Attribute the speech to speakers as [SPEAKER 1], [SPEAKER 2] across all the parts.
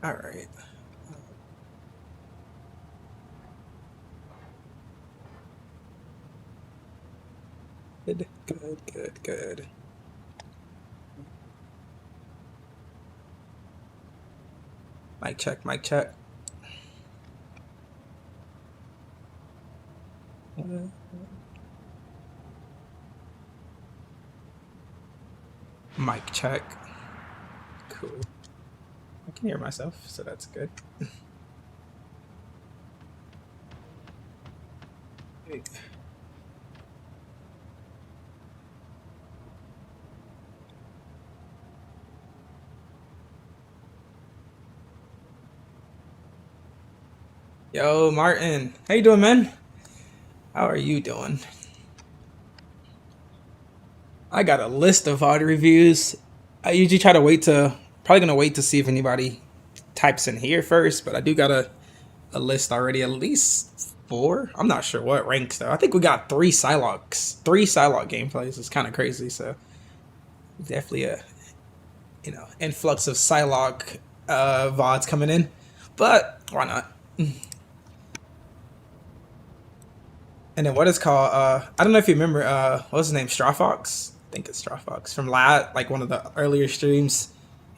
[SPEAKER 1] All right. Good, good, good, good. Mic check, mic check. Mic check. Cool. I can hear myself, so that's good. Yo, Martin. How you doing, man? How are you doing? I got a list of VOD reviews. I usually try to probably gonna wait to see if anybody types in here first, but I do got a list already, at least four. I'm not sure what ranks though. I think we got three Psylocke gameplays. It's kind of crazy. So definitely a influx of Psylocke VODs coming in, but why not? And then what is called I don't know if you remember what was his name, Strawfox? I think it's Strawfox from like one of the earlier streams.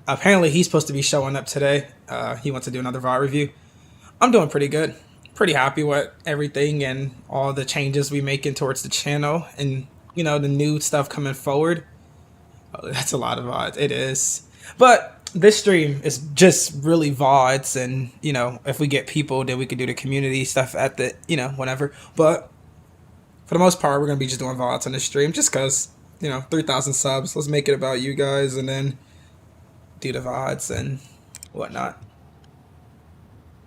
[SPEAKER 1] Apparently he's supposed to be showing up today. He wants to do another VOD review. I'm doing pretty good. Pretty happy with everything and all the changes we making towards the channel and the new stuff coming forward. Oh, that's a lot of VODs. It is. But this stream is just really VODs and if we get people then we could do the community stuff at the whenever. But for the most part we're gonna be just doing VODs on this stream just cause 3,000 subs. Let's make it about you guys and then do the VODs and whatnot.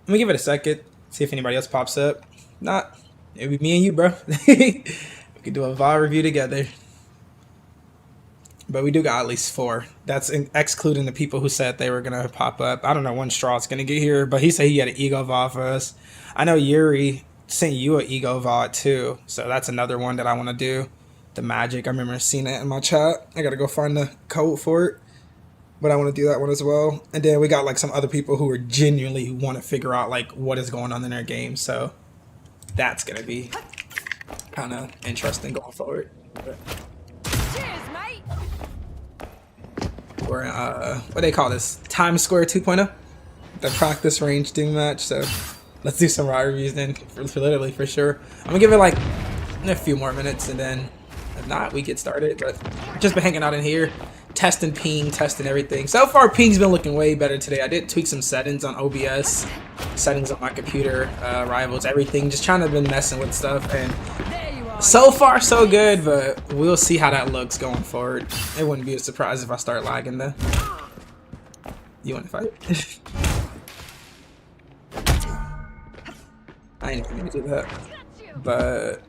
[SPEAKER 1] Let me give it a second, see if anybody else pops up. Not, it'll be me and you, bro. We could do a VOD review together. But we do got at least four. That's excluding the people who said they were going to pop up. I don't know when Straw's going to get here, but he said he had an ego VOD for us. I know Yuri sent you an ego VOD too, so that's another one that I want to do. The magic, I remember seeing it in my chat. I got to go find the code for it. But I want to do that one as well. And then we got like some other people who are genuinely want to figure out like what is going on in their game. So that's going to be kind of interesting going forward.
[SPEAKER 2] Cheers, mate.
[SPEAKER 1] We're in, what they call this? Times Square 2.0? The practice range doom match. So let's do some raw reviews then, for sure. I'm going to give it like a few more minutes and then if not, we get started. But just been hanging out in here. Testing ping, testing everything. So far, ping's been looking way better today. I did tweak some settings on OBS, settings on my computer, rivals, everything. Just trying to been messing with stuff, and so far so good. But we'll see how that looks going forward. It wouldn't be a surprise if I start lagging though. You want to fight? I ain't gonna do that, but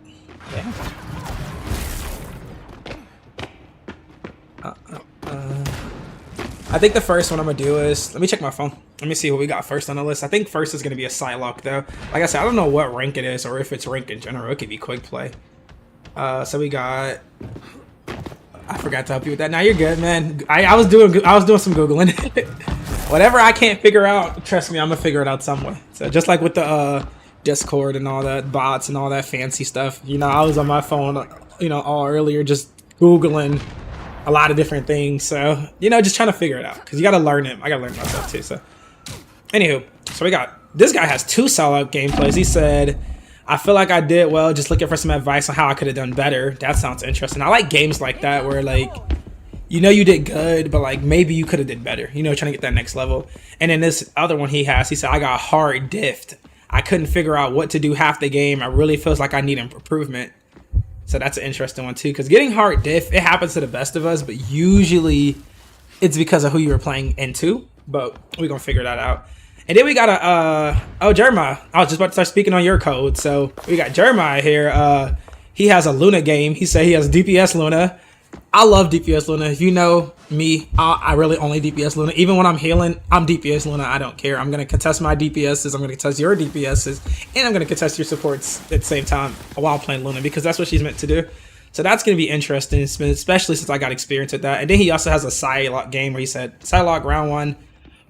[SPEAKER 1] yeah. I think the first one I'm gonna do is, let me check my phone. Let me see what we got first on the list. I think first is gonna be a Psylocke though. Like I said, I don't know what rank it is or if it's rank in general. It could be quick play. So we got, I forgot to help you with that. Now you're good, man. I was doing some Googling. Whatever I can't figure out, trust me, I'm gonna figure it out some way. So just like with the Discord and all that bots and all that fancy stuff, I was on my phone, all earlier just Googling a lot of different things, so just trying to figure it out because you got to learn it. I got to learn myself too. So anywho, so we got this guy has 2 Psylocke gameplays. He said, I feel like I did well, just looking for some advice on how I could have done better. That sounds interesting. I like games like that where like you did good, but like maybe you could have did better, trying to get that next level. And then this other one he said, I got hard diffed. I couldn't figure out what to do half the game. I really feels like I need improvement. So that's an interesting one too, because getting hard diff, it happens to the best of us, but usually it's because of who you were playing into, but we're going to figure that out. And then we got oh, Jeremiah. I was just about to start speaking on your code. So we got Jeremiah here. He has a Luna game. He said he has DPS Luna. I love DPS Luna. If you know me, I really only DPS Luna. Even when I'm healing, I'm DPS Luna. I don't care. I'm going to contest my DPSs. I'm going to contest your DPSs. And I'm going to contest your supports at the same time while playing Luna because that's what she's meant to do. So that's going to be interesting, especially since I got experience with that. And then he also has a Psylocke game where he said Psylocke round 1,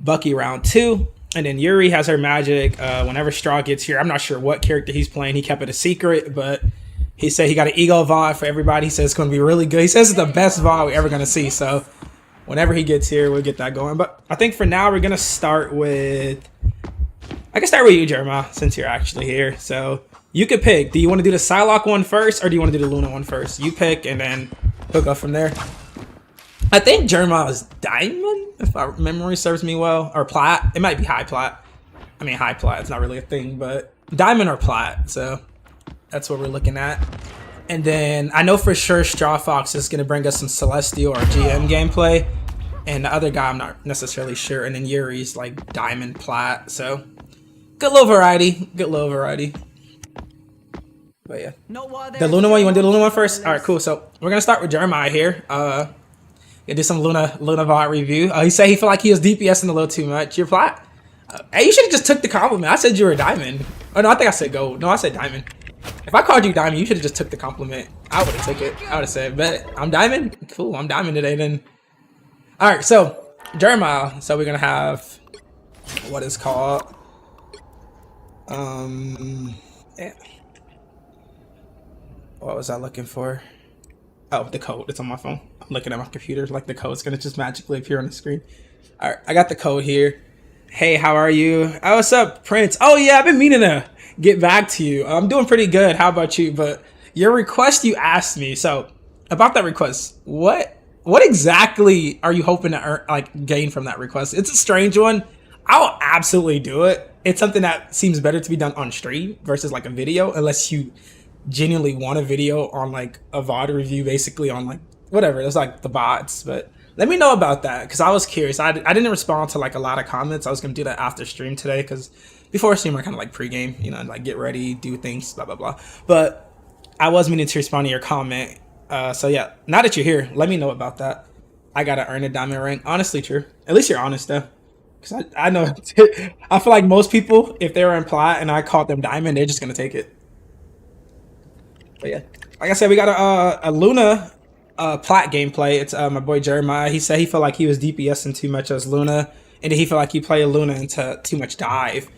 [SPEAKER 1] Bucky round 2. And then Yuri has her magic. Whenever Straw gets here, I'm not sure what character he's playing. He kept it a secret, but he said he got an ego VOD for everybody. He says it's going to be really good. He says it's the best VOD we're ever going to see. So whenever he gets here, we'll get that going. But I think for now, we're going to start with... I can start with you, Jeremiah, since you're actually here. So you could pick. Do you want to do the Psylocke one first, or do you want to do the Luna one first? You pick, and then we'll go from there. I think Jeremiah is Diamond, if my memory serves me well, or Plat. It might be High Plat. I mean, High Plat, it's not really a thing, but Diamond or Plat. So that's what we're looking at. And then I know for sure Straw Fox is going to bring us some Celestial or GM gameplay. And the other guy, I'm not necessarily sure. And then Yuri's like Diamond, Plat. So good little variety. Good little variety. But yeah. The Luna one, you want to do the Luna one first? All right, cool. So we're going to start with Jeremiah here. Yeah, do some Luna VOD review. He said he felt like he was DPSing a little too much. You're Plat. Hey, you should have just took the compliment. I said you were a Diamond. Oh, no, I think I said gold. No, I said Diamond. If I called you Diamond, you should have just took the compliment. I would have took it. I would have said, bet I'm Diamond? Cool, I'm Diamond today then. All right, so Jeremiah. So we're going to have what is called... yeah. What was I looking for? Oh, the code. It's on my phone. I'm looking at my computer like the code's gonna just magically appear on the screen. All right, I got the code here. Hey, how are you? Oh, what's up, Prince? Oh yeah, I've been meaning to get back to you. I'm doing pretty good. How about you? But your request you asked me. So about that request, what exactly are you hoping to earn, like gain from that request? It's a strange one. I'll absolutely do it. It's something that seems better to be done on stream versus like a video, unless you genuinely want a video on like a VOD review, basically on like whatever. It's like the bots, but let me know about that because I was curious. I didn't respond to like a lot of comments. I was gonna do that after stream today because before stream I kind of like pregame, you know, like get ready, do things, blah blah blah. But I was meaning to respond to your comment. So yeah, now that you're here, let me know about that. I gotta earn a diamond rank. Honestly, true. At least you're honest though. Because I know, I feel like most people, if they were in Plat and I called them diamond, they're just gonna take it. But yeah, like I said, we got a Luna Plat gameplay. It's my boy Jeremiah. He said he felt like he was DPSing too much as Luna, and he felt like he played Luna into too much dive.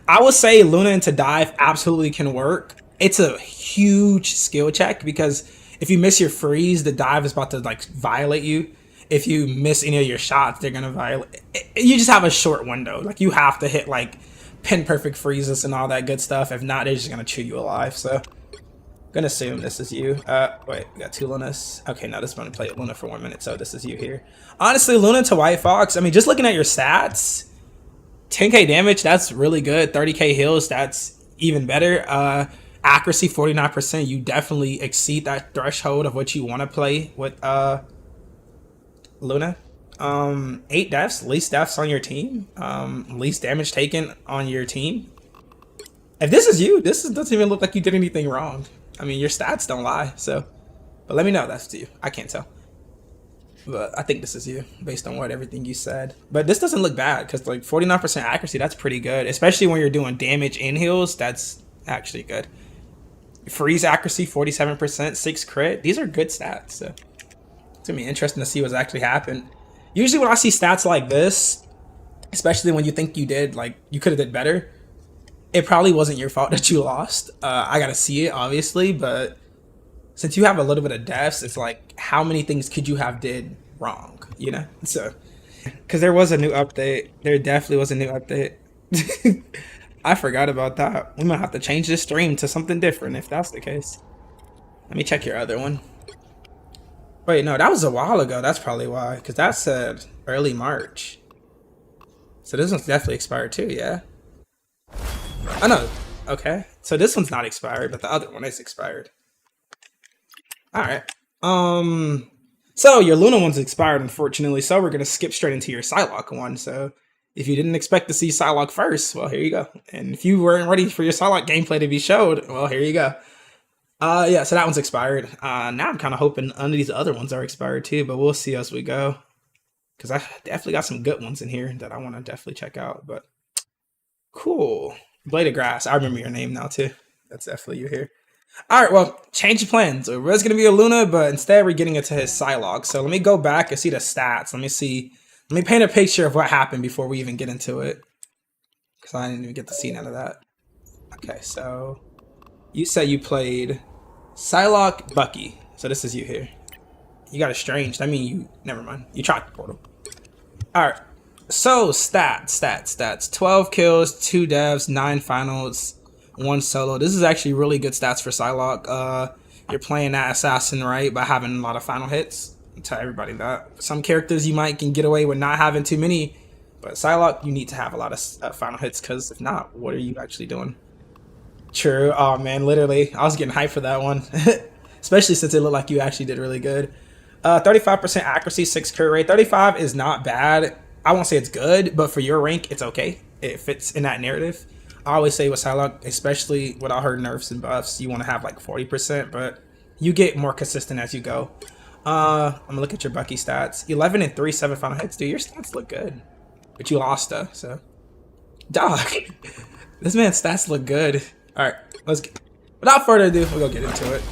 [SPEAKER 1] I would say Luna into dive absolutely can work. It's a huge skill check because if you miss your freeze, the dive is about to like violate you. If you miss any of your shots, they're gonna violate. You just have a short window. Like you have to hit like pin perfect freezes and all that good stuff. If not, they're just gonna chew you alive. So gonna assume this is you. Wait, we got two Lunas. Okay, now this one played Luna for 1 minute, so this is you here. Honestly, Luna to White Fox, I mean, just looking at your stats, 10k damage, that's really good. 30k heals, that's even better. Accuracy, 49%. You definitely exceed that threshold of what you want to play with Luna. 8 deaths, least deaths on your team. Least damage taken on your team. If this is you, doesn't even look like you did anything wrong. I mean, your stats don't lie, so. But let me know if that's you. I can't tell. But I think this is you, based on everything you said. But this doesn't look bad, because like 49% accuracy, that's pretty good. Especially when you're doing damage and heals, that's actually good. Freeze accuracy, 47%, 6 crit. These are good stats, so. It's going to be interesting to see what's actually happened. Usually when I see stats like this, especially when you think you did, like, you could have did better, it probably wasn't your fault that you lost. I gotta see it, obviously, but since you have a little bit of deaths, it's like, how many things could you have did wrong, you know? So, because there was a new update. There definitely was a new update. I forgot about that. We might have to change this stream to something different if that's the case. Let me check your other one. Wait, no, that was a while ago. That's probably why, because that said early March. So this one's definitely expired too, yeah? Oh no, okay. So this one's not expired, but the other one is expired. Alright. So your Luna one's expired, unfortunately, so we're gonna skip straight into your Psylocke one. So if you didn't expect to see Psylocke first, well, here you go. And if you weren't ready for your Psylocke gameplay to be showed, well, here you go. Yeah, so that one's expired. Now I'm kind of hoping none of these other ones are expired too, but we'll see as we go. Because I definitely got some good ones in here that I want to definitely check out, but cool. Blade of Grass. I remember your name now too. That's definitely you here. All right, well, change of plans. It was going to be a Luna, but instead we're getting into his Psylocke. So let me go back and see the stats. Let me paint a picture of what happened before we even get into it. because I didn't even get to see none of that. Okay, so you said you played Psylocke Bucky. So this is you here. You got estranged. I mean, you. Never mind. You tried the portal. All right. So stats. 12 kills, 2 devs, 9 finals, 1 solo. This is actually really good stats for Psylocke. You're playing that assassin right by having a lot of final hits. I'll tell everybody that. Some characters you might can get away with not having too many, but Psylocke you need to have a lot of final hits, because if not, what are you actually doing? True. Oh man, literally, I was getting hyped for that one, especially since it looked like you actually did really good. 35% accuracy, 6 crit rate. 35 is not bad. I won't say it's good, but for your rank, it's okay. It fits in that narrative. I always say with Psylocke, especially without her nerfs and buffs, you want to have like 40%, but you get more consistent as you go. I'm gonna look at your Bucky stats. 11 and 3, 7 final hits. Dude, your stats look good, but you lost though. So, dog, this man's stats look good. All right, let's get. Without further ado, we'll go get into it.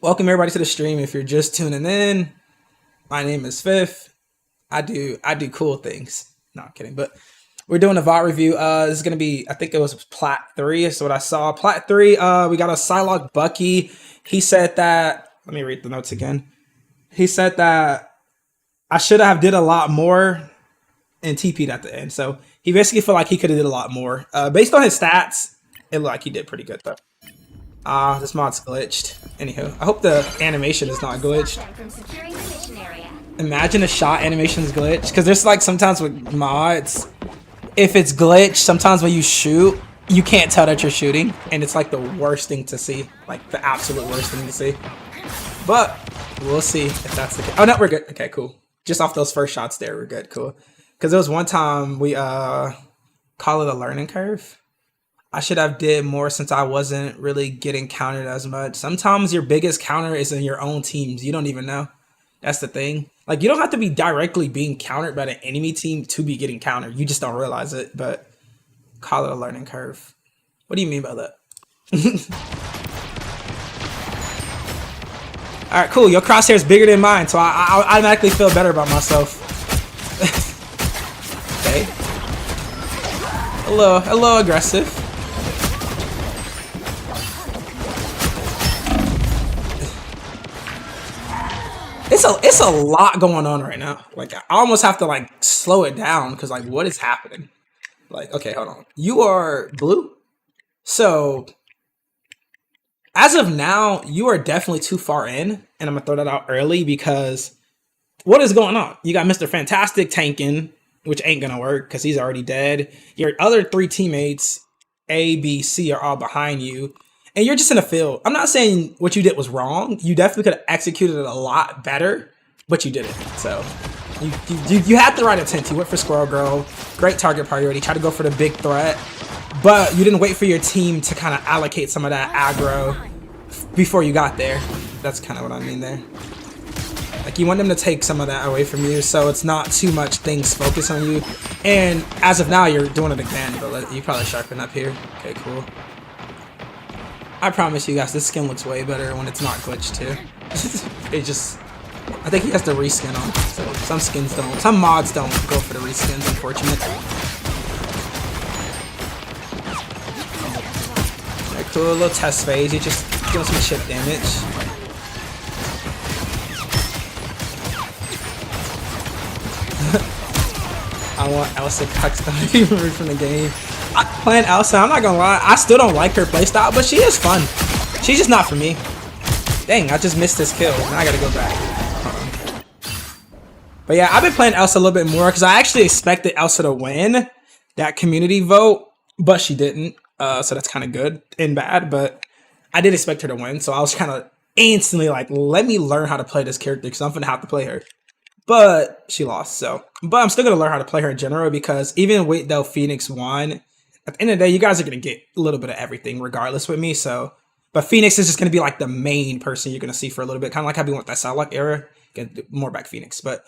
[SPEAKER 1] Welcome everybody to the stream. If you're just tuning in, my name is Fifth. I do cool things. No, I'm kidding. But we're doing a VOD review. This is gonna be, I think it was Plat 3 is what I saw. Plat 3, we got a Psylocke Bucky. He said that, let me read the notes again. He said that I should have did a lot more and TP'd at the end. So he basically felt like he could have did a lot more. Based on his stats, it looked like he did pretty good though. This mod's glitched. Anywho, I hope the animation is not glitched. Imagine a shot animation is glitched, because there's like sometimes with mods, if it's glitched, sometimes when you shoot, you can't tell that you're shooting, and it's like the worst thing to see, like the absolute worst thing to see. But we'll see if that's the case. Oh no, we're good. Okay, cool. Just off those first shots there, we're good. Cool. Because there was one time we call it a learning curve. I should have did more since I wasn't really getting countered as much. Sometimes your biggest counter is in your own teams. You don't even know. That's the thing. Like, you don't have to be directly being countered by the enemy team to be getting countered. You just don't realize it, but call it a learning curve. What do you mean by that? All right, cool. Your crosshair is bigger than mine, so I automatically feel better about myself. Okay. A little aggressive. It's a lot going on right now. Like, I almost have to like slow it down, because like, what is happening? Like, okay, hold on. You are blue, so as of now, you are definitely too far in, and I'm gonna throw that out early, because what is going on? You got Mr. Fantastic tanking, which ain't gonna work because he's already dead. Your other 3 teammates, A, B, C, are all behind you. And you're just in a field. I'm not saying what you did was wrong. You definitely could have executed it a lot better, but you didn't. So you had the right intent. You went for Squirrel Girl. Great target priority. Try to go for the big threat. But you didn't wait for your team to kind of allocate some of that aggro before you got there. That's kind of what I mean there. Like, you want them to take some of that away from you, so it's not too much things focus on you. And as of now, you're doing it again, but you probably sharpen up here. Okay, cool. I promise you guys, this skin looks way better when it's not glitched too. It just, I think he has the reskin on. So some skins don't, some mods don't go for the reskins, unfortunately. Alright, cool, a little test phase. You just doing some chip damage. I want Elsa Cuxton to be removed from the game. Playing Elsa, I'm not gonna lie, I still don't like her playstyle, but she is fun. She's just not for me. Dang, I just missed this kill. Now I gotta go back. But yeah, I've been playing Elsa a little bit more because I actually expected Elsa to win that community vote, but she didn't. So that's kind of good and bad, but I did expect her to win. So I was kind of instantly like, let me learn how to play this character because I'm gonna have to play her. But she lost, so. But I'm still gonna learn how to play her in general, because even with though Phoenix won, at the end of the day, you guys are gonna get a little bit of everything regardless with me. So, but Phoenix is just gonna be like the main person you're gonna see for a little bit, kind of like how we went that Psylocke era. Get more back Phoenix, but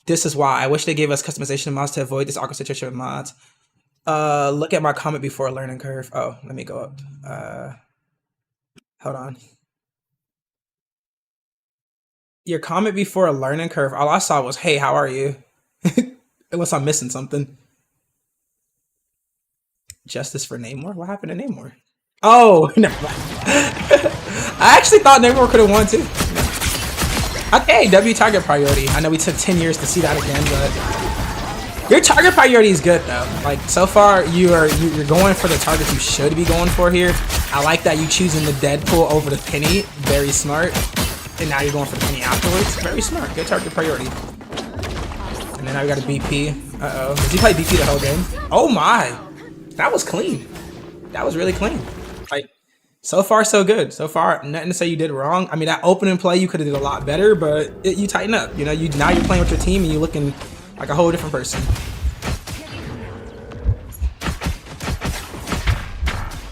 [SPEAKER 1] this is why I wish they gave us customization mods to avoid this awkward situation with mods. Look at my comment before a learning curve. Oh, let me go up. Hold on. Your comment before a learning curve, all I saw was, hey, how are you? Unless I'm missing something. Justice for Namor? What happened to Namor? Oh, never mind. I actually thought Namor could have won too. Okay, W target priority. I know we took 10 years to see that again, but your target priority is good though. Like so far, you're going for the targets you should be going for here. I like that you choosing the Deadpool over the Penny. Very smart. And now you're going for the Penny afterwards. Very smart. Good target priority. And then now we got a BP. Uh-oh. Does he play BP the whole game? Oh my! That was clean. That was really clean. Like, so far so good. So far, nothing to say you did wrong. I mean, that opening play you could have did a lot better, but you tighten up. You know, now you're playing with your team and you're looking like a whole different person.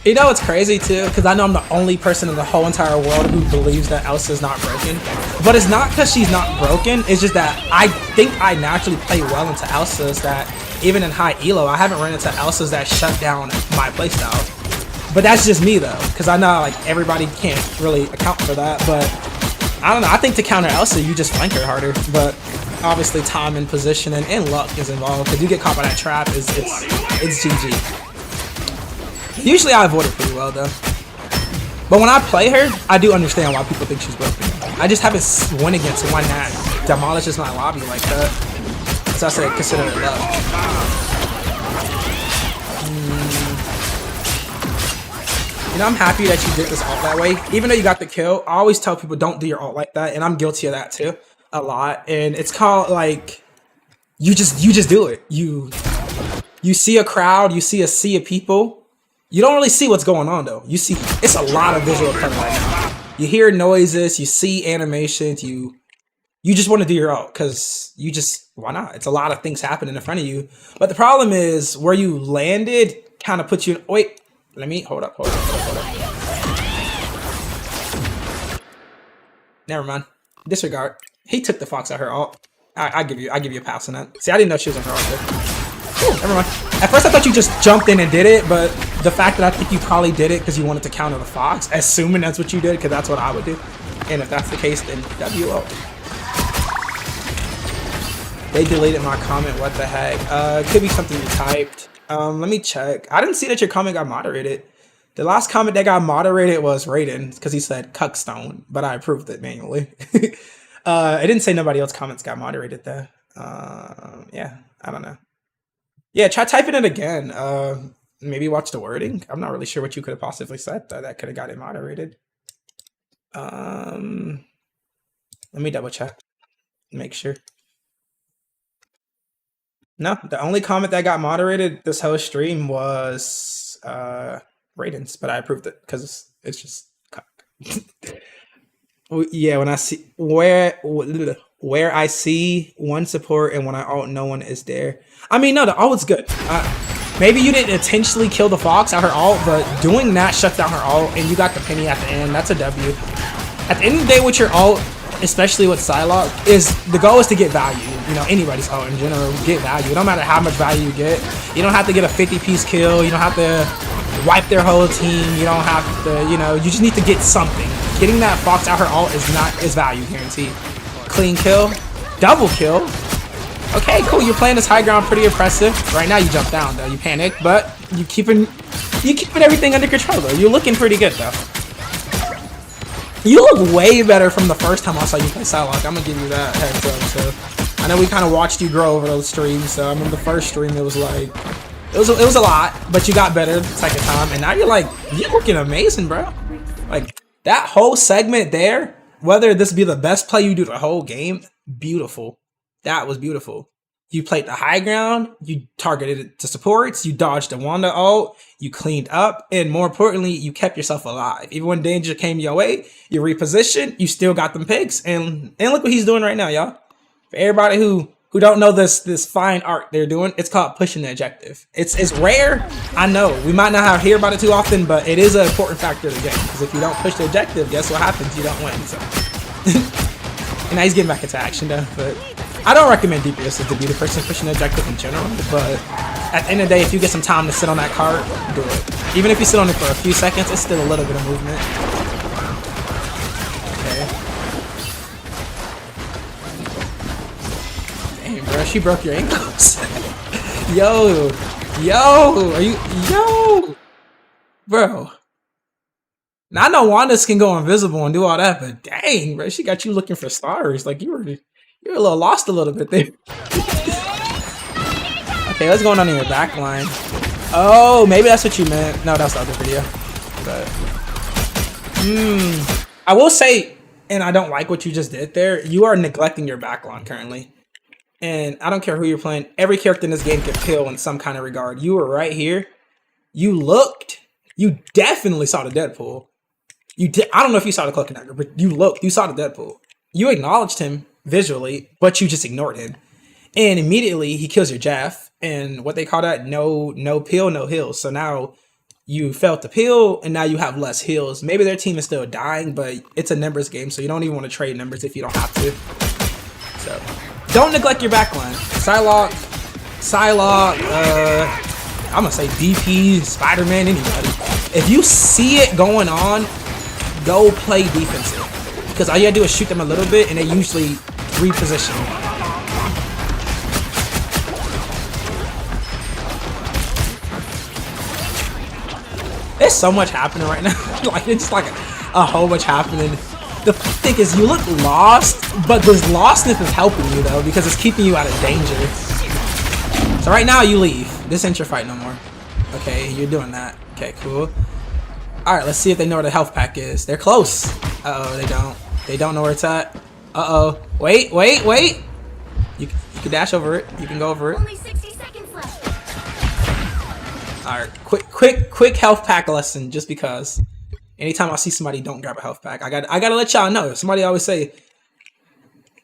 [SPEAKER 1] You know it's crazy too, because I know I'm the only person in the whole entire world who believes that Elsa's not broken. But it's not because she's not broken, it's just that I think I naturally play well into Elsa's that even in high elo, I haven't run into Elsa's that shut down my playstyle. But that's just me though, because I know like everybody can't really account for that, but I don't know, I think to counter Elsa, you just flank her harder, but obviously time and positioning and luck is involved, because you get caught by that trap, it's GG. Usually I avoid it pretty well though. But when I play her, I do understand why people think she's broken. I just haven't won against one that demolishes my lobby like that. So I say consider it luck. You know, I'm happy that you did this ult that way. Even though you got the kill, I always tell people don't do your ult like that, and I'm guilty of that too, a lot. And it's called like you just do it. You see a crowd, you see a sea of people. You don't really see what's going on though. You see, it's a lot of visual coming right now. You hear noises, you see animations, you just want to do your ult because why not? It's a lot of things happening in front of you. But the problem is where you landed kind of puts you in, wait, hold up. Never mind. Disregard. He took the Fox out her ult. I give you a pass on that. See, I didn't know she was on her ult there. Ooh, never mind. At first I thought you just jumped in and did it, but the fact that I think you probably did it because you wanted to counter the Fox, assuming that's what you did, because that's what I would do. And if that's the case, then WO. They deleted my comment, what the heck? Could be something you typed. Let me check. I didn't see that your comment got moderated. The last comment that got moderated was Raiden, because he said Cuckstone, but I approved it manually. It didn't say nobody else's comments got moderated though. Yeah, I don't know. Yeah, try typing it again. Maybe watch the wording. I'm not really sure what you could have possibly said though that could have got it moderated. Let me double check. Make sure. No, the only comment that got moderated this whole stream was Raiden's, but I approved it because it's just yeah, when I see where I see one support and when I ult, no one is there. I mean, no, the ult's good. Maybe you didn't intentionally kill the Fox at her ult, but doing that shuts down her ult, and you got the Penny at the end. That's a W. At the end of the day, with your ult, especially with Psylocke, the goal is to get value. You know, anybody's ult in general, get value. It don't matter how much value you get. You don't have to get a 50-piece kill. You don't have to wipe their whole team. You don't have to, you know, you just need to get something. Getting that Fox at her ult is value guaranteed. Clean kill, double kill. Okay, cool. You're playing this high ground, pretty impressive. Right now, you jump down though. You panic, but you keeping everything under control though. You're looking pretty good though. You look way better from the first time I saw you play Psylocke. I'm gonna give you that heads up. So I know we kind of watched you grow over those streams. So I remember the first stream, it was like it was a lot, but you got better the second time, and now you're looking amazing, bro. Like that whole segment there. Whether this be the best play you do the whole game, beautiful. That was beautiful. You played the high ground, you targeted it to supports, you dodged the Wanda ult, you cleaned up, and more importantly, you kept yourself alive. Even when danger came your way, you repositioned, you still got them picks, and look what he's doing right now, y'all. For everybody who don't know this fine art they're doing, it's called pushing the objective. It's rare, I know. We might not hear about it too often, but it is an important factor of the game. Because if you don't push the objective, guess what happens? You don't win. So, and now he's getting back into action though. But I don't recommend DPS to be the person pushing the objective in general. But at the end of the day, if you get some time to sit on that cart, do it. Even if you sit on it for a few seconds, it's still a little bit of movement. Bro, she broke your ankles. Yo, Yo, are you yo, bro? Now I know Wanda's can go invisible and do all that, but dang, bro, she got you looking for stars. Like you're a little lost a little bit there. Okay, what's going on in your back line? Oh, maybe that's what you meant. No, that's the other video. But I will say, and I don't like what you just did there. You are neglecting your back line currently. And I don't care who you're playing. Every character in this game can kill in some kind of regard. You were right here. You looked. You definitely saw the Deadpool. You did. I don't know if you saw the Cloak and Dagger, but you looked. You saw the Deadpool. You acknowledged him visually, but you just ignored him. And immediately he kills your Jaff. And what they call that, no peel, no heals. So now you felt the peel, and now you have less heals. Maybe their team is still dying, but it's a numbers game, so you don't even want to trade numbers if you don't have to. So don't neglect your backline. Psylocke, I'm gonna say DP, Spider-Man, anybody. If you see it going on, go play defensive. Because all you gotta do is shoot them a little bit, and they usually reposition. There's so much happening right now. Like it's like a whole bunch happening. The thing is, you look lost, but this lostness is helping you though because it's keeping you out of danger. So right now you leave. This ain't your fight no more. Okay, you're doing that. Okay, cool. All right, let's see if they know where the health pack is. They're close. Uh-oh, they don't. They don't know where it's at. Uh-oh. Wait. You can dash over it. You can go over it.
[SPEAKER 2] Only 60 seconds left.
[SPEAKER 1] All right, quick health pack lesson. Just because, anytime I see somebody don't grab a health pack, I gotta let y'all know. Somebody always say,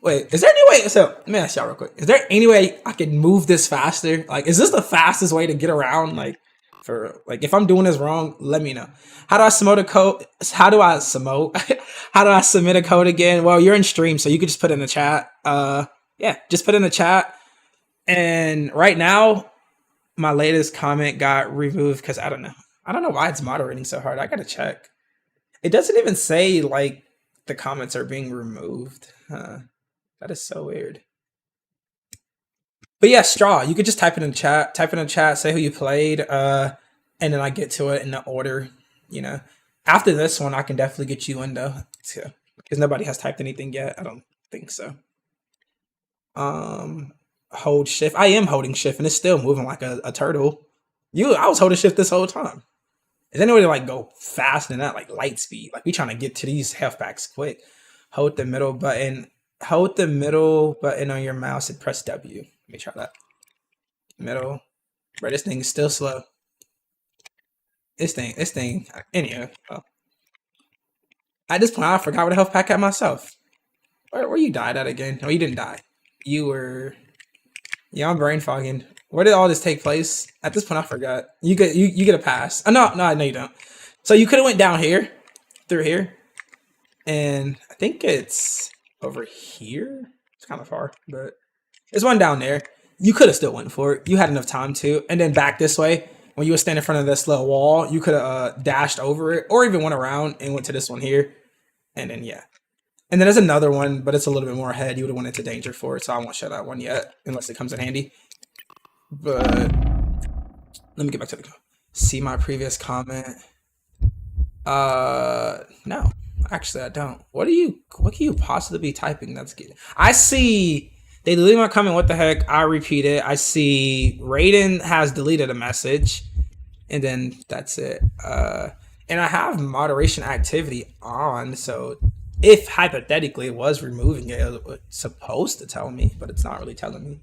[SPEAKER 1] "Wait, is there any way?" So let me ask y'all real quick. Is there any way I can move this faster? Like, is this the fastest way to get around? Like, if I'm doing this wrong, let me know. How do I submit a code? How do I submit a code again? Well, you're in stream, so you could just put it in the chat. Yeah, just put it in the chat. And right now, my latest comment got removed because I don't know why it's moderating so hard. I gotta check. It doesn't even say like the comments are being removed. That is so weird. But yeah, Straw, you could just type it in chat. Say who you played, and then I get to it in the order. You know, after this one, I can definitely get you in though, too, because nobody has typed anything yet. I don't think so. Hold shift. I am holding shift, and it's still moving like a turtle. I was holding shift this whole time. Is there any way to like go fast than that, like light speed? Like we trying to get to these health packs quick. Hold the middle button. Hold the middle button on your mouse and press W. Let me try that. Middle. Bro, this thing is still slow. This thing. Anyway. Oh. At this point, I forgot what the health pack had myself. Where you died at again? Oh, you didn't die. You were. Yeah, I'm brain fogging. Where did all this take place? At this point, I forgot. You get a pass. Oh, no, you don't. So you could have went down here, through here, and I think it's over here. It's kind of far, but there's one down there. You could have still went for it. You had enough time to, and then back this way. When you were standing in front of this little wall, you could have dashed over it, or even went around and went to this one here, and then yeah. And then there's another one, but it's a little bit more ahead. You would have went into danger for it, so I won't show that one yet, unless it comes in handy. But let me get back to the see my previous comment. No, actually I don't. What can you possibly be typing? That's good. I see they deleted my comment. What the heck? I repeat it. I see Raiden has deleted a message, and then that's it. And I have moderation activity on, so if hypothetically it was removing it, it was supposed to tell me, but it's not really telling me.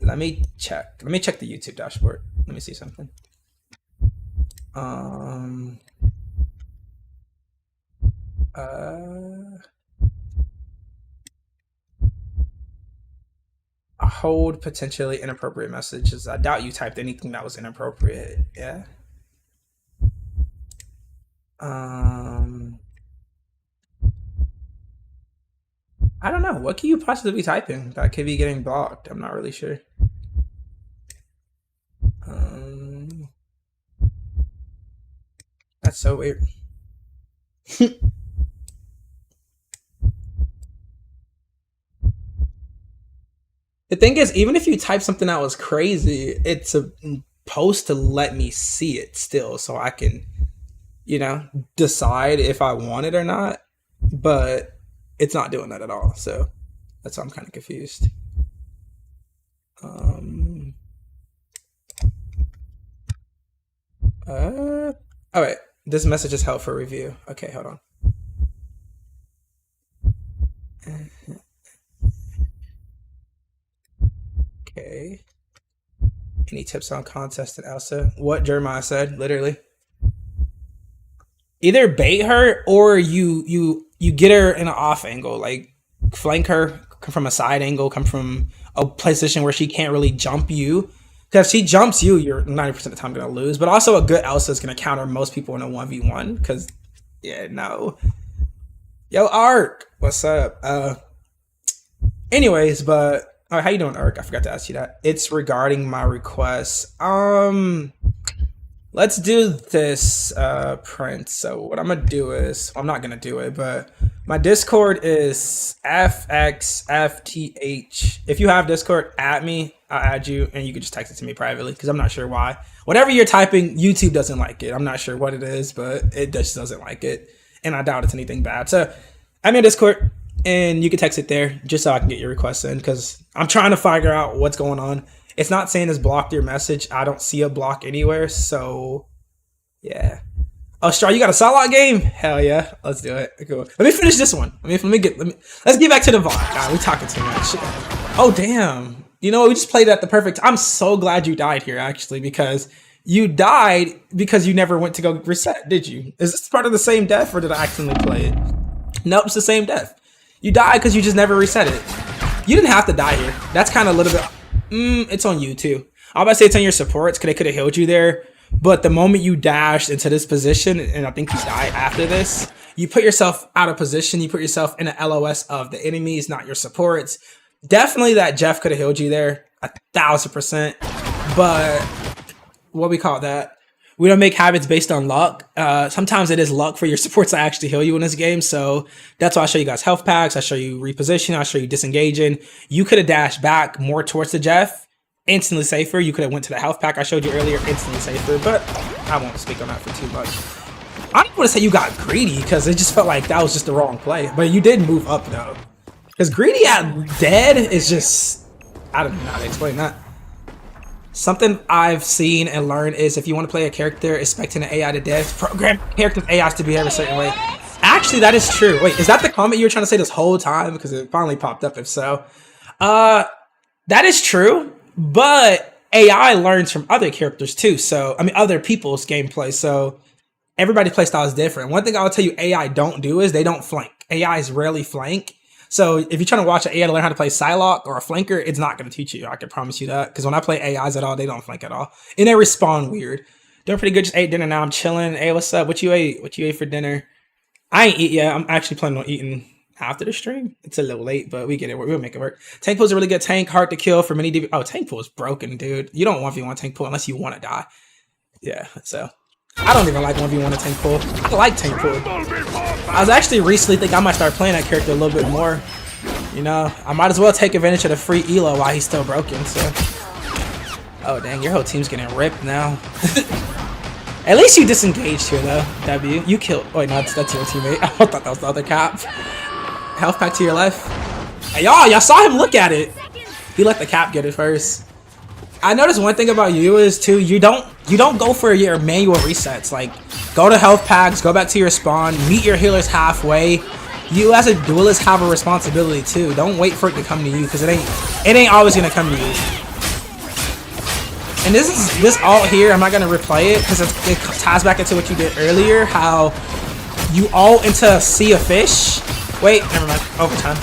[SPEAKER 1] Let me check. Let me check the YouTube dashboard. Let me see something. Hold potentially inappropriate messages. I doubt you typed anything that was inappropriate. Yeah. I don't know. What can you possibly be typing that could be getting blocked? I'm not really sure. That's so weird. The thing is, even if you type something that was crazy, it's supposed to let me see it still so I can, decide if I want it or not. But it's not doing that at all. So that's why I'm kind of confused. All right. This message is held for review. Okay, hold on. Okay. Any tips on contest and Elsa? What Jeremiah said, literally. Either bait her or you get her in an off angle, like flank her, come from a side angle, come from a position where she can't really jump you. Because if she jumps you, you're 90% of the time gonna lose. But also a good Elsa is gonna counter most people in a 1v1. Because no. Yo, Ark, what's up? Anyways, but how you doing, Ark? I forgot to ask you that. It's regarding my request. Let's do this, Prince. So what I'm gonna do is, I'm not gonna do it, but my Discord is FXFTH. If you have Discord, add me. I'll add you, and you can just text it to me privately because I'm not sure why. Whatever you're typing, YouTube doesn't like it. I'm not sure what it is, but it just doesn't like it, and I doubt it's anything bad. So add me on Discord, and you can text it there just so I can get your requests in because I'm trying to figure out what's going on. It's not saying it's blocked your message. I don't see a block anywhere. So, yeah. Oh, Star, you got a Salad game? Hell yeah. Let's do it. Cool. Let me finish this one. Let's get back to the VOD. God, we talking too much. Oh, damn. You know what? We just played at the perfect. I'm so glad you died here, actually, because you died because you never went to go reset, did you? Is this part of the same death, or did I accidentally play it? Nope, it's the same death. You died because you just never reset it. You didn't have to die here. That's kind of a little bit... it's on you too. I was about to say it's on your supports because they could have healed you there. But the moment you dashed into this position, and I think you died after this, you put yourself out of position. You put yourself in an LOS of the enemies, not your supports. Definitely that Jeff could have healed you there 1,000%. But what we call that? We don't make habits based on luck. Sometimes it is luck for your supports to actually heal you in this game. So that's why I show you guys health packs. I show you repositioning. I show you disengaging. You could have dashed back more towards the Jeff. Instantly safer. You could have went to the health pack I showed you earlier. Instantly safer. But I won't speak on that for too much. I don't want to say you got greedy because it just felt like that was just the wrong play. But you did move up though. Because greedy at dead is just... I don't know how to explain that. Something I've seen and learned is if you want to play a character expecting an AI to death, program characters AIs to behave a certain way. Actually, that is true. Wait, is that the comment you were trying to say this whole time? Because it finally popped up, if so. That is true, but AI learns from other characters too. So, I mean, other people's gameplay. So, everybody's playstyle is different. One thing I will tell you AI don't do is they don't flank. AIs rarely flank. So if you're trying to watch an AI to learn how to play Psylocke or a flanker, it's not going to teach you. I can promise you that. Because when I play AIs at all, they don't flank at all. And they respawn weird. Doing pretty good. Just ate dinner now. I'm chilling. Hey, what's up? What you ate? What you ate for dinner? I ain't eat yet. I'm actually planning on eating after the stream. It's a little late, but we get it. We'll make it work. Tank pool's a really good tank. Hard to kill for many DB. Oh, tank pool is broken, dude. You don't 1v1 tank pool unless you want to die. Yeah, so... I don't even like 1v1 a tank pool. I like tank pool. I was actually recently thinking I might start playing that character a little bit more. You know, I might as well take advantage of the free elo while he's still broken, so. Oh dang, your whole team's getting ripped now. At least you disengaged here though, W. You killed, wait, no, that's your teammate. I thought that was the other cap. Health pack to your left. Hey, y'all saw him look at it. He let the cap get it first. I noticed one thing about you is too, you don't go for your manual resets. Like, go to health packs, go back to your spawn, meet your healers halfway. You as a duelist have a responsibility too. Don't wait for it to come to you because it ain't always gonna come to you. And this ult here, I'm not gonna replay it because it ties back into what you did earlier. How you ult into a sea of fish. Wait, never mind. Overtime.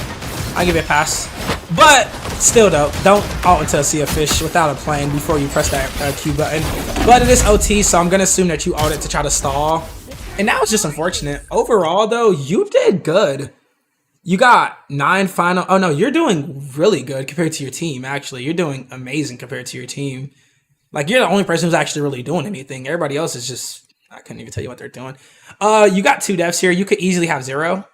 [SPEAKER 1] I'll give it a pass. But still though, don't ult into a sea of fish without a plan before you press that Q button. But it is OT, so I'm gonna assume that you ult it to try to stall. And that was just unfortunate. Overall though, you did good. You got 9 final. Oh no, you're doing really good compared to your team. Actually, you're doing amazing compared to your team. Like, you're the only person who's actually really doing anything. Everybody else is just, I couldn't even tell you what they're doing. You got 2 deaths here. You could easily have 0.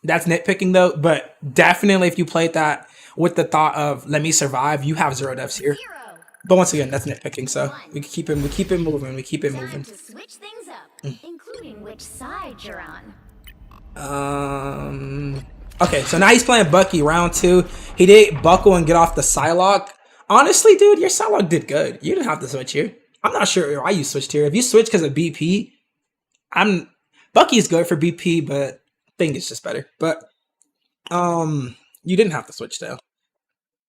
[SPEAKER 1] That's nitpicking though, but definitely if you played that with the thought of let me survive, you have 0 deaths here. But once again, that's nitpicking. So we keep it moving. We keep it moving.
[SPEAKER 3] To switch things up, including which side you're on.
[SPEAKER 1] Okay, so now he's playing Bucky round 2. He did buckle and get off the Psylocke. Honestly, dude, your Psylocke did good. You didn't have to switch here. I'm not sure why you switched here. If you switched because of BP, Bucky is good for BP, but I think it's just better. But you didn't have to switch though.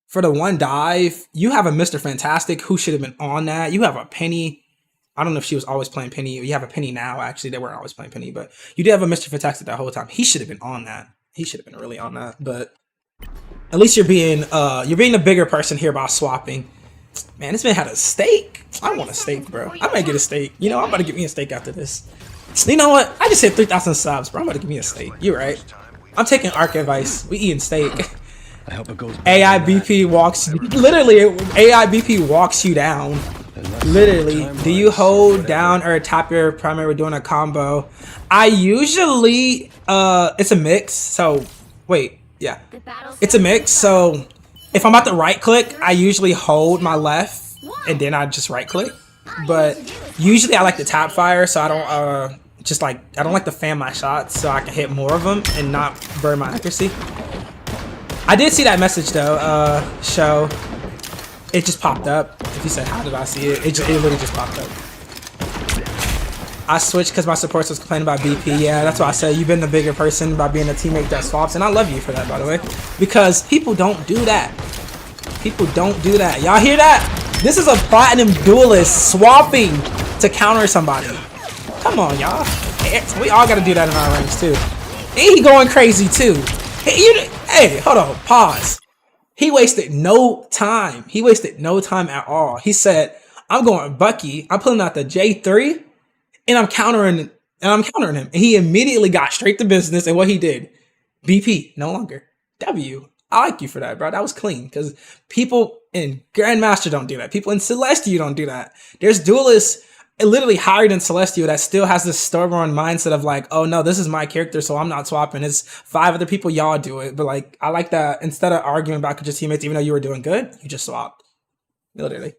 [SPEAKER 1] For the one dive, you have a Mr. Fantastic who should have been on that. You have a Penny. I don't know if she was always playing Penny. You have a Penny now, actually. They weren't always playing Penny, but you did have a Mr. Fantastic that whole time. He should have been on that. He should have been really on that. But at least you're being the bigger person here by swapping. Man, this man had a steak. I want a steak, bro. I might get a steak. You know, I'm about to get me a steak after this. You know what? I just hit 3,000 subs, bro. I'm about to give me a steak. You're right. I'm taking Ark advice. We eating steak.
[SPEAKER 4] I hope it goes.
[SPEAKER 1] AI BP walks. Literally, AI BP walks you down. Literally. Do you hold down or tap your primary when doing a combo? I usually, it's a mix. So, wait, yeah. It's a mix. So, if I'm about to right click, I usually hold my left and then I just right click. But usually I like to tap fire, so I don't, I don't like to fan my shots so I can hit more of them and not burn my accuracy. I did see that message though, show. It just popped up. If you said, how did I see it? It literally just popped up. I switched because my supports was complaining about BP. Yeah, that's why I said you've been the bigger person by being a teammate that swaps. And I love you for that, by the way. Because people don't do that. People don't do that. Y'all hear that? This is a platinum duelist swapping to counter somebody. Come on, y'all. We all got to do that in our ranks, too. And he going crazy, too. Hey, hold on. Pause. He wasted no time. He wasted no time at all. He said, I'm going Bucky. I'm pulling out the J3, and I'm countering him. And he immediately got straight to business, and what he did, BP, no longer. W. I like you for that, bro. That was clean, because people in Grandmaster don't do that. People in Celestial don't do that. There's duelists literally higher than Celestial that still has this stubborn mindset of like, oh no, this is my character, so I'm not swapping. It's 5 other people, y'all do it. But like, I like that instead of arguing back with your teammates, even though you were doing good, you just swapped. Literally.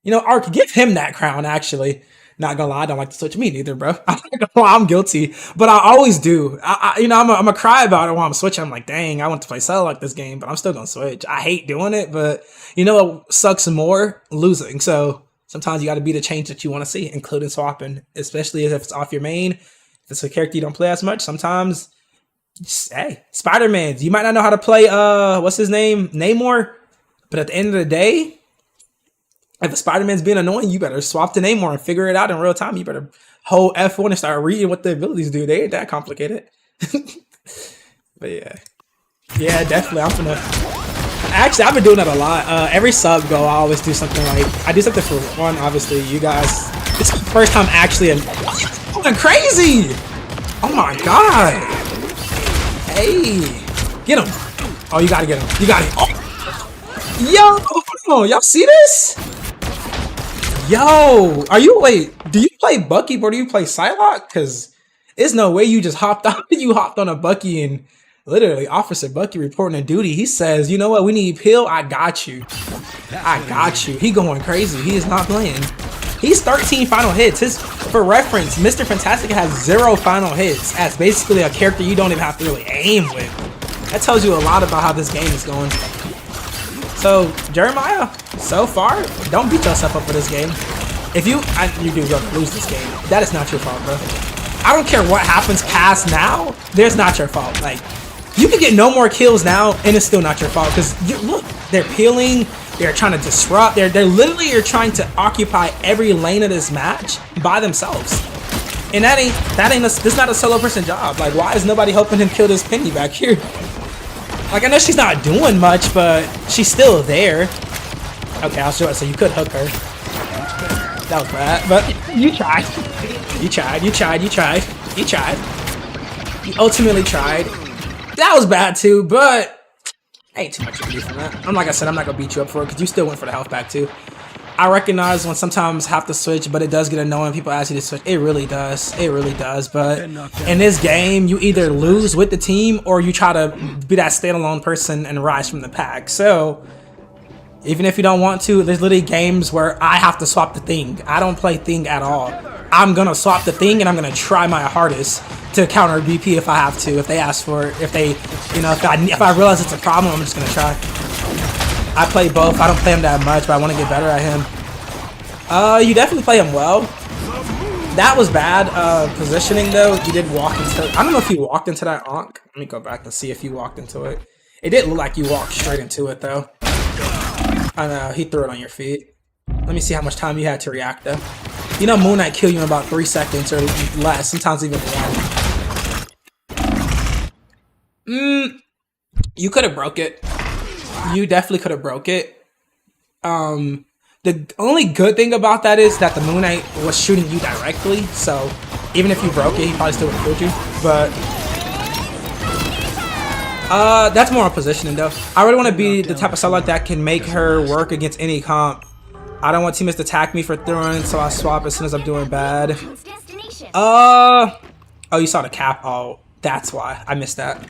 [SPEAKER 1] You know, Ark, give him that crown, actually. Not gonna lie, I don't like to switch me neither, bro. I'm not gonna lie, I'm guilty, but I always do. I'm gonna cry about it while I'm switching. I'm like, dang, I want to play solo like this game, but I'm still gonna switch. I hate doing it, but you know what sucks more? Losing. So sometimes you got to be the change that you want to see, including swapping, especially if it's off your main. If it's a character you don't play as much, sometimes, hey, Spider-Man, you might not know how to play, what's his name? Namor. But at the end of the day, if a Spider-Man's being annoying, you better swap to Namor and figure it out in real time. You better hold F1 and start reading what the abilities do. They ain't that complicated. But yeah. Yeah, definitely. Actually, I've been doing that a lot. Every sub go, I always do something like, I do something for one, obviously, you guys. This is the first time actually going crazy. Oh my God. Hey, get him. Oh, you gotta get him. You got it. Oh. Yo, y'all see this? Yo, do you play Bucky or do you play Psylocke? Because there's no way you just hopped on a Bucky and literally Officer Bucky reporting a duty. He says, you know what, we need Pill. I got you. He going crazy. He is not playing. He's 13 final hits. For reference, Mr. Fantastic has 0 final hits as basically a character you don't even have to really aim with. That tells you a lot about how this game is going. So, Jeremiah, so far, don't beat yourself up for this game. If you do lose this game, that is not your fault, bro. I don't care what happens past now, there's not your fault. Like, you can get no more kills now, and it's still not your fault. Because, look, they're peeling, they're trying to disrupt, they're literally trying to occupy every lane of this match by themselves. And that's not a solo person job. Like, why is nobody helping him kill this Penny back here? Like, I know she's not doing much, but she's still there. Okay, I'll show it, so you could hook her. That was bad, but you tried. You ultimately tried. That was bad too, but ain't too much you can do from that. Like I said, I'm not gonna beat you up for it, because you still went for the health back too. I recognize when sometimes have to switch, but it does get annoying. People ask you to switch. It really does. It really does. But in this game, you either lose with the team or you try to be that standalone person and rise from the pack. So Even if you don't want to, there's literally games where I have to swap the thing. I don't play thing at all. I'm gonna swap the thing and I'm gonna try my hardest to counter BP if I have to, if they ask for it, if they, you know, if I realize it's a problem, I'm just gonna try. I play both. I don't play him that much, but I want to get better at him. You definitely play him well. That was bad positioning though. You did walk into, I don't know if you walked into that onk. Let me go back and see if you walked into it. It didn't look like you walked straight into it though. I know, he threw it on your feet. Let me see how much time you had to react though. You know Moon Knight kill you in about 3 seconds or less, sometimes even 1. You could have broke it. You definitely could have broke it. The only good thing about that is that the Moon Knight was shooting you directly, so even if you broke it, he probably still would have killed you. But that's more on positioning though. I really want to be the type of Psylocke that can make her work against any comp. I don't want teammates to attack me for throwing, so I swap as soon as I'm doing bad. Oh, you saw the cap. Oh, that's why I missed that.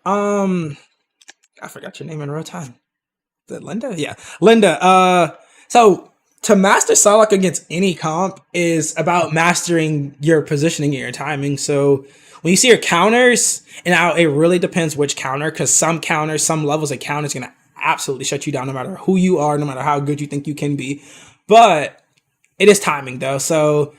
[SPEAKER 1] I forgot your name in real time. Is it Linda? Yeah, Linda. So to master Psylocke against any comp is about mastering your positioning and your timing. So when you see your counters, and now it really depends which counter, because some counters, some levels of counter is gonna absolutely shut you down no matter who you are, no matter how good you think you can be. But it is timing though. So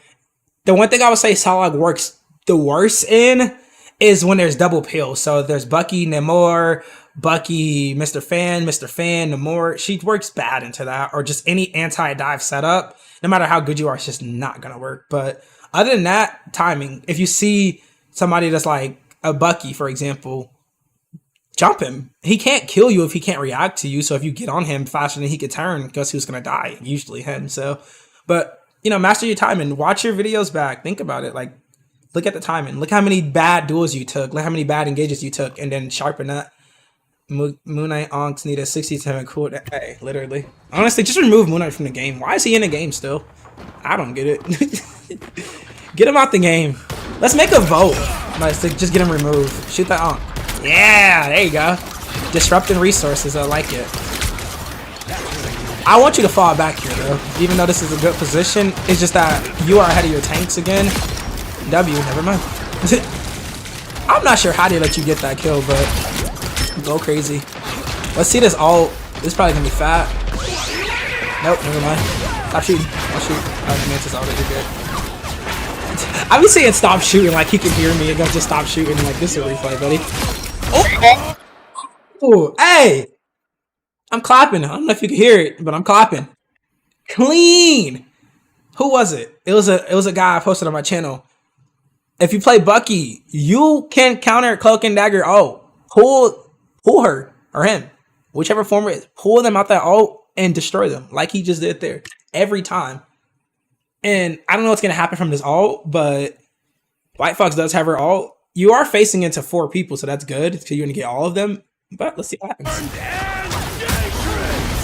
[SPEAKER 1] the one thing I would say Psylocke works the worst in is when there's double pills. So there's Bucky, Namor, Bucky, Mr. Fan, Namor. She works bad into that, or just any anti-dive setup. No matter how good you are, it's just not gonna work. But other than that, timing. If you see somebody that's like a Bucky, for example, jump him. He can't kill you if he can't react to you. So if you get on him faster than he could turn, guess who's gonna die? Usually him. So, but you know, master your timing. Watch your videos back. Think about it. Like, look at the timing. Look how many bad duels you took. Look how many bad engages you took, and then sharpen that. Moon Knight onks need a 67 cool. Hey, literally. Honestly, just remove Moon Knight from the game. Why is he in the game still? I don't get it. Get him out the game. Let's make a vote. Let's just get him removed. Shoot that onk. Yeah, there you go. Disrupting resources. I like it. I want you to fall back here, though. Even though this is a good position, it's just that you are ahead of your tanks again. W, never mind. I'm not sure how they let you get that kill, but go crazy. Let's see this ult. This is probably gonna be fat. Nope, never mind. Stop shooting. I'll shoot. Oh, Mantis ult. You're good. I be saying stop shooting like he can hear me and go just stop shooting. Like, this is a replay, buddy. Oh! Ooh, hey! I'm clapping. I don't know if you can hear it, but I'm clapping. Clean! Who was it? It was a guy I posted on my channel. If you play Bucky, you can counter Cloak and Dagger ult. Pull her or him, whichever form it is. Pull them out that ult and destroy them like he just did there every time. And I don't know what's gonna happen from this ult, but White Fox does have her ult. You are facing into 4 people, so that's good because you're gonna get all of them. But let's see what happens.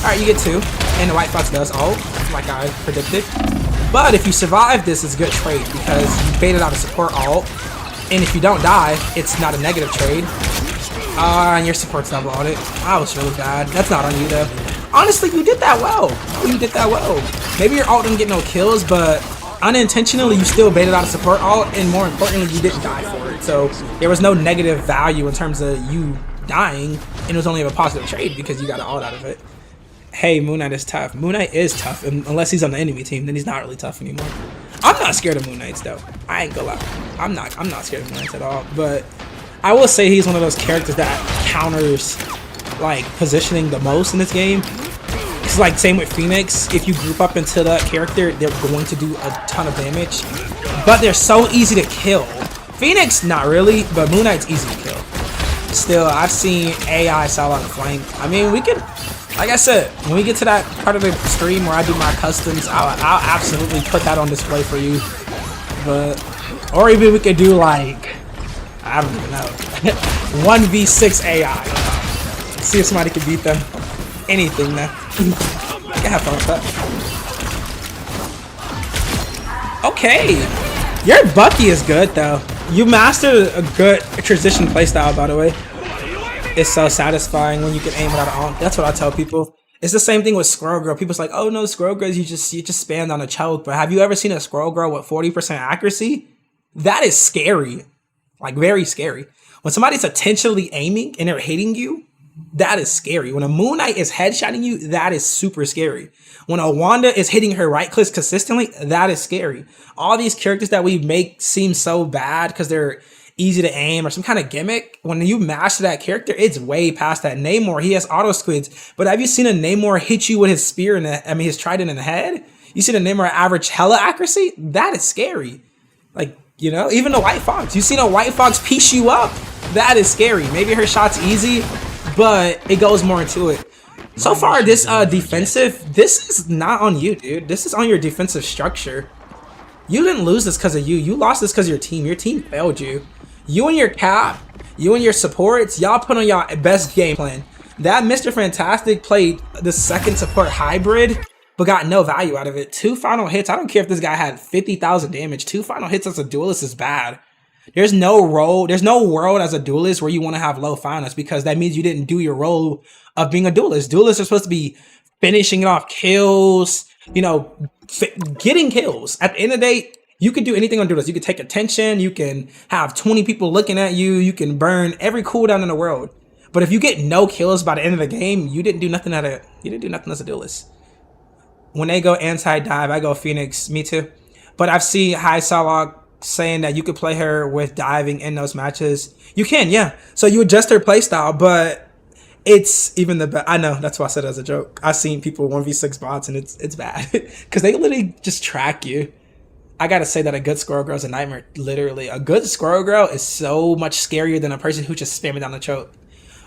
[SPEAKER 1] All right, you get 2, and the White Fox does ult like I predicted. But if you survive this, it's a good trade because you baited out a support ult, and if you don't die, it's not a negative trade. And your support's double on it. That was really bad. That's not on you though. Honestly, you did that well. You did that well. Maybe your ult didn't get no kills, but unintentionally you still baited out a support ult, and more importantly, you didn't die for it. So there was no negative value in terms of you dying, and it was only a positive trade because you got an ult out of it. Hey, Moon Knight is tough. Moon Knight is tough, unless he's on the enemy team, then he's not really tough anymore. I'm not scared of Moon Knights though. I ain't gonna lie. I'm not scared of Moon Knights at all, but I will say he's one of those characters that counters like positioning the most in this game. It's like same with Phoenix. If you group up into that character, they're going to do a ton of damage, but they're so easy to kill. Phoenix, not really, but Moon Knight's easy to kill. Still, I've seen AI sell on the flank. I mean, we could, like I said, when we get to that part of the stream where I do my customs, I'll absolutely put that on display for you. But, or even we could do like, I don't even know, 1v6 AI. See if somebody can beat them. Anything now. I can have fun with that. Okay, your Bucky is good though. You mastered a good transition playstyle, by the way. It's so satisfying when you can aim without an ult. That's what I tell people. It's the same thing with Squirrel Girl. People's like, oh no, Squirrel Girls, you just spammed on a choke. But have you ever seen a Squirrel Girl with 40% accuracy? That is scary. Like, very scary. When somebody's intentionally aiming and they're hitting you, that is scary. When a Moon Knight is headshotting you, that is super scary. When a Wanda is hitting her right clicks consistently, that is scary. All these characters that we make seem so bad because they're easy to aim or some kind of gimmick. When you master that character, it's way past that. Namor, he has auto squids, but have you seen a Namor hit you with his spear his trident in the head? You seen a Namor average hella accuracy? That is scary. Like, you know, even the White Fox. You seen a White Fox piece you up? That is scary. Maybe her shot's easy, but it goes more into it. So far, this defensive, this is not on you, dude. This is on your defensive structure. You didn't lose this because of you. You lost this because of your team. Your team failed you. You and your cap, you and your supports, y'all put on y'all best game plan. That Mr. Fantastic played the second support hybrid, but got no value out of it. 2 final hits. I don't care if this guy had 50,000 damage. 2 final hits as a duelist is bad. There's no role, there's no world as a duelist where you want to have low finals, because that means you didn't do your role of being a duelist. Duelists are supposed to be finishing off kills, you know, getting kills. At the end of the day, you can do anything on duelists. You can take attention, you can have 20 people looking at you, you can burn every cooldown in the world. But if you get no kills by the end of the game, you didn't do nothing as a duelist. When they go anti-dive, I go Phoenix, me too. But I've seen High Salok saying that you could play her with diving in those matches. You can, yeah. So you adjust her playstyle, but it's even the best. I know, that's why I said it as a joke. I've seen people 1v6 bots and it's bad because they literally just track you. I gotta say that a good Squirrel Girl is a nightmare. Literally, a good Squirrel Girl is so much scarier than a person who just spamming down the choke.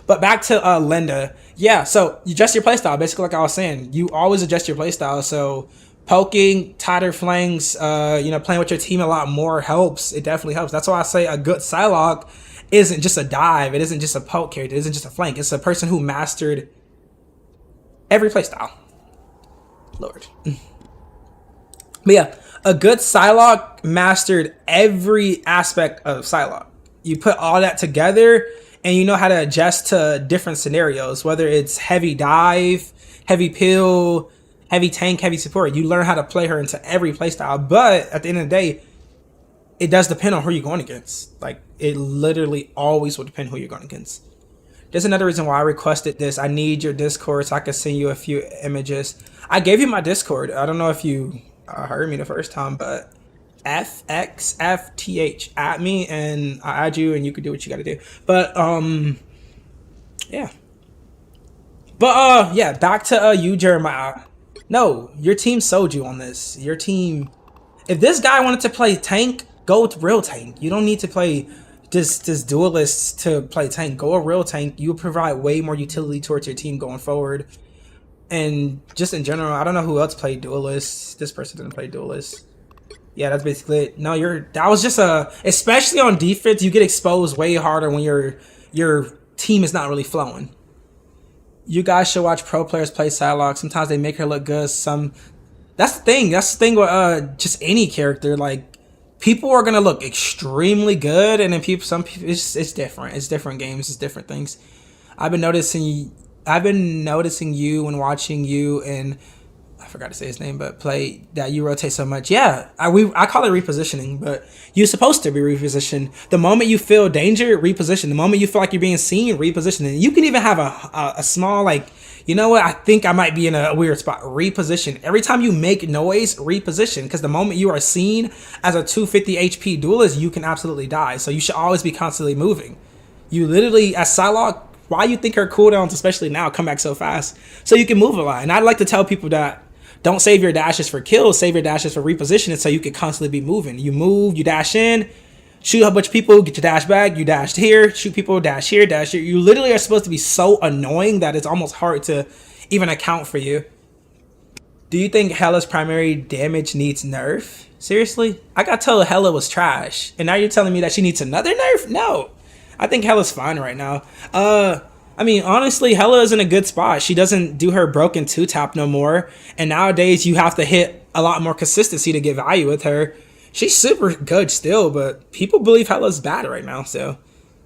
[SPEAKER 1] But back to Linda. Yeah, so you adjust your playstyle, basically like I was saying. You always adjust your playstyle, so poking, tighter flanks, you know, playing with your team a lot more helps. It definitely helps. That's why I say a good Psylocke isn't just a dive. It isn't just a poke character. It isn't just a flank. It's a person who mastered every playstyle. Lord. But yeah, a good Psylocke mastered every aspect of Psylocke. You put all that together and you know how to adjust to different scenarios, whether it's heavy dive, heavy pill, heavy tank, heavy support. You learn how to play her into every playstyle. But at the end of the day, it does depend on who you're going against. Like, it literally always will depend who you're going against. There's another reason why I requested this. I need your Discord so I can send you a few images. I gave you my Discord. I don't know if you heard me the first time, but FXFTH at me and I add you and you can do what you got to do. But yeah. But yeah, back to you, Jeremiah. No, your team sold you on this. Your team, if this guy wanted to play tank, go with real tank. You don't need to play this duelist to play tank. Go a real tank. You'll provide way more utility towards your team going forward. And just in general, I don't know who else played duelist. This person didn't play duelist. Yeah, that's basically it. No, that was just especially on defense, you get exposed way harder when your team is not really flowing. You guys should watch pro players play Psylocke. Sometimes they make her look good. That's the thing. That's the thing with just any character. Like, people are gonna look extremely good, and then some people, it's different. It's different games. It's different things. I've been noticing you when watching you, and I forgot to say his name, but play that you rotate so much. Yeah, I call it repositioning, but you're supposed to be repositioned. The moment you feel danger, reposition. The moment you feel like you're being seen, reposition. And you can even have a small, like, you know what, I think I might be in a weird spot. Reposition. Every time you make noise, reposition. Because the moment you are seen as a 250 HP duelist, you can absolutely die. So you should always be constantly moving. You literally, as Psylocke, why you think her cooldowns, especially now, come back so fast? So you can move a lot. And I'd like to tell people that don't save your dashes for kills, save your dashes for repositioning so you can constantly be moving. You move, you dash in, shoot a bunch of people, get your dash back, you dash here, shoot people, dash here, dash here. You literally are supposed to be so annoying that it's almost hard to even account for you. Do you think Hela's primary damage needs nerf? Seriously? I got told Hela was trash, and now you're telling me that she needs another nerf? No. I think Hela's fine right now. I mean, honestly, Hela is in a good spot. She doesn't do her broken 2-tap no more. And nowadays, you have to hit a lot more consistency to get value with her. She's super good still, but people believe Hela's bad right now. So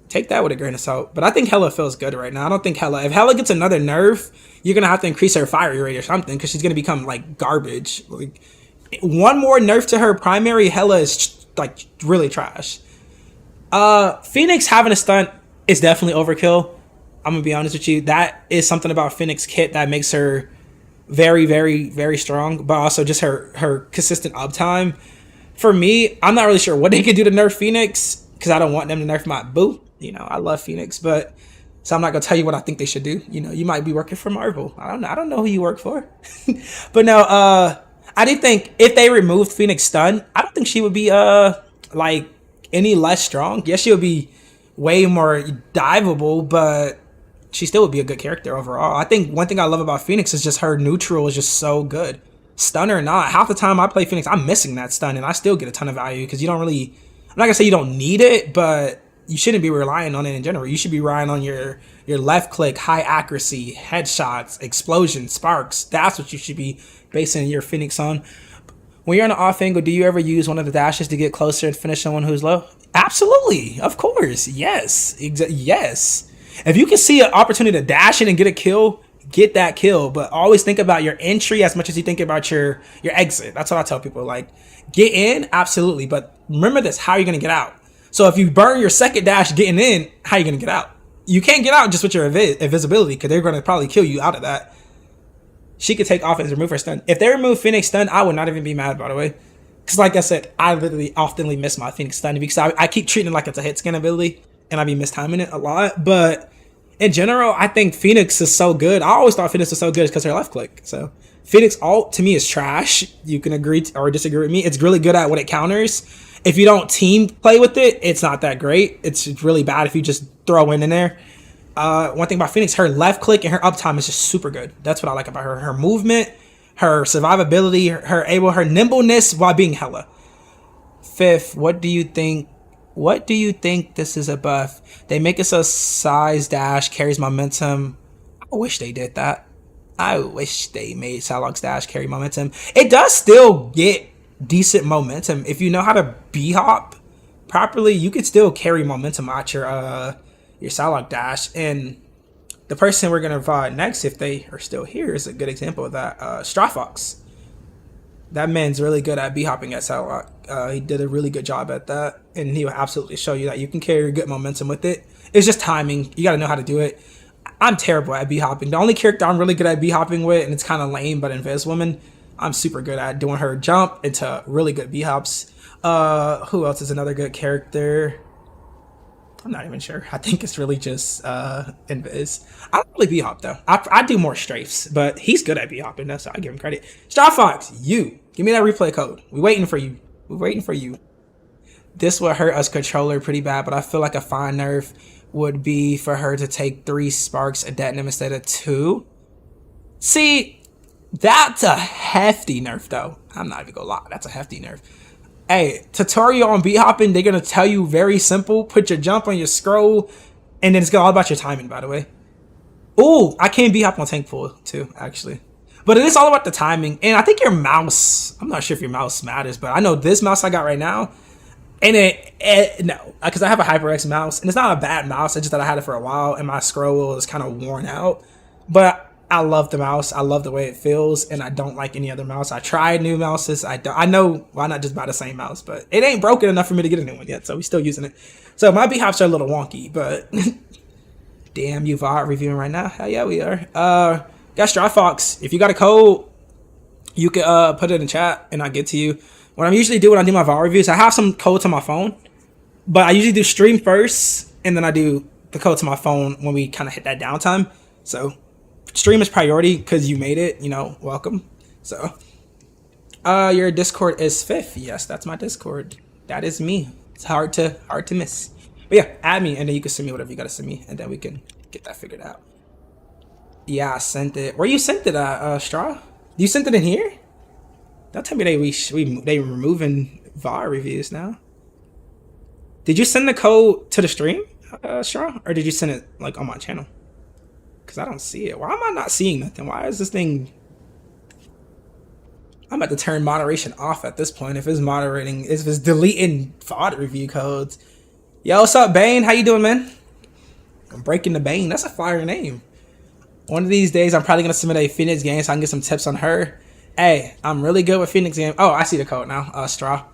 [SPEAKER 1] take that with a grain of salt. But I think Hella feels good right now. I don't think Hella, if Hella gets another nerf, you're gonna have to increase her fire rate or something because she's gonna become like garbage. Like one more nerf to her primary, Hella is like really trash. Phoenix having a stunt is definitely overkill. I'm gonna be honest with you. That is something about Phoenix kit that makes her very, very, very strong, but also just her consistent uptime. For me, I'm not really sure what they could do to nerf Phoenix because I don't want them to nerf my boo. You know, I love Phoenix, but so I'm not gonna tell you what I think they should do. You know, you might be working for Marvel. I don't know. I don't know who you work for, but no. I do think if they removed Phoenix stun, I don't think she would be like any less strong. Yes, she would be way more diveable, but she still would be a good character overall. I think one thing I love about Phoenix is just her neutral is just so good. Stun or not, half the time I play Phoenix, I'm missing that stun, and I still get a ton of value because you don't really. I'm not gonna say you don't need it, but you shouldn't be relying on it in general. You should be relying on your left click, high accuracy, headshots, explosions, sparks. That's what you should be basing your Phoenix on. When you're on an off angle, do you ever use one of the dashes to get closer and finish someone who's low? Absolutely, of course, yes, yes. If you can see an opportunity to dash in and get a kill, get that kill. But always think about your entry as much as you think about your exit. That's what I tell people. Like, get in, absolutely, but remember this: how are you gonna get out? So if you burn your second dash getting in, how are you gonna get out? You can't get out just with your invisibility because they're gonna probably kill you out of that. She could take offense, remove her stun. If they remove Phoenix stun, I would not even be mad, by the way. Because like I said, I literally oftenly miss my Phoenix stun because I keep treating it like it's a hit scan ability and I be mistiming it a lot. But in general, I think Phoenix is so good. I always thought Phoenix was so good because her left click. So Phoenix ult to me is trash. You can agree or disagree with me. It's really good at what it counters. If you don't team play with it, it's not that great. It's really bad if you just throw in there. One thing about Phoenix, her left click and her uptime is just super good. That's what I like about her. Her movement, her survivability, her nimbleness while being Hella. Fifth, what do you think? What do you think this is a buff? They make it so size dash carries momentum. I wish they did that. I wish they made Psylocke's dash carry momentum. It does still get decent momentum. If you know how to B-hop properly, you could still carry momentum at your Psylocke dash. And the person we're going to VOD next, if they are still here, is a good example of that. Strafox. That man's really good at B-hopping at Psylocke. He did a really good job at that, and he will absolutely show you that you can carry good momentum with it. It's just timing. You got to know how to do it. I'm terrible at B-hopping. The only character I'm really good at B-hopping with, and it's kind of lame, but Invis Woman, I'm super good at doing her jump into really good B-hops. Who else is another good character? I'm not even sure. I think it's really just Invis. I don't really B-hop though. I do more strafes, but he's good at B-hopping. That's so I give him credit. Starfox, you give me that replay code. We waiting for you. We're waiting for you. This will hurt us controller pretty bad, but I feel like a fine nerf would be for her to take 3 sparks addendum instead of 2. See, that's a hefty nerf though. I'm not even gonna lie. That's a hefty nerf. Hey, tutorial on B-hopping, they're going to tell you very simple. Put your jump on your scroll, and then it's all about your timing, by the way. Ooh, I can B-hop on tank pool, too, actually. But it is all about the timing. And I think your mouse, I'm not sure if your mouse matters, but I know this mouse I got right now, and no, because I have a HyperX mouse, and it's not a bad mouse. It's just that I had it for a while, and my scroll is kind of worn out. But I love the mouse. I love the way it feels, and I don't like any other mouse. I tried new mouses. I know why not just buy the same mouse, but it ain't broken enough for me to get a new one yet, so we still using it. So my B-hops are a little wonky, but damn, you VOD reviewing right now? Hell yeah, we are. Got Strafox. If you got a code, you can put it in chat, and I'll get to you. What I usually do when I do my VOD reviews, I have some codes on my phone, but I usually do stream first, and then I do the code to my phone when we kind of hit that downtime. So stream is priority because you made it, you know, welcome. So your Discord is 5th. Yes, that's my Discord. That is me. It's hard to miss. But yeah, add me, and then you can send me whatever you gotta send me, and then we can get that figured out. Yeah, I sent it. Where you sent it at, Straw? You sent it in here? Don't tell me they removing VOD reviews now. Did you send the code to the stream, Straw, or did you send it like on my channel? Because I don't see it. Why am I not seeing nothing? Why is this thing... I'm about to turn moderation off at this point. If it's moderating, if it's deleting VOD review codes. Yo, what's up, Bane? How you doing, man? I'm breaking the Bane. That's a fire name. One of these days, I'm probably gonna submit a Phoenix game so I can get some tips on her. Hey, I'm really good with Phoenix game. Oh, I see the code now. Straw.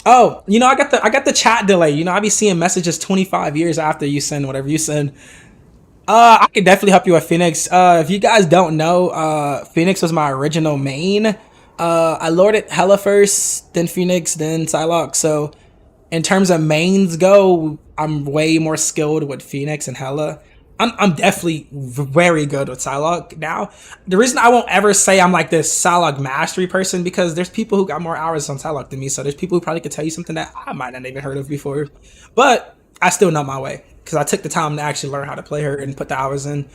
[SPEAKER 1] Oh, you know, I got the chat delay. You know, I be seeing messages 25 years after you send whatever you send. I can definitely help you with Phoenix. If you guys don't know, Phoenix was my original main. I lored it hella first, then Phoenix, then Psylocke. So in terms of mains go, I'm way more skilled with Phoenix and hella. I'm definitely very good with Psylocke now. The reason I won't ever say I'm like this Psylocke mastery person because there's people who got more hours on Psylocke than me. So there's people who probably could tell you something that I might not even heard of before. But I still know my way because I took the time to actually learn how to play her and put the hours in.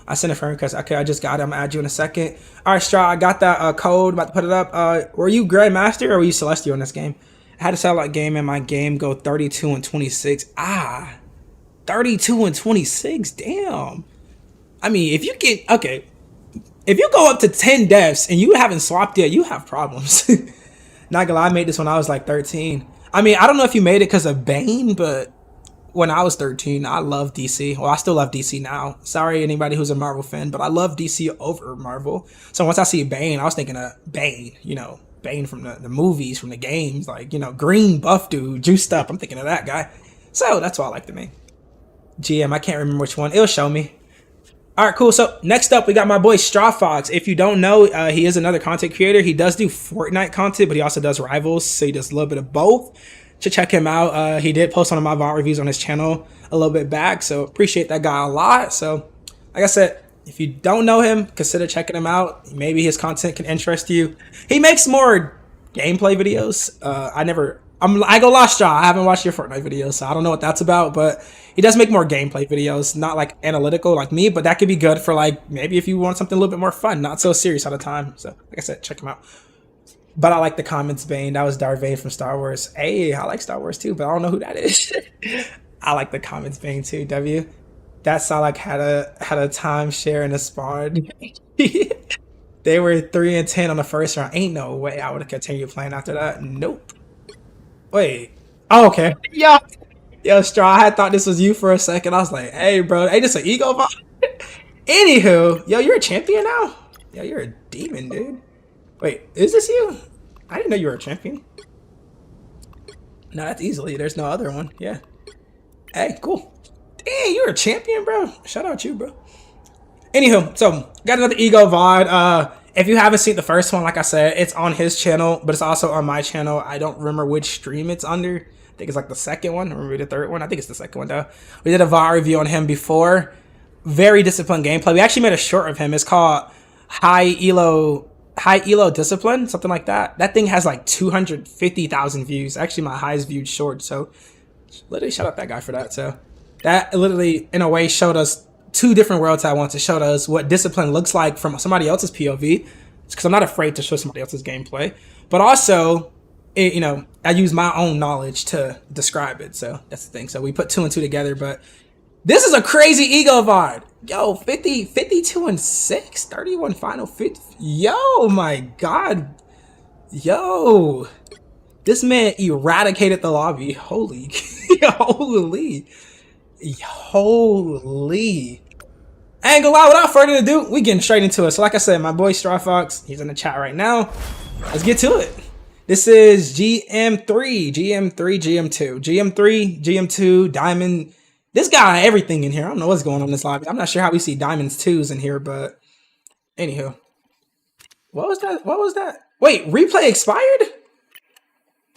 [SPEAKER 1] I sent it for her because, okay, I just got it. I'm going to add you in a second. All right, Straw, I got that code. About to put it up. Were you Grandmaster or were you Celestial in this game? I had a Psylocke game and my game go 32 and 26. 32 and 26, damn. I mean, if you get, okay, if you go up to 10 deaths and you haven't swapped yet, you have problems. Not gonna lie, I made this when I was like 13. I mean, I don't know if you made it because of Bane, but when I was 13, I loved DC. Well, I still love DC now. Sorry, anybody who's a Marvel fan, but I love DC over Marvel. So once I see Bane, I was thinking of Bane, you know, Bane from the movies, from the games, like, you know, green buff dude, juiced up. I'm thinking of that guy. So that's why I like the name. GM, I can't remember which one. It'll show me. All right, cool. So next up, we got my boy Straw Fox. If you don't know, he is another content creator. He does do Fortnite content, but he also does Rivals. So he does a little bit of both. Should check him out. He did post one of my VOD reviews on his channel a little bit back. So appreciate that guy a lot. So like I said, if you don't know him, consider checking him out. Maybe his content can interest you. He makes more gameplay videos. I go lost, Straw. I haven't watched your Fortnite videos, so I don't know what that's about, but he does make more gameplay videos, not like analytical like me, but that could be good for like maybe if you want something a little bit more fun, not so serious all the time. So like I said, check him out. But I like the comments, Bane. That was Darth Vader from Star Wars. Hey, I like Star Wars too, but I don't know who that is. I like the comments, Bane too. W. That sound like had a timeshare in a spawn. They were 3 and 10 on the first round. Ain't no way I would have continued playing after that. Nope. Wait. Oh, okay. Yo, Straw, I had thought this was you for a second. I was like, hey, bro, hey, this an ego vibe? Anywho, yo, you're a champion now? Yo, you're a demon, dude. Wait, is this you? I didn't know you were a champion. No, that's easily. There's no other one. Yeah. Hey, cool. Dang, you're a champion, bro. Shout out you, bro. Anywho, so got another ego VOD. If you haven't seen the first one, like I said, it's on his channel, but it's also on my channel. I don't remember which stream it's under. I think it's like the second one, or maybe the third one. I think it's the second one though. We did a VOD review on him before. Very disciplined gameplay. We actually made a short of him. It's called High Elo Discipline, something like that. That thing has like 250,000 views. Actually, my highest viewed short. So literally shout out that guy for that. So that literally, in a way, showed us two different worlds at once. It showed us what discipline looks like from somebody else's POV, because I'm not afraid to show somebody else's gameplay, but also, you know, I use my own knowledge to describe it. So that's the thing. So we put 2 and 2 together, but this is a crazy ego VOD. Yo, 52 and 6, 31 final 50. Yo, my God. Yo, this man eradicated the lobby. Holy. I ain't gonna lie, without further ado, we getting straight into it. So like I said, my boy Straw Fox, he's in the chat right now. Let's get to it. This is GM3, GM2, GM2, Diamond. This guy, everything in here. I don't know what's going on in this lobby. I'm not sure how we see Diamonds 2s in here, but anywho. What was that? Wait, replay expired?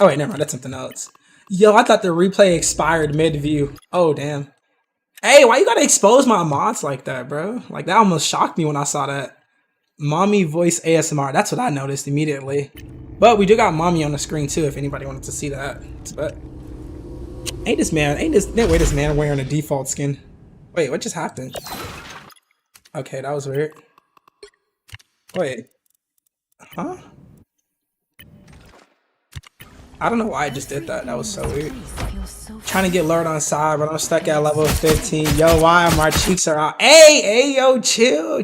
[SPEAKER 1] Oh wait, never mind, that's something else. Yo, I thought the replay expired mid-view. Oh, damn. Hey, why you gotta expose my mods like that, bro? Like, that almost shocked me when I saw that. Mommy voice ASMR. That's what I noticed immediately. But we do got mommy on the screen, too, if anybody wanted to see that. But this man wearing a default skin. Wait, what just happened? Okay, that was weird. Wait. Huh? I don't know why I just did that. That was so weird. Trying to get lured on side, but I'm stuck at level 15. Yo, why my cheeks are out? Hey, yo, chill.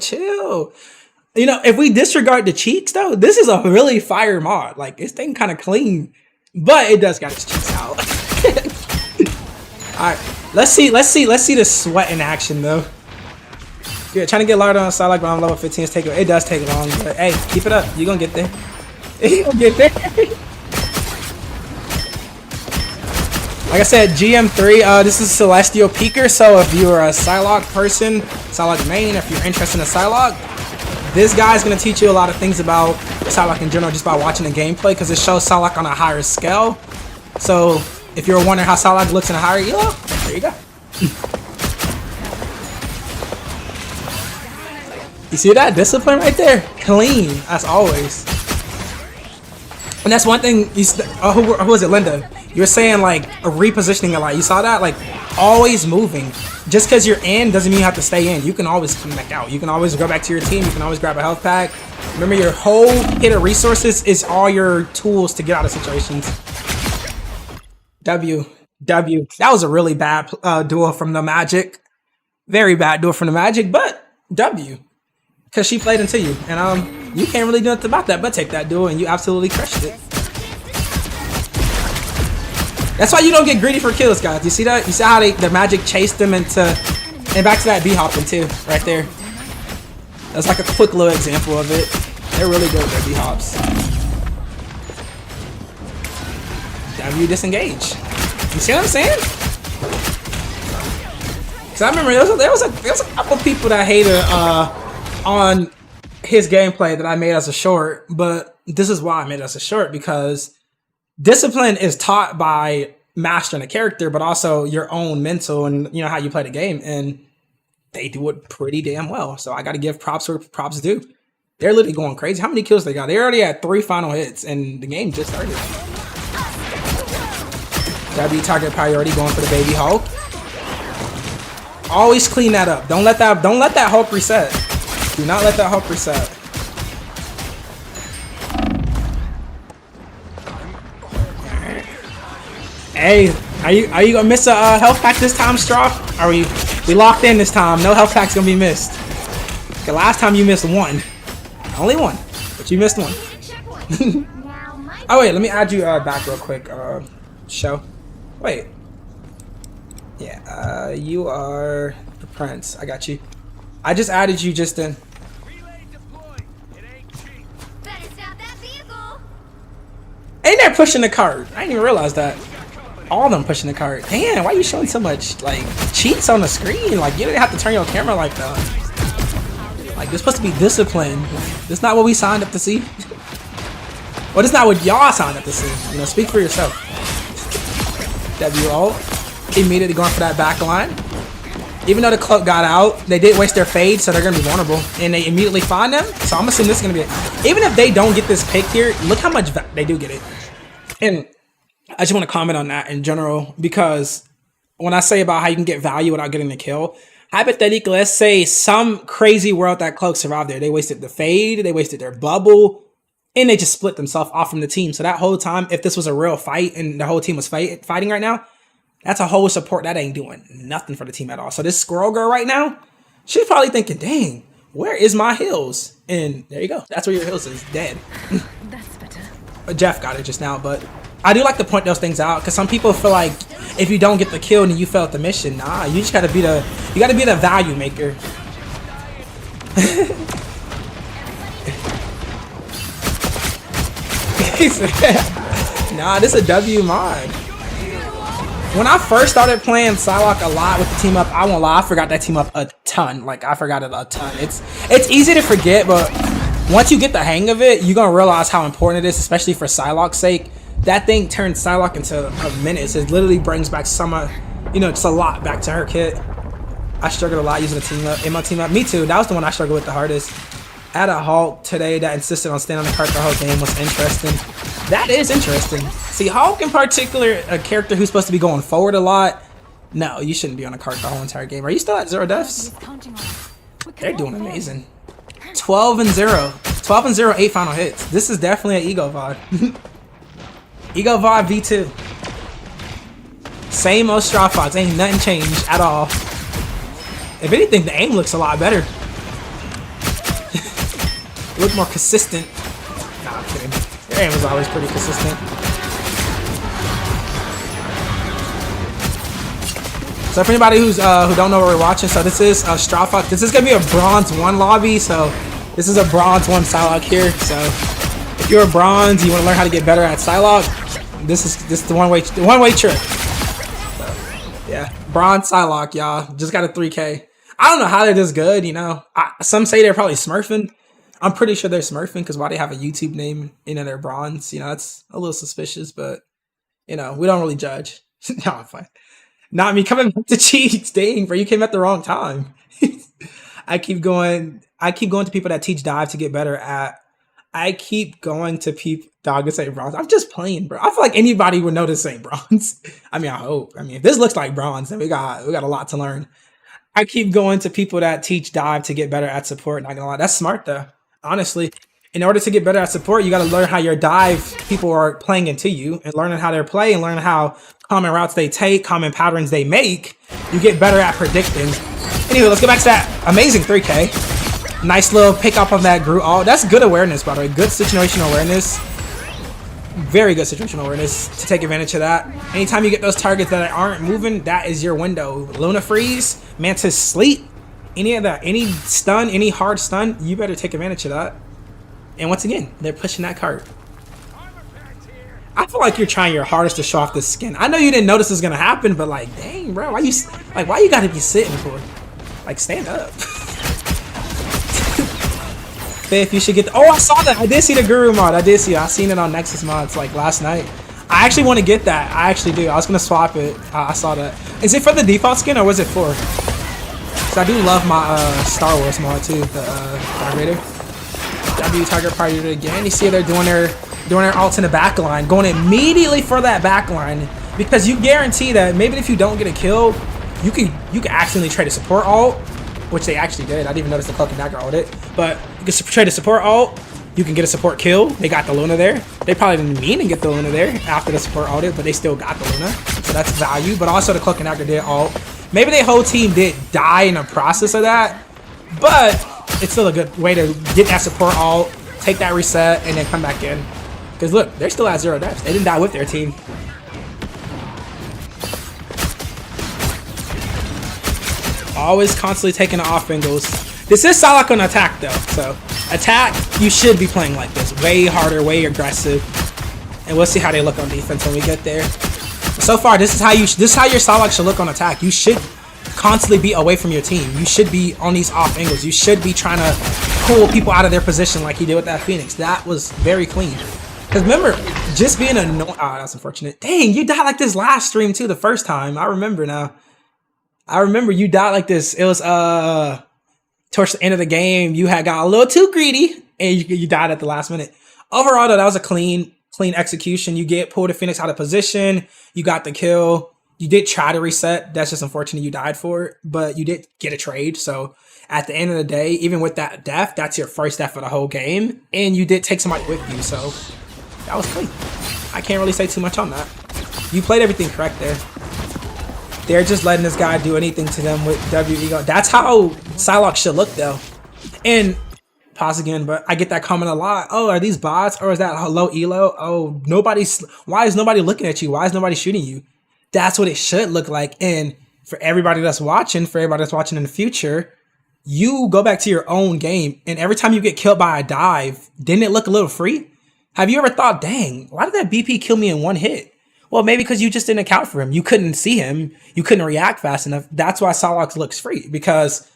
[SPEAKER 1] You know, if we disregard the cheeks, though, this is a really fire mod. Like, this thing kind of clean, but it does got its cheeks out. Alright, let's see the sweat in action though. Yeah, trying to get louder on the side like when I'm level 15 is taking it does take long, but hey, keep it up. You're gonna get there. You're gonna get there. Like I said, GM3, this is Celestial Peaker, so if you're a Psylocke person, Psylocke main, if you're interested in Psylocke, this guy's gonna teach you a lot of things about Psylocke in general just by watching the gameplay, because it shows Psylocke on a higher scale. So if you're wondering how Psylocke looks in a higher elo, there you go. You see that discipline right there? Clean, as always. And that's one thing. Who was it, Linda? You were saying like repositioning a lot. You saw that, like always moving. Just because you're in doesn't mean you have to stay in. You can always come back out. You can always go back to your team. You can always grab a health pack. Remember, your whole hit of resources is all your tools to get out of situations. W. That was a really bad duel from the Magic. Very bad duel from the Magic, but W. Because she played into you. And you can't really do nothing about that but take that duel, and you absolutely crushed it. That's why you don't get greedy for kills, guys. You see that? You see how the Magic chased them into... And back to that B-hopping too, right there. That's like a quick little example of it. They're really good with their B-hops. W disengage. You see what I'm saying? Cause I remember there was a couple people that hated on his gameplay that I made as a short, but this is why I made it as a short, because discipline is taught by mastering a character, but also your own mental and how you play the game, and they do it pretty damn well. So I got to give props where props due. They're literally going crazy. How many kills they got? They already had 3 final hits, and the game just started. W target priority going for the baby Hulk. Always clean that up. Don't let that Hulk reset. Do not let that Hulk reset. Hey, are you gonna miss a health pack this time, Straw? Are we locked in this time? No health pack's gonna be missed. The last time you missed one, only one, but you missed one. Oh wait, let me add you back real quick. Show. Wait. Yeah, you are the prince. I got you. I just added you just in. Ain't there pushing the cart? I didn't even realize that. All of them pushing the cart. Damn, why are you showing so much like cheats on the screen? Like, you didn't have to turn your camera like that. Like, this supposed to be disciplined. This not what we signed up to see. Well, this not what y'all signed up to see. Speak for yourself. W.O. immediately going for that back line. Even though the cloak got out, they did waste their fade, so they're gonna be vulnerable. And they immediately find them. So I'm assuming this is gonna be it. Even if they don't get this pick here, look how much they do get it. And I just want to comment on that in general, because when I say about how you can get value without getting the kill, hypothetically, let's say some crazy world that cloak survived there. They wasted the fade, they wasted their bubble, and they just split themselves off from the team. So that whole time, if this was a real fight and the whole team was fighting right now, that's a whole support that ain't doing nothing for the team at all. So this squirrel girl right now, she's probably thinking, dang, where is my heals? And there you go. That's where your heals is. Dead.
[SPEAKER 2] That's better.
[SPEAKER 1] Jeff got it just now, but I do like to point those things out, because some people feel like if you don't get the kill then you failed the mission. Nah, you just gotta be the value maker. Nah, this is a W mod. When I first started playing Psylocke a lot with the team up, I won't lie, I forgot that team up a ton. Like, I forgot it a ton. It's easy to forget, but once you get the hang of it, you're gonna realize how important it is, especially for Psylocke's sake. That thing turns Psylocke into a menace. It literally brings back some, just a lot back to her kit. I struggled a lot using the team up. In my team up, me too. That was the one I struggled with the hardest. I had a Hulk today that insisted on staying on the cart the whole game. Was interesting. That is interesting. See, Hulk in particular, a character who's supposed to be going forward a lot. No, you shouldn't be on the cart the whole entire game. Are you still at 0 deaths? They're doing amazing. 12-0. 12-0, 8 final hits. This is definitely an Ego VOD. Ego VOD V2. Same old Straw Fox. Ain't nothing changed at all. If anything, the aim looks a lot better. Look more consistent. Nah, I'm kidding. Your aim was always pretty consistent. So for anybody who's who don't know what we're watching, so this is Strafok. This is gonna be a bronze 1 lobby. So this is a bronze 1 Psylocke here. So if you're a bronze, you want to learn how to get better at Psylocke, this is the one way trick. So, yeah, bronze Psylocke, y'all. Just got a 3K. I don't know how they're this good. You know, some say they're probably smurfing. I'm pretty sure they're smurfing because why they have a YouTube name, you know, they're bronze. You know, that's a little suspicious, but you know, we don't really judge. No, I'm fine. Not me coming back to cheats. Dang, bro, you came at the wrong time. I keep going to people that teach dive to get better at. I keep going to people. Dog, this ain't bronze. I'm just playing, bro. I feel like anybody would know this ain't bronze. I mean, I hope. I mean, if this looks like bronze, then we got a lot to learn. I keep going to people that teach dive to get better at support. Not gonna lie, that's smart though. Honestly, in order to get better at support, you got to learn how your dive people are playing into you, and learning how they're playing, and learning how common routes they take, common patterns they make. You get better at predicting. Anyway, let's get back to that amazing 3K. Nice little pick up on that Groot. Oh, that's good awareness, by the way. Good situational awareness. Very good situational awareness to take advantage of that. Anytime you get those targets that aren't moving, that is your window. Luna freeze, Mantis sleep, any of that, any stun, any hard stun, you better take advantage of that. And once again, they're pushing that cart. I feel like you're trying your hardest to show off this skin. I know you didn't notice this was gonna happen, but like, dang, bro, why you gotta be sitting for? Like, stand up. Fifth, you should get. Oh, I saw that. I did see the Guru mod. I did see it. I seen it on Nexus mods like last night. I actually want to get that. I actually do. I was gonna swap it. I saw that. Is it for the default skin or was it for? So I do love my Star Wars mod too. The Darth Vader. W target party again. You see they're doing their ults in the back line, going immediately for that back line because you guarantee that maybe if you don't get a kill, you can accidentally trade a support ult, which they actually did. I didn't even notice the Cloak and Dagger ult it, but you can trade a support ult. You can get a support kill. They got the Luna there. They probably didn't mean to get the Luna there after the support ulted, but they still got the Luna, so that's value. But also the Cloak and Dagger did ult. Maybe their whole team did die in the process of that, but it's still a good way to get that support ult, take that reset, and then come back in. Because look, they're still at 0 deaths. They didn't die with their team. Always constantly taking the off angles. This is Psylocke on attack though, so attack, you should be playing like this. Way harder, way aggressive. And we'll see how they look on defense when we get there. So far, this is how your Psylocke should look on attack. You should constantly be away from your team. You should be on these off angles. You should be trying to pull people out of their position like he did with that Phoenix. That was very clean. Because remember, just being annoying. Ah, that's unfortunate. Dang, you died like this last stream too the first time. I remember now. I remember you died like this. It was towards the end of the game. You had got a little too greedy and you died at the last minute. Overall though, that was a clean execution. You pulled the Phoenix out of position. You got the kill. You did try to reset. That's just unfortunate you died for it, but you did get a trade. So at the end of the day, even with that death, that's your first death of the whole game. And you did take somebody with you. So that was clean. I can't really say too much on that. You played everything correct there. They're just letting this guy do anything to them with W ego. That's how Psylocke should look though. And pause again, but I get that comment a lot. Oh, are these bots or is that low elo? Oh, why is nobody looking at you? Why is nobody shooting you? That's what it should look like. And for everybody that's watching, in the future, you go back to your own game. And every time you get killed by a dive, didn't it look a little free? Have you ever thought, dang, why did that BP kill me in one hit? Well, maybe because you just didn't account for him. You couldn't see him. You couldn't react fast enough. That's why Psylocke looks free, because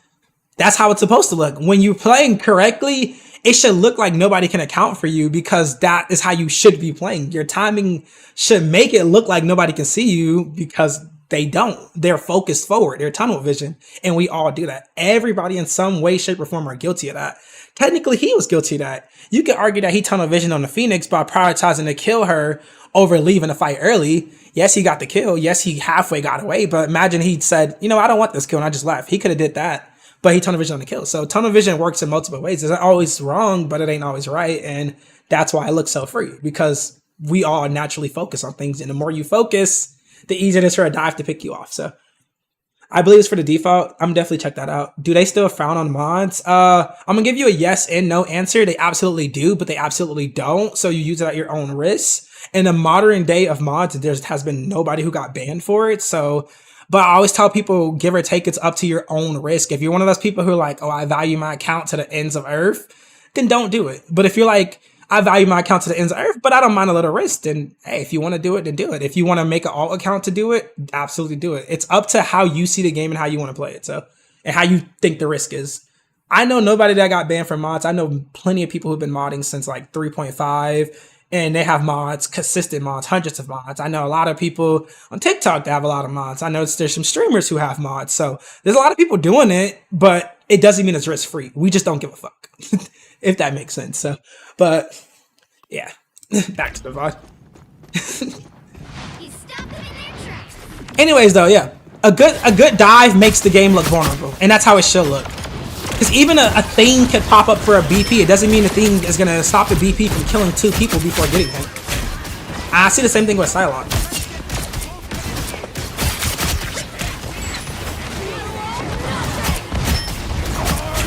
[SPEAKER 1] that's how it's supposed to look. When you're playing correctly, it should look like nobody can account for you, because that is how you should be playing. Your timing should make it look like nobody can see you, because they don't. They're focused forward. They're tunnel vision. And we all do that. Everybody in some way, shape, or form are guilty of that. Technically, he was guilty of that. You could argue that he tunnel vision on the Phoenix by prioritizing to kill her over leaving the fight early. Yes, he got the kill. Yes, he halfway got away. But imagine he'd said, you know, I don't want this kill, and I just left. He could have did that, but he tunnel vision on the kill. So tunnel vision works in multiple ways. It's not always wrong, but it ain't always right. And that's why it looks so free, because we all naturally focus on things. And the more you focus, the easier it is for a dive to pick you off. So I believe it's for the default. I'm definitely check that out. Do they still frown on mods? I'm gonna give you a yes and no answer. They absolutely do, but they absolutely don't. So you use it at your own risk. In the modern day of mods, there has been nobody who got banned for it. So But I always tell people, give or take, it's up to your own risk. If you're one of those people who are like, oh, I value my account to the ends of earth, then don't do it. But if you're like, I value my account to the ends of earth, but I don't mind a little risk, then hey, if you want to do it, then do it. If you want to make an alt account to do it, absolutely do it. It's up to how you see the game and how you want to play it. So, and how you think the risk is. I know nobody that got banned from mods. I know plenty of people who've been modding since like 3.5, and they have mods, consistent mods, hundreds of mods. I know a lot of people on TikTok that have a lot of mods. I know there's some streamers who have mods. So there's a lot of people doing it, but it doesn't mean it's risk free. We just don't give a fuck, if that makes sense. So, but yeah, back to the VOD. Anyways, though, yeah, a good dive makes the game look vulnerable, and that's how it should look. Because even a thing could pop up for a BP. It doesn't mean the thing is going to stop the BP from killing 2 people before getting him. I see the same thing with Psylocke.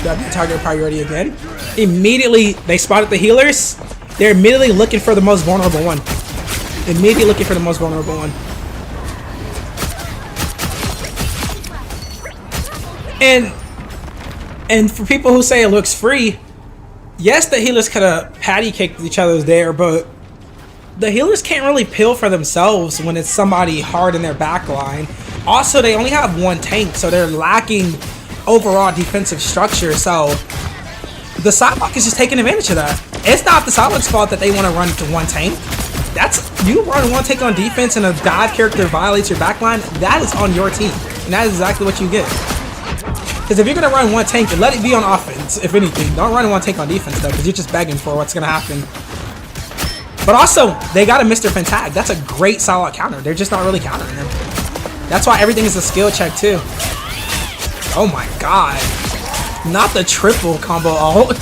[SPEAKER 1] W target priority again. Immediately, they spotted the healers. They're immediately looking for the most vulnerable one. Immediately looking for the most vulnerable one. And for people who say it looks free, yes, the healers could have patty caked each other's there, but the healers can't really peel for themselves when it's somebody hard in their backline. Also, they only have 1 tank, so they're lacking overall defensive structure. So the Psylocke is just taking advantage of that. It's not the Psylocke's fault that they want to run to 1 tank. That's, you run 1 tank on defense and a dive character violates your backline, that is on your team. And that is exactly what you get. Because if you're going to run 1 tank, let it be on offense, if anything. Don't run 1 tank on defense, though, because you're just begging for what's going to happen. But also, they got a Mr. Fantag. That's a great Psylocke counter. They're just not really countering him. That's why everything is a skill check, too. Oh my god. Not the triple combo ult.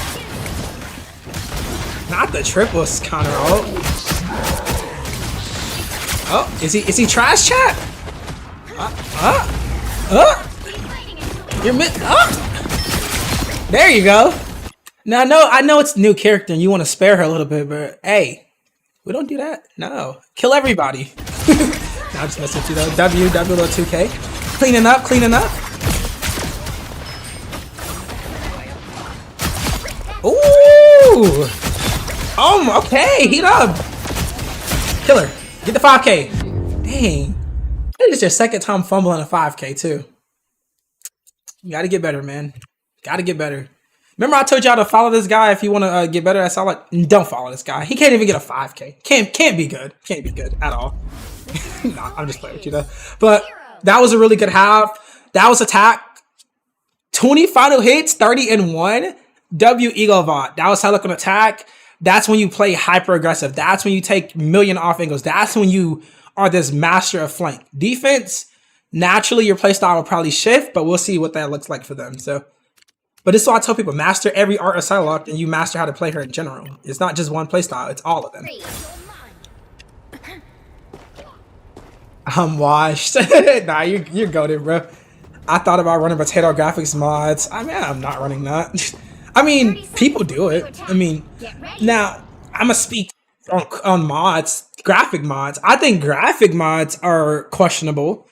[SPEAKER 1] Not the triple counter ult. Oh, is he trash chat? You're there you go. Now, I know it's a new character and you want to spare her a little bit, but hey, we don't do that. No, kill everybody. No, I'm just messing with you though. W2K. Cleaning up. Ooh. Oh, okay. Heat up. Kill her. Get the 5K. Dang. This is your 2nd time fumbling a 5K too. You gotta get better, man. Gotta get better. Remember I told y'all to follow this guy if you want to get better at Psylocke? Don't follow this guy. He can't even get a 5K. Can't be good. Can't be good at all. Nah, I'm just playing with you though. But that was a really good half. That was attack. 20 final hits, 30 and 1. W Eagle VOD. That was Psylocke on attack. That's when you play hyper aggressive. That's when you take million off angles. That's when you are this master of flank. Defense, naturally your playstyle will probably shift, but we'll see what that looks like for them. So, but this is why I tell people, master every art of Psylocke and you master how to play her in general. It's not just one playstyle, it's all of them. I'm washed. Nah, you're goated, bro. I thought about running potato graphics mods. I mean, I'm not running that. I mean, people do it. I mean, now I'm gonna speak on mods, graphic mods. I think graphic mods are questionable,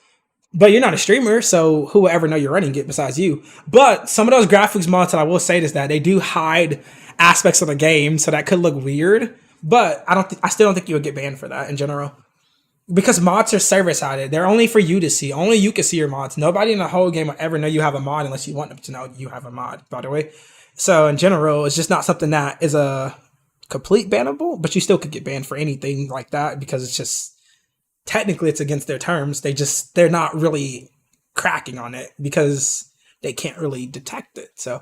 [SPEAKER 1] but you're not a streamer, so who will ever know you're running it besides you? But some of those graphics mods that I will say is that they do hide aspects of the game, so that could look weird. But I still don't think you would get banned for that in general. Because mods are server-sided. They're only for you to see. Only you can see your mods. Nobody in the whole game will ever know you have a mod unless you want them to know you have a mod, by the way. So in general, it's just not something that is a complete bannable, but you still could get banned for anything like that because it's just, technically it's against their terms. They're not really cracking on it because they can't really detect it. So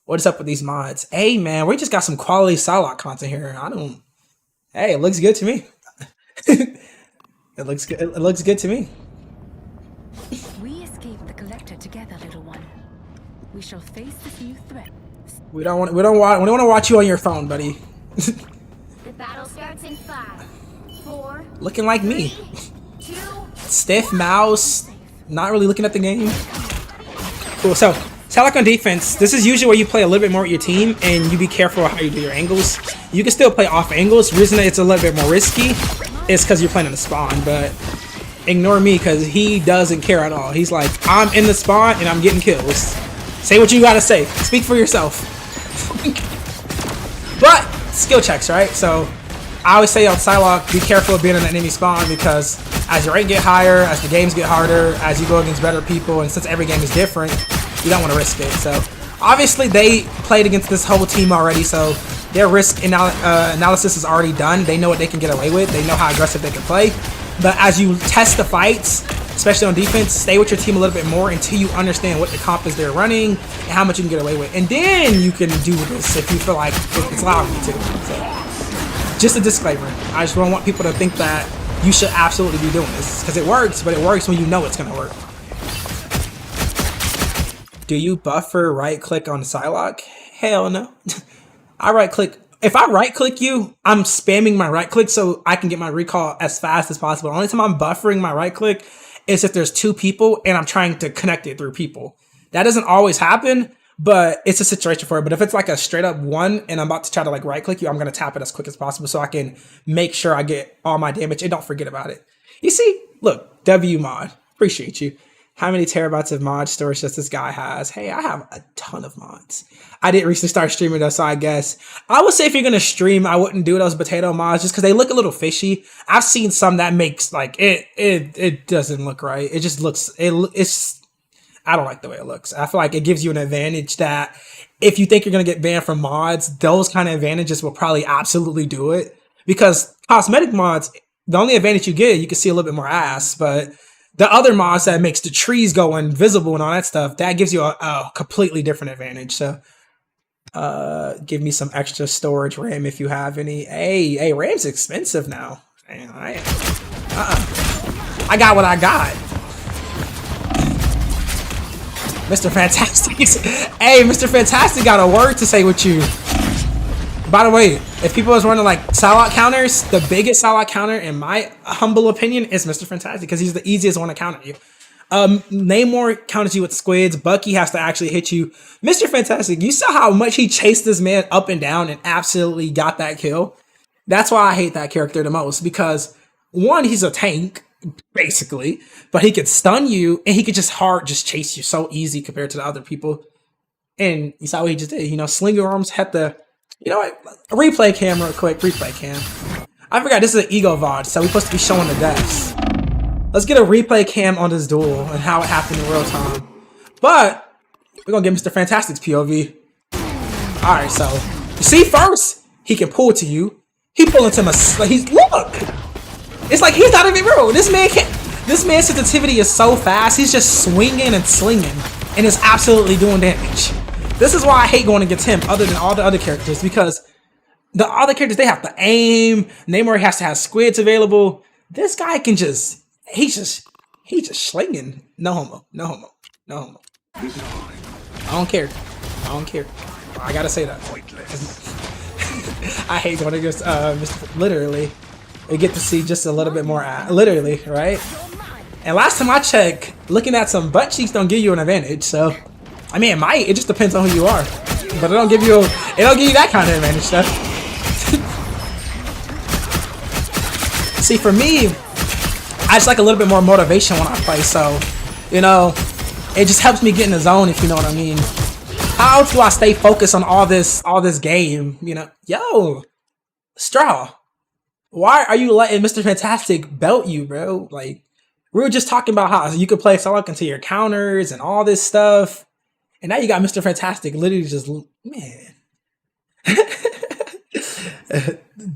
[SPEAKER 1] what is up with these mods? Hey man, we just got some quality Psylocke content here. Hey, it looks good to me. It looks good. It looks good to me.
[SPEAKER 2] We escaped the collector together, little one. We shall face this new threat.
[SPEAKER 1] We don't want to watch you on your phone, buddy.
[SPEAKER 3] The battle starts in 5, 4.
[SPEAKER 1] Looking like me.
[SPEAKER 3] 3, 2.
[SPEAKER 1] Stiff mouse. Not really looking at the game. Cool. So Psylocke on defense. This is usually where you play a little bit more with your team, and you be careful how you do your angles. You can still play off angles. The reason that it's a little bit more risky is because you're playing in the spawn, but ignore me because he doesn't care at all. He's like, I'm in the spawn and I'm getting kills. Say what you gotta say. Speak for yourself. But skill checks, right? So I always say on Psylocke, be careful of being in an enemy spawn because as your rank get higher, as the games get harder, as you go against better people, and since every game is different, you don't want to risk it. So obviously they played against this whole team already, so their risk analysis is already done. They know what they can get away with. They know how aggressive they can play. But as you test the fights, especially on defense, stay with your team a little bit more until you understand what the comp is they're running and how much you can get away with. And then you can do this if you feel like it's allowing you to. So, just a disclaimer. I just don't want people to think that you should absolutely be doing this because it works, but it works when you know it's going to work. Do you buffer right click on Psylocke? Hell no. I right click. If I right click you, I'm spamming my right click so I can get my recall as fast as possible. The only time I'm buffering my right click is if there's two people and I'm trying to connect it through people. That doesn't always happen, but it's a situation for it. But if it's like a straight up one and I'm about to try to like right click you, I'm going to tap it as quick as possible so I can make sure I get all my damage and don't forget about it. You see, look, W mod, appreciate you. How many terabytes of mod storage does this guy has? Hey, I have a ton of mods. I didn't recently start streaming though, so I guess I would say if you're gonna stream, I wouldn't do those potato mods just because they look a little fishy. I've seen some that makes like it doesn't look right. It just looks it's I don't like the way it looks. I feel like it gives you an advantage that if you think you're gonna get banned from mods, those kind of advantages will probably absolutely do it because cosmetic mods, the only advantage you get, you can see a little bit more ass, but the other mods that makes the trees go invisible and all that stuff, that gives you a completely different advantage. So, give me some extra storage RAM if you have any. Hey, RAM's expensive now. Man, I got what I got. Mr. Fantastic. Hey, Mr. Fantastic got a word to say with you. By the way, if people was running like Psylocke counters, the biggest Psylocke counter, in my humble opinion, is Mr. Fantastic because he's the easiest one to counter you. Namor counters you with squids. Bucky has to actually hit you. Mr. Fantastic, you saw how much he chased this man up and down and absolutely got that kill. That's why I hate that character the most because one, he's a tank basically, but he could stun you and he could just chase you so easy compared to the other people. And you saw what he just did. You know, Slinger Arms had the. You know what? A replay cam real quick. Replay cam. I forgot this is an ego VOD, so we're supposed to be showing the deaths. Let's get a replay cam on this duel and how it happened in real time. But we're gonna get Mr. Fantastic's POV. Alright, so you see first, he can pull to you. He pull into him he's look! It's like he's not even real. This man's sensitivity is so fast, he's just swinging and slinging, and it's absolutely doing damage. This is why I hate going against him other than all the other characters because the other characters, they have to aim. Namor has to have squids available. This guy can he's just slinging. No homo. I don't care. I gotta say that. I hate going against Mr. Literally. We get to see just a little bit more literally, right? And last time I checked, looking at some butt cheeks don't give you an advantage, so I mean, it might. It just depends on who you are, but it don't give you that kind of advantage stuff. See, for me, I just like a little bit more motivation when I play. So, you know, it just helps me get in the zone, if you know what I mean. How else do I stay focused on all this game? You know, yo, Straw, why are you letting Mr. Fantastic belt you, bro? Like, we were just talking about how you could play Psylocke into your counters and all this stuff. And now you got Mr. Fantastic literally just, man.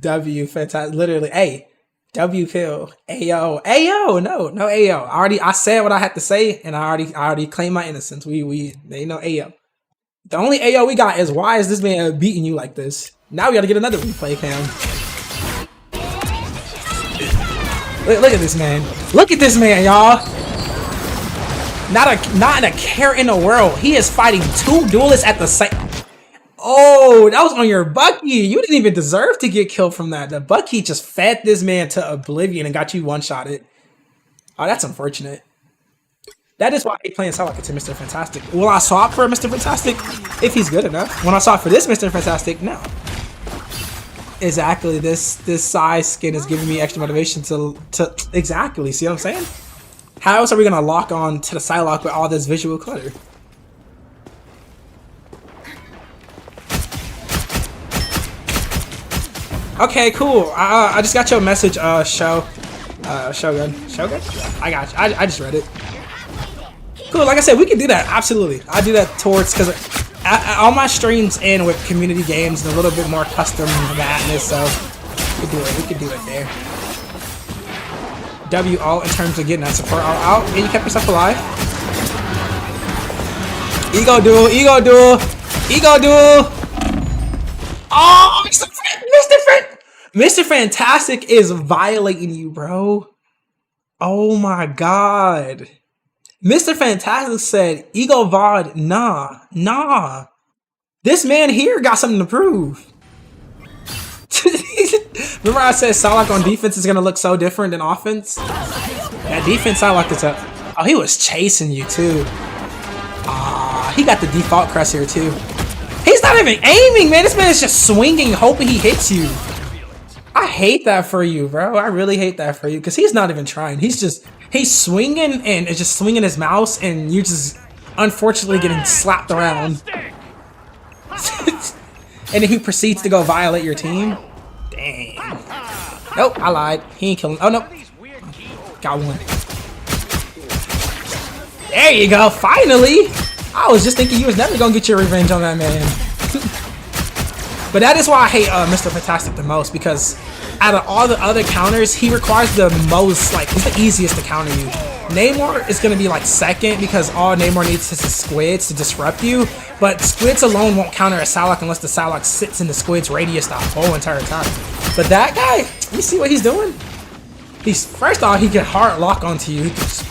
[SPEAKER 1] W Fantastic, literally, A. W kill. Ayo. Ayo, no Ayo. I said what I had to say, and I already claimed my innocence. They know Ayo. The only Ayo we got is why is this man beating you like this? Now we gotta get another replay cam. Look at this man. Look at this man, y'all. Not a care in the world. He is fighting two duelists at the same. Oh, that was on your Bucky. You didn't even deserve to get killed from that. The Bucky just fed this man to oblivion and got you one-shotted. Oh, that's unfortunate. That is why I hate playing Psylocke to Mr. Fantastic. Will I swap for Mr. Fantastic if he's good enough? When I swap for this Mr. Fantastic, no. Exactly. This size skin is giving me extra motivation to exactly. See what I'm saying? How else are we gonna lock on to the Psylocke with all this visual clutter? Okay, cool. I just got your message, Shogun. Shogun? Yeah, I got you. I just read it. Cool, like I said, we can do that. Absolutely. I do that towards, because all my streams end with community games and a little bit more custom madness, so we can do it. We can do it there. W all in terms of getting that support all out. And you kept yourself alive. Ego duel, ego duel, ego duel. Oh, Mr. Fantastic is violating you, bro. Oh my god. Mr. Fantastic said, Ego VOD, nah. This man here got something to prove. Remember I said Psylocke on defense is gonna look so different than offense? That defense Psylocke is up. Oh, he was chasing you too. Ah, he got the default crest here too. He's not even aiming, man. This man is just swinging, hoping he hits you. I hate that for you, bro. I really hate that for you, because he's not even trying. He's swinging and is just swinging his mouse, and you're just unfortunately getting slapped around. And then he proceeds to go violate your team. Dang. Nope, I lied. He ain't killing. Oh, no. Got one. There you go. Finally. I was just thinking you was never going to get your revenge on that man. But that is why I hate Mr. Fantastic the most, because out of all the other counters, he requires the most, like, he's the easiest to counter you. Namor is going to be like second, because all Namor needs is the squids to disrupt you, but squids alone won't counter a Psylocke unless the Psylocke sits in the squid's radius the whole entire time. But that guy, you see what he's doing? He's, first off, he can hard lock onto you. He can just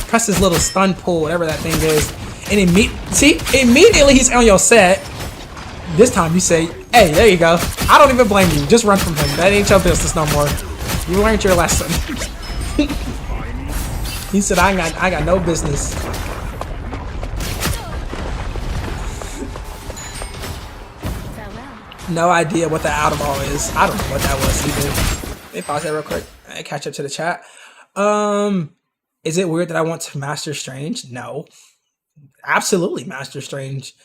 [SPEAKER 1] press his little stun pull, whatever that thing is, and immediately he's on your set. This time you say, hey, there you go. I don't even blame you. Just run from him. That ain't your business no more. You learned your lesson. He said, I got no business. No idea what the out of all is. I don't know what that was either. Let me pause that real quick. I catch up to the chat. Is it weird that I want to master Strange? No. Absolutely master Strange.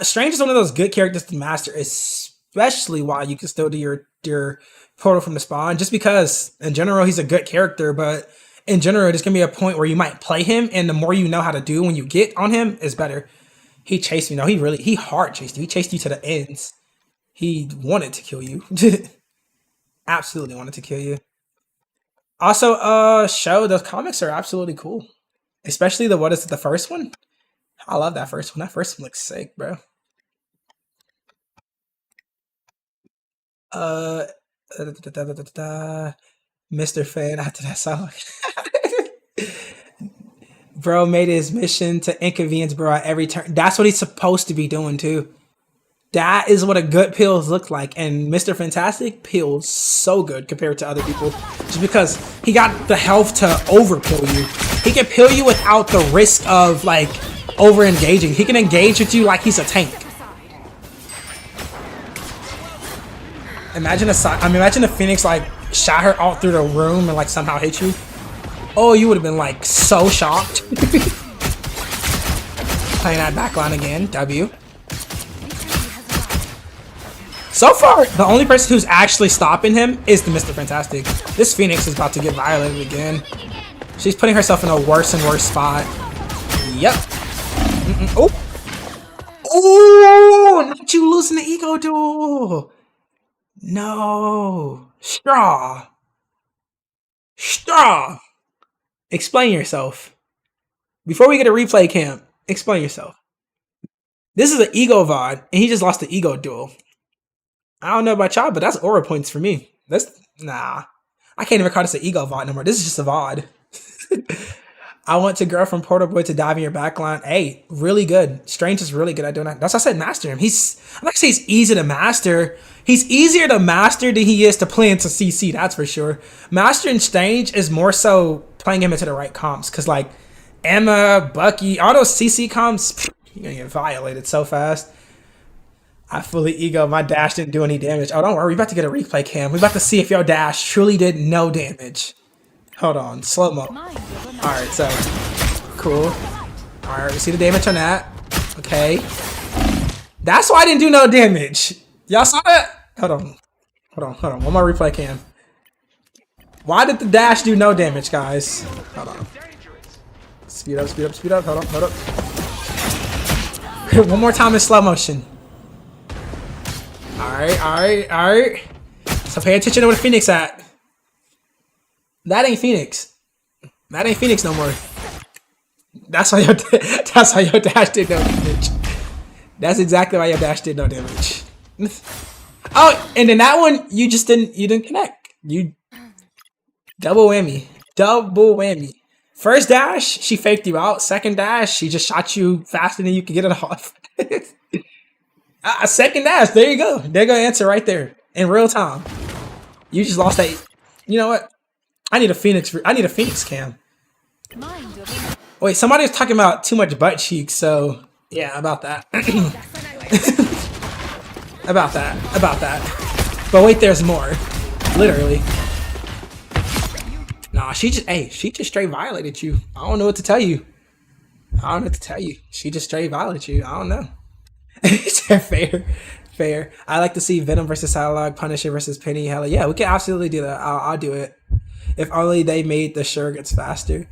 [SPEAKER 1] Strange is one of those good characters to master, especially while you can still do your portal from the spawn. Just because, in general, he's a good character, but in general, there's going to be a point where you might play him, and the more you know how to do when you get on him is better. He chased me. No, he hard chased you. He chased you to the ends. He wanted to kill you. Absolutely wanted to kill you. Also, those comics are absolutely cool. Especially the first one? I love that first one. That first one looks sick, bro. Mr. Fan after that song. Bro made his mission to inconvenience bro at every turn. That's what he's supposed to be doing too. That is what a good pills look like. And Mr. Fantastic pills so good compared to other people. Just because he got the health to overpill you. He can pill you without the risk of like over engaging. He can engage with you like he's a tank. Imagine the Phoenix like shot her all through the room and like somehow hit you. Oh, you would have been like so shocked. Playing that backline again. W. So far, the only person who's actually stopping him is the Mr. Fantastic. This Phoenix is about to get violated again. She's putting herself in a worse and worse spot. Yep. Oh. Oh, not you losing the ego duel. No. Straw. Explain yourself. Before we get a replay camp, explain yourself. This is an ego VOD, and he just lost the ego duel. I don't know about y'all, but that's aura points for me. Nah. I can't even call this an ego VOD no more. This is just a VOD. I want to girl from Portal Boy to dive in your backline. Hey, really good. Strange is really good at doing that. That's why I said master him. I'm not gonna say he's easy to master. He's easier to master than he is to play into CC, that's for sure. Mastering Strange is more so playing him into the right comps. Cause like Emma, Bucky, all those CC comps, you're gonna get violated so fast. I fully ego. My dash didn't do any damage. Oh, don't worry. We about to get a replay cam. We about to see if your dash truly did no damage. Hold on. Slow-mo. Alright, so. Cool. Alright, we see the damage on that. Okay. That's why I didn't do no damage. Y'all saw that? Hold on. One more replay cam. Why did the dash do no damage, guys? Hold on. Speed up. Hold up. One more time in slow motion. Alright. So pay attention to where Phoenix at. That ain't Phoenix. That ain't Phoenix no more. That's why your dash did no damage. That's exactly why your dash did no damage. Oh, and then that one you didn't connect. You double whammy. First dash, she faked you out. Second dash, she just shot you faster than you could get it off. A second dash, there you go. There go answer right there in real time. You just lost that. You know what? I need a Phoenix cam. Wait, somebody was talking about too much butt cheeks, so yeah, about that. about that. But wait, there's more. Literally. Nah, she just straight violated you. I don't know what to tell you. She just straight violated you. I don't know. Fair. I like to see Venom versus Psylocke, Punisher versus Penny. Hella yeah, we can absolutely do that. I'll do it. If only they made the surrogates faster.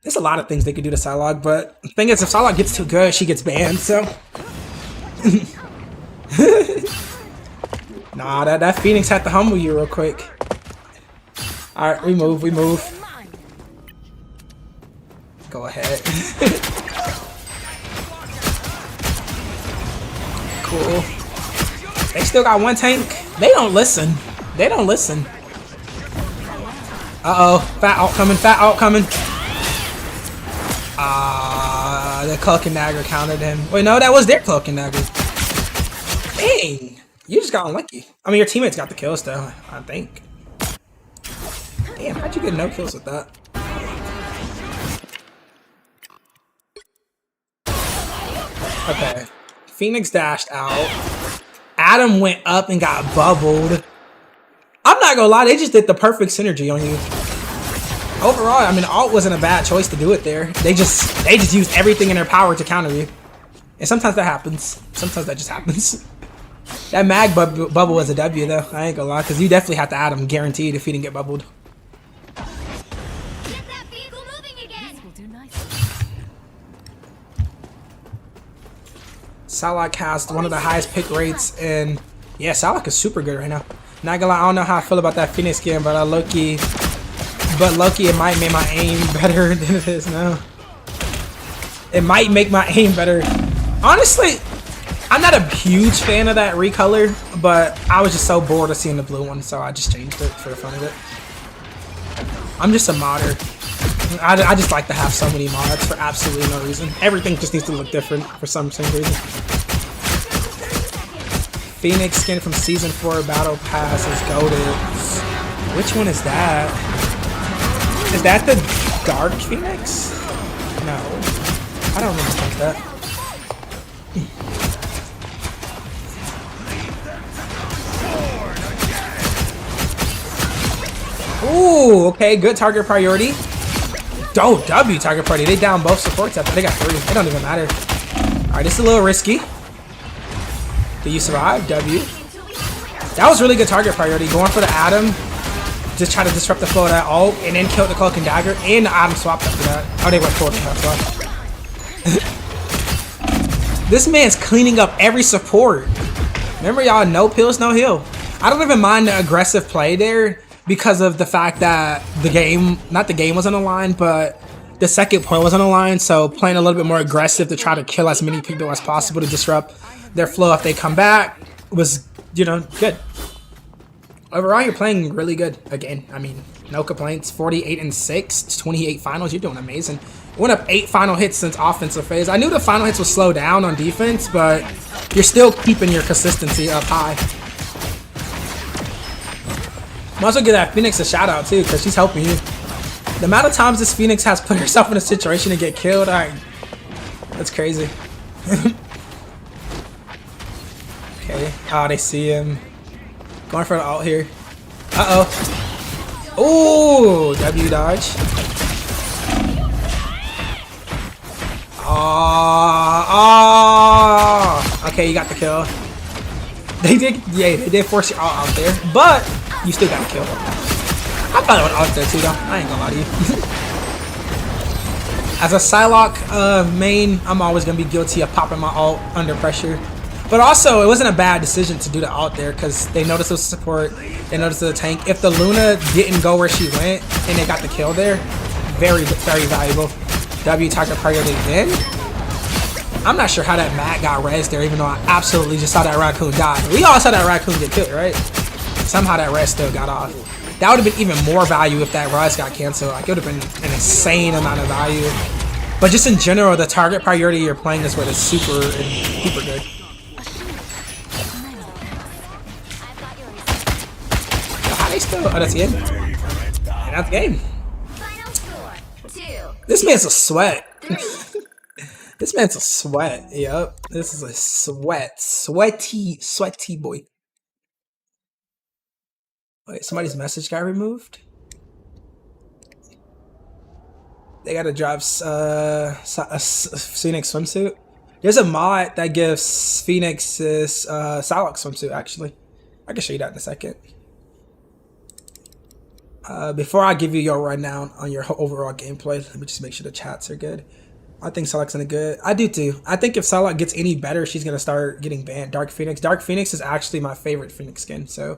[SPEAKER 1] There's a lot of things they could do to Psylocke, but the thing is, if Psylocke gets too good, she gets banned, so. Nah, that Phoenix had to humble you real quick. Alright, we move. Go ahead. Cool. They still got one tank. They don't listen. Uh-oh. Fat out coming. The cloak and dagger countered him. Wait, no, that was their cloak and dagger. Dang. You just got unlucky. I mean, your teammates got the kills, though, I think. Damn, how'd you get no kills with that? Okay. Phoenix dashed out. Adam went up and got bubbled. I'm not gonna lie, they just did the perfect synergy on you. Overall, I mean, alt wasn't a bad choice to do it there. They just used everything in their power to counter you. And sometimes that happens. Sometimes that just happens. That mag bubble was a W, though. I ain't gonna lie, because you definitely have to add him, guaranteed, if he didn't get bubbled.
[SPEAKER 3] Get that vehicle moving again.
[SPEAKER 2] Will do nicely.
[SPEAKER 1] Psylocke has one of the highest pick rates, and yeah, Psylocke is super good right now. Not gonna lie, I don't know how I feel about that Phoenix skin, but Loki, it might make my aim better than it is now. It might make my aim better. Honestly, I'm not a huge fan of that recolor, but I was just so bored of seeing the blue one, so I just changed it for the fun of it. I'm just a modder. I just like to have so many mods for absolutely no reason. Everything just needs to look different for some reason. Phoenix skin from Season 4 Battle Pass is goated. Which one is that? Is that the Dark Phoenix? No. I don't really think that. Ooh, okay, good target priority. Oh, W target priority. They down both supports. They got 3. It don't even matter. Alright, this is a little risky. Do you survive? W. That was really good target priority. Going for the Atom. Just try to disrupt the flow of that ult, and then kill the cloak and dagger. And the Atom swapped after that. Oh, they went forward. This man's cleaning up every support. Remember, y'all, no pills, no heal. I don't even mind the aggressive play there because of the fact that the game, not the game was on the line, but the second point was on the line. So playing a little bit more aggressive to try to kill as many people as possible to disrupt their flow if they come back was, you know, good. Overall, you're playing really good. Again, I mean, no complaints. 48-6, 28 finals. You're doing amazing. Went up 8 final hits since offensive phase. I knew the final hits would slow down on defense, but you're still keeping your consistency up high. Might as well give that Phoenix a shout out too, because she's helping you. The amount of times this Phoenix has put herself in a situation to get killed, that's crazy. Okay. Oh, they see him. Going for the ult here. Uh-oh. Ooh, W dodge. Oh, okay, you got the kill. They did force your ult out there, but you still got the kill. I thought it would ult there too, though. I ain't gonna lie to you. As a Psylocke main, I'm always gonna be guilty of popping my ult under pressure. But also, it wasn't a bad decision to do the ult there because they noticed it was support, they noticed the tank. If the Luna didn't go where she went and they got the kill there, very, very valuable. W target priority then. I'm not sure how that Matt got res there, even though I absolutely just saw that raccoon die. We all saw that raccoon get killed, right? Somehow that res still got off. That would have been even more value if that res got canceled. Like, it would have been an insane amount of value. But just in general, the target priority you're playing this with is super good. How they still? Oh, that's the end. And that's the game.
[SPEAKER 3] Final score, 2.
[SPEAKER 1] This man's a sweat. This man's a sweat. Yep. This is a sweat. Sweaty boy. Wait, somebody's message got removed? They gotta drop a Phoenix swimsuit. There's a mod that gives Phoenix this Psylocke swimsuit, actually. I can show you that in a second. Before I give you your rundown on your overall gameplay, let me just make sure the chats are good. I think Psylocke's in a good. I do too. I think if Psylocke gets any better, she's gonna start getting banned. Dark Phoenix. Dark Phoenix is actually my favorite Phoenix skin. So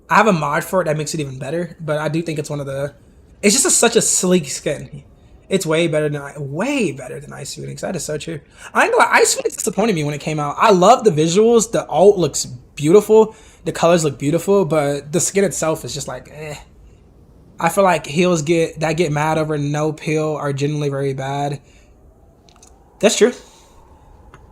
[SPEAKER 1] I have a mod for it that makes it even better. But I do think it's one of the. It's just such a sleek skin. It's way better than Ice Phoenix. That is so true. I ain't gonna lie, Ice Phoenix disappointed me when it came out. I love the visuals. The ult looks beautiful. The colors look beautiful, but the skin itself is just like, eh. I feel like heals get mad over no pill are generally very bad. That's true.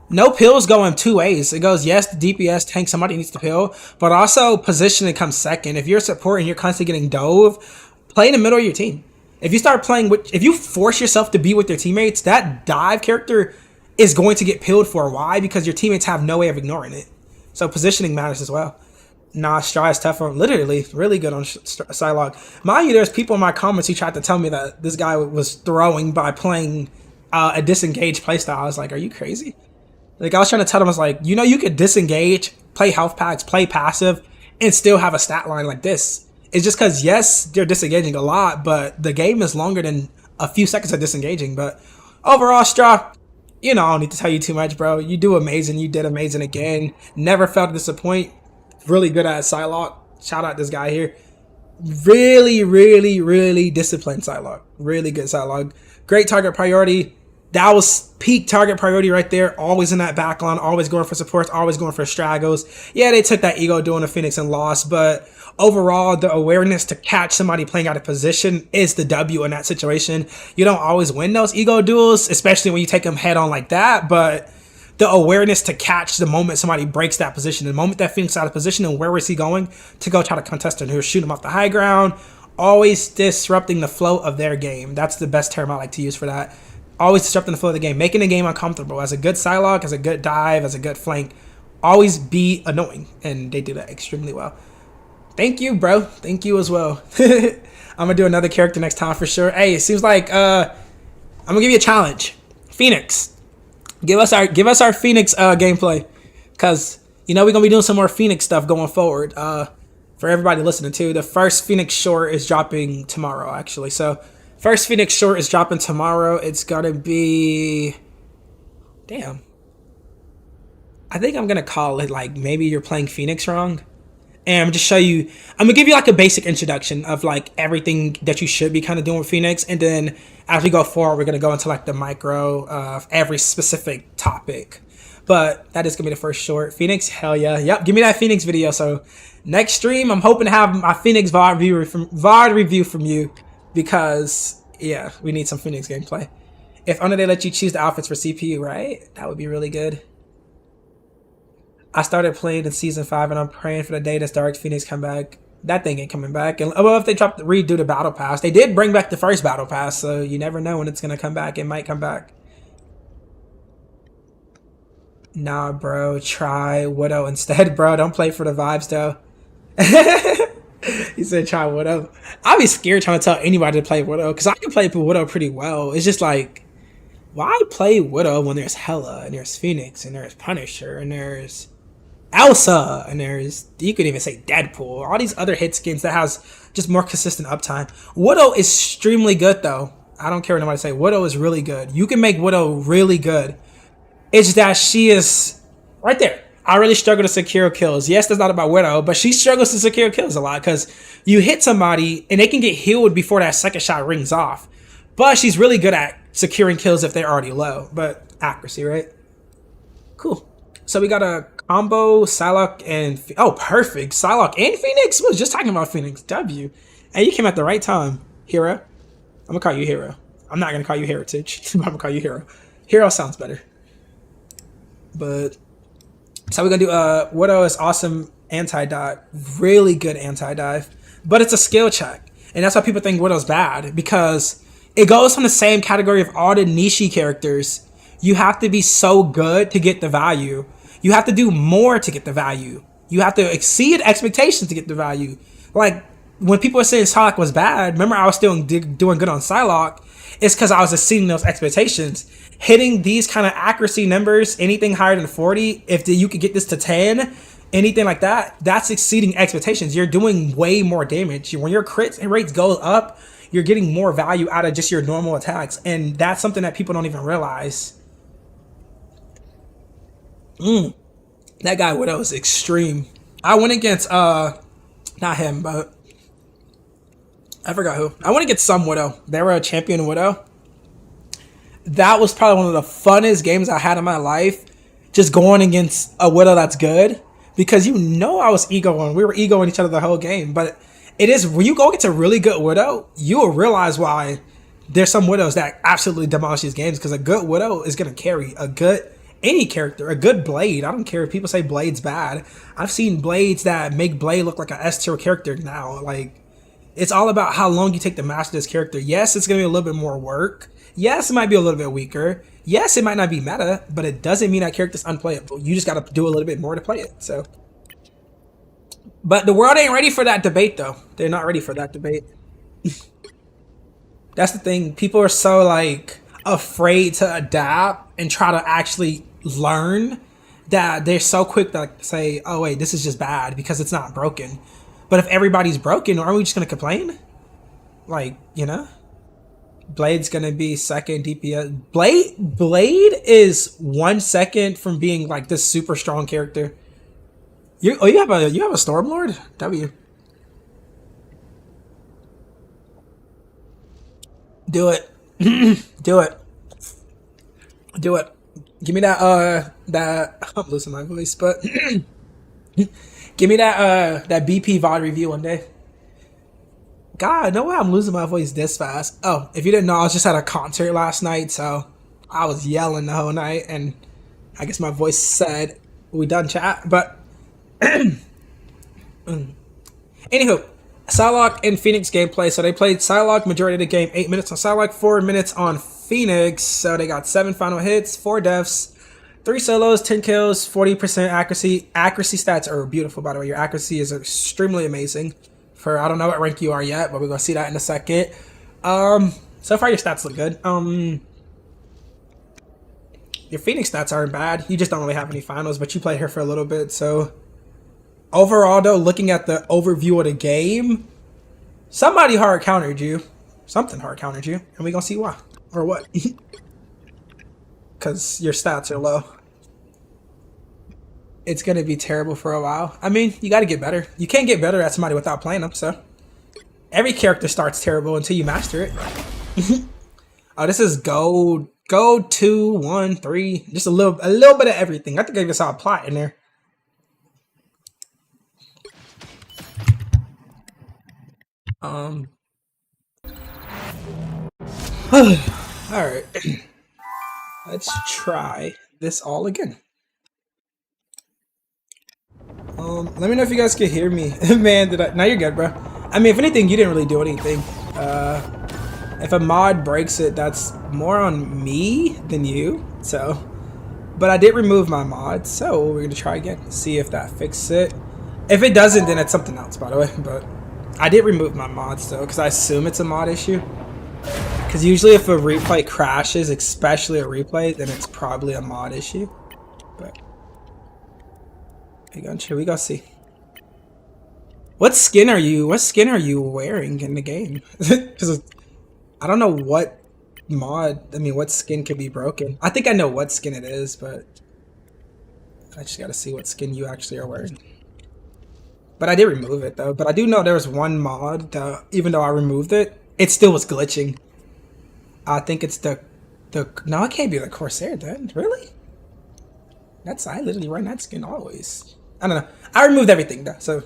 [SPEAKER 1] No pills go in two ways. It goes, yes, the DPS tank, somebody needs to pill, but also positioning comes second. If you're a support and you're constantly getting dove, play in the middle of your team. If you start playing with, if you force yourself to be with your teammates, that dive character is going to get pilled for. Why? Because your teammates have no way of ignoring it. So positioning matters as well. Nah, Straw is tough on, literally, really good on Psylocke. Mind you, there's people in my comments who tried to tell me that this guy was throwing by playing a disengaged playstyle. I was like, are you crazy? Like, I was trying to tell them, I was like, you know, you could disengage, play health packs, play passive, and still have a stat line like this. It's just because, yes, they're disengaging a lot, but the game is longer than a few seconds of disengaging. But overall, Straw, you know, I don't need to tell you too much, bro. You do amazing. You did amazing again. Never felt to disappoint. Really good at Psylocke. Shout out this guy here. Really, really, really disciplined Psylocke. Really good Psylocke. Great target priority. That was peak target priority right there. Always in that backline. Always going for supports. Always going for straggles. Yeah, they took that ego duel in the Phoenix and lost, but overall, the awareness to catch somebody playing out of position is the W in that situation. You don't always win those ego duels, especially when you take them head on like that, but the awareness to catch the moment somebody breaks that position, the moment that Phoenix out of position and where is he going to go try to contest him, who shoot him off the high ground, always disrupting the flow of their game. That's the best term I like to use for that. Always disrupting the flow of the game, making the game uncomfortable. As a good Psylocke, as a good dive, as a good flank, always be annoying, and they do that extremely well. Thank you, bro. Thank you as well. I'm gonna do another character next time for sure. Hey, it seems like I'm gonna give you a challenge. Phoenix, give us our Phoenix gameplay, cause you know we're gonna be doing some more Phoenix stuff going forward. For everybody listening too, the first Phoenix short is dropping tomorrow, actually. So first Phoenix short is dropping tomorrow. It's gonna be, damn. I think I'm gonna call it like maybe you're playing Phoenix wrong. And I'm just show you, I'm gonna give you like a basic introduction of like everything that you should be kind of doing with Phoenix, and then as we go forward, we're gonna go into like the micro of every specific topic. But that is gonna be the first short. Phoenix, hell yeah, yep. Give me that Phoenix video. So next stream, I'm hoping to have my Phoenix VOD review from you, because yeah, we need some Phoenix gameplay. If only they let you choose the outfits for CPU, right? That would be really good. I started playing in season 5 and I'm praying for the day that Dark Phoenix come back. That thing ain't coming back. And well, if they redo the battle pass, they did bring back the first battle pass, so you never know when it's gonna come back. It might come back. Nah, bro. Try Widow instead, bro. Don't play for the vibes, though. He said try Widow. I'd be scared trying to tell anybody to play Widow because I can play Widow pretty well. It's just like, why play Widow when there's Hela and there's Phoenix and there's Punisher and there's Elsa and there's, you could even say Deadpool, all these other hit skins that has just more consistent uptime. Widow is extremely good though. I don't care what nobody say. Widow is really good. You can make Widow really good. It's that she is right there. I really struggle to secure kills. Yes, that's not about Widow, but she struggles to secure kills a lot because you hit somebody and they can get healed before that second shot rings off. But she's really good at securing kills if they're already low. But accuracy, right? Cool. So we got a combo Psylocke and... Oh, perfect. Psylocke and Phoenix? We was just talking about Phoenix. W. And you came at the right time, Hero. I'm going to call you Hero. I'm not going to call you Heritage. I'm going to call you Hero. Hero sounds better. But... So we're going to do... Widow is awesome anti-dive. Really good anti-dive. But it's a skill check. And that's why people think Widow's bad. Because it goes from the same category of all the niche characters. You have to be so good to get the value. You have to do more to get the value. You have to exceed expectations to get the value. Like, when people are saying Psylocke was bad, remember I was still doing good on Psylocke. It's because I was exceeding those expectations. Hitting these kind of accuracy numbers, anything higher than 40, if you could get this to 10, anything like that, that's exceeding expectations. You're doing way more damage. When your crit rates go up, you're getting more value out of just your normal attacks. And that's something that people don't even realize. That guy Widow is extreme. I went against, not him, but I forgot who. I went against some Widow. They were a champion Widow. That was probably one of the funnest games I had in my life. Just going against a Widow that's good. Because you know I was egoing. We were egoing each other the whole game. But it is, when you go against a really good Widow, you will realize why there's some Widows that absolutely demolish these games. Because a good Widow is going to carry a good, any character. A good Blade. I don't care if people say Blade's bad. I've seen Blades that make Blade look like an S tier character now. Like, it's all about how long you take to master this character. Yes, it's going to be a little bit more work. Yes, it might be a little bit weaker. Yes, it might not be meta, but it doesn't mean that character's unplayable. You just got to do a little bit more to play it. So, but the world ain't ready for that debate, though. They're not ready for that debate. That's the thing. People are so, like, afraid to adapt and try to actually learn that they're so quick to like, say, oh, wait, this is just bad because it's not broken. But if everybody's broken, aren't we just going to complain? Like, you know? Blade's gonna be second DPS. Blade is 1 second from being like this super strong character. You have a Stormlord? W. Do it. Do it. Do it. Give me that I'm losing my voice, but give me that BP VOD review one day. God, no way I'm losing my voice this fast. Oh, if you didn't know, I was just at a concert last night, so I was yelling the whole night, and I guess my voice said, we done chat, but... Anywho, Psylocke and Phoenix gameplay. So they played Psylocke majority of the game, 8 minutes on Psylocke, 4 minutes on Phoenix. So they got 7 final hits, 4 deaths, 3 solos, 10 kills, 40% accuracy. Accuracy stats are beautiful, by the way. Your accuracy is extremely amazing. For I don't know what rank you are yet, but we're gonna see that in a second. So far your stats look good. Your Phoenix stats aren't bad. You just don't really have any finals, but you played her for a little bit. So overall, though, looking at the overview of the game, somebody hard countered you. Something hard countered you, and we're gonna see why or what. Because your stats are low. It's going to be terrible for a while. I mean, you got to get better. You can't get better at somebody without playing them, so. Every character starts terrible until you master it. Oh, this is gold. Gold 2, 1, 3. Just a little bit of everything. I think I even saw a plot in there. Alright. Let's try this all again. Let me know if you guys can hear me. Man, now you're good, bro. I mean, if anything, you didn't really do anything. If a mod breaks it, that's more on me than you. So, But I did remove my mod, so we're gonna try again. See if that fixes it. If it doesn't, then it's something else, by the way. But I did remove my mods though, because I assume it's a mod issue. Because usually if a replay crashes, especially a replay, then it's probably a mod issue. But we go see. What skin are you wearing in the game? Because I don't know what what skin could be broken. I think I know what skin it is, but I just gotta see what skin you actually are wearing. But I did remove it though. But I do know there was one mod that, even though I removed it, it still was glitching. I think it's the no, it can't be the Corsair then. Really? I literally run that skin always. I don't know. I removed everything though, so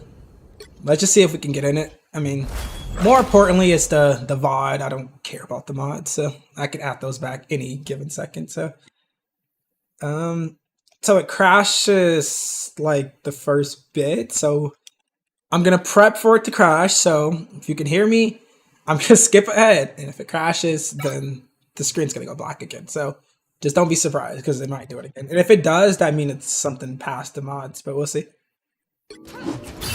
[SPEAKER 1] let's just see if we can get in it. I mean, more importantly, it's the VOD. I don't care about the mods, so I can add those back any given second. So, so it crashes like the first bit. So I'm gonna prep for it to crash. So if you can hear me, I'm gonna skip ahead, and if it crashes, then the screen's gonna go black again. So just don't be surprised because it might do it again. And if it does, that means it's something past the mods. But we'll see.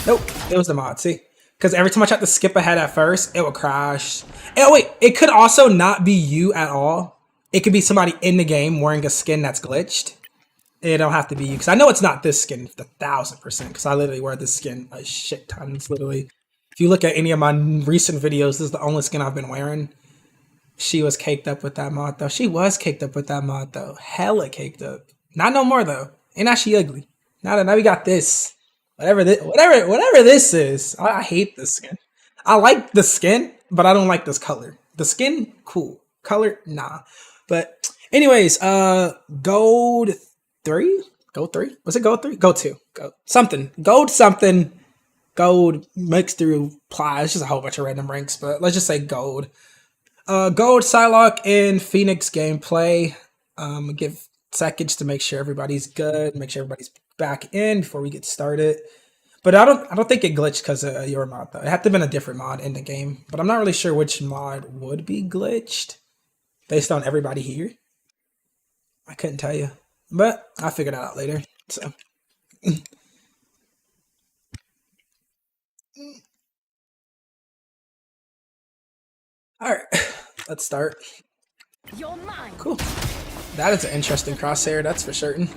[SPEAKER 1] Nope, it was the mod. See, because every time I tried to skip ahead at first, it would crash. Oh wait, it could also not be you at all. It could be somebody in the game wearing a skin that's glitched. It don't have to be you, because I know it's not this skin 1000%. Because I literally wear this skin a shit ton. It's literally, if you look at any of my recent videos, this is the only skin I've been wearing. She was caked up with that mod though. She was caked up with that mod though. Hella caked up. Not no more though. Ain't now she ugly. Now we got this. Whatever this is. I hate this skin. I like the skin, but I don't like this color. The skin, cool. Color, nah. But anyways, gold 3? Gold 3? Was it gold 3? Gold 2. Gold something. Gold something. Gold mixed through ply. It's just a whole bunch of random ranks, but let's just say gold. Gold, Psylocke, and Phoenix gameplay. Give seconds to make sure everybody's good. Make sure everybody's back in before we get started. But I don't think it glitched because of your mod though. It had to have been a different mod in the game. But I'm not really sure which mod would be glitched based on everybody here. I couldn't tell you. But I'll figure that out later. So alright. Let's start.
[SPEAKER 2] You're mine.
[SPEAKER 1] Cool. That is an interesting crosshair, that's for certain.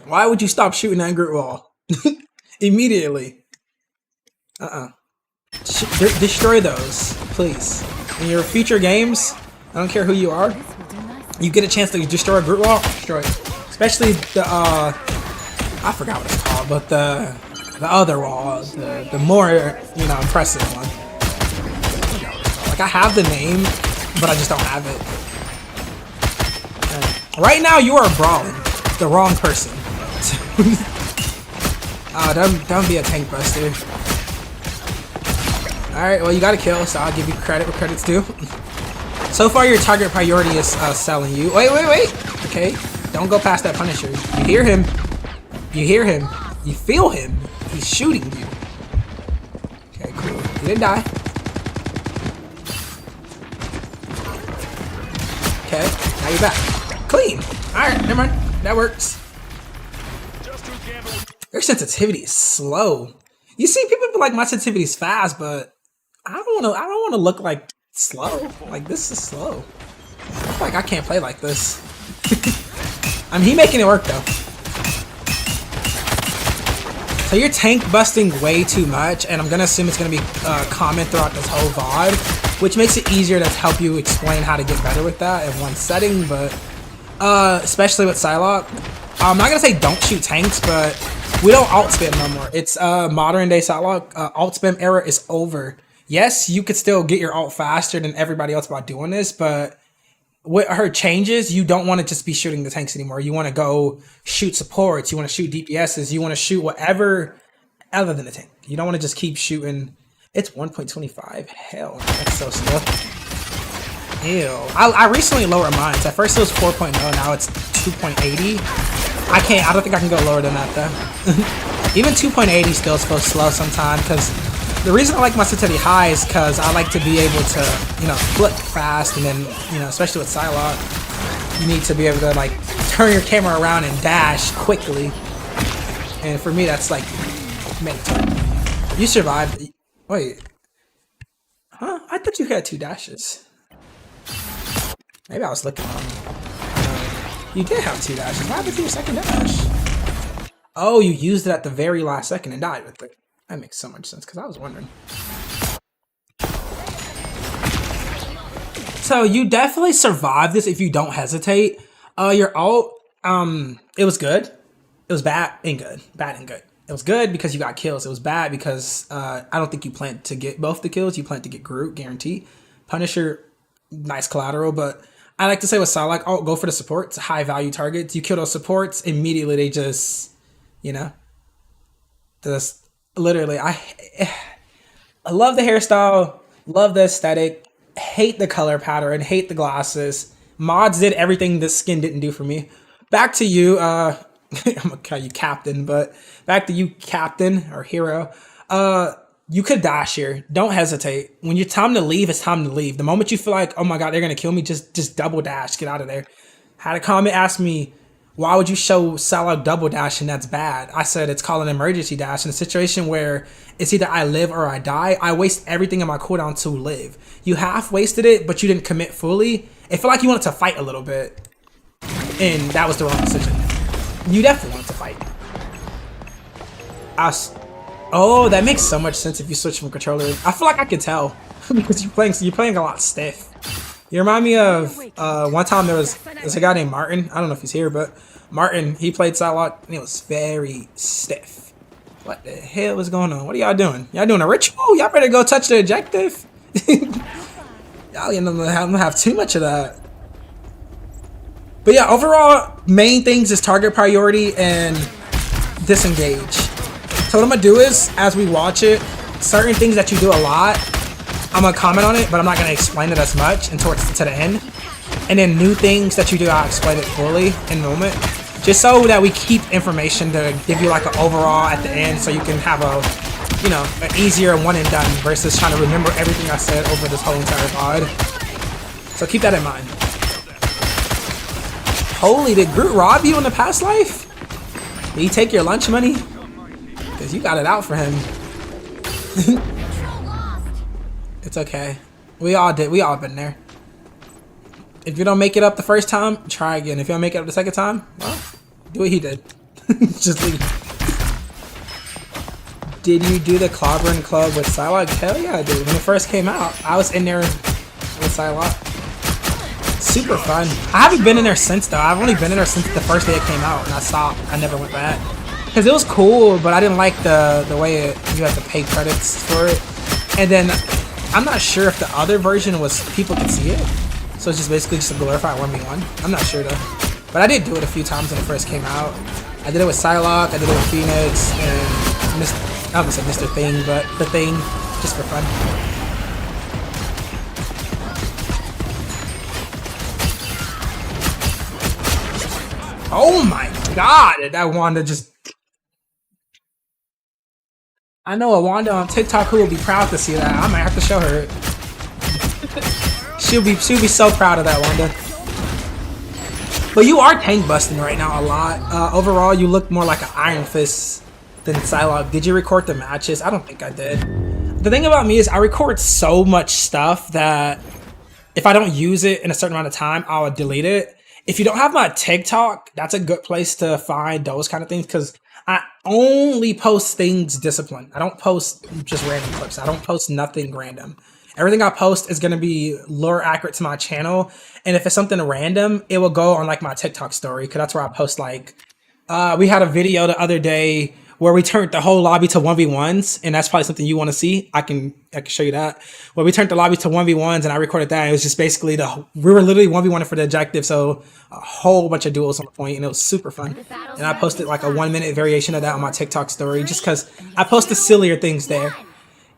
[SPEAKER 1] Why would you stop shooting that grit wall? Immediately. Destroy those, please. In your future games, I don't care who you are, you get a chance to destroy a grit wall, destroy it. Especially the, I forgot what it's called, but the other wall, the more, impressive one. Like, I have the name, but I just don't have it. Right now, you are brawling the wrong person. Don't be a tank buster. Alright, well, you got a kill, so I'll give you credit where credit's due. So far, your target priority is selling you. Wait. Okay, don't go past that Punisher. You hear him. You hear him. You feel him. He's shooting you. Okay, cool. You didn't die. Okay, now you're back. Clean. Alright, never mind. That works. Your sensitivity is slow. You see, people be like, my sensitivity is fast, but I don't wanna look like slow. Like, this is slow. I feel like I can't play like this. I mean, he making it work though. So you're tank busting way too much, and I'm gonna assume it's gonna be common throughout this whole VOD, which makes it easier to help you explain how to get better with that in one setting, but especially with Psylocke. I'm not gonna say don't shoot tanks, but we don't alt spam no more. It's modern day Psylocke. Alt spam era is over. Yes, you could still get your alt faster than everybody else by doing this, but with her changes, you don't want to just be shooting the tanks anymore. You want to go shoot supports. You want to shoot DPSs. You want to shoot whatever other than the tank. You don't want to just keep shooting. It's 1.25. Hell, that's so slow. Ew. I recently lowered mine. At first it was 4.0. Now it's 2.80. I don't think I can go lower than that though. Even 2.80 still feels slow sometimes because The reason I like my sensitivity high is because I like to be able to, you know, flip fast, and then, you know, especially with Psylocke, you need to be able to like turn your camera around and dash quickly. And for me, that's like mandatory. You survived. Wait. Huh? I thought you had 2 dashes. Maybe I was looking wrong. You did have 2 dashes. What happened to your second dash? Oh, you used it at the very last second and died with it. That makes so much sense, because I was wondering. So you definitely survived this if you don't hesitate. Your ult, it was good. It was bad and good. Bad and good. It was good because you got kills. It was bad because I don't think you planned to get both the kills. You planned to get Groot, guarantee. Punisher, nice collateral, but I like to say with Psylocke, oh, go for the supports, high value targets. You kill those supports, immediately they just, you know, just literally, I love the hairstyle, love the aesthetic, hate the color pattern, hate the glasses. Mods did everything this skin didn't do for me. Back to you, I'm gonna call you Captain, but back to you, Captain or Hero. You could dash here. Don't hesitate. When you're time to leave, it's time to leave. The moment you feel like, oh my god, they're gonna kill me, just double dash, get out of there. Had a comment ask me, why would you show Psylocke double dash and that's bad? I said it's called an emergency dash. In a situation where it's either I live or I die, I waste everything in my cooldown to live. You half wasted it, but you didn't commit fully. It felt like you wanted to fight a little bit, and that was the wrong decision. You definitely wanted to fight. Oh, that makes so much sense if you switch from controller. I feel like I could tell because you're playing a lot stiff. You remind me of one time there's a guy named Martin. I don't know if he's here, but Martin, he played Psylocke and it was very stiff. What the hell is going on? What are y'all doing? Y'all doing a ritual? Y'all better go touch the objective. Y'all don't have too much of that. But yeah, overall, main things is target priority and disengage. So what I'm gonna do is, as we watch it, certain things that you do a lot, I'm gonna comment on it, but I'm not gonna explain it as much and towards to the end. And then new things that you do, I'll explain it fully in a moment, just so that we keep information to give you like an overall at the end, so you can have a, you know, an easier one and done versus trying to remember everything I said over this whole entire VOD. So keep that in mind. Holy, did Groot rob you in the past life? Did he take your lunch money? Because you got it out for him. It's okay. We all did. We all been there. If you don't make it up the first time, try again. If you don't make it up the second time, well, do what he did. Just leave. Did you do the Clobbering Club with Psylocke? Hell yeah, I did. When it first came out, I was in there with Psylocke. Super fun. I haven't been in there since though. I've only been in there since the first day it came out, and I stopped. I never went back. Because it was cool, but I didn't like the way you had to pay credits for it. And then I'm not sure if the other version was people could see it. So it's just basically just a glorified 1v1. I'm not sure though. But I did do it a few times when it first came out. I did it with Psylocke, I did it with Phoenix, and I almost said Mr. Thing, but The Thing, just for fun. Oh my god, that Wanda just... I know a Wanda on TikTok who will be proud to see that. I might have to show her it. She'll be so proud of that, Wanda. But you are tank busting right now a lot. Overall, you look more like an Iron Fist than Psylocke. Did you record the matches? I don't think I did. The thing about me is I record so much stuff that if I don't use it in a certain amount of time, I'll delete it. If you don't have my TikTok, that's a good place to find those kind of things because I only post things disciplined. I don't post just random clips. I don't post nothing random. Everything I post is going to be lore accurate to my channel. And if it's something random, it will go on like my TikTok story because that's where I post like, we had a video the other day where we turned the whole lobby to 1v1s. And that's probably something you want to see. I can show you that. Where we turned the lobby to 1v1s and I recorded that. It was just basically we were literally 1v1 for the objective. So a whole bunch of duels on the point and it was super fun. And I posted like a 1-minute variation of that on my TikTok story just because I post the sillier things there.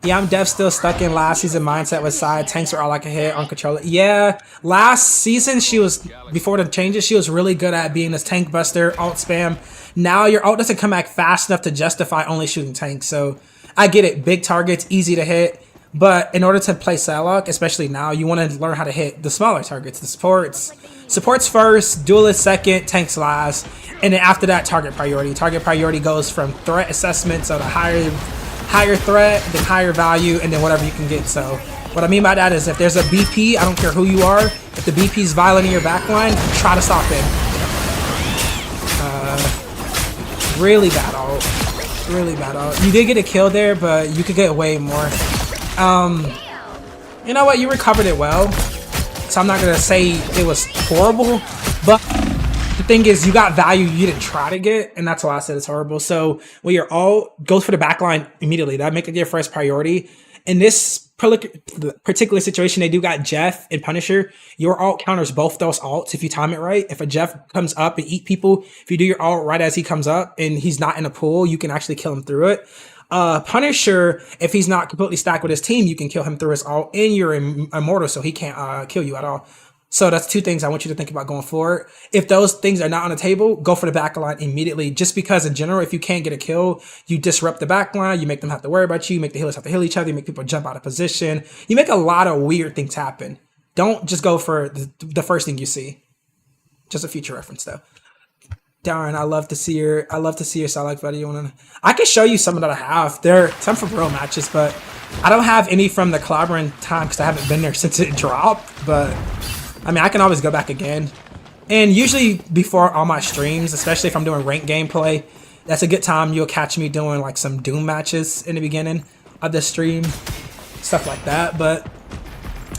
[SPEAKER 1] Yeah, I'm def still stuck in last season mindset with side. Tanks are all I can hit on controller. Yeah, last season she was, before the changes, she was really good at being this tank buster, ult spam. Now your ult doesn't come back fast enough to justify only shooting tanks. So I get it, big targets, easy to hit. But in order to play Psylocke, especially now, you want to learn how to hit the smaller targets, the supports. Supports first, duelists second, tanks last, and then after that, target priority. Target priority goes from threat assessment, so the higher threat, then higher value, and then whatever you can get. So what I mean by that is if there's a BP, I don't care who you are, if the BP is violent in your backline, try to stop it. Really bad ult. Really bad ult. You did get a kill there, but you could get way more. You know what? You recovered it well. So I'm not going to say it was horrible, but the thing is you got value you didn't try to get, and that's why I said it's horrible. So when you're ult, go for the backline immediately. That make it your first priority. In this particular situation, they do got Jeff and Punisher. Your ult counters both those ults if you time it right. If a Jeff comes up and eat people, if you do your ult right as he comes up and he's not in a pool, you can actually kill him through it. Punisher, if he's not completely stacked with his team, you can kill him through his ult, and you're immortal, so he can't kill you at all. So that's two things I want you to think about going forward. If those things are not on the table, go for the backline immediately. Just because in general, if you can't get a kill, you disrupt the backline, you make them have to worry about you, make the healers have to heal each other, you make people jump out of position. You make a lot of weird things happen. Don't just go for the first thing you see. Just a future reference though. Darn, I love to see your Psylocke video. I can show you some that I have. They're some from real matches, but I don't have any from the collaborating time because I haven't been there since it dropped. But I mean, I can always go back again. And usually before all my streams, especially if I'm doing ranked gameplay, that's a good time. You'll catch me doing like some Doom matches in the beginning of the stream, stuff like that. But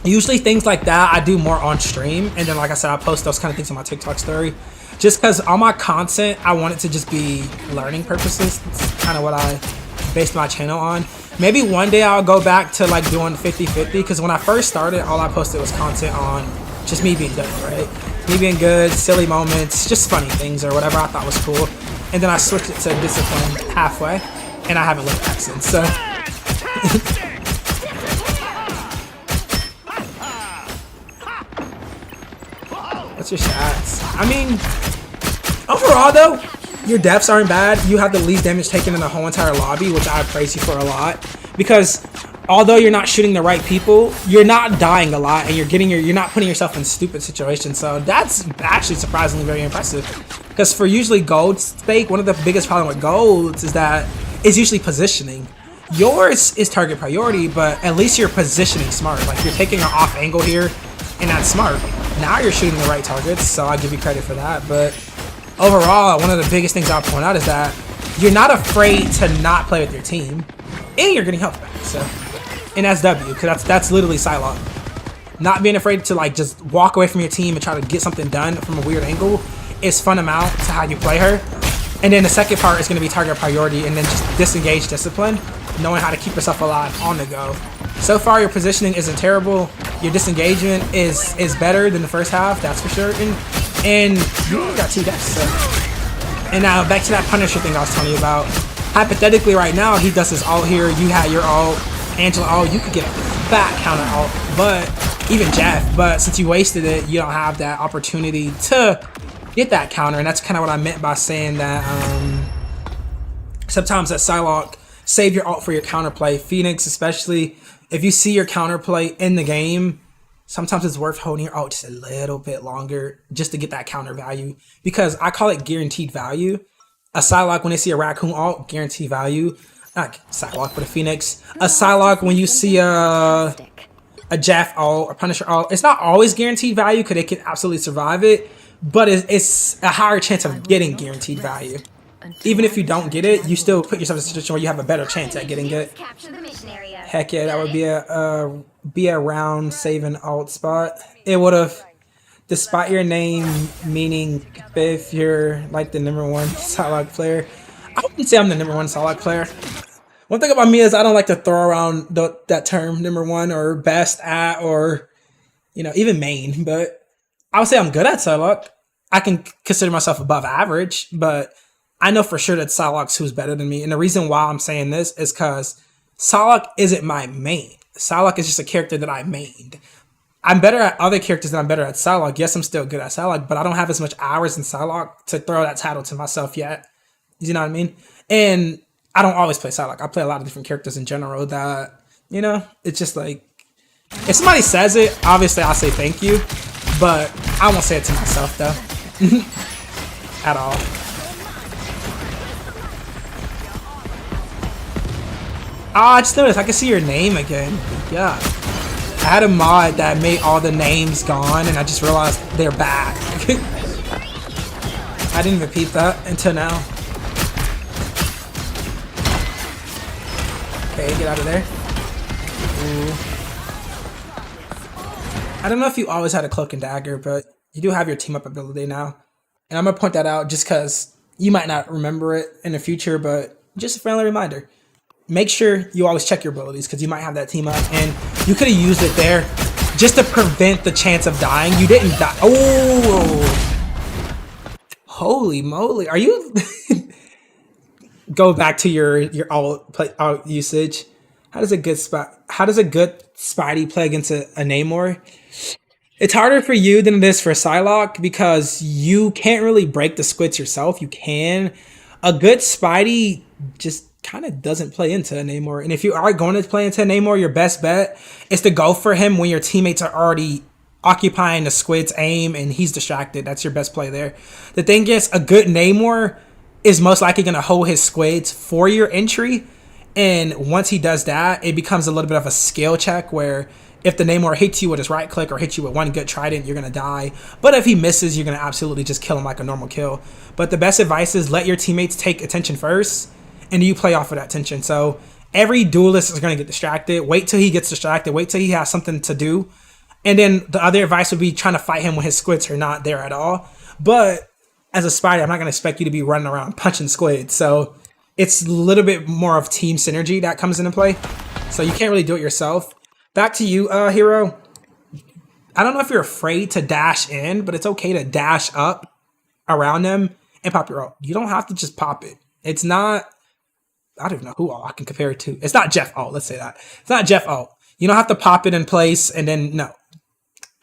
[SPEAKER 1] usually things like that I do more on stream, and then like I said, I post those kind of things on my TikTok story. Just because all my content, I want it to just be learning purposes. It's kind of what I based my channel on. Maybe one day I'll go back to like doing 50-50, because when I first started, all I posted was content on just me being good, right? Me being good, silly moments, just funny things or whatever I thought was cool. And then I switched it to discipline halfway, and I haven't looked back since. So what's your stats? I mean, overall though, your deaths aren't bad. You have the least damage taken in the whole entire lobby, which I praise you for a lot. Because although you're not shooting the right people, you're not dying a lot, and you're not putting yourself in stupid situations. So that's actually surprisingly very impressive. Because for usually gold stake, one of the biggest problem with golds is that it's usually positioning. Yours is target priority, but at least you're positioning smart. Like you're taking an off angle here, and that's smart. Now you're shooting the right targets, so I'll give you credit for that. But overall, one of the biggest things I'll point out is that you're not afraid to not play with your team, and you're getting health back. So, and that's W, because that's literally Psylocke. Not being afraid to like just walk away from your team and try to get something done from a weird angle is fundamental to how you play her. And then the second part is going to be target priority, and then just disengage discipline, knowing how to keep yourself alive on the go. So far, your positioning isn't terrible. Your disengagement is better than the first half, that's for sure. And you only got 2 deaths. So. And now back to that Punisher thing I was telling you about. Hypothetically, right now he does his ult here. You had your ult, Angela ult. You could get a back counter ult, but even Jeff. But since you wasted it, you don't have that opportunity to get that counter. And that's kind of what I meant by saying that sometimes at Psylocke, save your ult for your counterplay. Phoenix, especially if you see your counterplay in the game, sometimes it's worth holding your ult just a little bit longer just to get that counter value, because I call it guaranteed value. A Psylocke, when they see a Raccoon ult, guaranteed value. Not Psylocke, but a Phoenix. A Psylocke, when you see a Jeff ult or Punisher ult, it's not always guaranteed value because they can absolutely survive it, but it's a higher chance of getting guaranteed value. Even if you don't get it, you still put yourself in a situation where you have a better chance at getting it. Heck yeah, that would be a round saving ult spot. It would have, despite your name meaning if you're like the #1 Psylocke player. I wouldn't say I'm the #1 Psylocke player. One thing about me is I don't like to throw around that term #1 or best at, or even main. But I would say I'm good at Psylocke. I can consider myself above average, but I know for sure that Psylocke's who's better than me. And the reason why I'm saying this is because Psylocke isn't my main. Psylocke is just a character that I mained. I'm better at other characters than I'm better at Psylocke. Yes, I'm still good at Psylocke, but I don't have as much hours in Psylocke to throw that title to myself yet. You know what I mean? And I don't always play Psylocke. I play a lot of different characters in general that, you know, it's just like, if somebody says it, obviously I'll say thank you, but I won't say it to myself though. At all. Oh, I just noticed I can see your name again. Yeah. I had a mod that made all the names gone and I just realized they're back. I didn't even peep that until now. Okay, get out of there. Ooh. I don't know if you always had a cloak and dagger, but you do have your team up ability now. And I'm going to point that out just because you might not remember it in the future, but just a friendly reminder. Make sure you always check your abilities because you might have that team up and you could have used it there just to prevent the chance of dying. You didn't die. Oh! Holy moly. Are you... Go back to your alt usage. How does a good Spidey play against a Namor? It's harder for you than it is for Psylocke because you can't really break the squids yourself. You can. A good Spidey just kind of doesn't play into a Namor. And if you are going to play into a Namor, your best bet is to go for him when your teammates are already occupying the squid's aim and he's distracted. That's your best play there. The thing is, a good Namor is most likely going to hold his squids for your entry. And once he does that, it becomes a little bit of a skill check where if the Namor hits you with his right click or hits you with one good trident, you're going to die. But if he misses, you're going to absolutely just kill him like a normal kill. But the best advice is let your teammates take attention first, and you play off of that tension. So every duelist is going to get distracted. Wait till he gets distracted. Wait till he has something to do. And then the other advice would be trying to fight him when his squids are not there at all. But as a Spider, I'm not going to expect you to be running around punching squids. So it's a little bit more of team synergy that comes into play. So you can't really do it yourself. Back to you, Hero. I don't know if you're afraid to dash in, but it's okay to dash up around them and pop your ult. You don't have to just pop it. It's not... I don't know who ult I can compare it to. It's not Jeff ult, let's say that. It's not Jeff ult. You don't have to pop it in place and then, no.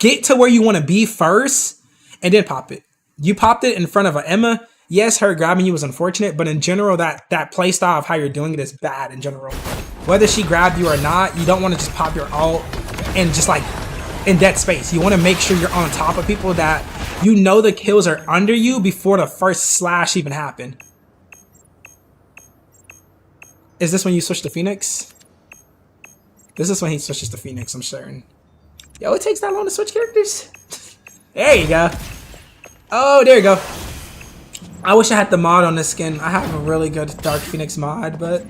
[SPEAKER 1] Get to where you want to be first and then pop it. You popped it in front of an Emma. Yes, her grabbing you was unfortunate, but in general, that play style of how you're doing it is bad in general. Whether she grabbed you or not, you don't want to just pop your ult and just like in dead space. You want to make sure you're on top of people that you know the kills are under you before the first slash even happened. Is this when you switch to Phoenix? This is when he switches to Phoenix, I'm certain. Yo, it takes that long to switch characters? There you go. Oh, there you go. I wish I had the mod on this skin. I have a really good Dark Phoenix mod, but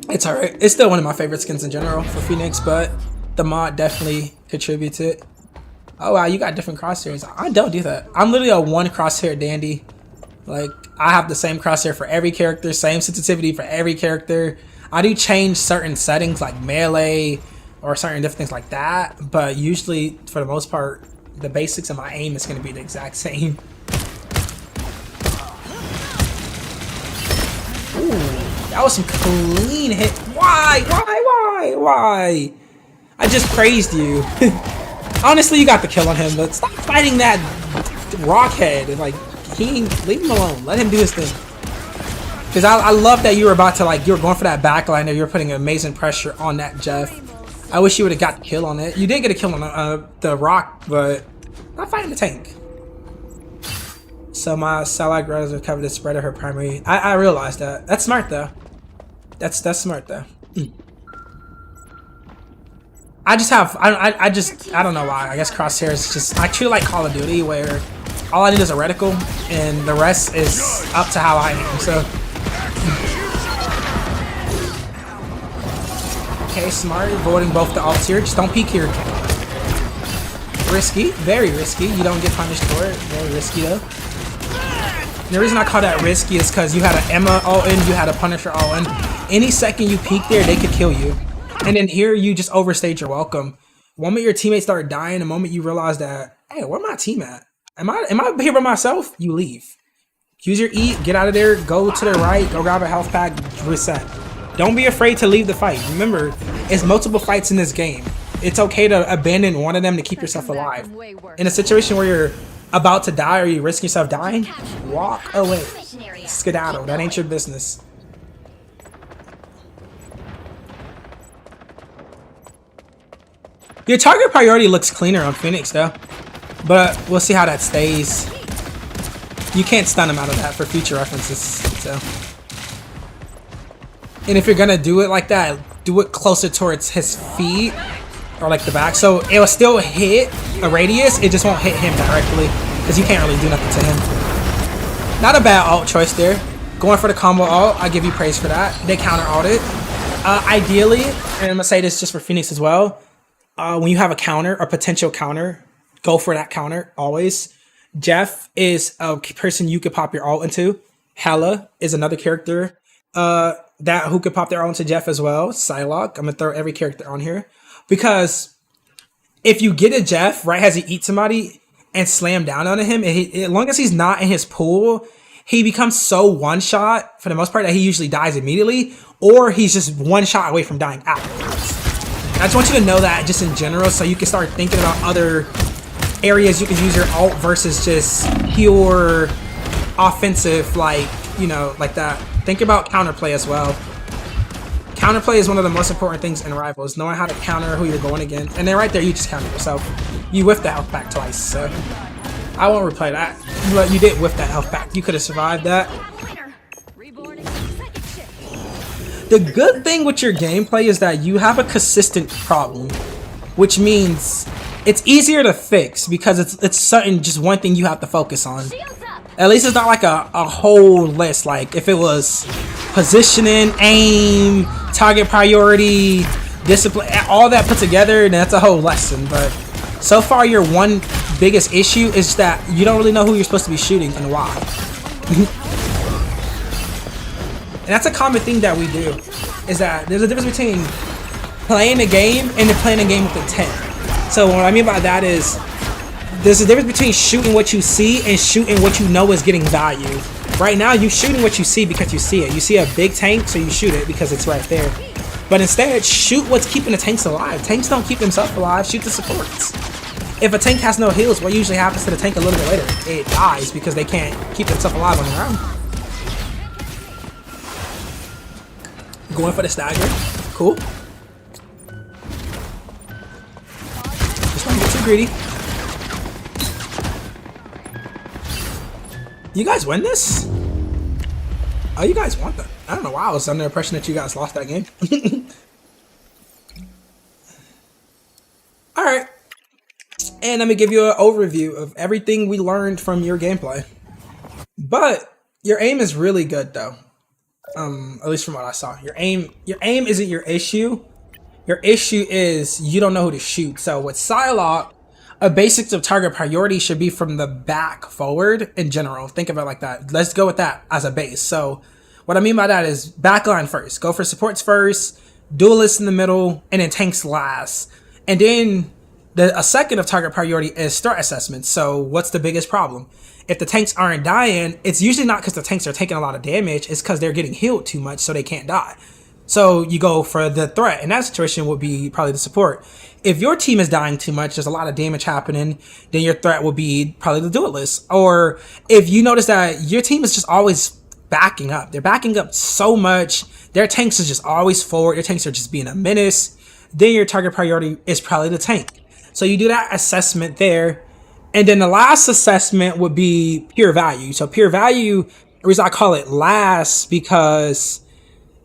[SPEAKER 1] it's alright. It's still one of my favorite skins in general for Phoenix, but the mod definitely contributes it. Oh wow, you got different crosshairs. I don't do that. I'm literally a one crosshair dandy. Like, I have the same crosshair for every character, same sensitivity for every character. I do change certain settings like melee or certain different things like that, but usually, for the most part, the basics of my aim is going to be the exact same. Ooh, that was some clean hit. Why? I just praised you. Honestly, you got the kill on him, but stop fighting that rockhead. Like, leave him alone. Let him do his thing. Because I love that you were about to, like, you were going for that backline there. You were putting amazing pressure on that Jeff. I wish you would have got the kill on it. You did get a kill on the rock, but not fighting the tank. So my Psylocke brothers are covered to spread her primary. I realized that. That's smart though. That's smart though. I don't know why. I guess Crosshair is just, I treat it like Call of Duty where all I need is a reticle and the rest is up to how I am. So okay, smart, avoiding both the ults here. Just don't peek here. Risky, very risky. You don't get punished for it. Very risky though. And the reason I call that risky is because you had an Emma all in, you had a Punisher all in. Any second you peek there, they could kill you. And then here you just overstayed your welcome. The moment your teammates start dying, the moment you realize that, hey, where my team at? Am I here by myself? You leave. Use your E, get out of there, go to the right, go grab a health pack, reset. Don't be afraid to leave the fight. Remember, it's multiple fights in this game. It's okay to abandon one of them to keep yourself alive. In a situation where you're about to die or you risk yourself dying, walk away. Skedaddle. That ain't your business. Your target priority looks cleaner on Phoenix though, but we'll see how that stays. You can't stun him out of that for future references, so. And if you're gonna do it like that, do it closer towards his feet or like the back, so it will still hit a radius, it just won't hit him directly because you can't really do nothing to him. Not a bad ult choice there. Going for the combo ult, I give you praise for that. They counter ulted. Ideally, and I'm gonna say this just for Phoenix as well, when you have a counter, a potential counter, go for that counter always. Jeff is a person you could pop your ult into. Hela is another character that who could pop their ult into Jeff as well. Psylocke. I'm gonna throw every character on here because if you get a Jeff right as he eats somebody and slam down onto him, as long as he's not in his pool, he becomes so one shot for the most part that he usually dies immediately, or he's just one shot away from dying afterwards. I just want you to know that just in general, so you can start thinking about other areas you can use your ult versus just pure offensive, like, you know, like that. Think about counterplay as well. Counterplay is one of the most important things in Rivals, knowing how to counter who you're going against. And then right there, you just counter yourself. You whiffed the health back twice, so I won't replay that. But you did whiff that health back. You could have survived that. The good thing with your gameplay is that you have a consistent problem, which means it's easier to fix because it's certain just one thing you have to focus on. At least it's not like a whole list. Like if it was positioning, aim, target priority, discipline, all that put together, then that's a whole lesson. But so far, your one biggest issue is that you don't really know who you're supposed to be shooting and why. And that's a common thing that we do, is that there's a difference between playing a game and then playing a game with intent. So what I mean by that is, there's a difference between shooting what you see and shooting what you know is getting value. Right now, you're shooting what you see because you see it. You see a big tank, so you shoot it because it's right there. But instead, shoot what's keeping the tanks alive. Tanks don't keep themselves alive, shoot the supports. If a tank has no heals, what usually happens to the tank a little bit later? It dies because they can't keep themselves alive on their own. Going for the stagger. Cool. Just don't get too greedy. You guys win this? Oh, you guys want that? I don't know why I was under the impression that you guys lost that game. Alright. And let me give you an overview of everything we learned from your gameplay. But your aim is really good though. At least from what I saw. Your aim isn't your issue. Your issue is you don't know who to shoot. So with Psylocke, a basics of target priority should be from the back forward in general. Think of it like that. Let's go with that as a base. So what I mean by that is backline first. Go for supports first, duelists in the middle, and then tanks last. And then a second of target priority is threat assessment. So what's the biggest problem? If the tanks aren't dying, it's usually not because the tanks are taking a lot of damage. It's because they're getting healed too much so they can't die. So you go for the threat. In that situation would be probably the support. If your team is dying too much, there's a lot of damage happening, then your threat will be probably the duelist. Or if you notice that your team is just always backing up. They're backing up so much. Their tanks is just always forward. Your tanks are just being a menace. Then your target priority is probably the tank. So you do that assessment there. And then the last assessment would be pure value. So pure value, the reason I call it last because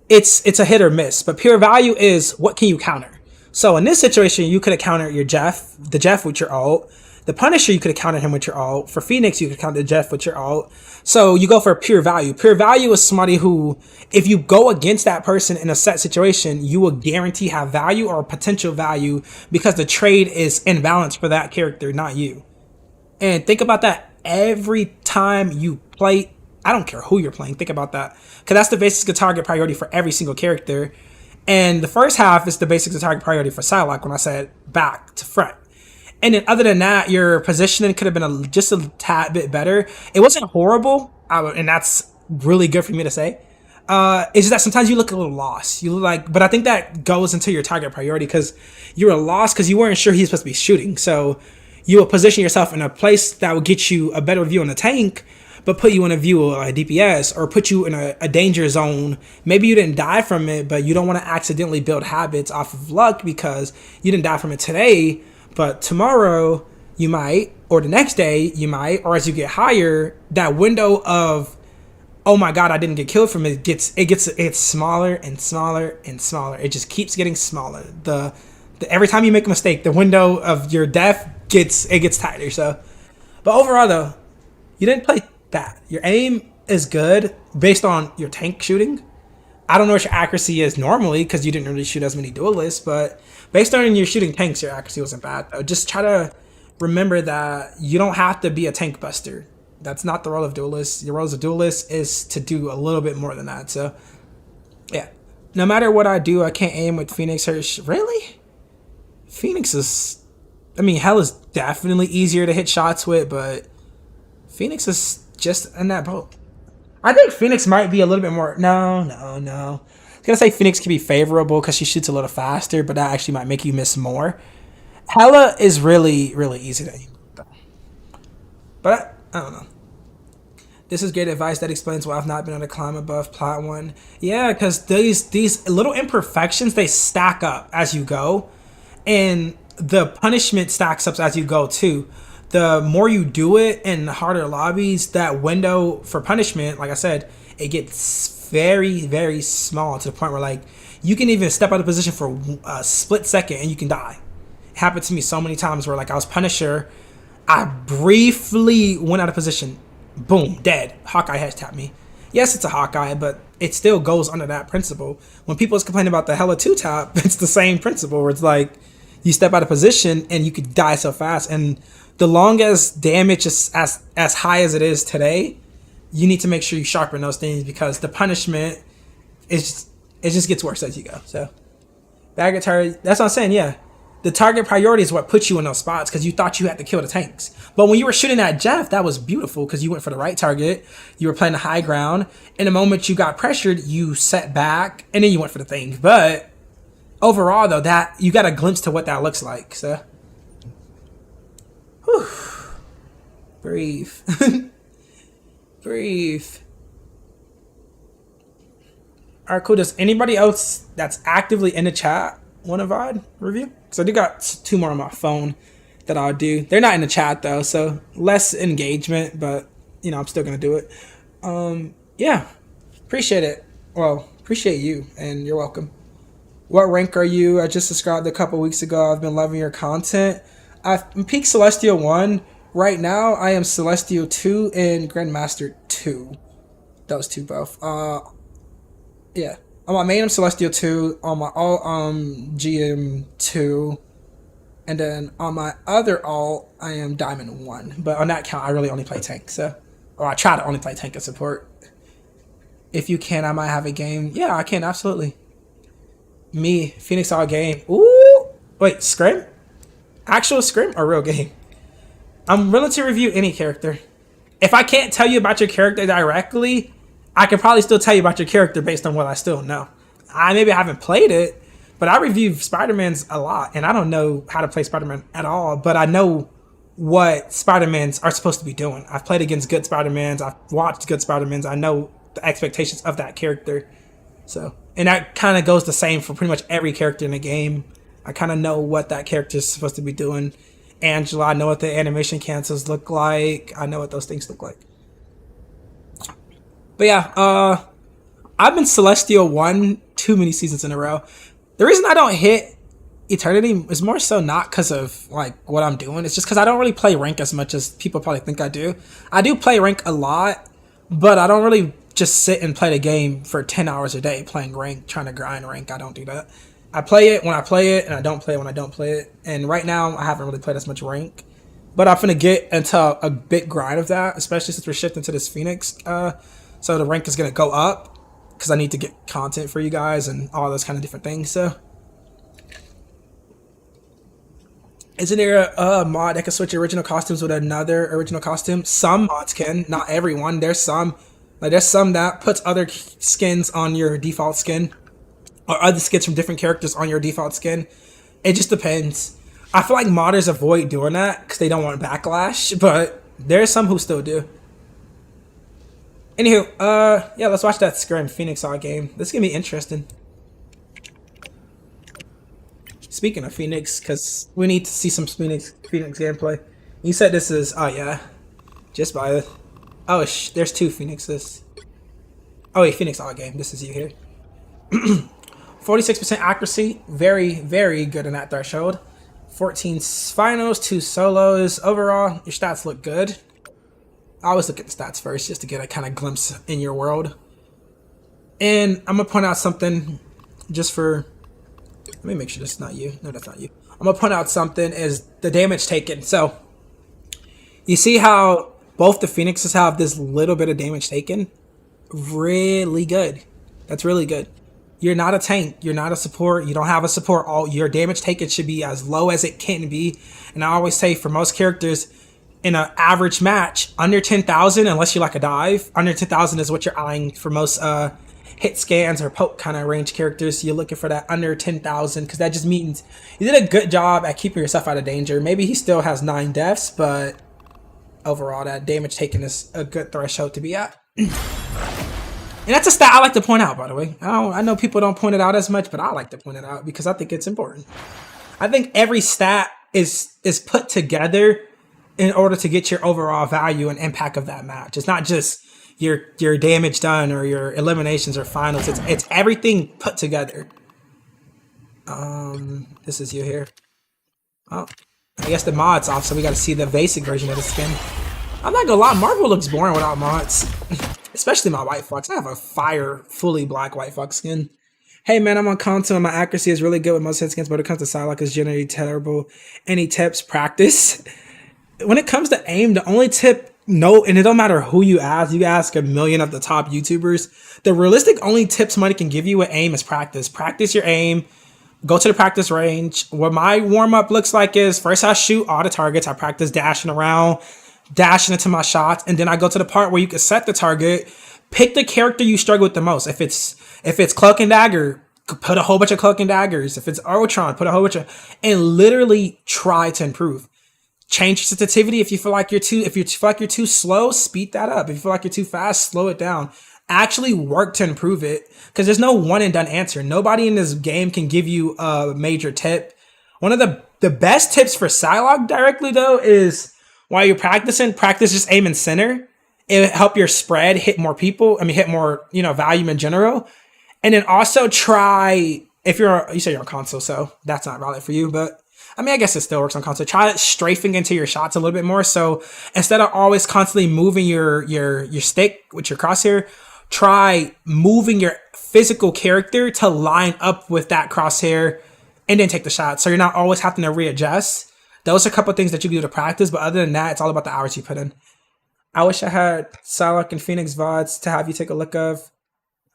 [SPEAKER 1] it's a hit or miss. But pure value is what can you counter? So in this situation, you could have countered your the Jeff with your ult. The Punisher, you could have countered him with your ult. For Phoenix, you could counter the Jeff with your ult. So you go for pure value. Pure value is somebody who, if you go against that person in a set situation, you will guarantee have value or potential value because the trade is in balance for that character, not you. And think about that every time you play. I don't care who you're playing. Think about that. Because that's the basics of target priority for every single character. And the first half is the basics of target priority for Psylocke when I said back to front. And then other than that, your positioning could have been just a tad bit better. It wasn't horrible, and that's really good for me to say. It's just that sometimes you look a little lost. You look like, but I think that goes into your target priority because you were lost because you weren't sure he's supposed to be shooting. So you will position yourself in a place that will get you a better view on the tank, but put you in a view of a DPS or put you in a danger zone. Maybe you didn't die from it, but you don't want to accidentally build habits off of luck because you didn't die from it today, but tomorrow you might, or the next day you might, or as you get higher, that window of, oh my god, I didn't get killed from it, it's smaller and smaller and smaller. It just keeps getting smaller. The every time you make a mistake, the window of your death gets tighter. So, but overall though, you didn't play bad. Your aim is good based on your tank shooting. I don't know what your accuracy is normally because you didn't really shoot as many duelists, but based on your shooting tanks, your accuracy wasn't bad. Just try to remember that you don't have to be a tank buster. That's not the role of duelists. Your role as a duelist is to do a little bit more than that. So, yeah. No matter what I do, I can't aim with Phoenix. Really? Phoenix is... I mean, Hell is definitely easier to hit shots with, but Phoenix is just in that boat. I think Phoenix might be a little bit more... No. I was going to say Phoenix can be favorable because she shoots a little faster, but that actually might make you miss more. Hella is really, really easy to aim. But I don't know. This is great advice that explains why I've not been able to climb above Plat 1. Yeah, because these little imperfections, they stack up as you go. And the punishment stacks up as you go too. The more you do it in harder lobbies, that window for punishment, like I said, it gets very, very small to the point where like you can even step out of position for a split second and you can die. It happened to me so many times where like I was Punisher, I briefly went out of position. Boom, dead. Hawkeye has tapped me. Yes, it's a Hawkeye, but it still goes under that principle. When people complain about the Hella 2 tap, it's the same principle where it's like you step out of position and you could die so fast. And the longest damage is as high as it is today, you need to make sure you sharpen those things because the punishment is it just gets worse as you go. So target, that's what I'm saying, yeah. The target priority is what puts you in those spots because you thought you had to kill the tanks. But when you were shooting at Jeff, that was beautiful because you went for the right target. You were playing the high ground. In the moment you got pressured, you set back and then you went for the thing. But overall, though, that you got a glimpse to what that looks like. So, whew. Breathe. Breathe. All right, cool. Does anybody else that's actively in the chat want a VOD review? So I do got 2 more on my phone that I'll do. They're not in the chat though, so less engagement, but you know, I'm still gonna do it. Yeah, appreciate it. Well, appreciate you, and you're welcome. What rank are you? I just subscribed a couple weeks ago. I've been loving your content. I'm peak Celestial 1. Right now, I am Celestial 2 and Grandmaster 2. Those two both. Yeah. On my main, I'm Celestial 2. On my alt, GM 2. And then on my other alt, I am Diamond 1. But on that count, I really only play tank. So, or I try to only play tank and support. If you can, I might have a game. Yeah, I can, absolutely. Me, Phoenix all game. Ooh! Wait, Scrim? Actual Scrim or real game? I'm willing to review any character. If I can't tell you about your character directly, I can probably still tell you about your character based on what I still know. I haven't played it, but I review Spider-Man's a lot, and I don't know how to play Spider-Man at all, but I know what Spider-Mans are supposed to be doing. I've played against good Spider-Mans, I've watched good Spider-Mans, I know the expectations of that character. So, and that kind of goes the same for pretty much every character in the game. I kind of know what that character is supposed to be doing. Angela, I know what the animation cancels look like. I know what those things look like. But yeah, I've been Celestial 1 too many seasons in a row. The reason I don't hit Eternity is more so not because of like what I'm doing. It's just because I don't really play rank as much as people probably think I do. I do play rank a lot, but I don't really just sit and play the game for 10 hours a day playing rank, trying to grind rank. I don't do that. I play it when I play it, and I don't play it when I don't play it. And right now, I haven't really played as much rank. But I'm finna get into a big grind of that, especially since we're shifting to this Phoenix. So the rank is gonna go up, because I need to get content for you guys and all those kind of different things. So, isn't there a mod that can switch original costumes with another original costume? Some mods can, not everyone. There's some that puts other skins on your default skin, or other skins from different characters on your default skin. It just depends. I feel like modders avoid doing that because they don't want backlash, but there's some who still do. Anywho, yeah, let's watch that Scrim Phoenix all game. This is gonna be interesting. Speaking of Phoenix, because we need to see some Phoenix gameplay. You said this is, oh yeah, just by the, oh there's two Phoenixes. Oh wait, Phoenix all game. This is you here. 46% accuracy, very, very good in that threshold. 14 finals, 2 solos. Overall, your stats look good. I always look at the stats first just to get a kind of glimpse in your world. And I'm gonna point out something just for, let me make sure this is not you. No, that's not you. I'm gonna point out something is the damage taken. So you see how both the Phoenixes have this little bit of damage taken? Really good. That's really good. You're not a tank. You're not a support. You don't have a support. All your damage taken should be as low as it can be. And I always say for most characters in an average match, under 10,000, unless you like a dive, under 10,000 is what you're eyeing for most hit scans or poke kind of range characters. You're looking for that under 10,000 because that just means you did a good job at keeping yourself out of danger. Maybe he still has 9 deaths, but overall that damage taken is a good threshold to be at. And that's a stat I like to point out, by the way. I know people don't point it out as much, but I like to point it out because I think it's important. I think every stat is put together in order to get your overall value and impact of that match. It's not just your damage done or your eliminations or finals. It's everything put together. This is you here. Oh, I guess the mod's off, so we got to see the basic version of the skin. I'm not gonna lie, Marvel looks boring without mods. Especially my White Fox. I have a fire, fully black White Fox skin. Hey man, I'm on console and my accuracy is really good with most hit skins, but when it comes to Psylocke, it's generally terrible. Any tips? Practice. When it comes to aim, the only tip, no, and it don't matter who you ask a million of the top YouTubers. The realistic only tip somebody can give you with aim is practice. Practice your aim. Go to the practice range. What my warm-up looks like is first I shoot all the targets. I practice dashing around, dashing into my shots, and then I go to the part where you can set the target. Pick the character you struggle with the most. If it's Cloak and Dagger, put a whole bunch of Cloak and Daggers. If it's Ultron, put a whole bunch of, and literally try to improve. Change your sensitivity if you feel like you're too slow, speed that up. If you feel like you're too fast, slow it down. Actually work to improve it, because there's no one and done answer. Nobody in this game can give you a major tip. One of the best tips for Psylocke directly though is while you're practicing, practice just aim and center. It'll help your spread hit more people. I mean, hit more, volume in general. And then also try, you say you're on console, so that's not valid for you, but I mean, I guess it still works on console. Try strafing into your shots a little bit more. So instead of always constantly moving your stick with your crosshair, try moving your physical character to line up with that crosshair and then take the shot. So you're not always having to readjust. Those are a couple of things that you can do to practice, but other than that, it's all about the hours you put in. I wish I had Psylocke and Phoenix VODs to have you take a look of.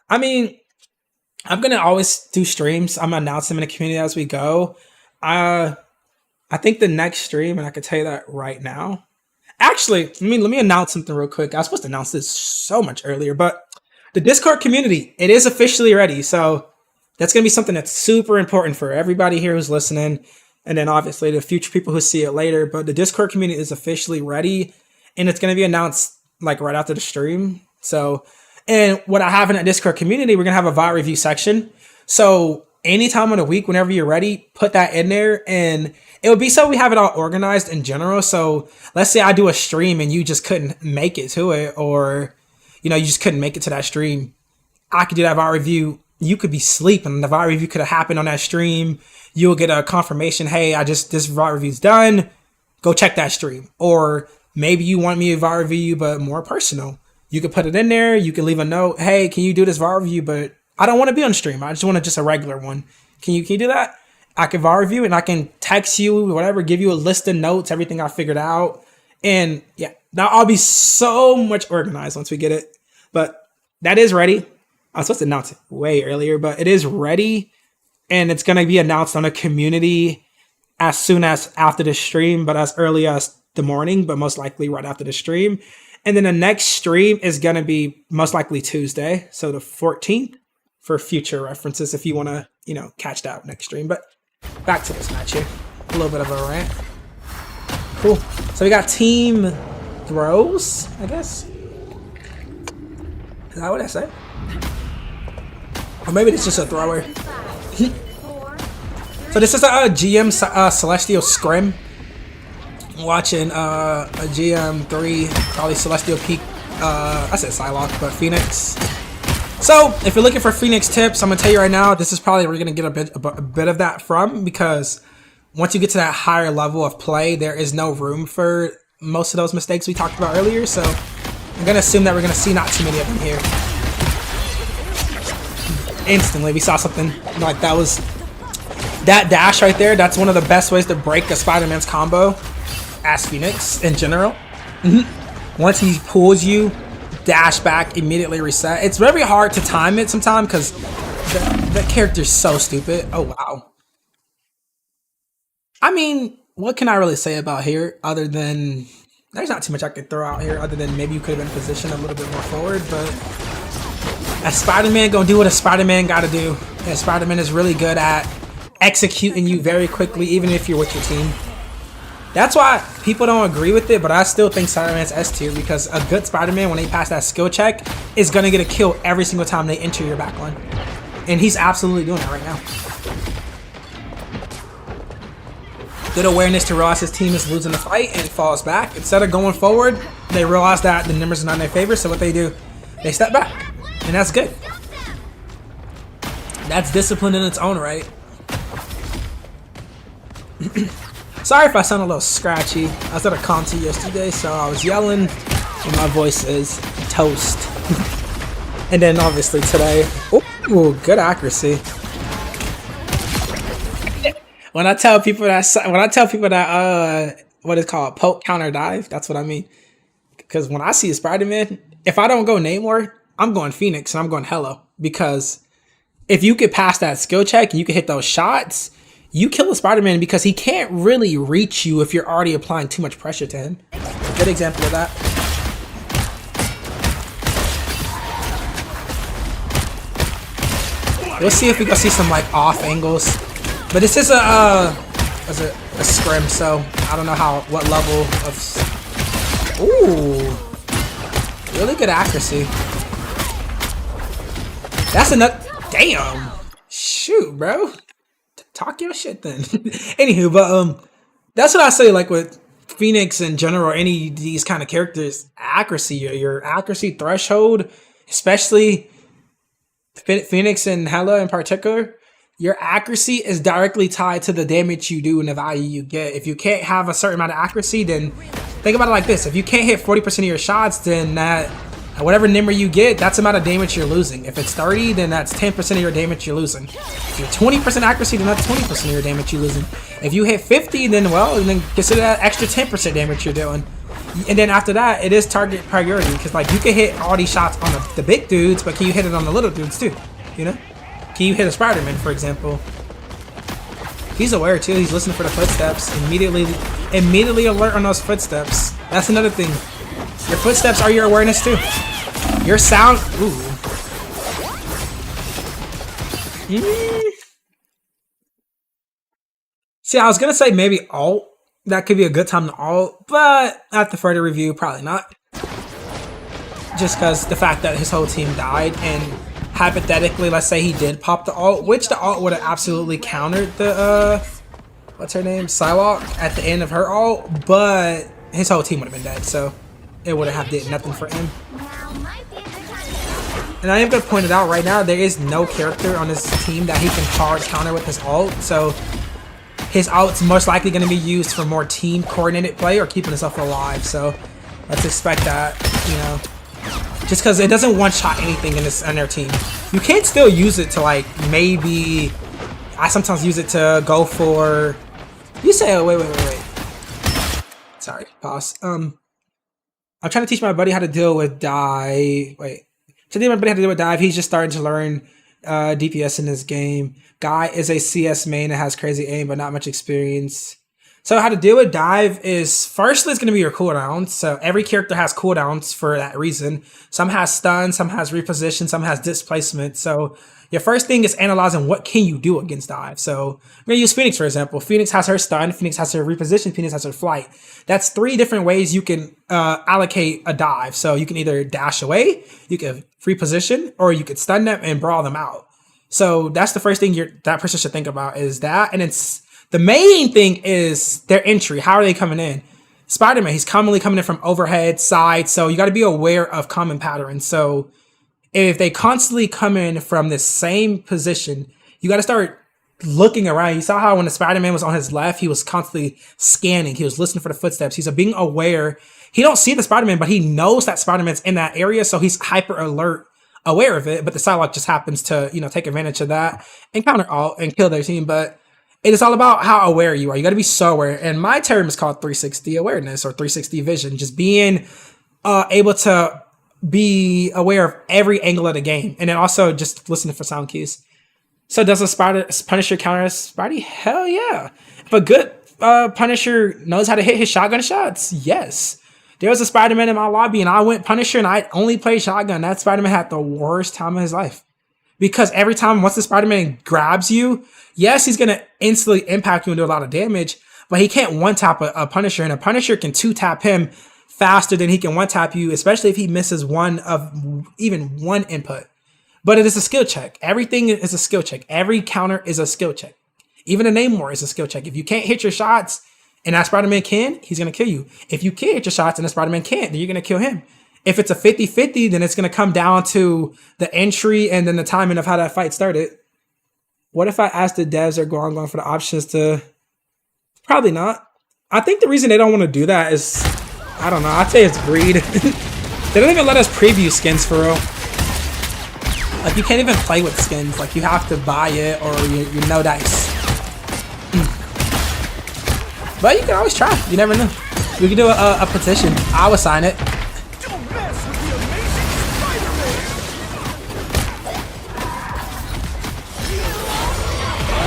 [SPEAKER 1] I mean, I'm going to always do streams. I'm going to announce them in the community as we go. I think the next stream, and I can tell you that right now. Actually, let me announce something real quick. I was supposed to announce this so much earlier, but the Discord community, it is officially ready. So that's going to be something that's super important for everybody here who's listening. And then obviously the future people who see it later. But the Discord community is officially ready. And it's going to be announced like right after the stream. So, and what I have in that Discord community, we're going to have a VOD review section. So anytime of the week, whenever you're ready, put that in there. And it would be so we have it all organized in general. So let's say I do a stream and you just couldn't make it to it, or, you just couldn't make it to that stream. I could do that VOD review. You could be sleeping. The VOD review could have happened on that stream. You'll get a confirmation. Hey, this VOD review's done. Go check that stream. Or maybe you want me to VOD review, but more personal. You could put it in there. You can leave a note. Hey, can you do this VOD review? But I don't want to be on stream. I just want just a regular one. Can you do that? I can VOD review and I can text you, whatever, give you a list of notes, everything I figured out. And yeah, now I'll be so much organized once we get it. But that is ready. I was supposed to announce it way earlier, but it is ready. And it's going to be announced on the community as soon as after the stream, but as early as the morning, but most likely right after the stream. And then the next stream is going to be most likely Tuesday. So the 14th for future references if you want to, catch that next stream. But back to this match here. A little bit of a rant. Cool. So we got team throws, I guess. Is that what I said? Or maybe it's just a thrower. So this is a GM Celestial Scrim. Watching a GM3, probably Celestial Peak. I said Psylocke, but Phoenix. So if you're looking for Phoenix tips, I'm gonna tell you right now, this is probably where you're gonna get a bit of that from, because once you get to that higher level of play, there is no room for most of those mistakes we talked about earlier. So I'm gonna assume that we're gonna see not too many of them here. Instantly, we saw something like that. Was that dash right there? That's one of the best ways to break a Spider-Man's combo as Phoenix in general. Once he pulls you, dash back, immediately reset. It's very hard to time it sometimes because the character's so stupid. Oh, wow. I mean, what can I really say about here other than there's not too much I could throw out here other than maybe you could have been positioned a little bit more forward, but a Spider-Man gonna do what a Spider-Man gotta do. And Spider-Man is really good at executing you very quickly, even if you're with your team. That's why people don't agree with it, but I still think Spider-Man's S tier, because a good Spider-Man, when they pass that skill check, is gonna get a kill every single time they enter your backline. And he's absolutely doing that right now. Good awareness to realize his team is losing the fight and falls back. Instead of going forward, they realize that the numbers are not in their favor, so what they do, they step back. And that's good. That's discipline in its own right. Sorry if I sound a little scratchy. I was at a concert yesterday, so I was yelling, and my voice is toast. And then obviously today, ooh, good accuracy. When I tell people that what is called poke counter dive, that's what I mean. Because when I see a Spider-Man, if I don't go Namor, I'm going Phoenix and I'm going Hello. Because if you could pass that skill check and you can hit those shots, you kill a Spider-Man because he can't really reach you if you're already applying too much pressure to him. Good example of that. We'll see if we can see some like off angles. But this is a scrim, so I don't know what level of. Ooh, really good accuracy. That's enough. Damn. Shoot, bro. Talk your shit then. Anywho, but that's what I say. Like with Phoenix in general, or any of these kind of characters, accuracy, your accuracy threshold, especially Phoenix and Hela in particular. Your accuracy is directly tied to the damage you do and the value you get. If you can't have a certain amount of accuracy, then think about it like this. If you can't hit 40% of your shots, then that whatever number you get, that's the amount of damage you're losing. If it's 30, then that's 10% of your damage you're losing. If you're 20% accuracy, then that's 20% of your damage you're losing. If you hit 50, then then consider that extra 10% damage you're doing. And then after that, it is target priority, because like you can hit all these shots on the big dudes, but can you hit it on the little dudes too? You know? Can you hit a Spider-Man, for example? He's aware too. He's listening for the footsteps. Immediately alert on those footsteps. That's another thing. Your footsteps are your awareness too. Your sound. Ooh. See, I was gonna say maybe alt. That could be a good time to alt, but after further review, probably not. Just because the fact that his whole team died, and hypothetically, let's say he did pop the alt, which the alt would have absolutely countered the what's her name, Psylocke, at the end of her alt, but his whole team would have been dead, so it would have did nothing for him. And I am going to point it out right now, there is no character on this team that he can hard counter with his ult, so his ult's most likely going to be used for more team coordinated play or keeping himself alive, so let's expect that, you know. Just because it doesn't one-shot anything in their team. You can still use it to, like, maybe. I sometimes use it to go for. You say, oh, wait. Sorry, pause. I'm trying to teach my buddy how to deal with dive. He's just starting to learn DPS in this game. Guy is a CS main that has crazy aim, but not much experience. So how to deal with dive is, firstly, it's going to be your cooldowns. So every character has cooldowns for that reason. Some has stun, some has reposition, some has displacement. So your first thing is analyzing what can you do against dive. So I'm going to use Phoenix, for example. Phoenix has her stun, Phoenix has her reposition, Phoenix has her flight. That's 3 different ways you can allocate a dive. So you can either dash away, you can reposition, or you could stun them and brawl them out. So that's the first thing that person should think about is that. And it's the main thing is their entry. How are they coming in? Spider-Man, he's commonly coming in from overhead, side. So you got to be aware of common patterns. So if they constantly come in from the same position, you got to start looking around. You saw how when the Spider-Man was on his left, he was constantly scanning. He was listening for the footsteps. He's being aware. He don't see the Spider-Man, but he knows that Spider-Man's in that area. So he's hyper alert, aware of it. But the Psylocke just happens to, take advantage of that and counter alt and kill their team. But it is all about how aware you are. You got to be so aware. And my term is called 360 awareness or 360 vision. Just being able to be aware of every angle of the game. And then also just listening for sound cues. So does a Punisher counter a Spidey? Hell yeah. If a good Punisher knows how to hit his shotgun shots, yes. There was a Spider-Man in my lobby and I went Punisher and I only played shotgun. That Spider-Man had the worst time of his life. Because every time once the Spider-Man grabs you, yes, he's going to instantly impact you and do a lot of damage, but he can't one-tap a Punisher, and a Punisher can two-tap him faster than he can one-tap you, especially if he misses even one input. But it is a skill check. Everything is a skill check. Every counter is a skill check. Even a Namor is a skill check. If you can't hit your shots and that Spider-Man can, he's going to kill you. If you can't hit your shots and the Spider-Man can't, then you're going to kill him. If it's a 50-50, then it's going to come down to the entry and then the timing of how that fight started. What if I ask the devs or going for the options to... Probably not. I think the reason they don't want to do that is... I don't know. I'd say it's greed. They don't even let us preview skins for real. Like, you can't even play with skins. Like, you have to buy it or you know dice. But you can always try. You never know. We can do a petition. I would sign it.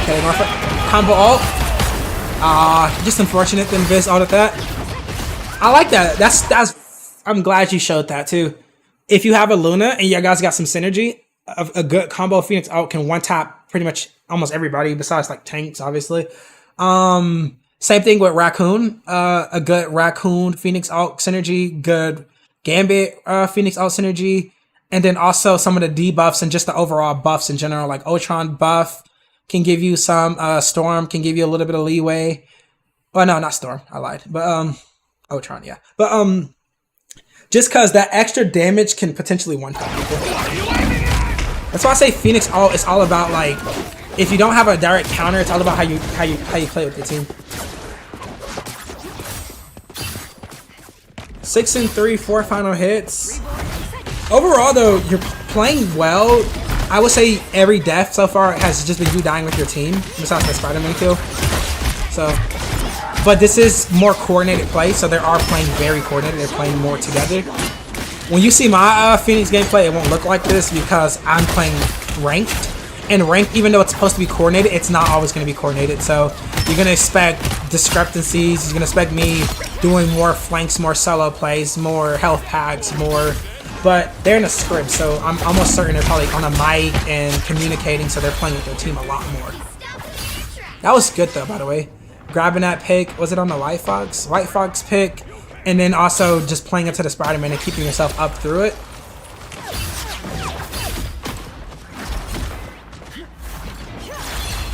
[SPEAKER 1] Okay, going for combo ult. Just unfortunate that Viz ulted that. I like that. That's. I'm glad you showed that too. If you have a Luna and you guys got some synergy, a good combo Phoenix ult can one tap pretty much almost everybody besides like tanks, obviously. Same thing with Raccoon. A good Raccoon Phoenix ult synergy, good Gambit Phoenix ult synergy, and then also some of the debuffs and just the overall buffs in general, like Ultron buff can give you some, Storm can give you a little bit of leeway. Oh no, not Storm, I lied. But Ultron, yeah. But just cause that extra damage can potentially one-tap people. That's why I say Phoenix ult is all about, like, if you don't have a direct counter, it's all about how you play with your team. 6 and 3, 4 final hits. Overall though, you're playing well. I would say every death so far has just been you dying with your team, besides the Spider-Man kill. So, but this is more coordinated play, so they are playing very coordinated. They're playing more together. When you see my Phoenix gameplay, it won't look like this because I'm playing ranked. And ranked, even though it's supposed to be coordinated, it's not always going to be coordinated. So you're going to expect discrepancies. You're going to expect me doing more flanks, more solo plays, more health packs, more... But they're in a script, so I'm almost certain they're probably on a mic and communicating, so they're playing with their team a lot more. That was good, though, by the way. Grabbing that pick. Was it on the White Fox? White Fox pick. And then also just playing into the Spider-Man and keeping yourself up through it.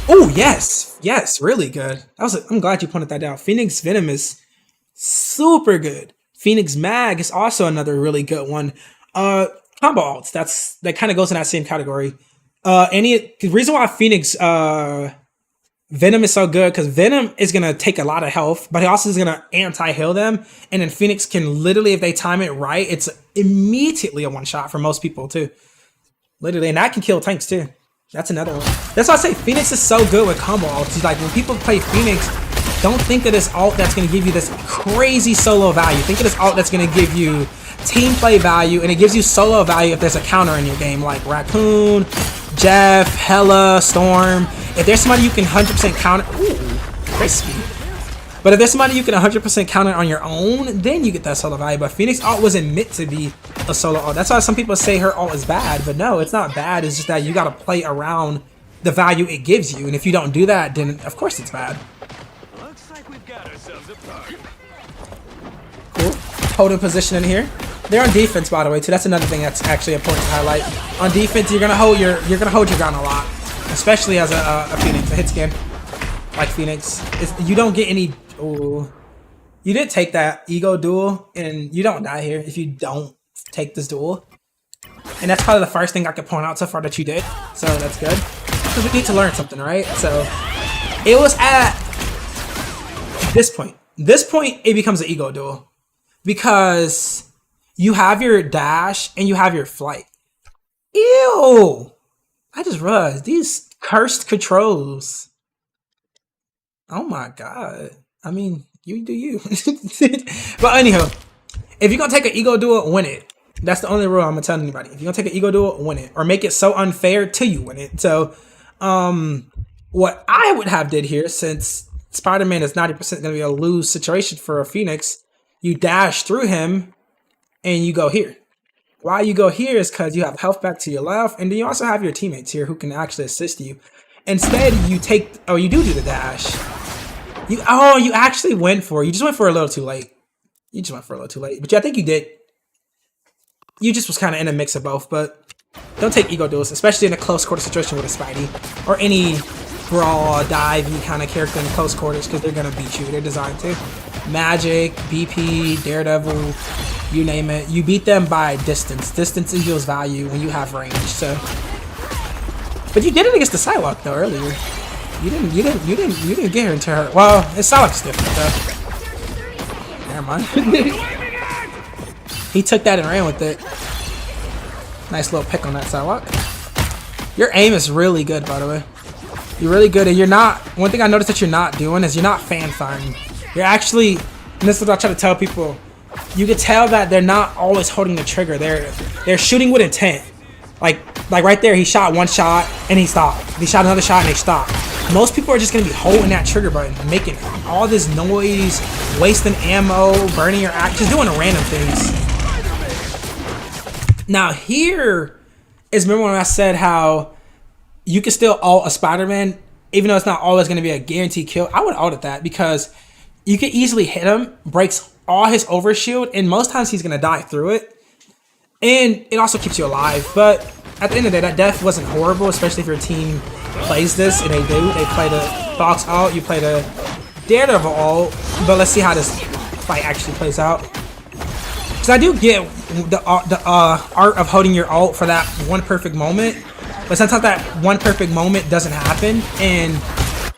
[SPEAKER 1] Oh, yes. Yes, really good. I'm glad you pointed that out. Phoenix Venom is super good. Phoenix Mag is also another really good one. Combo alts, that kind of goes in that same category. The reason why Phoenix Venom is so good, because Venom is going to take a lot of health, but he also is going to anti-heal them. And then Phoenix can literally, if they time it right, it's immediately a one-shot for most people too. Literally, and that can kill tanks too. That's another one. That's why I say Phoenix is so good with combo alts. Like, when people play Phoenix, don't think of this ult that's going to give you this crazy solo value. Think of this ult that's going to give you team play value, and it gives you solo value if there's a counter in your game, like Raccoon, Jeff, Hella, Storm. If there's somebody you can 100% counter, ooh, crispy. But if there's somebody you can 100% counter on your own, then you get that solo value. But Phoenix ult wasn't meant to be a solo ult. That's why some people say her ult is bad. But no, it's not bad. It's just that you got to play around the value it gives you. And if you don't do that, then of course it's bad.
[SPEAKER 4] Looks like we've got ourselves a party.
[SPEAKER 1] Cool. Holding position in here. They're on defense, by the way, too. That's another thing that's actually important to highlight. On defense, you're gonna hold your ground a lot, especially as a Phoenix, a hit scan like Phoenix. You don't get any. Ooh, you didn't take that ego duel, and you don't die here if you don't take this duel. And that's probably the first thing I could point out so far that you did. So that's good because we need to learn something, right? So it was at this point. This point, it becomes an ego duel because you have your dash and you have your flight. Ew! I just realized these cursed controls. Oh my god. I mean, you do you. But anyhow, if you're gonna take an ego duel, win it. That's the only rule I'm gonna tell anybody. If you're gonna take an ego duel, win it. Or make it so unfair till you win it. So, what I would have did here, since Spider-Man is 90% gonna be a lose situation for a Phoenix, you dash through him and you go here. Why you go here is because you have health back to your left, and then you also have your teammates here who can actually assist you. Instead, you take, oh, you do the dash. You actually went for it. You just went for a little too late. You just went for a little too late, but yeah, I think you did. You just was kind of in a mix of both, but don't take ego duels, especially in a close quarter situation with a Spidey or any brawl, divey kind of character in close quarters, because they're gonna beat you. They're designed to. Magic, BP, Daredevil, you name it. You beat them by distance. Distance equals value when you have range. So, but you did it against the Psylocke though earlier. You didn't get her into her. Well, it's Psylocke's different though. Never mind. He took that and ran with it. Nice little pick on that Psylocke. Your aim is really good, by the way. You're really good, and you're not. One thing I noticed that you're not doing is you're not fan firing. You're actually, and this is what I try to tell people. You can tell that they're not always holding the trigger. They're shooting with intent. Like right there, he shot one shot and he stopped. He shot another shot and he stopped. Most people are just gonna be holding that trigger button, making all this noise, wasting ammo, burning your act, just doing random things. Now here is, remember when I said how you can still ult a Spider-Man, even though it's not always gonna be a guaranteed kill. I would ult at that because you can easily hit him, breaks all his overshield, and most times he's gonna die through it. And it also keeps you alive. But at the end of the day, that death wasn't horrible, especially if your team plays this, and they do. They play the Fox ult, you play the Daredevil ult. But let's see how this fight actually plays out. Because I do get the art of holding your ult for that one perfect moment. But sometimes that one perfect moment doesn't happen. And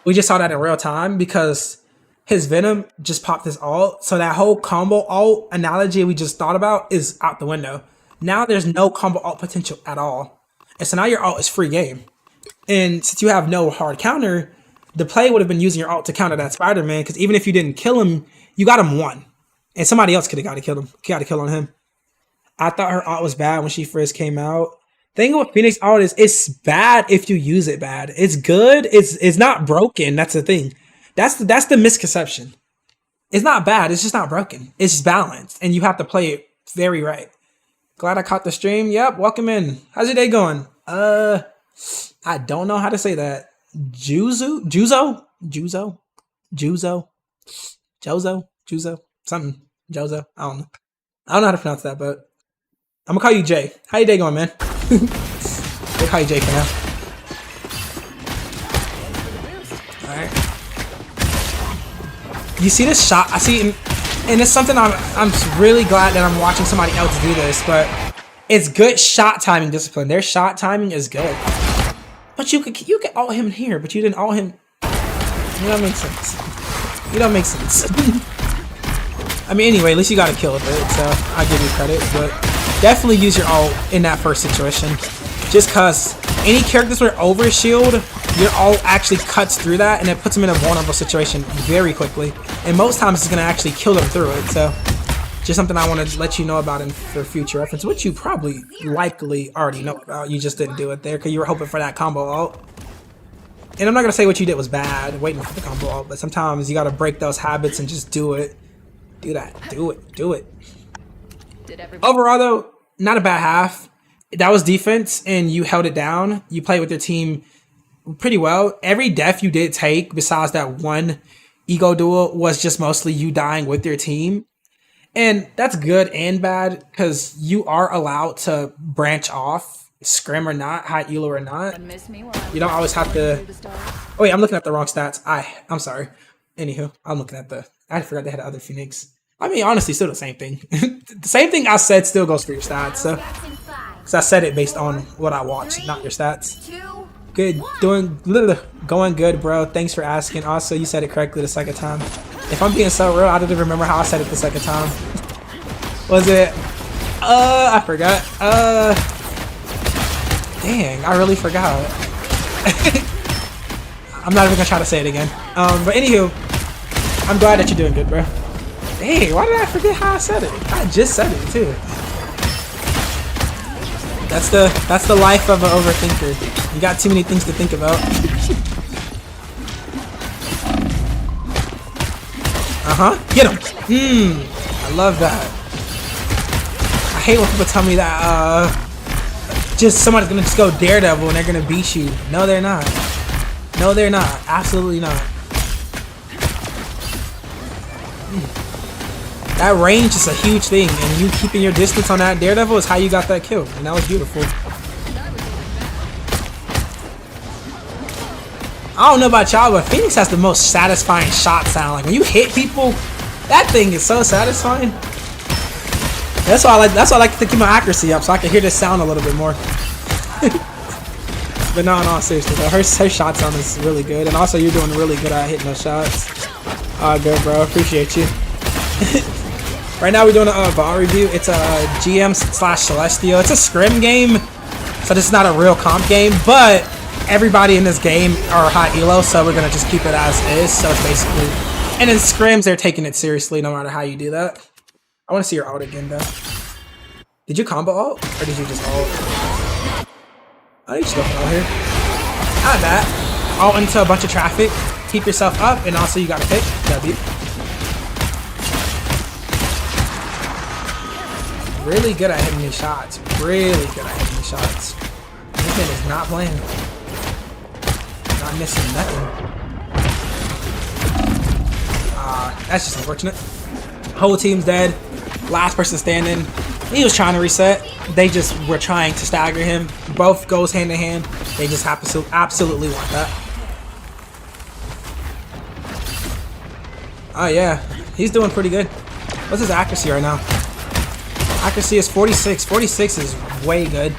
[SPEAKER 1] we just saw that in real time because his Venom just popped his ult. So that whole combo ult analogy we just thought about is out the window. Now there's no combo ult potential at all. And so now your ult is free game. And since you have no hard counter, the play would have been using your ult to counter that Spider-Man, because even if you didn't kill him, you got him one. And somebody else could have got a kill on him. I thought her ult was bad when she first came out. The thing with Phoenix ult is it's bad if you use it bad. It's good. It's not broken. That's the thing. That's the misconception. It's not bad. It's just not broken. It's just balanced, and you have to play it very right. Glad I caught the stream. Yep, welcome in. How's your day going? I don't know how to say that. Juzo, something. Jozo. I don't know. I don't know how to pronounce that, but I'm gonna call you Jay. How your day going, man? We'll call you Jay for now. Alright. You see this shot? I see, and it's something I'm really glad that I'm watching somebody else do this, but it's good shot timing discipline. Their shot timing is good. But you could ult him here, but you didn't ult him. You don't make sense. You don't make sense. I mean, anyway, at least you got a kill with it, so I'll give you credit, but definitely use your ult in that first situation. Just cause any characters with overshield, your ult actually cuts through that and it puts them in a vulnerable situation very quickly. And most times it's gonna actually kill them through it. So just something I want to let you know about for future reference, which you probably likely already know about. You just didn't do it there because you were hoping for that combo ult. And I'm not gonna say what you did was bad, waiting for the combo ult, but sometimes you gotta break those habits and just do it. Do that. Do it. Do it. Overall, though, not a bad half. That was defense, and you held it down. You played with your team pretty well. Every death you did take, besides that one ego duel, was just mostly you dying with your team. And that's good and bad, because you are allowed to branch off, scrim or not, high elo or not. You don't always have to... Oh wait, I'm looking at the wrong stats. I'm sorry. Anywho, I'm looking at the... I forgot they had the other Phoenix. I mean, honestly, still the same thing. The same thing I said still goes for your stats, so... Because I said it based on what I watched, not your stats. Good, going good, bro. Thanks for asking. Also, you said it correctly the second time. If I'm being so real, I don't even remember how I said it the second time. Was it? I forgot. Dang, I really forgot. I'm not even gonna try to say it again. But anywho, I'm glad that you're doing good, bro. Dang, why did I forget how I said it? I just said it too. That's the life of an overthinker. You got too many things to think about. Get him. I love that. I hate when people tell me that just somebody's gonna just go Daredevil and they're gonna beat you. No, they're not. No, they're not. Absolutely not. That range is a huge thing, and you keeping your distance on that Daredevil is how you got that kill, and that was beautiful. I don't know about y'all, but Phoenix has the most satisfying shot sound. Like when you hit people, that thing is so satisfying. That's why I like to keep my accuracy up, so I can hear this sound a little bit more. But no, seriously, though, her shot sound is really good, and also you're doing really good at hitting those shots. Good, bro. Appreciate you. Right now we're doing a VOD review. It's a GM/Celestial. It's a scrim game, so this is not a real comp game, but everybody in this game are high elo, so we're gonna just keep it as is. So it's basically, and in scrims they're taking it seriously no matter how you do that. I want to see your ult again though. Did you combo ult or did you just ult? Oh, you just go for ult here. Not that. Ult into a bunch of traffic. Keep yourself up, and also you got a pick. W. Really good at hitting these shots. Really good at hitting these shots. This man is not playing. Not missing nothing. That's just unfortunate. Whole team's dead. Last person standing. He was trying to reset. They just were trying to stagger him. Both goes hand in hand. They just have to absolutely want that. Oh yeah, he's doing pretty good. What's his accuracy right now? Accuracy is 46. 46 is way good.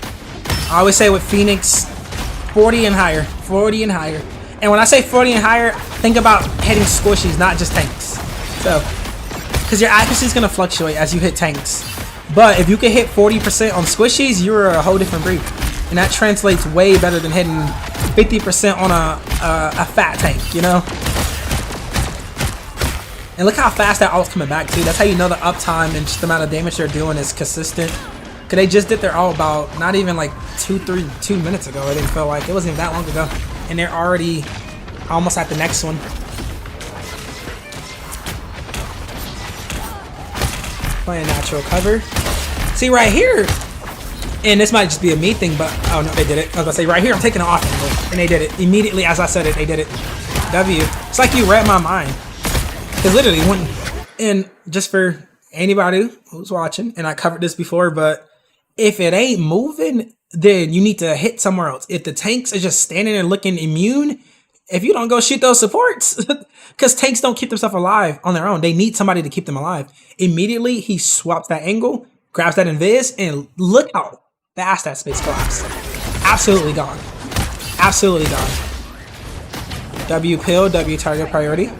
[SPEAKER 1] I always say with Phoenix, 40 and higher. 40 and higher. And when I say 40 and higher, think about hitting squishies, not just tanks. So, because your accuracy is going to fluctuate as you hit tanks. But if you can hit 40% on squishies, you're a whole different breed. And that translates way better than hitting 50% on a fat tank, you know? And look how fast that ult's coming back too. That's how you know the uptime and just the amount of damage they're doing is consistent. Cause they just did their ult about not even like 2 minutes ago. I didn't feel like it wasn't even that long ago, and they're already almost at the next one. Playing natural cover. See right here, and this might just be a me thing, but oh no, they did it. I was gonna say right here, I'm taking an off angle, and they did it immediately as I said it. They did it. W. It's like you read my mind. Because literally, and just for anybody who's watching, and I covered this before, but if it ain't moving, then you need to hit somewhere else. If the tanks are just standing and looking immune, if you don't go shoot those supports, because tanks don't keep themselves alive on their own. They need somebody to keep them alive. Immediately, he swaps that angle, grabs that invis, and look how fast that space collapsed. Absolutely gone. Absolutely gone. W pill, W target priority.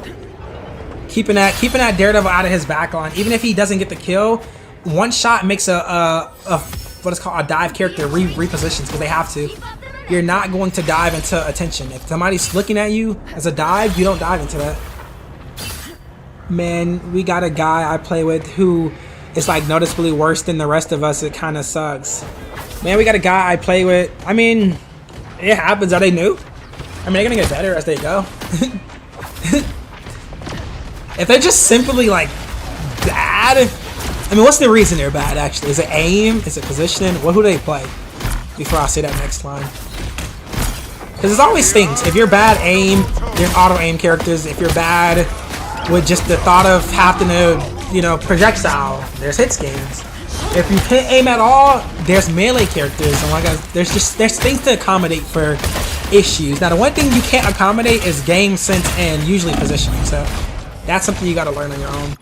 [SPEAKER 1] Keeping that Daredevil out of his backline. Even if he doesn't get the kill, one shot makes a what is called a dive character repositions, because they have to. You're not going to dive into attention. If somebody's looking at you as a dive, you don't dive into that. Man, we got a guy I play with who is like noticeably worse than the rest of us. It kind of sucks. Man, we got a guy I play with. I mean, it happens. Are they new? I mean, they're gonna get better as they go. If they're just simply like bad, I mean, what's the reason they're bad actually? Is it aim? Is it positioning? What who do they play? Before I say that next line. Because there's always things. If you're bad aim, there's auto aim characters. If you're bad with just the thought of having to, you know, projectile, there's hit games. If you can't aim at all, there's melee characters. And like there's things to accommodate for issues. Now the one thing you can't accommodate is game sense and usually positioning. So that's something you gotta learn on your own.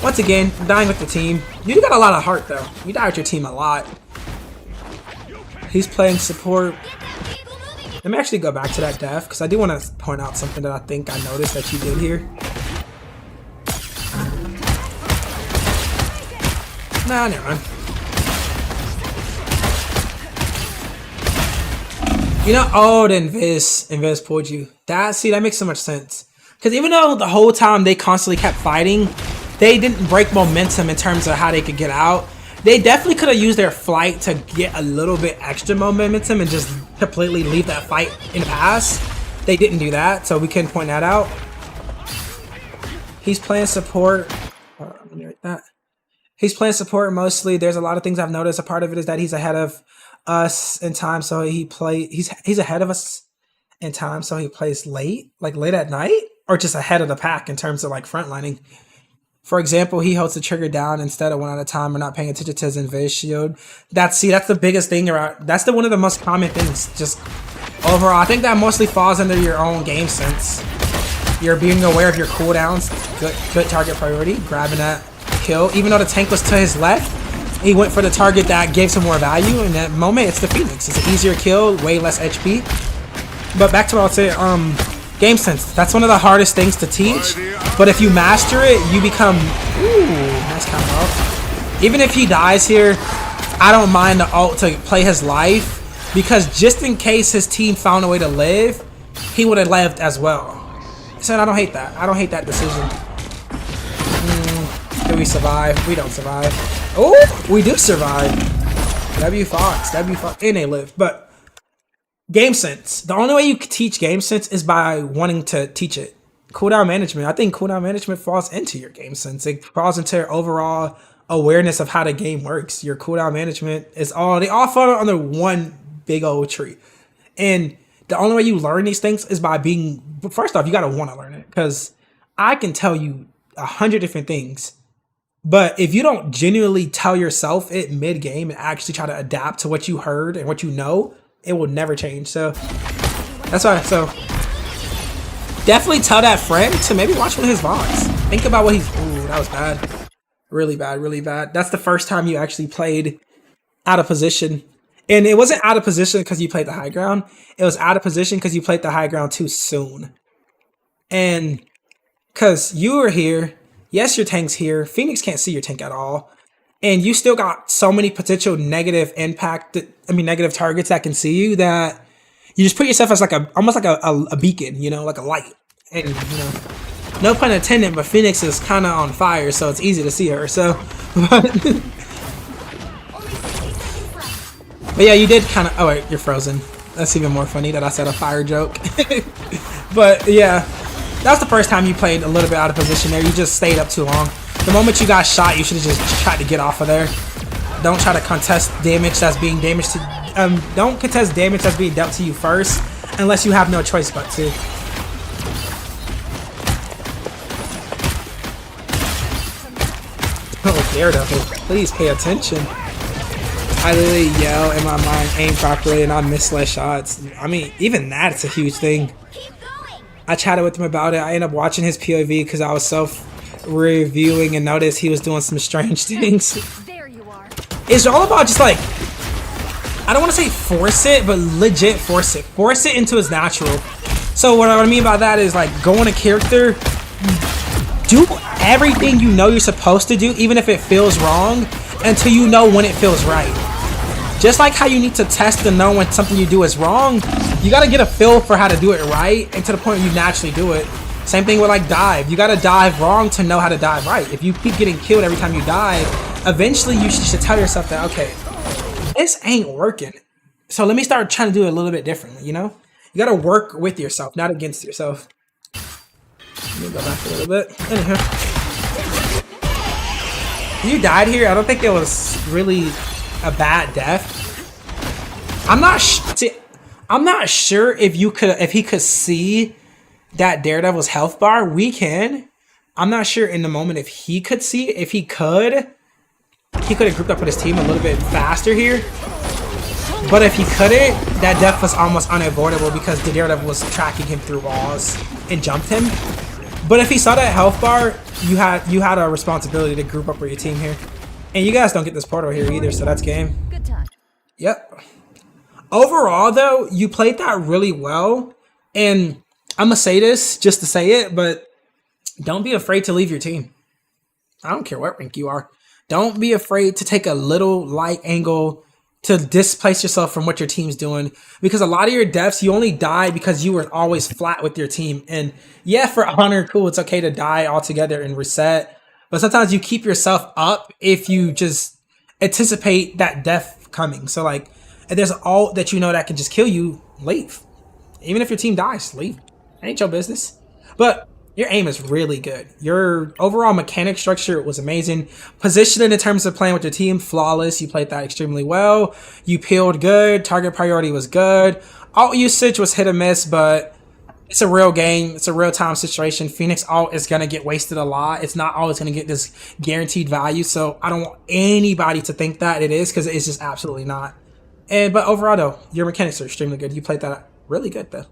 [SPEAKER 1] Once again, dying with the team. You do got a lot of heart though. You die with your team a lot. He's playing support. Let me actually go back to that death because I do want to point out something that I think I noticed that you did here. Nah, never mind. You know, oh, the Invis pulled you. See, that makes so much sense. Because even though the whole time they constantly kept fighting, they didn't break momentum in terms of how they could get out. They definitely could have used their flight to get a little bit extra momentum and just completely leave that fight in the past. They didn't do that, so we can point that out. He's playing support. Let me write that. He's playing support mostly. There's a lot of things I've noticed. A part of it is that he's ahead of us in time, so he's ahead of us in time, so he plays late, like late at night, or just ahead of the pack in terms of like frontlining. For example, he holds the trigger down instead of one at a time or not paying attention to his invis shield. That's the biggest thing around. That's one of the most common things. Just overall, I think that mostly falls under your own game sense. You're being aware of your cooldowns. Good target priority. Grabbing that kill. Even though the tank was to his left, he went for the target that gave some more value. In that moment, it's the Phoenix. It's an easier kill, way less HP. But back to what I was saying, game sense. That's one of the hardest things to teach. But if you master it, you become... Ooh, nice counter ult. Even if he dies here, I don't mind the ult to play his life. Because just in case his team found a way to live, he would have lived as well. So I don't hate that. I don't hate that decision. Do we survive? We don't survive. Oh, we do survive. W Fox. And they live. But game sense. The only way you can teach game sense is by wanting to teach it. Cooldown management. I think cooldown management falls into your game sense. It falls into your overall awareness of how the game works. Your cooldown management is they all fall under one big old tree. And the only way you learn these things is by first off, you got to want to learn it. Because I can tell you 100 different things. But if you don't genuinely tell yourself it mid-game and actually try to adapt to what you heard and what you know, it will never change. So that's why. So definitely tell that friend to maybe watch one of his VODs. Think about what he's... Ooh, that was bad. Really bad, really bad. That's the first time you actually played out of position. And it wasn't out of position because you played the high ground. It was out of position because you played the high ground too soon. And because you were here, yes, your tank's here. Phoenix can't see your tank at all. And you still got so many potential negative negative targets that can see you that you just put yourself as almost like a beacon, you know, like a light. And, you know, no pun intended, but Phoenix is kind of on fire, so it's easy to see her. So, but yeah, you did kind of. Oh wait, you're frozen. That's even more funny that I said a fire joke. But yeah, that was the first time you played a little bit out of position there. You just stayed up too long. The moment you got shot, you should have just tried to get off of there. Don't try to contest damage that's being damaged to. Don't contest damage that's being dealt to you first, unless you have no choice but to. Oh, Daredevil, please pay attention. I literally yell in my mind, aim properly, and I miss less shots. I mean, even that's a huge thing. I chatted with him about it. I ended up watching his POV because I was self-reviewing and noticed he was doing some strange things.
[SPEAKER 2] There you are.
[SPEAKER 1] It's all about just like, I don't want to say force it, but legit force it. Force it into its natural. So what I mean by that is like, go on a character, do everything you know you're supposed to do, even if it feels wrong, until you know when it feels right. Just like how you need to test to know when something you do is wrong, you gotta get a feel for how to do it right, and to the point where you naturally do it. Same thing with like dive. You gotta dive wrong to know how to dive right. If you keep getting killed every time you dive, eventually you should tell yourself that, okay, this ain't working. So let me start trying to do it a little bit differently, you know? You gotta work with yourself, not against yourself. Let me go back a little bit. Anyhow. You died here. I don't think it was really a bad death. I'm not sure if he could see that Daredevil's health bar. We can. I'm not sure in the moment if he could see it. If he could have grouped up with his team a little bit faster here. But if he couldn't, that death was almost unavoidable because the Daredevil was tracking him through walls and jumped him. But if he saw that health bar, you had a responsibility to group up with your team here. And you guys don't get this portal here either, so that's game.
[SPEAKER 2] Good time.
[SPEAKER 1] Yep. Overall, though, you played that really well. And I'm going to say this just to say it, but don't be afraid to leave your team. I don't care what rank you are. Don't be afraid to take a little light angle to displace yourself from what your team's doing, because a lot of your deaths, you only die because you were always flat with your team. And yeah, for honor, cool, it's okay to die altogether and reset, but sometimes you keep yourself up if you just anticipate that death coming. So like, if there's all that you know that can just kill you, leave. Even if your team dies, leave. Ain't your business. But your aim is really good. Your overall mechanic structure was amazing. Positioning in terms of playing with your team, flawless. You played that extremely well. You peeled good. Target priority was good. Alt usage was hit or miss, but it's a real game. It's a real-time situation. Phoenix alt is going to get wasted a lot. It's not always going to get this guaranteed value, so I don't want anybody to think that it is, because it's just absolutely not. But overall, though, your mechanics are extremely good. You played that really good, though.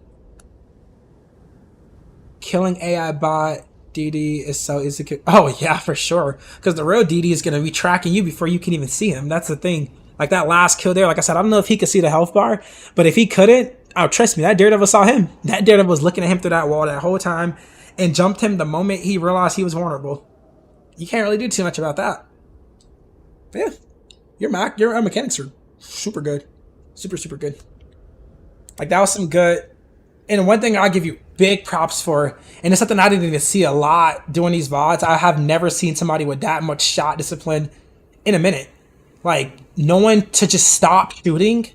[SPEAKER 1] Killing AI bot DD is so easy to kill. Oh, yeah, for sure. Because the real DD is going to be tracking you before you can even see him. That's the thing. Like that last kill there, like I said, I don't know if he could see the health bar, but if he couldn't, oh, trust me, that Daredevil saw him. That Daredevil was looking at him through that wall that whole time and jumped him the moment he realized he was vulnerable. You can't really do too much about that. But yeah, your mechanics are super good. Super, super good. Like, that was some good. And one thing I'll give you big props for, and it's something I didn't even see a lot doing these VODs, I have never seen somebody with that much shot discipline in a minute. Like, knowing to just stop shooting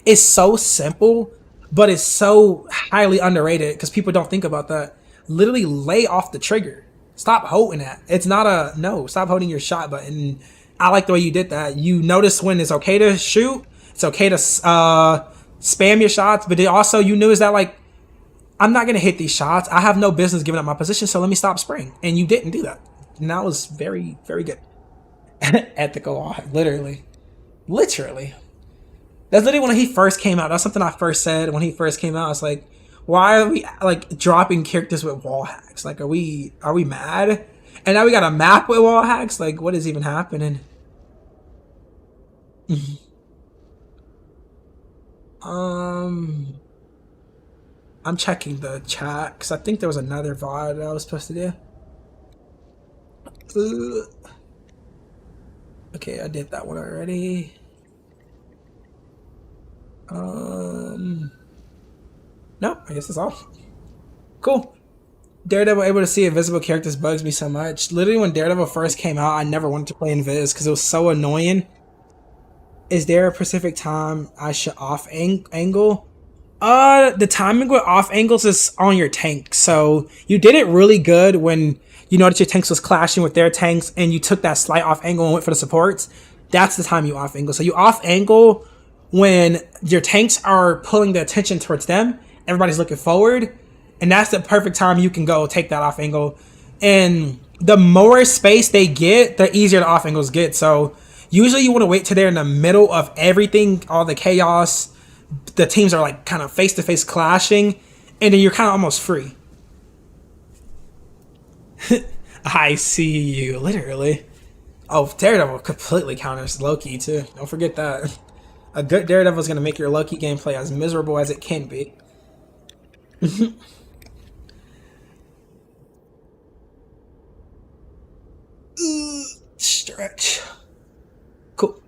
[SPEAKER 1] is so simple, but it's so highly underrated because people don't think about that. Literally lay off the trigger. Stop holding that. It's not a, no, stop holding your shot button. I like the way you did that. You notice when it's okay to shoot. It's okay to spam your shots, but it also, you knew is that like, I'm not going to hit these shots. I have no business giving up my position, so let me stop spraying. And you didn't do that. And that was very, very good. Ethical, literally. Literally. That's literally when he first came out. That's something I first said when he first came out. It's like, why are we like dropping characters with wall hacks? Like, are we mad? And now we got a map with wall hacks? Like, what is even happening? I'm checking the chat because I think there was another VOD that I was supposed to do. Okay, I did that one already. No, I guess that's all. Cool. Daredevil able to see invisible characters bugs me so much. Literally, when Daredevil first came out, I never wanted to play Invis because it was so annoying. Is there a specific time I should off angle? The timing with off angles is on your tank. So you did it really good when you noticed your tanks was clashing with their tanks and you took that slight off angle and went for the supports. That's the time you off angle. So you off angle when your tanks are pulling the attention towards them. Everybody's looking forward. And that's the perfect time you can go take that off angle. And the more space they get, the easier the off angles get. So usually you want to wait till they're in the middle of everything, all the chaos. The teams are like kind of face-to-face clashing, and then you're kind of almost free. I see you, literally. Oh, Daredevil completely counters Loki too. Don't forget that. A good Daredevil is going to make your Loki gameplay as miserable as it can be. Stretch. Cool.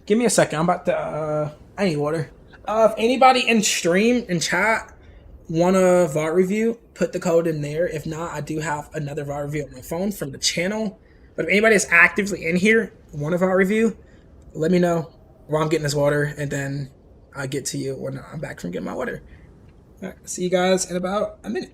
[SPEAKER 1] Give me a second. I'm about to, I need water. If anybody in stream, in chat, want a VOD review, put the code in there. If not, I do have another VOD review on my phone from the channel. But if anybody is actively in here, want a VOD review, let me know while I'm getting this water, and then I'll get to you when I'm back from getting my water. All right, see you guys in about a minute.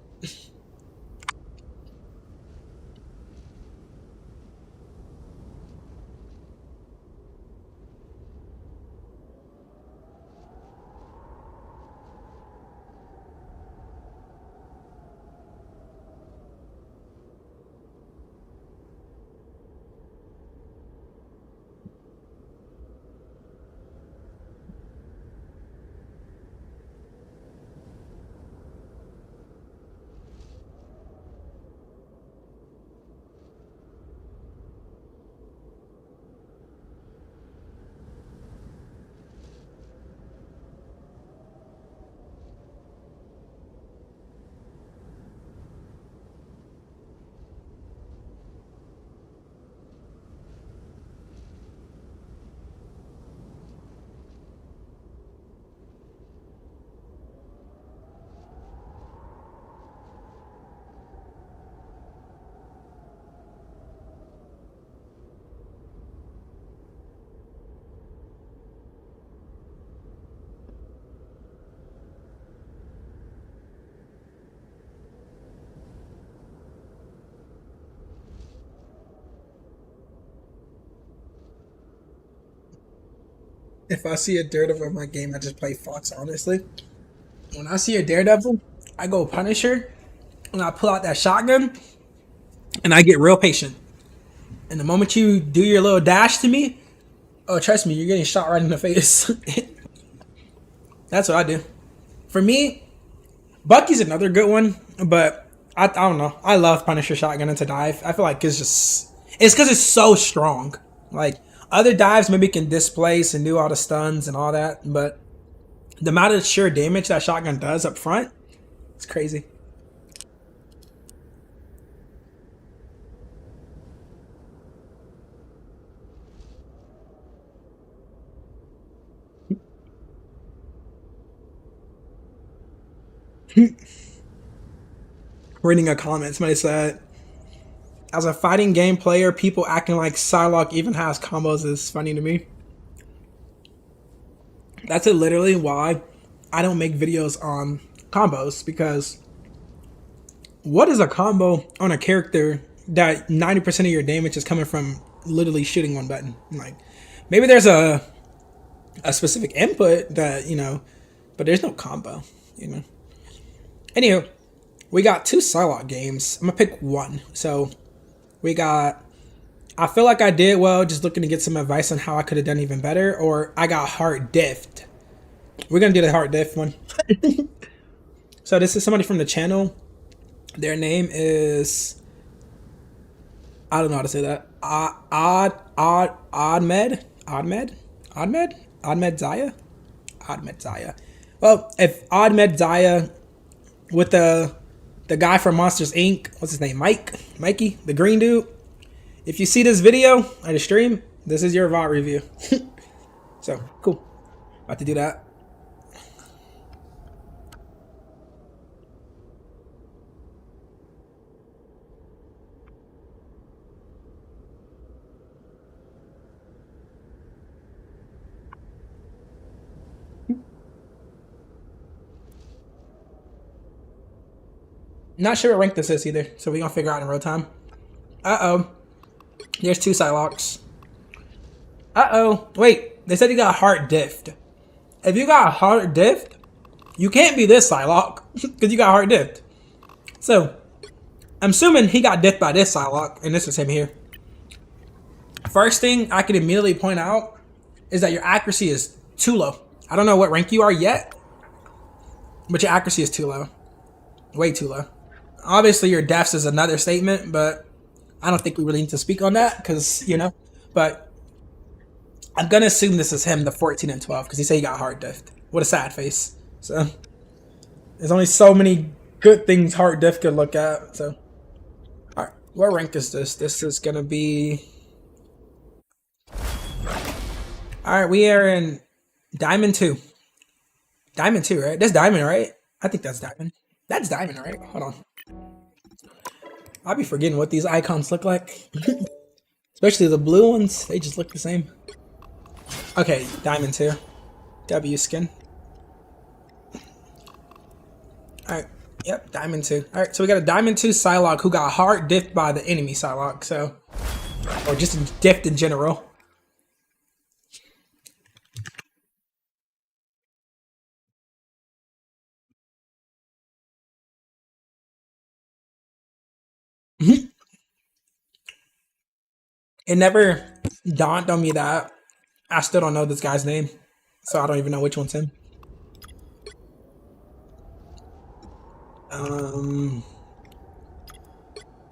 [SPEAKER 1] If I see a Daredevil in my game, I just play Fox, honestly. When I see a Daredevil, I go Punisher, and I pull out that shotgun, and I get real patient. And the moment you do your little dash to me, oh, trust me, you're getting shot right in the face. That's what I do. For me, Bucky's another good one, but I don't know. I love Punisher shotgun into dive. I feel like it's because it's so strong. Like other dives maybe can displace and do all the stuns and all that, but the amount of sheer damage that shotgun does up front, it's crazy. Reading a comment, somebody said, as a fighting game player, people acting like Psylocke even has combos is funny to me. That's literally why I don't make videos on combos, because what is a combo on a character that 90% of your damage is coming from literally shooting one button? Like, maybe there's a specific input that, but there's no combo. Anywho, we got two Psylocke games. I'm gonna pick one. So we got, I feel like I did well, just looking to get some advice on how I could have done even better, or I got hard diffed. We're gonna do the hard diff one. So this is somebody from the channel. Their name is, I don't know how to say that. Oddmed Zaya. Well, if Oddmed Zaya with the guy from Monsters Inc. What's his name? Mikey, the green dude. If you see this video at a stream, this is your VOD review. So cool. About to do that. Not sure what rank this is either, so we're gonna figure out in real time. Uh-oh. There's two Psylocks. Uh-oh. Wait, they said he got heart diffed. If you got heart diffed, you can't be this Psylocke, because you got heart diffed. So, I'm assuming he got diffed by this Psylocke, and this is him here. First thing I can immediately point out is that your accuracy is too low. I don't know what rank you are yet, but your accuracy is too low. Way too low. Obviously, your deaths is another statement, but I don't think we really need to speak on that because, but I'm going to assume this is him, the 14 and 12, because he said he got hard diffed. What a sad face. So, there's only so many good things hard diff could look at. So, all right, what rank is this? This is going to be... All right, we are in Diamond 2. Diamond 2, right? That's Diamond, right? I think that's Diamond. That's Diamond, right? Hold on. I'll be forgetting what these icons look like. Especially the blue ones. They just look the same. Okay, Diamond 2. W skin. Yep, Diamond 2. Alright, so we got a Diamond 2 Psylocke who got hard diffed by the enemy Psylocke, so. Or just diffed in general. It never dawned on me that I still don't know this guy's name, so I don't even know which one's him.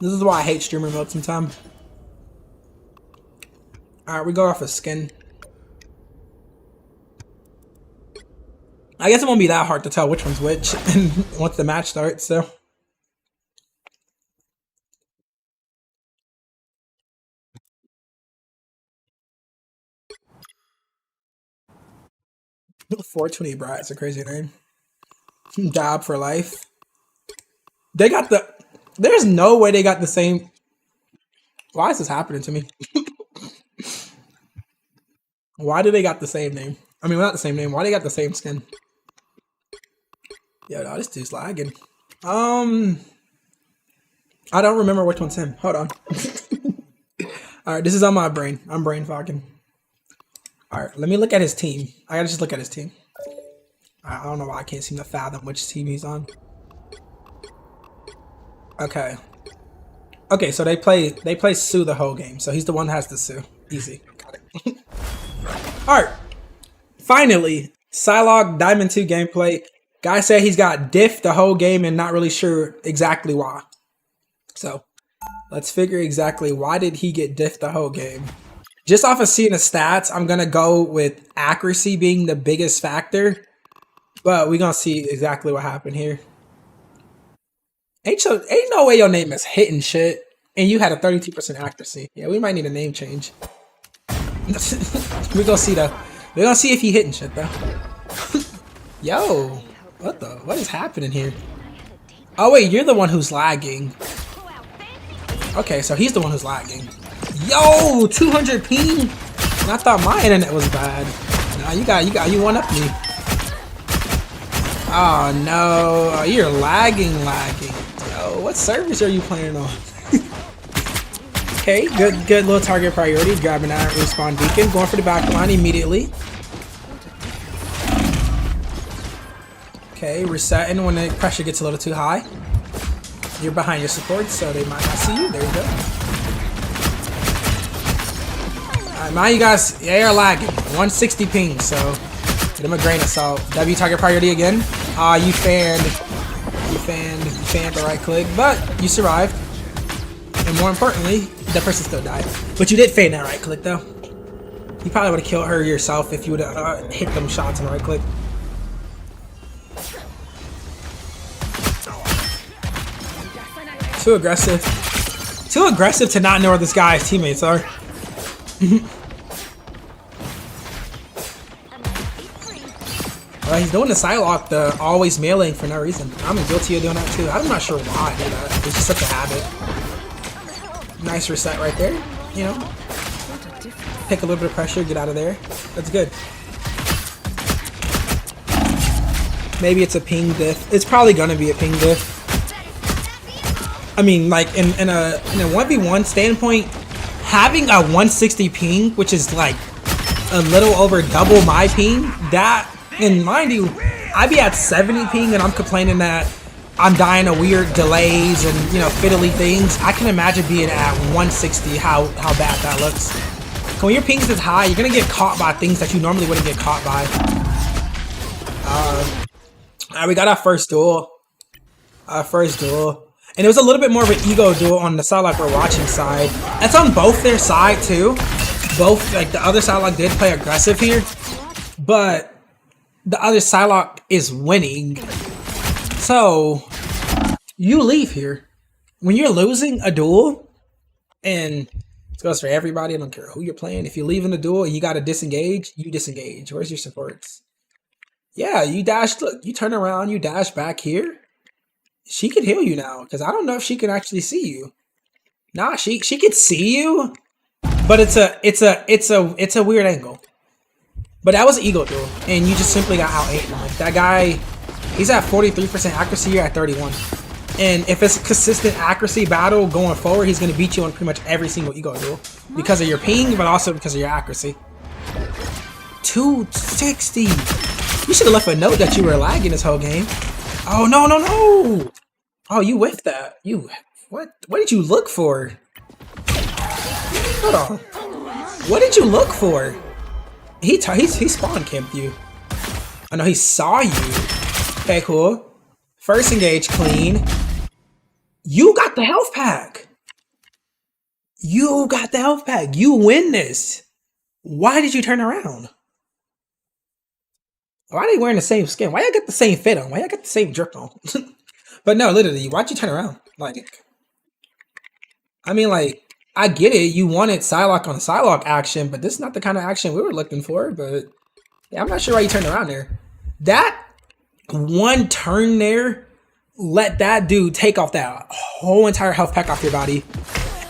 [SPEAKER 1] This is why I hate streamer mode sometimes. Alright, we go off a skin. I guess it won't be that hard to tell which one's which once the match starts, so. .420 Brat's a crazy name. Job for life. They got the... There's no way they got the same... Why is this happening to me? Why do they got the same name? I mean, not the same name. Why they got the same skin? Yo, no, this dude's lagging. I don't remember which one's him. Hold on. Alright, this is on my brain. I'm brain fogging. Alright, let me look at his team. I gotta just look at his team. I don't know why I can't seem to fathom which team he's on. Okay. Okay, so they play Sue the whole game. So he's the one that has the Sue. Easy. Got it. Alright. Finally, Psylocke Diamond 2 gameplay. Guy said he's got diff the whole game and not really sure exactly why. So, let's figure exactly why did he get diff the whole game. Just off of seeing the stats, I'm going to go with accuracy being the biggest factor. But we're going to see exactly what happened here. Ain't no way your name is hitting shit. And you had a 32% accuracy. Yeah, we might need a name change. We're going to see though. We're going to see if he hitting shit though. Yo, what is happening here? Oh wait, you're the one who's lagging. Okay, so he's the one who's lagging. Yo, 200 ping? And I thought my internet was bad. Nah, you one up me. Oh no, oh, you're lagging. Yo, what service are you playing on? Okay, good little target priority. Grabbing that respawn beacon, going for the back line immediately. Okay, resetting when the pressure gets a little too high. You're behind your supports, so they might not see you. There you go. Alright, mind you guys, yeah, you're lagging. 160 ping, so give them a grain of salt. W target priority again. Ah, you fanned the right click, but you survived. And more importantly, that person still died. But you did fan that right click though. You probably would have killed her yourself if you would have hit them shots on the right click. Too aggressive. Too aggressive to not know where this guy's teammates are. He's doing the Psylocke, the always meleeing for no reason. I'm guilty of doing that too. I'm not sure why I do that. It's just such a habit. Nice reset right there. You know, take a little bit of pressure, get out of there. That's good. Maybe it's a ping diff. It's probably gonna be a ping diff. I mean, like in a 1v1 standpoint, having a 160 ping, which is like a little over double my ping, that, and mind you, I be at 70 ping and I'm complaining that I'm dying of weird delays and, you know, fiddly things. I can imagine being at 160, how bad that looks. When your ping's this high, you're gonna get caught by things that you normally wouldn't get caught by. Alright, we got our first duel. And it was a little bit more of an ego duel on the Psylocke we're watching side. That's on both their side too. Both, like the other Psylocke did play aggressive here, but the other Psylocke is winning. So you leave here. When you're losing a duel, and it goes for everybody, I don't care who you're playing. If you leave in the duel and you gotta disengage, you disengage. Where's your supports? Yeah, you dash, look, you turn around, you dash back here. She could heal you now, because I don't know if she can actually see you. Nah, she could see you, but it's a weird angle. But that was an ego duel, and you just simply got out 8. Like that guy He's at 43% accuracy, you're at 31. And if it's a consistent accuracy battle going forward, he's going to beat you on pretty much every single ego duel. Because of your ping, but also because of your accuracy. 260! You should have left a note that you were lagging this whole game. Oh, no, no, no! Oh, you whiffed that. You... What did you look for? Hold on. What did you look for? He spawn camped you. I know he saw you. Okay, cool. First engage clean. You got the health pack. You got the health pack. You win this. Why did you turn around? Why are they wearing the same skin? Why y'all got the same fit on? Why y'all got the same drip on? But no, literally, why'd you turn around? Like, I mean, like, I get it. You wanted Psylocke on Psylocke action, but this is not the kind of action we were looking for. But yeah, I'm not sure why you turned around there. That one turn there let that dude take off that whole entire health pack off your body.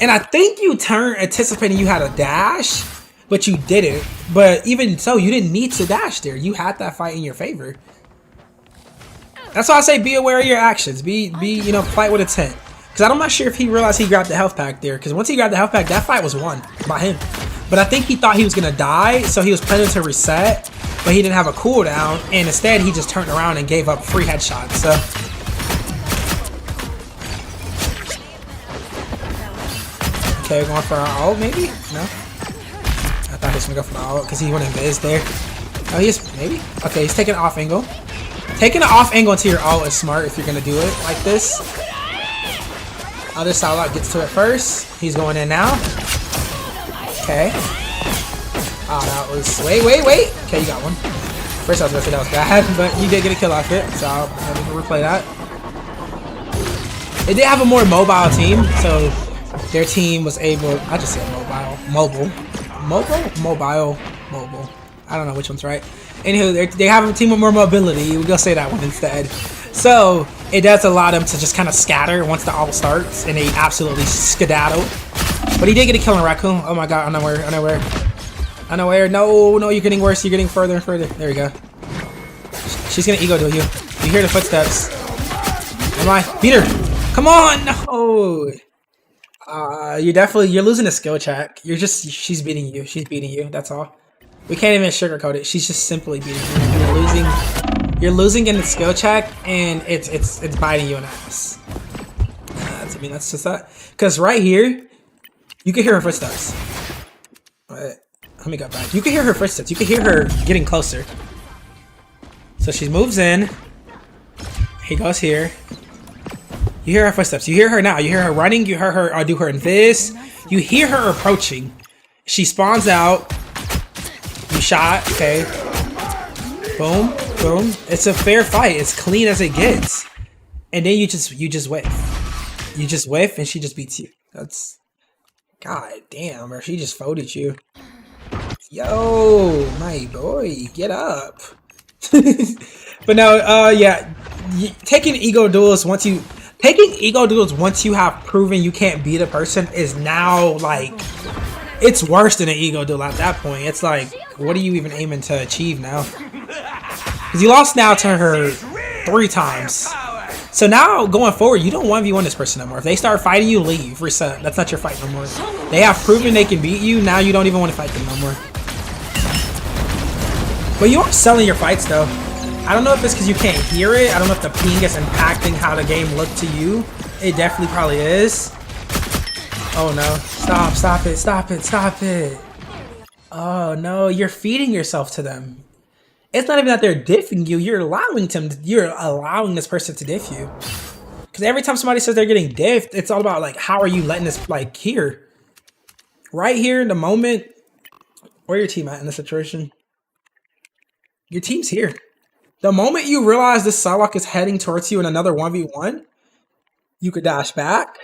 [SPEAKER 1] And I think you turned anticipating you had a dash, but you didn't. But even so, you didn't need to dash there. You had that fight in your favor. That's why I say be aware of your actions. Be you know, fight with intent. Because I'm not sure if he realized he grabbed the health pack there. Because once he grabbed the health pack, that fight was won by him. But I think he thought he was going to die, so he was planning to reset. But he didn't have a cooldown, and instead he just turned around and gave up free headshots. So okay, going for our ult maybe? No? I thought he was going to go for the ult because he went invis there. Oh, he is, maybe? Okay, he's taking an off angle. Taking an off angle into your ult is smart if you're going to do it like this. Other Psylocke gets to it first. He's going in now. Okay. Oh, that was... Wait. Okay, you got one. First I was going to say that was bad, but you did get a kill off it, so I'll replay that. They did have a more mobile team, so their team was able... I just said mobile. Mobile. I don't know which one's right. Anywho, they have a team with more mobility. We're going to say that one instead. So, it does allow them to just kind of scatter once the ult starts, and they absolutely skedaddle. But he did get a kill on Raccoon. Oh my god, unaware. No, you're getting worse. You're getting further and further. There we go. She's gonna ego duel you. You hear the footsteps. Am I? Beat her. Come on. No. You're losing a skill check. She's beating you. She's beating you. That's all. We can't even sugarcoat it. She's just simply beating you. You're losing in the skill check, and it's biting you in the ass. I mean, that's just that. Because right here, you can hear her footsteps. But let me go back. You can hear her footsteps. You can hear her getting closer. So she moves in. He goes here. You hear her footsteps. You hear her now. You hear her running. You hear her do her invis. You hear her approaching. She spawns out. You shot. Okay. Boom. Boom. It's a fair fight. It's clean as it gets. And then you just whiff. You just whiff and she just beats you. That's... God damn, bro. She just folded you. Yo, my boy. Get up. But no, yeah. Taking ego duels once you have proven you can't beat a person is now like... It's worse than an ego duel at that point. It's like, what are you even aiming to achieve now? Because you lost now to her 3 times. So now, going forward, you don't 1v1 this person no more. If they start fighting you, leave. Reset. That's not your fight no more. They have proven they can beat you. Now you don't even want to fight them no more. But you are selling your fights, though. I don't know if it's because you can't hear it. I don't know if the ping is impacting how the game looked to you. It definitely probably is. Oh, no. Stop it. Oh, no. You're feeding yourself to them. It's not even that they're diffing you. You're allowing this person to diff you. Because every time somebody says they're getting diffed, it's all about like, how are you letting this like here? Right here in the moment. Where your team at in this situation? Your team's here. The moment you realize this Psylocke is heading towards you in another 1v1, you could dash back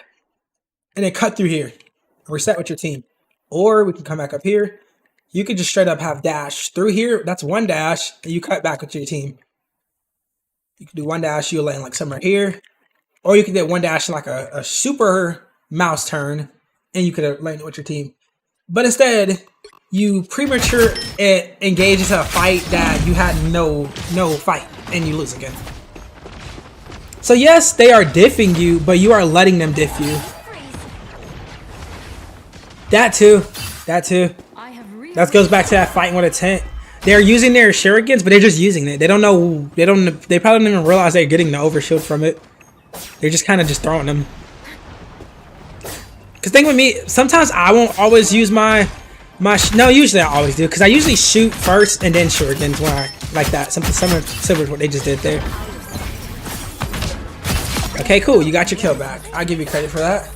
[SPEAKER 1] and then cut through here. Reset with your team. Or we can come back up here. You could just straight up have dash through here. That's one dash, and you cut back with your team. You could do one dash, you'll land like somewhere here. Or you could get one dash in like a super mouse turn, and you could land it with your team. But instead, you premature engage into a fight that you had no fight, and you lose again. So yes, they are diffing you, but you are letting them diff you. That too. That too.
[SPEAKER 2] I have really
[SPEAKER 1] That goes back to that fighting with a tent. They're using their shurikens, but they're just using it. They don't know. They probably don't even realize they're getting the overshield from it. They're just kind of just throwing them. Cause thing with me, sometimes I won't always use my no. Usually I always do, cause I usually shoot first and then shurikens when I like that. Something similar to what they just did there. Okay, cool. You got your kill back. I'll give you credit for that.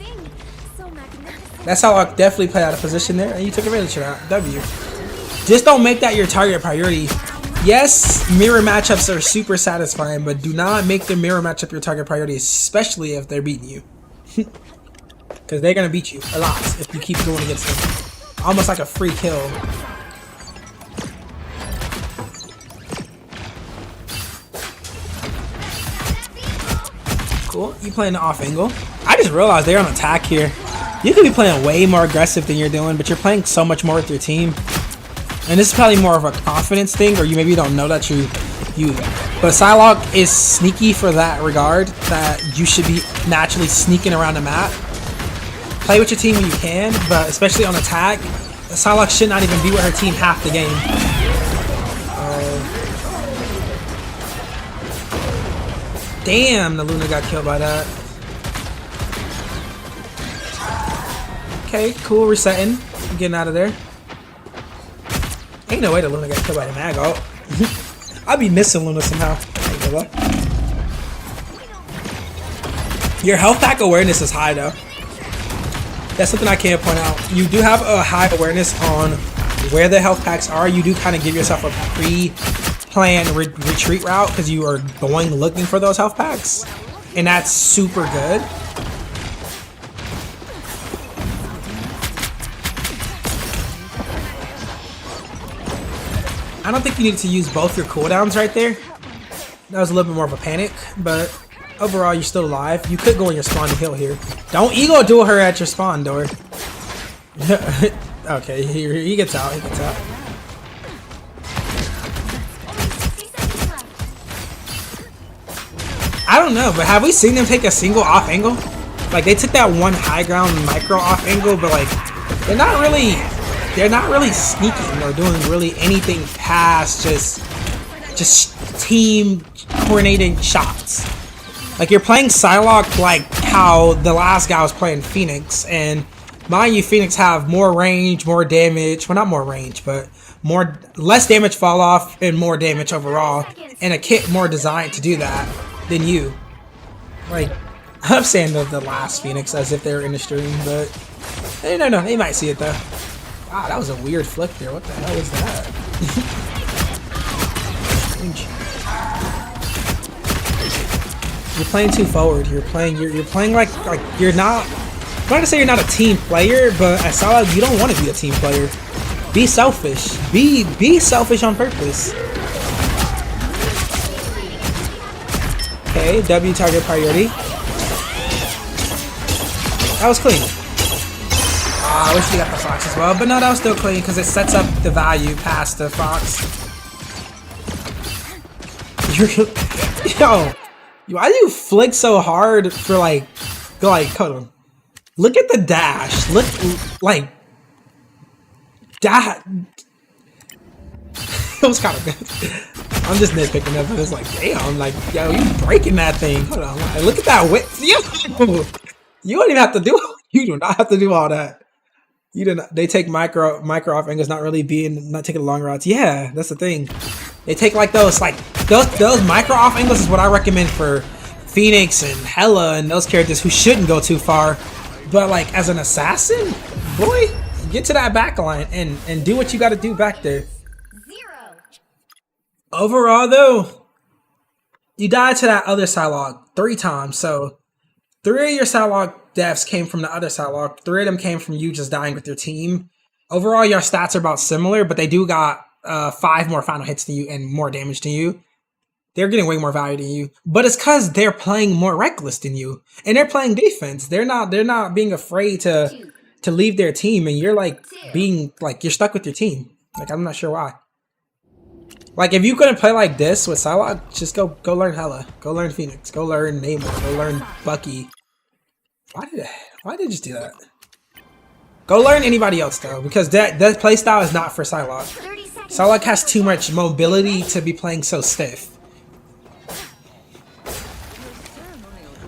[SPEAKER 1] That's how I definitely played out of position there, and you took advantage of that. W. Just don't make that your target priority. Yes, mirror matchups are super satisfying, but do not make the mirror matchup your target priority, especially if they're beating you. Because they're going to beat you a lot if you keep going against them. Almost like a free kill. Cool. You playing the off angle. I just realized they're on attack here. You could be playing way more aggressive than you're doing, but you're playing so much more with your team. And this is probably more of a confidence thing, or you maybe don't know that you. But Psylocke is sneaky for that regard, that you should be naturally sneaking around the map. Play with your team when you can, but especially on attack, Psylocke should not even be with her team half the game. Damn, the Luna got killed by that. Okay, cool, resetting. I'm getting out of there. Ain't no way the Luna got killed by the mag ult. I'd be missing Luna somehow. Your health pack awareness is high though. That's something I can't point out. You do have a high awareness on where the health packs are. You do kind of give yourself a pre-planned retreat route because you are going looking for those health packs. And that's super good. I don't think you need to use both your cooldowns right there. That was a little bit more of a panic, but overall you're still alive. You could go in your spawn to heal here. Don't ego duel her at your spawn door. Okay, he gets out. He gets out. I don't know, but have we seen them take a single off angle? Like they took that one high ground micro off angle, but like they're not really sneaking or doing really anything past just team coordinating shots. Like you're playing Psylocke like how the last guy was playing Phoenix, and mind you, Phoenix have more range, more damage. Well, not more range, but less damage fall off and more damage overall, and a kit more designed to do that than you. Like I'm saying the last Phoenix as if they were in the stream, but no, they might see it though. Wow, that was a weird flick there. What the hell is that? You're playing too forward. You're playing like you're not. I'm not gonna say you're not a team player, but I saw you don't want to be a team player. Be selfish. Be selfish on purpose. Okay, W target priority. That was clean. I wish we got the Fox as well, but no, that was still clean because it sets up the value past the Fox. Yo, why do you flick so hard for like, hold on. Look at the dash. Look, like, that. It was kind of good. I'm just nitpicking it, but it's like, damn, like, yo, you breaking that thing. Hold on, like, look at that width. Yo, you don't even have to do. You do not have to do all that. You didn't. They take micro off angles, not taking long routes. Yeah, that's the thing. They take like those micro off angles is what I recommend for Phoenix and Hela and those characters who shouldn't go too far. But like as an assassin, boy, get to that back line and do what you got to do back there. Overall though, you died to that other Psylocke 3 times, so 3 of your Psylocke deaths came from the other Psylocke. 3 of them came from you just dying with your team. Overall, your stats are about similar, but they do got 5 more final hits than you and more damage than you. They're getting way more value than you, but it's because they're playing more reckless than you, and they're playing defense. They're not being afraid to leave their team, and you're like being like you're stuck with your team. Like I'm not sure why. Like, if you couldn't play like this with Psylocke, just go learn Hela. Go learn Phoenix. Go learn Namor. Go learn Bucky. Why did they just do that? Go learn anybody else, though, because that playstyle is not for Psylocke. Psylocke has too much mobility to be playing so stiff.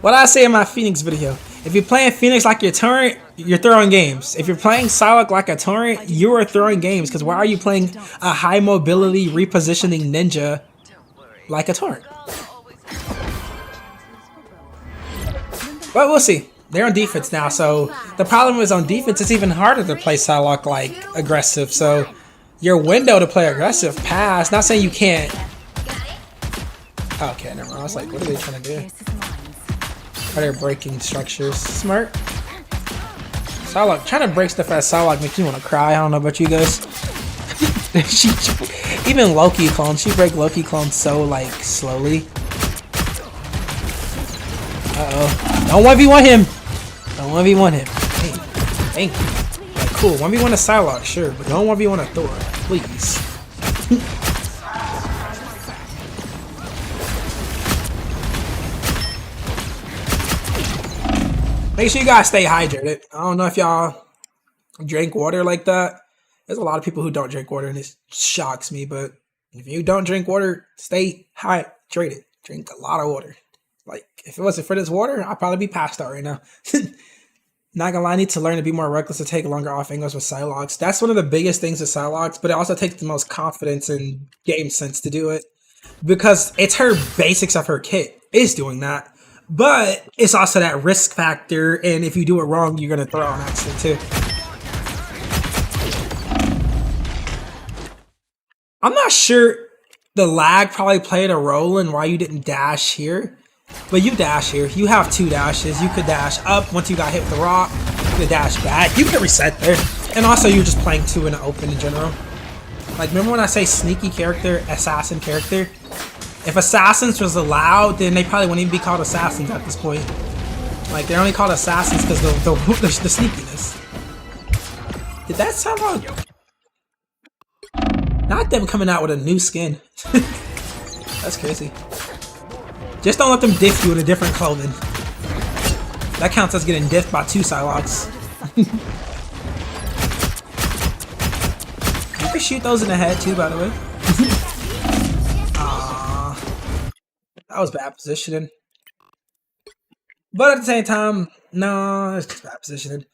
[SPEAKER 1] What I say in my Phoenix video, if you're playing Phoenix like your turret, you're throwing games. If you're playing Psylocke like a torrent, you are throwing games, because why are you playing a high mobility repositioning ninja like a torrent? But we'll see. They're on defense now, so the problem is on defense it's even harder to play Psylocke like aggressive, so your window to play aggressive pass, not saying you can't. Okay, never mind. I was like, what are they trying to do? Are they breaking structures? Smart. Psylocke, trying to break stuff at Psylocke makes me want to cry. I don't know about you guys. Even Loki clones, she break Loki clones so like slowly. Uh-oh. Don't 1v1 him! Don't 1v1 him. Hey, thank you. Like, cool, 1v1 a Psylocke, sure, but don't 1v1 a Thor, please. Make sure you guys stay hydrated. I don't know if y'all drink water like that. There's a lot of people who don't drink water, and it shocks me, but if you don't drink water, stay hydrated. Drink a lot of water. Like, if it wasn't for this water, I'd probably be passed out right now. Not gonna lie, I need to learn to be more reckless, to take longer off angles with Psylocke. That's one of the biggest things with Psylocke, but it also takes the most confidence and game sense to do it. Because it's her basics of her kit is doing that. But it's also that risk factor, and if you do it wrong, you're gonna throw on accident too. I'm not sure, the lag probably played a role in why you didn't dash here. But you dash here. You have 2 dashes. You could dash up once you got hit with the rock. You could dash back. You could reset there. And also, you're just playing 2 in the open in general. Like, remember when I say sneaky character, assassin character? If assassins was allowed, then they probably wouldn't even be called assassins at this point. Like, they're only called assassins because the sneakiness. Did that sound like... Not them coming out with a new skin. That's crazy. Just don't let them diff you in a different clothing. That counts as getting diffed by 2 Psylocks. You can shoot those in the head too, by the way. That was bad positioning. But at the same time, no, it's just bad positioning.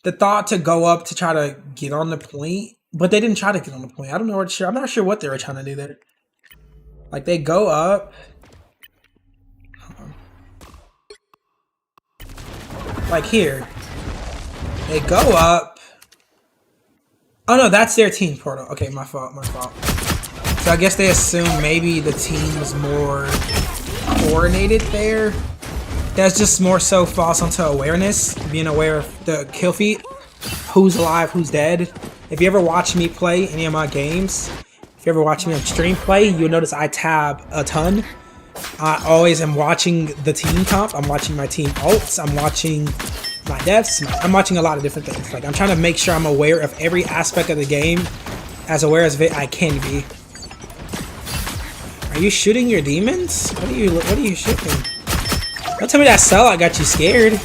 [SPEAKER 1] The thought to go up to try to get on the point, but they didn't try to get on the point. I don't know what. I'm not sure what they were trying to do there. Like, they go up. Like here. They go up. Oh no, that's their team portal. Okay, my fault, my fault. So I guess they assume maybe the team was more coordinated there. That's just more so falls onto awareness, being aware of the kill feed, who's alive, who's dead. If you ever watch me play any of my games, if you ever watch me on stream play, you'll notice I tab a ton. I always am watching the team comp, I'm watching my team ults, I'm watching my deaths, I'm watching a lot of different things. Like, I'm trying to make sure I'm aware of every aspect of the game, as aware as I can be. Are you shooting your demons? What are you shooting? Don't tell me that Psylocke got you scared.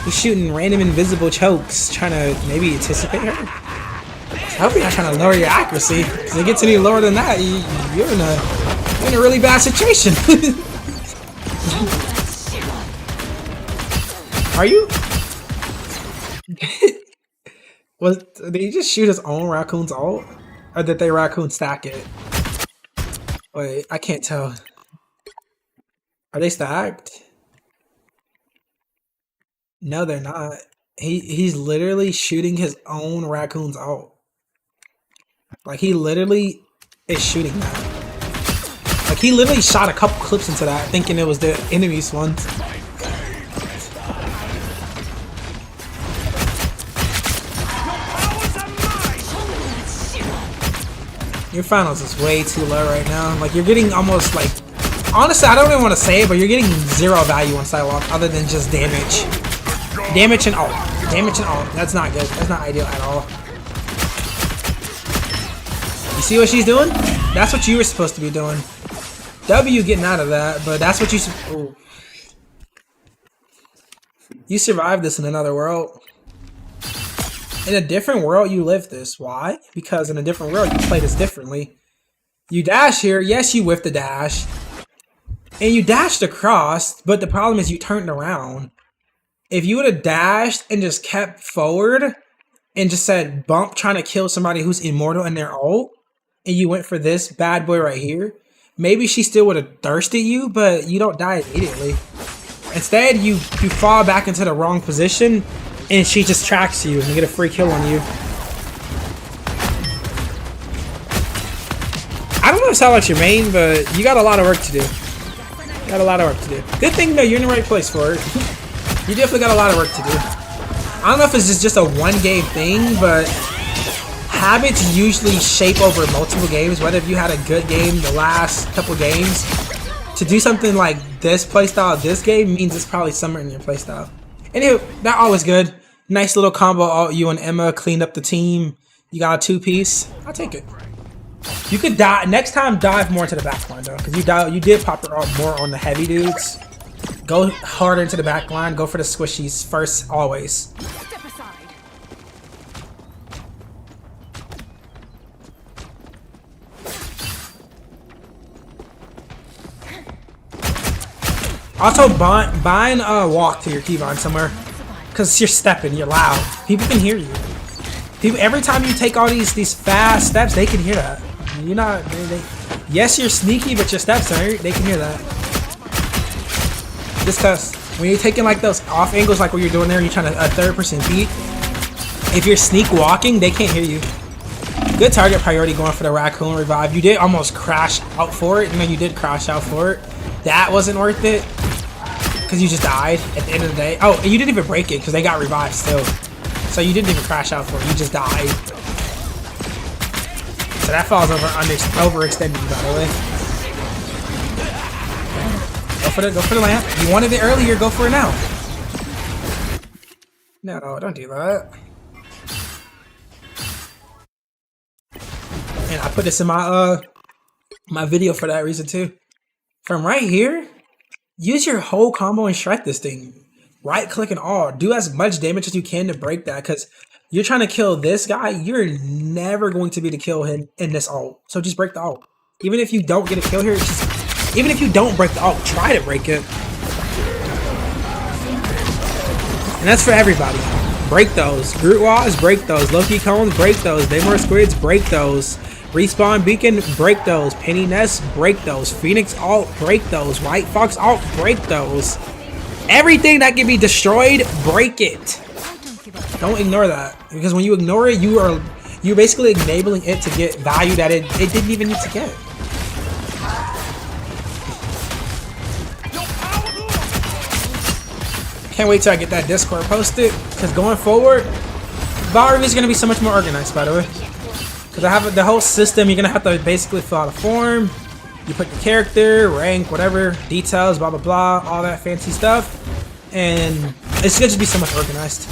[SPEAKER 1] You're shooting random invisible chokes, trying to maybe anticipate her. I hope you're not trying to lower your accuracy. If it gets any lower than that, you're in a really bad situation. Are you? Did he just shoot his own raccoon's ult? Or did they raccoon stack it? Wait, I can't tell. Are they stacked? No, they're not. He's literally shooting his own raccoon's ult. Like, he literally is shooting that. Like, he literally shot a couple clips into that, thinking it was the enemy's ones. Your finals is way too low right now. Like, you're getting almost like... Honestly, I don't even want to say it, but you're getting 0 value on Psylocke other than just damage. Damage and ult. Damage and ult. That's not good. That's not ideal at all. You see what she's doing? That's what you were supposed to be doing. W getting out of that, but that's what you... Ooh. You survived this in another world. In a different world, you lived this. Why? Because in a different world, you play this differently. You dash here. Yes, you whiffed the dash. And you dashed across, but the problem is you turned around. If you would have dashed and just kept forward and just said bump trying to kill somebody who's immortal in their ult, and you went for this bad boy right here, maybe she still would have thirsted you, but you don't die immediately. Instead, you fall back into the wrong position, and she just tracks you and you get a free kill on you. I don't know if Salak's your main, but you got a lot of work to do. You got a lot of work to do. Good thing though, you're in the right place for it. You definitely got a lot of work to do. I don't know if it's just a one-game thing, but habits usually shape over multiple games. Whether if you had a good game the last couple games, to do something like this playstyle this game means it's probably somewhere in your playstyle. Anyway, that always good. Nice little combo. You and Emma cleaned up the team. You got a 2-piece. I'll take it. You could dive next time. Dive more into the back line though, because you did pop her up more on the heavy dudes. Go harder into the back line. Go for the squishies first, always.
[SPEAKER 2] Step aside.
[SPEAKER 1] Also, bind walk to your keybind somewhere, because you're stepping. You're loud. People can hear you. People, every time you take all these fast steps, they can hear that. You're not. Yes, you're sneaky, but your steps are. They can hear that. Just cause when you're taking like those off angles, like what you're doing there, and you're trying to a third-person beat. If you're sneak walking, they can't hear you. Good target priority going for the raccoon revive. You did almost crash out for it. You know, you did crash out for it. That wasn't worth it because you just died at the end of the day. Oh, and you didn't even break it because they got revived still. So you didn't even crash out for it. You just died. So that falls overextended you, by the way. Go for the lamp. You wanted it earlier, go for it now. No, don't do that. And I put this in my my video for that reason too. From right here, use your whole combo and strike this thing. Right click and all. Do as much damage as you can to break that, because you're trying to kill this guy. You're never going to be able to kill him in this ult. So just break the ult. Even if you don't get a kill here, even if you don't break the ult, try to break it. And that's for everybody. Break those. Groot Walls, break those. Loki Cones, break those. Daymore Squids, break those. Respawn Beacon, break those. Penny Nest, break those. Phoenix Alt, break those. White Fox Alt, break those. Everything that can be destroyed, break it. Don't ignore that, because when you ignore it, you're basically enabling it to get value that it didn't even need to get. Can't wait till I get that Discord posted, because going forward, VOD reviews is going to be so much more organized, by the way. Because I have the whole system. You're going to have to basically fill out a form. You put your character, rank, whatever, details, blah, blah, blah, all that fancy stuff. And it's going to be so much organized.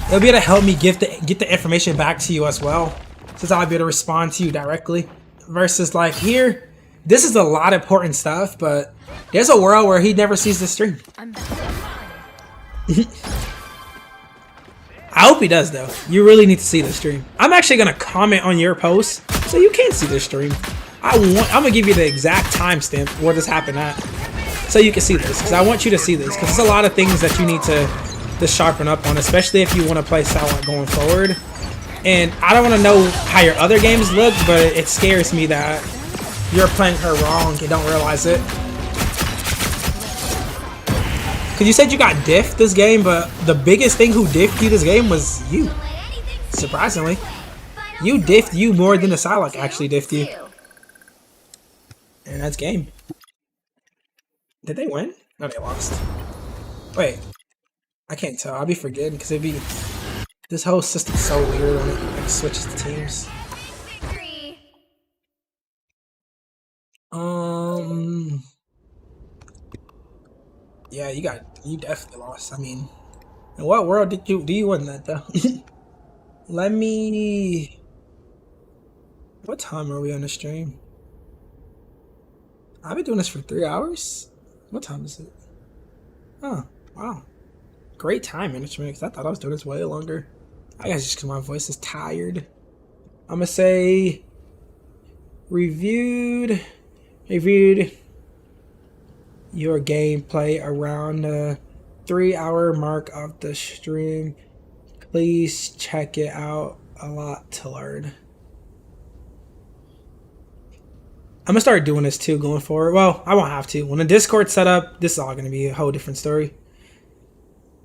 [SPEAKER 1] It'll be able to help me get the information back to you as well, since I'll be able to respond to you directly. Versus like here, this is a lot of important stuff, but there's a world where he never sees the stream. I hope he does though. You really need to see the stream. I'm actually gonna comment on your post so you can see the stream. I'm gonna give you the exact timestamp where this happened at, so you can see this, because I want you to see this, because there's a lot of things that you need to sharpen up on, especially if you want to play Silent going forward. And I don't want to know how your other games look, but it scares me that you're playing her wrong and don't realize it. Because you said you got diffed this game, but the biggest thing who diffed you this game was you. Surprisingly. You diffed you more than the Psylocke actually diffed you. And that's game. Did they win? No, they lost. Wait. I can't tell. I'll be forgetting because it'd be... This whole system's so weird when it like, switches the teams. Yeah, you definitely lost. I mean, in what world do you win that though? Let me What time are we on the stream? I've been doing this for 3 hours? What time is it? Oh, wow. Great time management, because I thought I was doing this way longer. I guess just because my voice is tired. I'm gonna say reviewed your gameplay around the 3 hour mark of the stream. Please check it out. A lot to learn. I'm gonna start doing this too going forward. Well, I won't have to. When the Discord's set up, this is all gonna be a whole different story.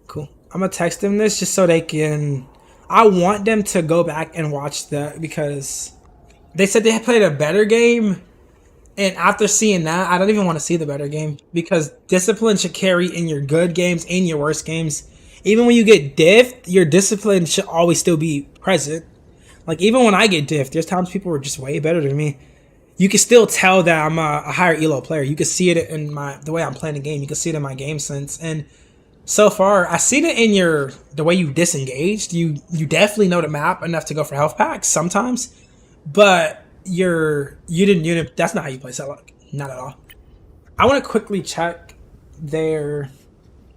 [SPEAKER 1] Cool. I'm gonna text them this just so they can. I want them to go back and watch that because they said they played a better game. And after seeing that, I don't even want to see the better game because discipline should carry in your good games and your worst games. Even when you get diffed, your discipline should always still be present. Like even when I get diffed, there's times people were just way better than me. You can still tell that I'm a higher elo player. You can see it in the way I'm playing the game. You can see it in my game sense. And so far, I seen it in the way you disengaged. You definitely know the map enough to go for health packs sometimes, but you didn't. That's not how you play Selloc. Not at all. I want to quickly check their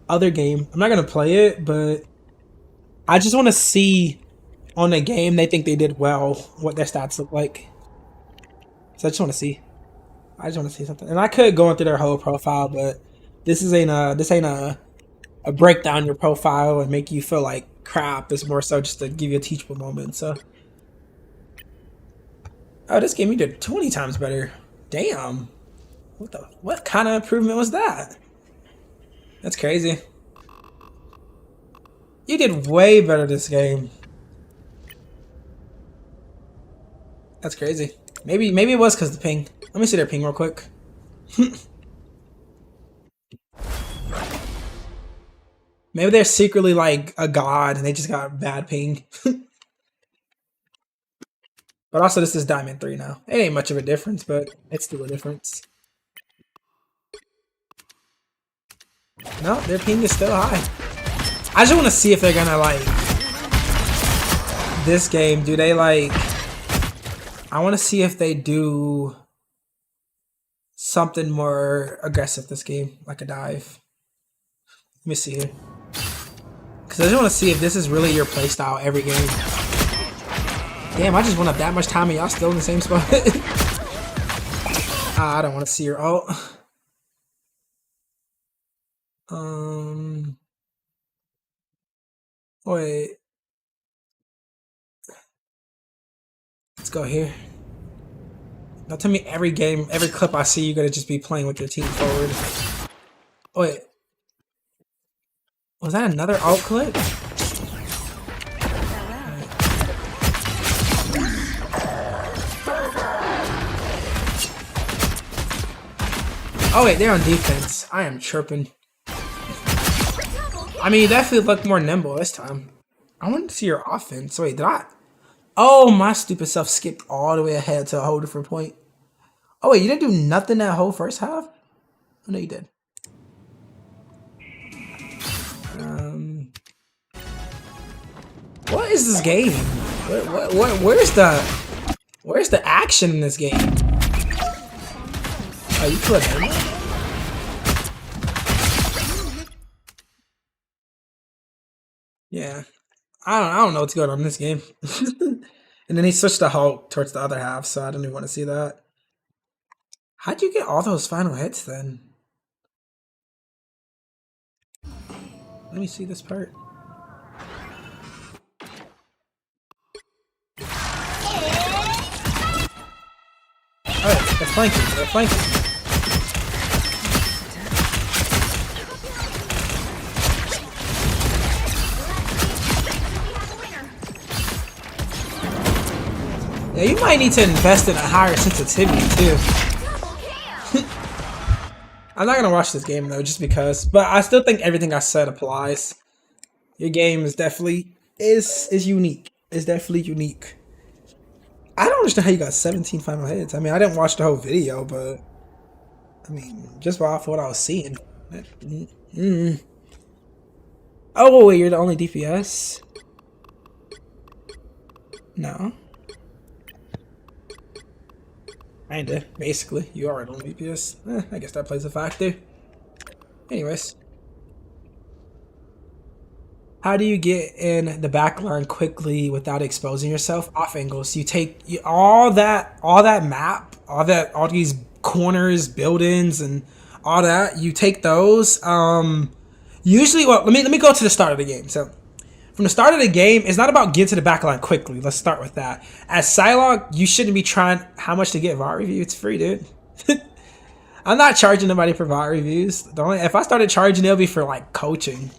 [SPEAKER 1] other game. I'm not gonna play it, but I just want to see on the game they think they did well what their stats look like. So I just want to see. I just want to see something, and I could go into their whole profile, but this ain't a break down your profile and make you feel like crap. It's more so just to give you a teachable moment. So, oh, this game you did 20 times better. Damn. What kind of improvement was that? That's crazy. You did way better this game. That's crazy. Maybe it was because of the ping. Let me see their ping real quick. Maybe they're secretly like a god and they just got bad ping. But also this is Diamond 3 now. It ain't much of a difference, but it's still a difference. No, their ping is still high. I just want to see if they're gonna like this game. Do they like? I want to see if they do something more aggressive this game, like a dive. Let me see here. Because I just want to see if this is really your playstyle every game. Damn, I just went up that much time and y'all still in the same spot. I don't want to see your ult. Wait. Let's go here. Now tell me every game, every clip I see, you're gonna just be playing with your team forward. Wait. Was that another ult clip? Oh wait, they're on defense. I am chirping. I mean, you definitely look more nimble this time. I want to see your offense. Wait, did I? Oh, my stupid self skipped all the way ahead to a whole different point. Oh wait, you didn't do nothing that whole first half? Oh no, you did. What is this game? Where's the action in this game? Oh, you put him? Yeah, I don't know what's going on in this game. And then he switched the Hulk towards the other half, so I don't even want to see that. How'd you get all those final hits then? Let me see this part. Oh, they're flanking. They're flanking. Yeah, you might need to invest in a higher sensitivity too. I'm not gonna watch this game though, just because. But I still think everything I said applies. Your game is definitely is unique. It's definitely unique. I don't understand how you got 17 final hits. I mean, I didn't watch the whole video, but I mean, just off what I was seeing. Oh wait, you're the only DPS? No. Kinda, basically. You are on VPS. I guess that plays a factor. Anyways. How do you get in the back line quickly without exposing yourself? Off angles. You take all that map, all these corners, buildings, and all that. You take those. Usually, well, let me go to the start of the game. So, from the start of the game, it's not about getting to the back line quickly. Let's start with that. As Psylocke, you shouldn't be trying how much to get VOD review. It's free, dude. I'm not charging nobody for VOD reviews. If I started charging, it'll be for like coaching.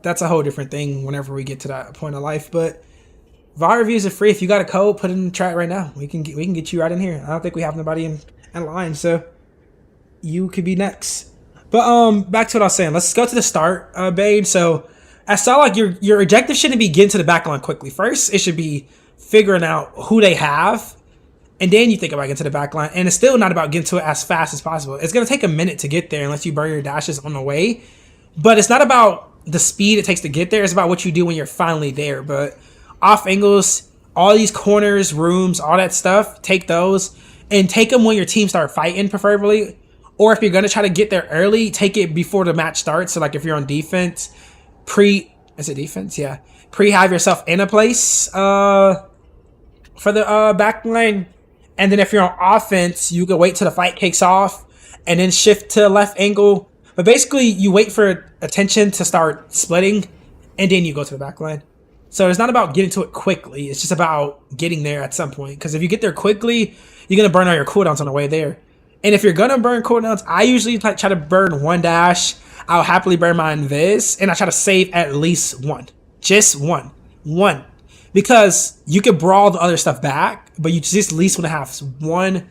[SPEAKER 1] That's a whole different thing whenever we get to that point of life. But VOD reviews are free. If you got a code, put it in the chat right now. We can get you right in here. I don't think we have nobody in line, so you could be next. But back to what I was saying. Let's go to the start, Bade. So as Psylocke, your objective shouldn't be getting to the back line quickly. First, it should be figuring out who they have, and then you think about getting to the back line. And it's still not about getting to it as fast as possible. It's gonna take a minute to get there unless you burn your dashes on the way. But it's not about the speed it takes to get there. It's about what you do when you're finally there. But off angles, all these corners, rooms, all that stuff, take those and take them when your team start fighting, preferably. Or if you're gonna try to get there early, take it before the match starts. So like if you're on defense, is it defense? Yeah. Have yourself in a place for the back line. And then if you're on offense, you can wait till the fight kicks off and then shift to left angle. But basically, you wait for attention to start splitting, and then you go to the back line. So it's not about getting to it quickly. It's just about getting there at some point. Because if you get there quickly, you're going to burn all your cooldowns on the way there. And if you're going to burn cooldowns, I usually try to burn one dash. I'll happily burn my invis, and I try to save at least one. Just one. One. Because you can brawl the other stuff back, but you just at least want to have one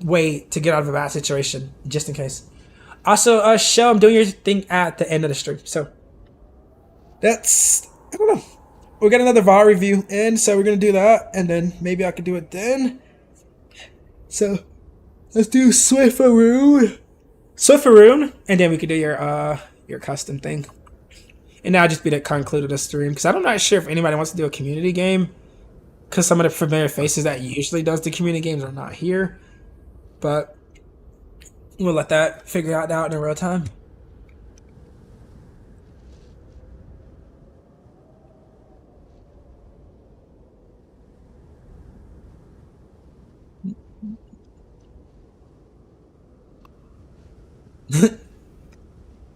[SPEAKER 1] way to get out of a bad situation, just in case. Also, show I'm doing your thing at the end of the stream. So that's, I don't know. We got another VOD review in, so we're gonna do that, and then maybe I could do it then. So let's do Swiffaroon, and then we could do your custom thing. And that'll just be the conclude of the stream, because I'm not sure if anybody wants to do a community game, because some of the familiar faces that usually does the community games are not here. But we'll let that figure out now in real time.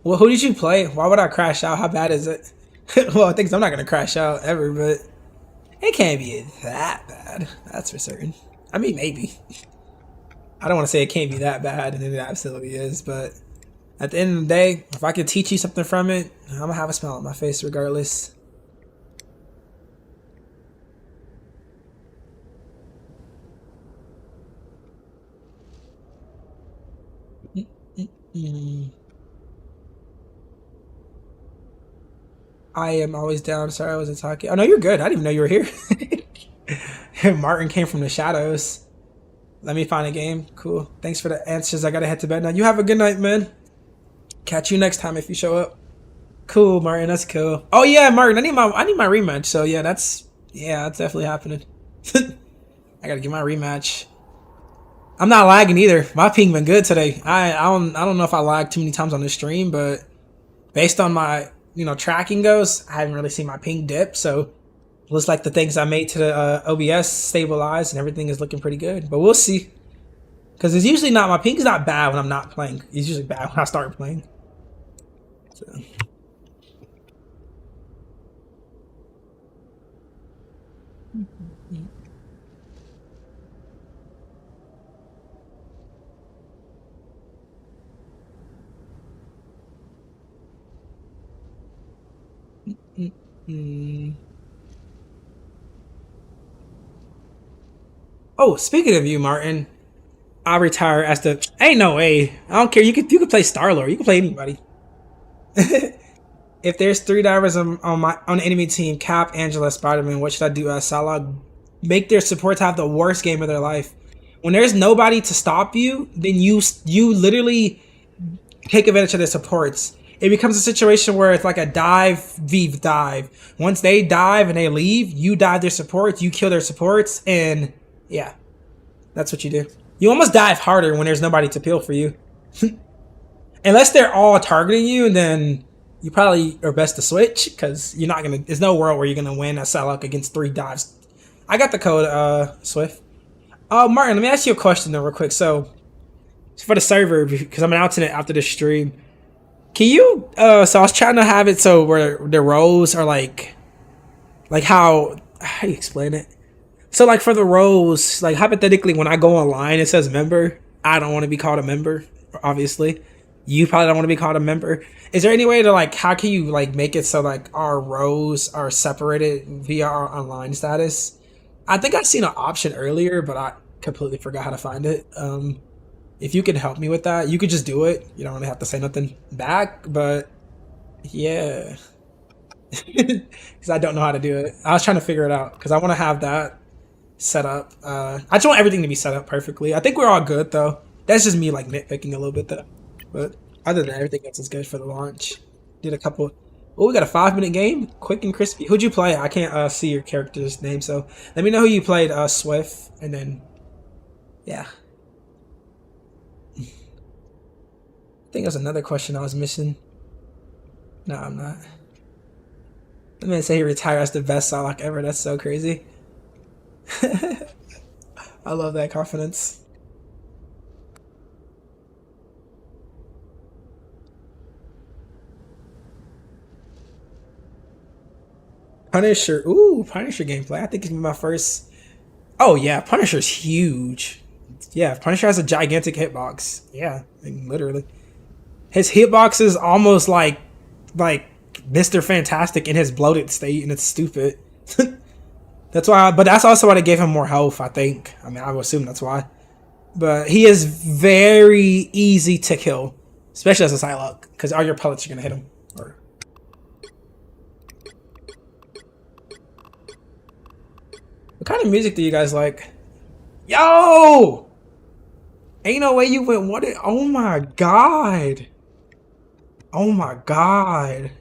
[SPEAKER 1] Well, who did you play? Why would I crash out? How bad is it? Well, I think I'm not going to crash out ever, but it can't be that bad. That's for certain. I mean, maybe. I don't want to say it can't be that bad, and it absolutely is, but at the end of the day, if I could teach you something from it, I'm going to have a smile on my face regardless. I am always down. Sorry, I wasn't talking. Oh, no, you're good. I didn't even know you were here. Martin came from the shadows. Let me find a game. Cool. Thanks for the answers. I gotta head to bed now. You have a good night, man. Catch you next time if you show up. Cool, Martin. That's cool. Oh yeah, Martin. I need my rematch. So yeah, that's definitely happening. I gotta get my rematch. I'm not lagging either. My ping been good today. I don't know if I lagged too many times on the stream, but based on my tracking goes, I haven't really seen my ping dip. So looks like the things I made to the OBS stabilized and everything is looking pretty good. But we'll see. Because it's usually not, my ping is not bad when I'm not playing. It's usually bad when I start playing. So. Oh, speaking of you, Martin, I retire as the. Ain't no way. I don't care. You could play Star-Lord. You can play anybody. If there's 3 divers on the enemy team, Cap, Angela, Spider-Man, what should I do as Psylocke? Make their supports have the worst game of their life. When there's nobody to stop you, then you literally take advantage of their supports. It becomes a situation where it's like a dive v dive. Once they dive and they leave, you dive their supports, you kill their supports, and yeah, that's what you do. You almost dive harder when there's nobody to peel for you. Unless they're all targeting you, then you probably are best to switch because you're not gonna. There's no world where you're gonna win a Psylocke against 3 dives. I got the code, Swift. Oh, Martin, let me ask you a question though, real quick. So for the server, because I'm announcing it after the stream, can you? So I was trying to have it so where the roles are like how do you explain it? So like for the roles, like hypothetically, when I go online, it says member. I don't want to be called a member, obviously. You probably don't want to be called a member. Is there any way to like, how can you like make it so like our rows are separated via our online status? I think I've seen an option earlier, but I completely forgot how to find it. If you can help me with that, you could just do it. You don't really have to say nothing back, but yeah, because I don't know how to do it. I was trying to figure it out because I want to have that set up. I just want everything to be set up perfectly. I think we're all good though. That's just me like nitpicking a little bit though. But other than that, everything else is good for the launch. Did a couple. Oh, we got a 5-minute game, quick and crispy. Who'd you play? I can't see your character's name, so let me know who you played. Swift, and then yeah. I think there's another question I was missing. No, I'm not. The man say he retired as the best Psylocke ever. That's so crazy. I love that confidence. Punisher. Ooh, Punisher gameplay. I think it's my first. Oh yeah, Punisher's huge. Yeah, Punisher has a gigantic hitbox. Yeah, like, literally. His hitbox is almost like Mr. Fantastic in his bloated state, and it's stupid. That's why, but that's also why they gave him more health, I think. I mean, I would assume that's why. But he is very easy to kill, especially as a Psylocke, because all your pellets are gonna hit him. Or what kind of music do you guys like? Yo! Ain't no way you went what? Oh my god! Oh my god!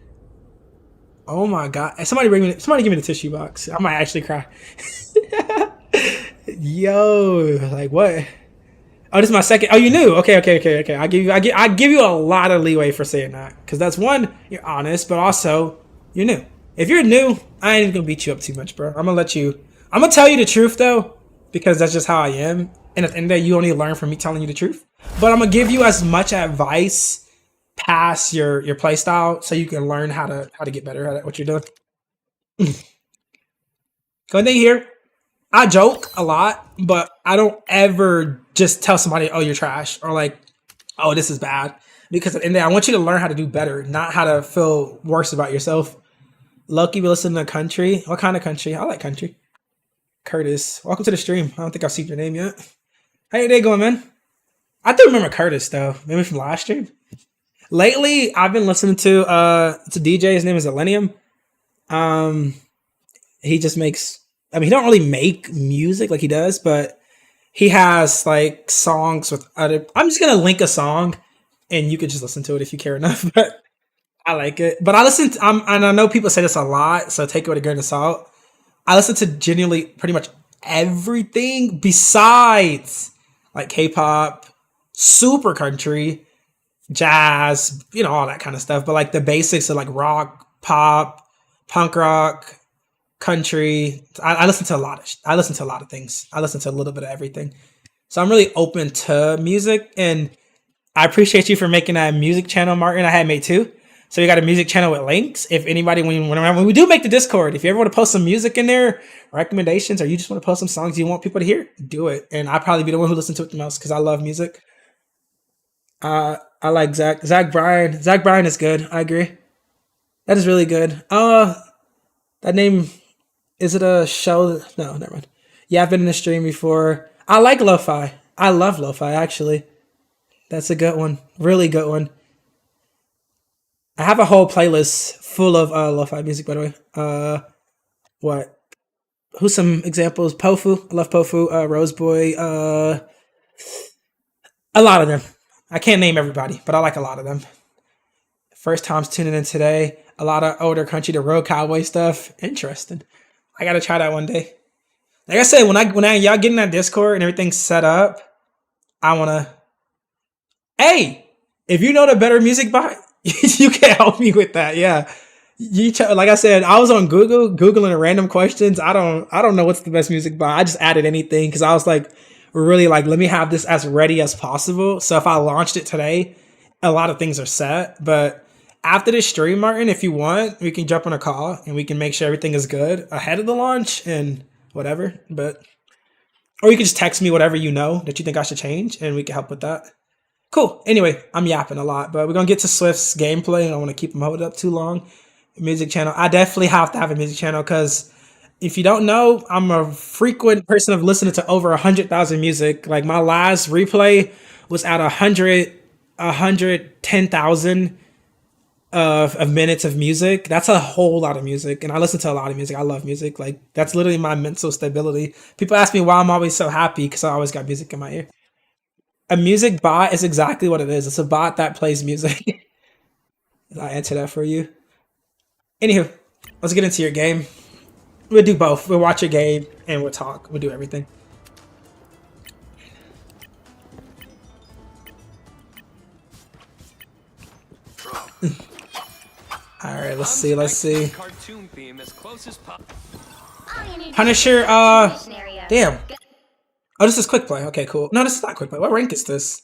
[SPEAKER 1] Oh my god! Somebody bring me. Somebody give me the tissue box. I might actually cry. Yo, like what? Oh, this is my second. Oh, you knew? Okay. I give you a lot of leeway for saying that because that's one, you're honest, but also you're new. If you're new, I ain't even gonna beat you up too much, bro. I'm gonna let you. I'm gonna tell you the truth though, because that's just how I am. And at the end of the day, you only learn from me telling you the truth. But I'm gonna give you as much advice past your play style so you can learn how to get better at what you're doing. Good thing here. I joke a lot, but I don't ever just tell somebody, oh, you're trash, or like, oh, this is bad. Because at the end of the day, I want you to learn how to do better, not how to feel worse about yourself. Lucky we listen to country. What kind of country? I like country. Curtis, welcome to the stream. I don't think I've seen your name yet. How your day going, man? I do remember Curtis though, maybe from last stream. Lately, I've been listening to it's a DJ. His name is Elenium. He just makes. I mean, he don't really make music like he does, but he has like songs with other. I'm just gonna link a song, and you could just listen to it if you care enough. But I like it. But I listen. And I know people say this a lot, so take it with a grain of salt. I listen to genuinely pretty much everything besides like K-pop, super country, jazz, you know, all that kind of stuff. But like the basics of like rock, pop, punk rock, country. I listen to a lot of. I listen to a lot of things. I listen to a little bit of everything. So I'm really open to music, and I appreciate you for making that music channel, Martin. I had made too. So we got a music channel with links. If anybody, when we do make the Discord, if you ever want to post some music in there, recommendations, or you just want to post some songs you want people to hear, do it. And I'll probably be the one who listens to it the most because I love music. I like Zach Bryan. Zach Bryan is good. I agree. That is really good. That name, is it a show? No, never mind. Yeah, I've been in the stream before. I like lo-fi. I love lo-fi, actually. That's a good one. Really good one. I have a whole playlist full of lo-fi music, by the way. What? Who's some examples? Pofu. I love Pofu. Roseboy. A lot of them. I can't name everybody, but I like a lot of them. First time's tuning in today. A lot of older country, the road cowboy stuff. Interesting. I gotta try that one day. Like I said, when y'all get in that Discord and everything's set up, I wanna. Hey, if you know the better music bot, you can help me with that. Yeah, like I said, I was on Google googling random questions. I don't know what's the best music bot. I just added anything because I was like, really like, let me have this as ready as possible. So if I launched it today, a lot of things are set. But after this stream, Martin, if you want, we can jump on a call and we can make sure everything is good ahead of the launch and whatever. But or you can just text me whatever you know that you think I should change, and we can help with that. Cool. Anyway, I'm yapping a lot, but we're gonna get to Swift's gameplay. I don't want to keep him hold up too long. Music channel. I definitely have to have a music channel because if you don't know, I'm a frequent person of listening to over 100,000 music. Like my last replay was at 110,000 of minutes of music. That's a whole lot of music, and I listen to a lot of music. I love music. Like that's literally my mental stability. People ask me why I'm always so happy because I always got music in my ear. A music bot is exactly what it is. It's a bot that plays music. I answer that for you. Anywho, let's get into your game. We'll do both. We'll watch your game and we'll talk. We'll do everything. All right, let's see. Let's see.
[SPEAKER 4] Cartoon theme as close as possible.
[SPEAKER 1] Punisher. Damn. Oh, this is quick play. Okay, cool. No, this is not quick play. What rank is this?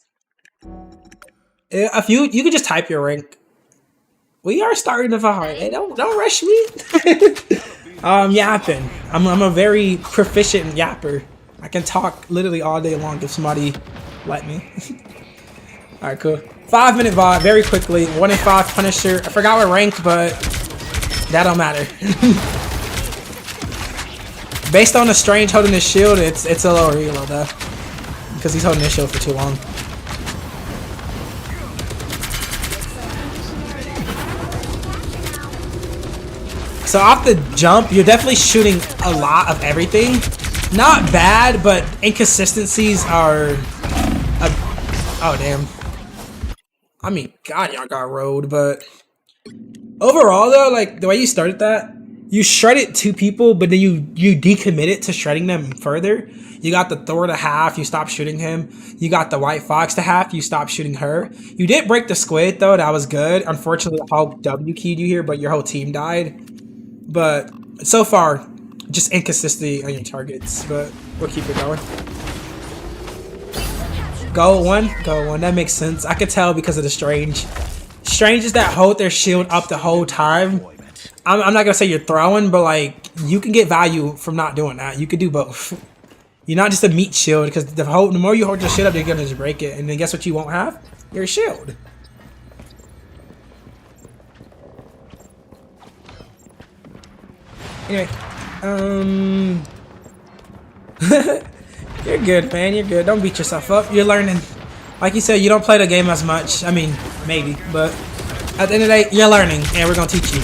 [SPEAKER 1] If you could just type your rank. We are starting to fight. Hey, don't rush me. Yapping. I'm a very proficient yapper. I can talk literally all day long if somebody let me. All right, cool. 5-minute VOD, very quickly. 1 in 5 Punisher. I forgot what rank, but that don't matter. Based on the Strange holding his shield, it's a little reload though, because he's holding his shield for too long. So off the jump, you're definitely shooting a lot of everything. Not bad, but inconsistencies are. Oh damn. I mean, God, y'all got rolled, but overall though, like the way you started that, you shredded 2 people, but then you decommitted to shredding them further. You got the Thor to half, you stopped shooting him. You got the White Fox to half, you stopped shooting her. You did break the squid though, that was good. Unfortunately, the Hulk W keyed you here, but your whole team died. But so far, just inconsistency on your targets, but we'll keep it going. Go one, that makes sense. I could tell because of the Strange. Stranges that hold their shield up the whole time. I'm not gonna say you're throwing, but like you can get value from not doing that. You could do both. You're not just a meat shield because the more you hold your shield up, you're gonna just break it, and then guess what you won't have? Your shield. Anyway, you're good, man. You're good. Don't beat yourself up. You're learning. Like you said, you don't play the game as much. I mean, maybe, but at the end of the day, you're learning, and we're gonna teach you.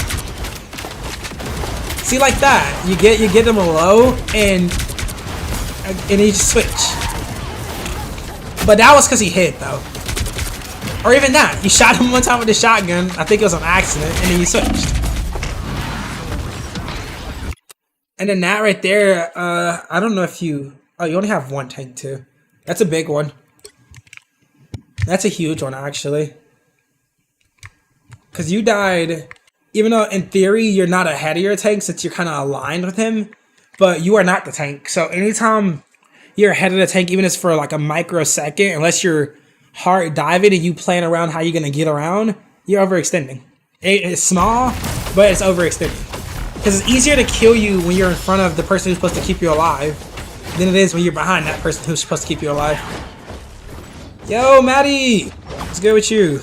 [SPEAKER 1] See, like that, you get them low, and you just switch. But that was because he hit though, or even that, you shot him one time with the shotgun. I think it was an accident, and then you switched. And then that right there, I don't know if you... Oh, you only have 1 tank too. That's a big one. That's a huge one, actually. Because you died... Even though, in theory, you're not ahead of your tank since you're kind of aligned with him. But you are not the tank. So anytime you're ahead of the tank, even if it's for like a microsecond, unless you're hard diving and you plan around how you're going to get around, you're overextending. It's small, but it's overextending. Because it's easier to kill you when you're in front of the person who's supposed to keep you alive than it is when you're behind that person who's supposed to keep you alive. Yo, Maddie! What's good with you?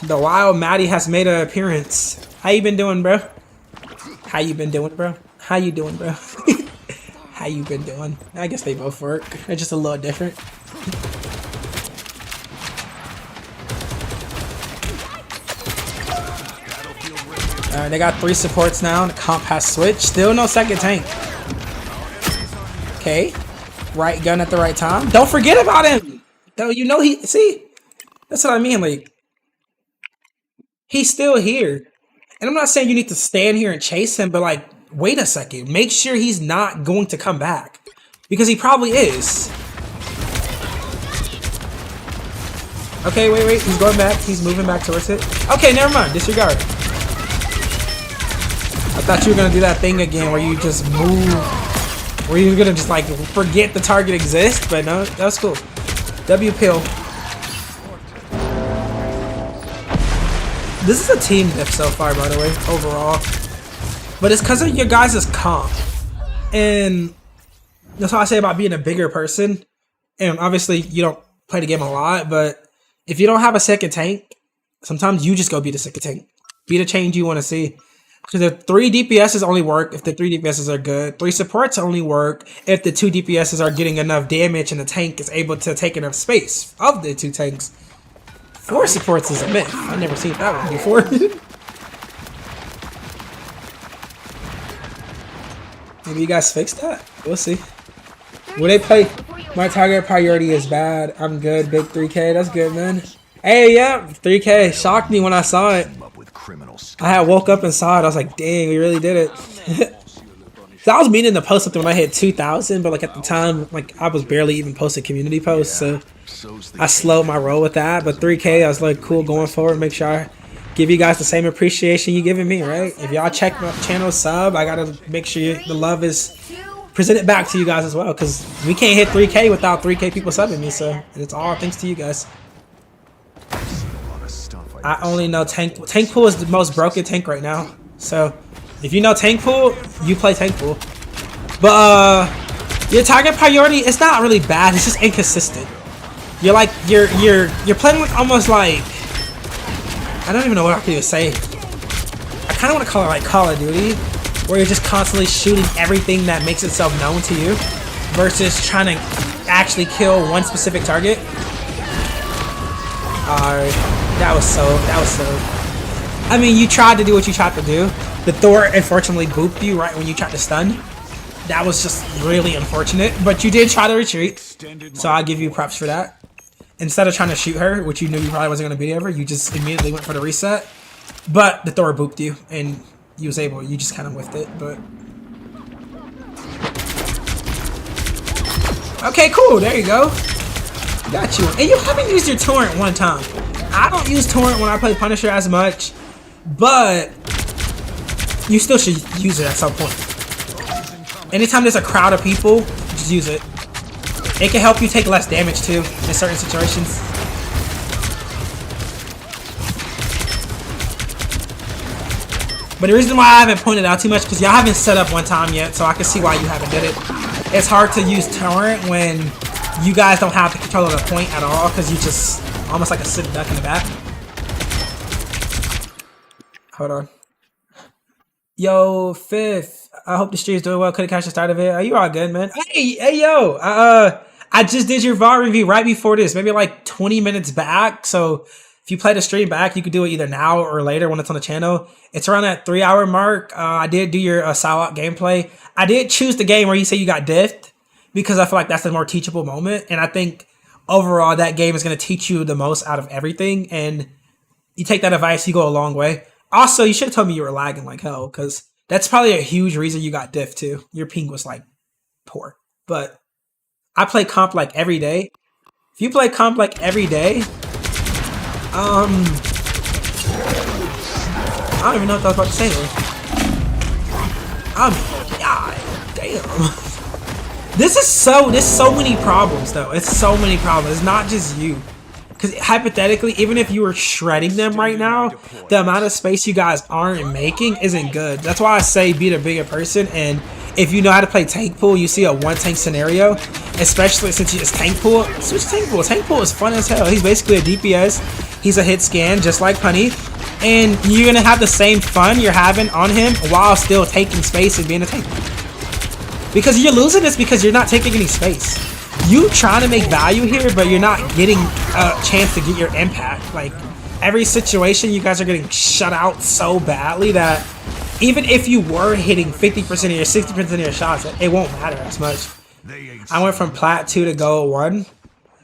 [SPEAKER 1] The wild Maddie has made an appearance. How you been doing, bro? How you been doing, bro? How you doing, bro? How you been doing? I guess they both work. They're just a little different. Alright, they got 3 supports now. The comp has switched. Still no second tank. Okay. Right gun at the right time. Don't forget about him! Though you know he... See? That's what I mean, like... He's still here. And I'm not saying you need to stand here and chase him, but like, wait a second. Make sure he's not going to come back. Because he probably is. Okay, wait. He's going back. He's moving back towards it. Okay, never mind. Disregard. I thought you were gonna do that thing again where you just move, where you're gonna just like forget the target exists, but no, that's cool. W pill. This is a team diff so far, by the way, overall. But it's because of your guys' comp. And that's what I say about being a bigger person. And obviously, you don't play the game a lot, but if you don't have a second tank, sometimes you just go be the second tank. Be the change you want to see. Because the 3 DPSs only work if the 3 DPSs are good. 3 supports only work if the 2 DPSs are getting enough damage and the tank is able to take enough space of the 2 tanks. 4 supports is a myth. I've never seen that one before. Maybe you guys fixed that? We'll see. Will they play? My target priority is bad. I'm good. Big 3K. That's good, man. Hey, yeah. 3K. Shocked me when I saw it. I had woke up and saw it. I was like, dang, we really did it. So I was meaning to post something when I hit 2,000, but like at the time, like I was barely even posting community posts, so I slowed my roll with that. But 3K, I was like, cool, going forward, make sure I give you guys the same appreciation you giving me, right? If y'all check my channel sub, I gotta make sure the love is presented back to you guys as well, because we can't hit 3K without 3K people subbing me, so it's all thanks to you guys. I only know tank pool is the most broken tank right now, so if you know tank pool, you play tank pool. But your target priority, it's not really bad, it's just inconsistent. You're like you're playing with almost like, I don't even know what I can even say. I kind of want to call it like Call of Duty, where you're just constantly shooting everything that makes itself known to you versus trying to actually kill one specific target. That was so. I mean, you tried to do what you tried to do. The Thor unfortunately booped you right when you tried to stun. That was just really unfortunate, but you did try to retreat, so I'll give you props for that. Instead of trying to shoot her, which you knew you probably wasn't going to be ever, you just immediately went for the reset. But the Thor booped you, and you just kind of whiffed it, but... Okay, cool, there you go. Got you. And you haven't used your torrent one time. I don't use torrent when I play Punisher as much, but you still should use it at some point. Anytime there's a crowd of people, just use it. It can help you take less damage too in certain situations. But the reason why I haven't pointed out too much, because y'all haven't set up one time yet, so I can see why you haven't did it. It's hard to use torrent when you guys don't have the control of the point at all, because you just almost like a sitting duck in the back. Hold on. Yo, Fifth. I hope the stream's doing well. Couldn't catch the start of it. Are you all good, man? Hey, yo. I just did your VOD review right before this, maybe like 20 minutes back. So if you play the stream back, you could do it either now or later when it's on the channel. It's around that 3-hour mark. I did do your Psylocke gameplay. I did choose the game where you say you got diffed because I feel like that's the more teachable moment. And I think overall that game is going to teach you the most out of everything. And you take that advice, you go a long way. Also, you should have told me you were lagging like hell, because that's probably a huge reason you got diffed too. Your ping was like poor. But I play comp like every day. If you play comp like every day, I don't even know what I was about to say there. God damn. There's so many problems though. It's so many problems. It's not just you. Because hypothetically, even if you were shredding them right now, the amount of space you guys aren't making isn't good. That's why I say be the bigger person. And if you know how to play tank pool, you see a one tank scenario, especially since it's tank pool, switch tank pool. Tank pool is fun as hell. He's basically a DPS. He's a hit scan, just like Punny. And you're going to have the same fun you're having on him while still taking space and being a tank. Because you're losing this because you're not taking any space. You trying to make value here, but you're not getting a chance to get your impact. Like, every situation, you guys are getting shut out so badly that even if you were hitting 50% of your 60% of your shots, it won't matter as much. I went from plat 2 to gold 1.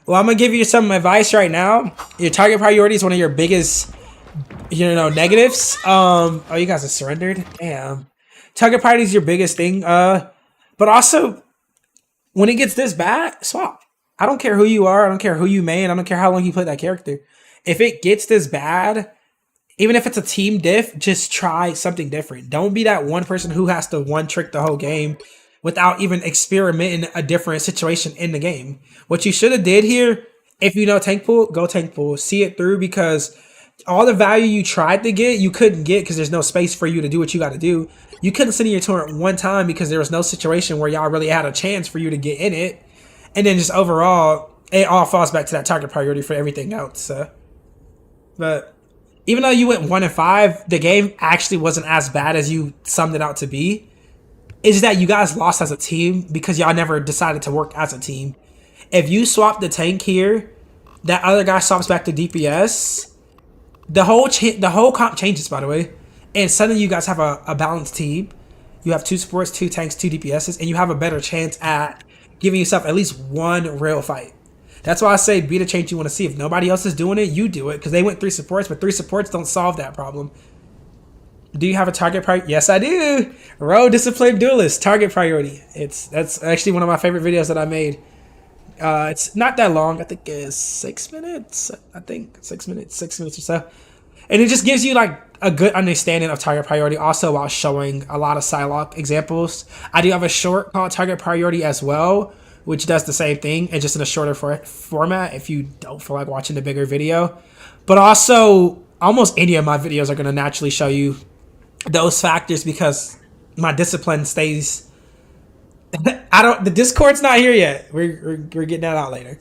[SPEAKER 1] Well, I'm gonna give you some advice right now. Your target priority is one of your biggest, negatives. Oh, you guys are surrendered. Damn. Target priority is your biggest thing. But also, when it gets this bad, swap. I don't care who you are. I don't care who you main. I don't care how long you play that character. If it gets this bad, even if it's a team diff, just try something different. Don't be that one person who has to one trick the whole game without even experimenting a different situation in the game. What you should have did here, if you know tank pool, go tank pool. See it through, because all the value you tried to get, you couldn't get because there's no space for you to do what you got to do. You couldn't sit in your tournament one time because there was no situation where y'all really had a chance for you to get in it. And then just overall, it all falls back to that target priority for everything else. So. But even though you went 1-5, the game actually wasn't as bad as you summed it out to be. It's just that you guys lost as a team because y'all never decided to work as a team. If you swap the tank here, that other guy swaps back to DPS, the whole comp changes, by the way. And suddenly you guys have a balanced team. You have 2 supports, 2 tanks, 2 DPSs, and you have a better chance at giving yourself at least one real fight. That's why I say be the change you want to see. If nobody else is doing it, you do it. Because they went 3 supports, but 3 supports don't solve that problem. Do you have a target priority? Yes, I do. Road Disciplined Duelist, target priority. That's actually one of my favorite videos that I made. It's not that long. I think it's 6 minutes. I think 6 minutes or so. And it just gives you like a good understanding of target priority, also while showing a lot of Psylocke examples. I do have a short called Target Priority as well, which does the same thing and just in a shorter format if you don't feel like watching the bigger video. But also, almost any of my videos are going to naturally show you those factors because my discipline stays. The Discord's not here yet. We're getting that out later.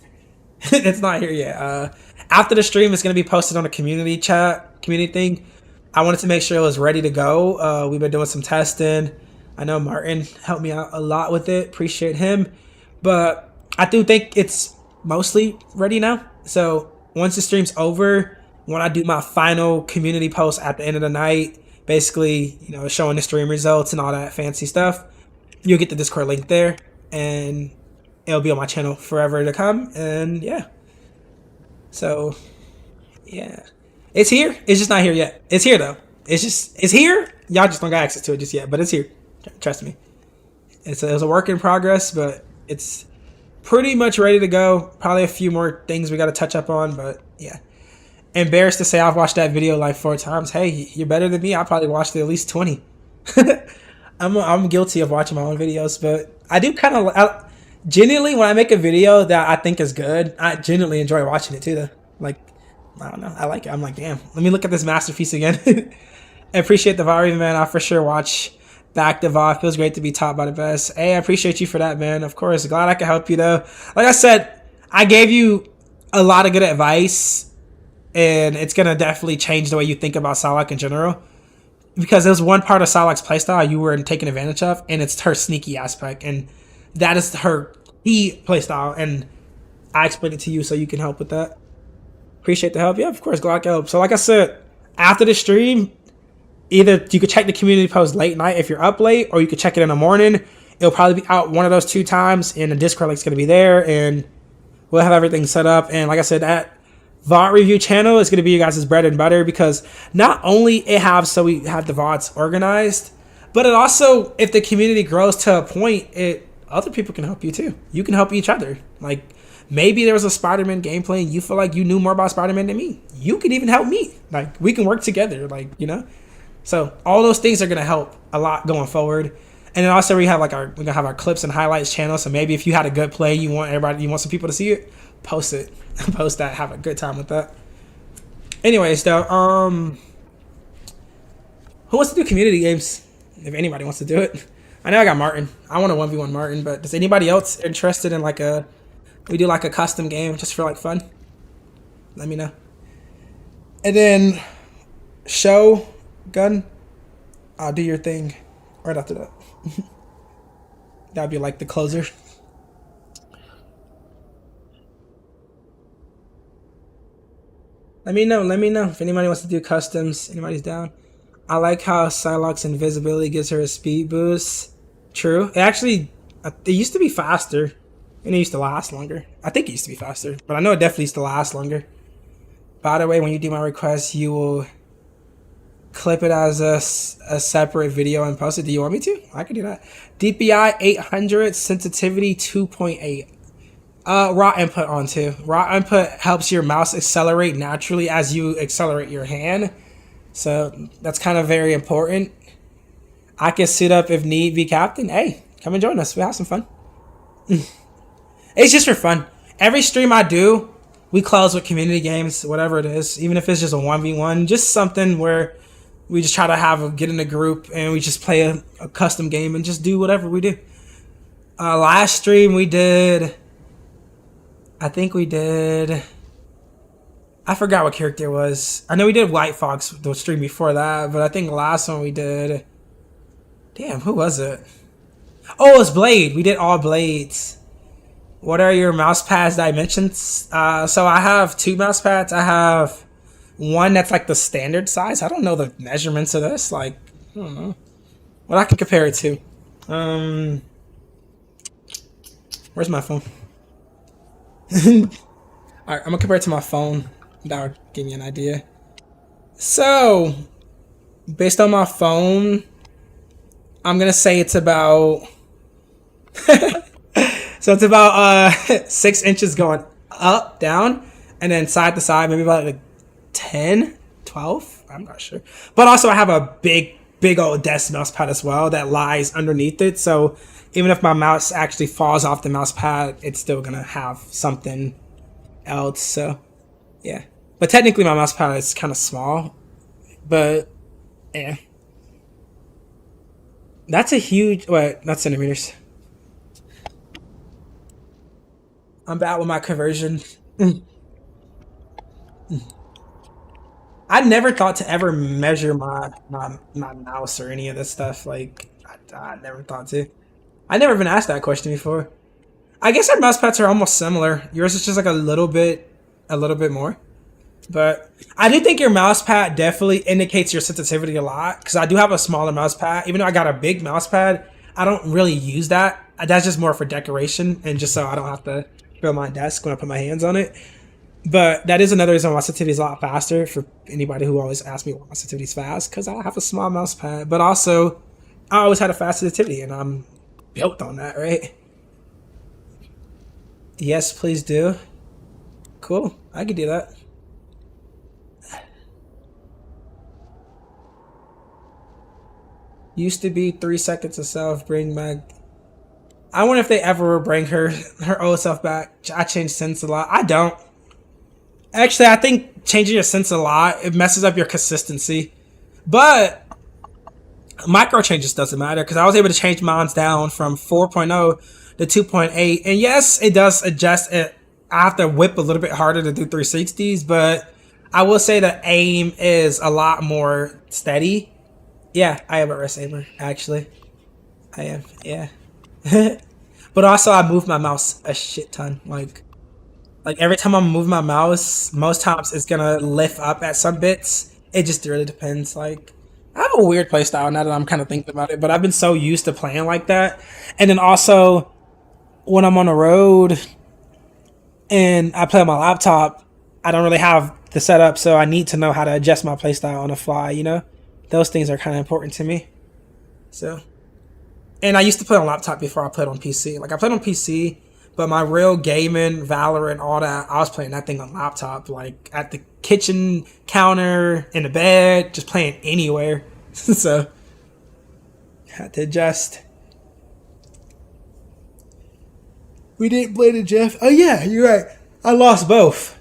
[SPEAKER 1] It's not here yet. After the stream, it's going to be posted on a community thing. I wanted to make sure it was ready to go. We've been doing some testing. I know Martin helped me out a lot with it. Appreciate him. But I do think it's mostly ready now. So once the stream's over, when I do my final community post at the end of the night, basically, showing the stream results and all that fancy stuff, you'll get the Discord link there, and it'll be on my channel forever to come. And yeah. So yeah. It's here. It's just not here yet. It's here though. It's here. Y'all just don't got access to it just yet, but it's here. Trust me. It was a work in progress, but it's pretty much ready to go. Probably a few more things we got to touch up on, but yeah. Embarrassed to say I've watched that video like 4 times. Hey, you're better than me. I probably watched it at least 20. I'm guilty of watching my own videos, but I do kind of genuinely, when I make a video that I think is good, I genuinely enjoy watching it too. Though, like, I don't know, I like it. I'm like, damn, let me look at this masterpiece again. I appreciate the VOD, man. I for sure watch back the VOD. Feels great to be taught by the best. Hey, I appreciate you for that, man. Of course, glad I could help you though. Like I said, I gave you a lot of good advice, and it's gonna definitely change the way you think about Psylocke in general. Because there's one part of Psylocke's playstyle you weren't taking advantage of, and it's her sneaky aspect, and that is her key playstyle. And I explained it to you so you can help with that. Appreciate the help. Yeah, of course, glad I can help. So like I said, after the stream, either you could check the community post late night if you're up late, or you could check it in the morning. It'll probably be out one of those 2 times, and the Discord link's gonna be there, and we'll have everything set up. And like I said, that VOD review channel is going to be you guys' bread and butter, because not only we have the VODs organized, but it also, if the community grows to a point, other people can help you too. You can help each other. Like, maybe there was a Spider-Man gameplay and you feel like you knew more about Spider-Man than me. You could even help me. Like, we can work together, So all those things are going to help a lot going forward. And then also we're gonna have our clips and highlights channel. So maybe if you had a good play, you want some people to see it, post it. Post that. Have a good time with that. Anyways, though, who wants to do community games? If anybody wants to do it, I know I got Martin. I want to 1v1 Martin, but does anybody else interested in we do like a custom game just for fun? Let me know. And then show gun. I'll do your thing right after that. That'd be like the closer. Let me know if anybody wants to do customs. Anybody's down. I like how Psylocke's invisibility gives her a speed boost. True. It used to be faster, and it used to last longer. I think it used to be faster, but I know it definitely used to last longer. By the way, when you do my request, you will clip it as a separate video and post it. Do you want me to? I can do that. DPI 800, sensitivity 2.8. Raw input on too. Raw input helps your mouse accelerate naturally as you accelerate your hand. So that's kind of very important. I can suit up if need be, Captain. Hey, come and join us. We'll have some fun. It's just for fun. Every stream I do, we close with community games, whatever it is. Even if it's just a 1v1, just something where we just try to get in a group and we just play a custom game and just do whatever we do. Last stream we did... I think we did... I forgot what character it was. I know we did White Fox the stream before that, but I think the last one we did... Damn, who was it? Oh, it was Blade. We did all Blades. What are your mouse pads dimensions? So I have 2 mouse pads. I have one that's like the standard size. I don't know the measurements of this. Like, I don't know. What I can compare it to. Where's my phone? Alright, I'm gonna compare it to my phone. That'll give me an idea. So, based on my phone, I'm gonna say it's about... So it's about 6 inches going up, down, and then side to side, maybe about like 10, 12. I'm not sure. But also I have a big old desk mouse pad as well that lies underneath it. So even if my mouse actually falls off the mouse pad, it's still gonna have something else. So yeah. But technically my mouse pad is kind of small. But yeah. That's a huge, wait, not centimeters. I'm bad with my conversion. I never thought to ever measure my mouse or any of this stuff. Like, I never thought to. I never even asked that question before. I guess our mouse pads are almost similar. Yours is just like a little bit more. But I do think your mouse pad definitely indicates your sensitivity a lot. Because I do have a smaller mouse pad. Even though I got a big mouse pad, I don't really use that. That's just more for decoration and just so I don't have to fill my desk when I put my hands on it. But that is another reason why sensitivity is a lot faster for anybody who always asks me why sensitivity is fast, because I have a small mouse pad. But also, I always had a fast sensitivity, and I'm built on that, right? Yes, please do. Cool, I could do that. Used to be 3 seconds of self, bring back... I wonder if they ever bring her old self back. I change sense a lot. I don't. Actually, I think changing your sense a lot, it messes up your consistency. But micro changes doesn't matter, because I was able to change mine down from 4.0 to 2.8. And yes, it does adjust it. I have to whip a little bit harder to do 360s, but I will say the aim is a lot more steady. Yeah, I am a wrist aimer, actually. I am, yeah. But also I move my mouse a shit ton. Like every time I move my mouse, most times it's gonna lift up at some bits. It just really depends. Like, I have a weird playstyle now that I'm kind of thinking about it, but I've been so used to playing like that. And then also when I'm on the road and I play on my laptop, I don't really have the setup, so I need to know how to adjust my playstyle on the fly, you know? Those things are kind of important to me. So, and I used to play on laptop before I played on PC. Like, I played on PC, but my real gaming, Valorant, all that, I was playing that thing on laptop. Like, at the kitchen counter, in the bed, just playing anywhere. So, had to adjust. We didn't play the Jeff. Oh, yeah, you're right. I lost both.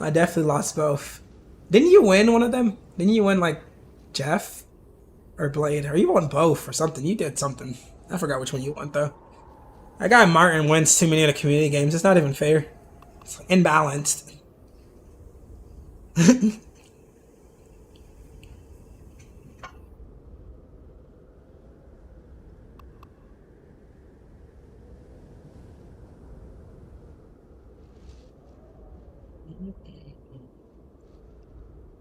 [SPEAKER 1] I definitely lost both. Didn't you win one of them? Didn't you win, like, Jeff? Or Blade, or you won both or something. You did something. I forgot which one you won though. That guy Martin wins too many of the community games. It's not even fair. It's imbalanced.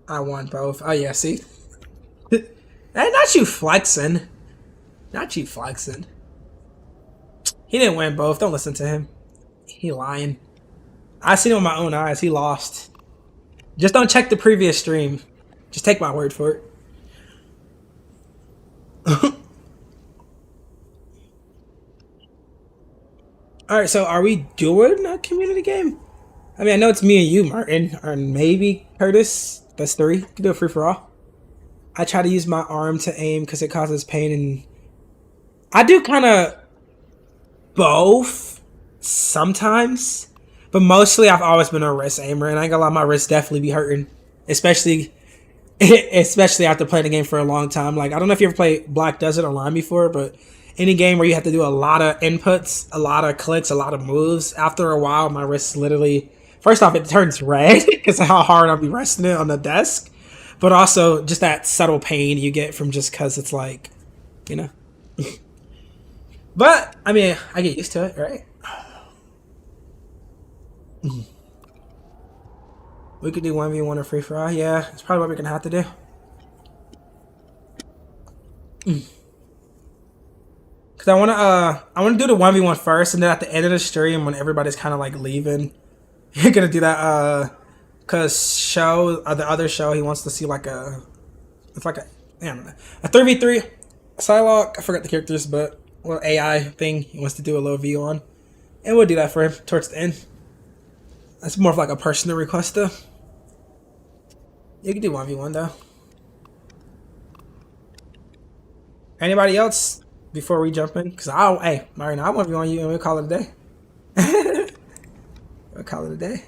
[SPEAKER 1] I won both. Oh yeah, see? Hey, not you flexing. Not you flexing. He didn't win both. Don't listen to him. He lying. I seen it with my own eyes. He lost. Just don't check the previous stream. Just take my word for it. All right, so are we doing a community game? I mean, I know it's me and you, Martin, or maybe Curtis. That's three. We can do a free for all. I try to use my arm to aim because it causes pain, and I do kind of both sometimes, but mostly I've always been a wrist aimer, and I ain't gonna lie, my wrists definitely be hurting, especially especially after playing the game for a long time. Like I don't know if you ever played Black Desert Online before, but any game where you have to do a lot of inputs, a lot of clicks, a lot of moves, after a while, my wrists literally. First off, it turns red because of how hard I'll be resting it on the desk, but also just that subtle pain you get from just because it's like, you know. But I mean, I get used to it, right? We could do 1v1 or free for all. Yeah, it's probably what we're gonna have to do. Cause I wanna do the 1v1 first, and then at the end of the stream when everybody's kind of like leaving, you're gonna do that. Cause the other show he wants to see like it's like a damn a 3v3 Psylocke. I forgot the characters, but well AI thing he wants to do a little V on, and we'll do that for him towards the end. That's more of like a personal request though. You can do 1v1 though. Anybody else before we jump in? Cause hey, Marina, I want to be on you, and we'll call it a day. We'll call it a day.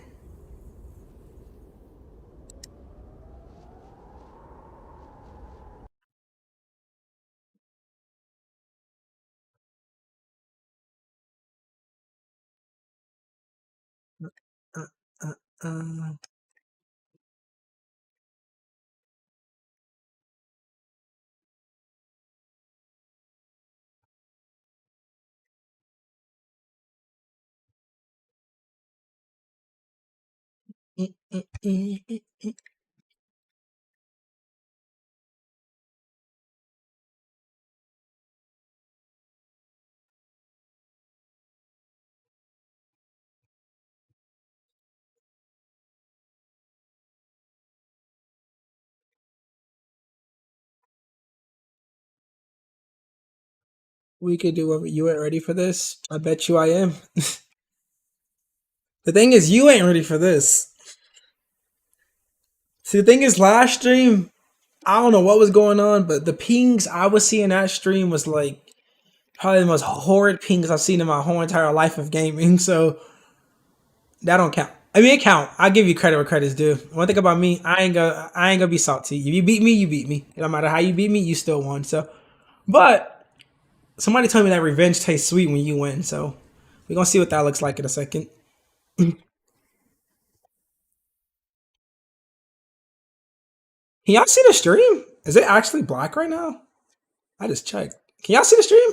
[SPEAKER 1] Uh, uh, uh. We could do what you ain't ready for this. I bet you I am. The thing is, you ain't ready for this. See, the thing is, last stream, I don't know what was going on, but the pings I was seeing that stream was like probably the most horrid pings I've seen in my whole entire life of gaming. So that don't count. I mean, it count. I give you credit where credit's due. One thing about me, I ain't gonna be salty. If you beat me, you beat me. No matter how you beat me, you still won. So, but somebody told me that revenge tastes sweet when you win. So we're gonna see what that looks like in a second. Can y'all see the stream? Is it actually black right now? I just checked. Can y'all see the stream?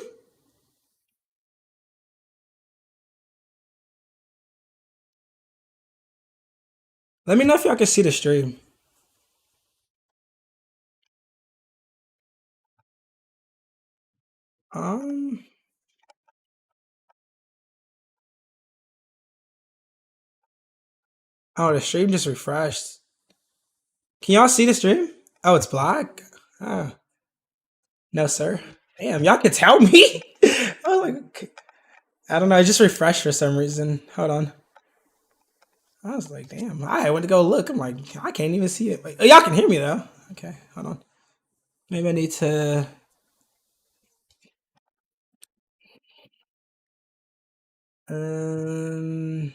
[SPEAKER 1] Let me know if y'all can see the stream. Um. Oh, the stream just refreshed. Can y'all see the stream? Oh, it's black. Ah, no, sir. Damn, y'all can tell me. I was like, okay. I don't know. It just refreshed for some reason. Hold on. I was like, damn. I went to go look. I'm like, I can't even see it. But, oh, y'all can hear me though. Okay, hold on. Maybe I need to. Um.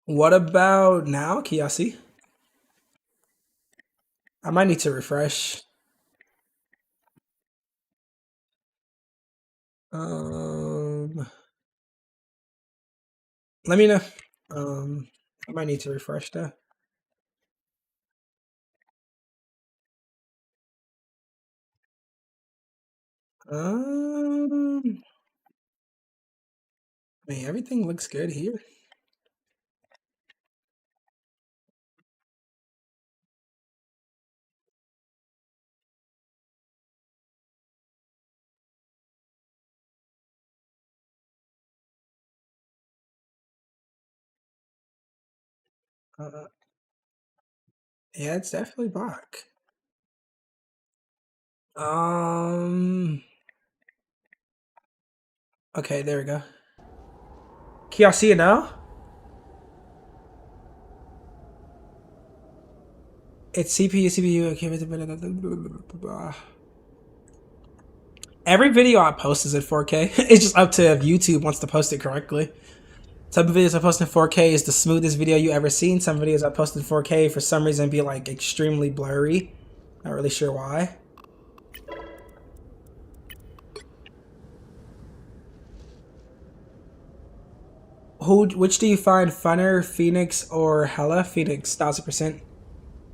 [SPEAKER 1] What about now? Can y'all see? I might need to refresh. Um. Let me know. Um. I might need to refresh that. Um. Man, everything looks good here. Uh, yeah, it's definitely black. Okay, there we go. Can y'all see it now? It's CPU. Okay, every video I post is in 4K. It's just up to if YouTube wants to post it correctly. Some videos I post in 4K is the smoothest video you ever seen. Some videos I post in 4K for some reason be like extremely blurry. Not really sure why. Which do you find funner, Phoenix or Hella? Phoenix, 1000%.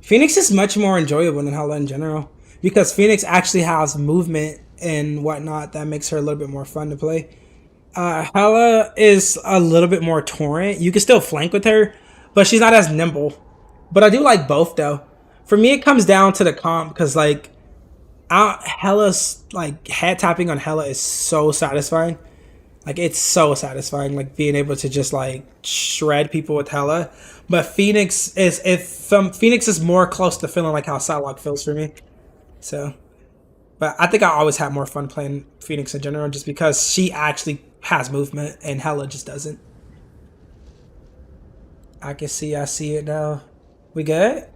[SPEAKER 1] Phoenix is much more enjoyable than Hella in general because Phoenix actually has movement and whatnot that makes her a little bit more fun to play. Hella is a little bit more torrent. You can still flank with her, but she's not as nimble. But I do like both though. For me, it comes down to the comp because like, Hella's like head tapping on Hella is so satisfying. Like it's so satisfying, like being able to just like shred people with Hella. But Phoenix is more close to feeling like how Psylocke feels for me. So, but I think I always have more fun playing Phoenix in general, just because she actually has movement and Hella just doesn't. I see it now. We good?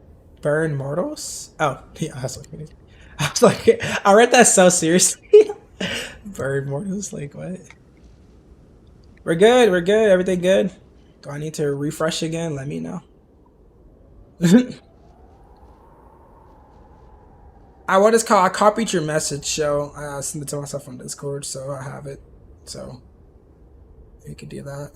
[SPEAKER 1] Burn mortals? Oh, yeah, that's what Phoenix. I was like, I read that so seriously. Burn mortals, like what? We're good. We're good. Everything good. Do I need to refresh again? Let me know. What is called? I copied your message, so I sent it to myself on Discord, so I have it. So you could do that.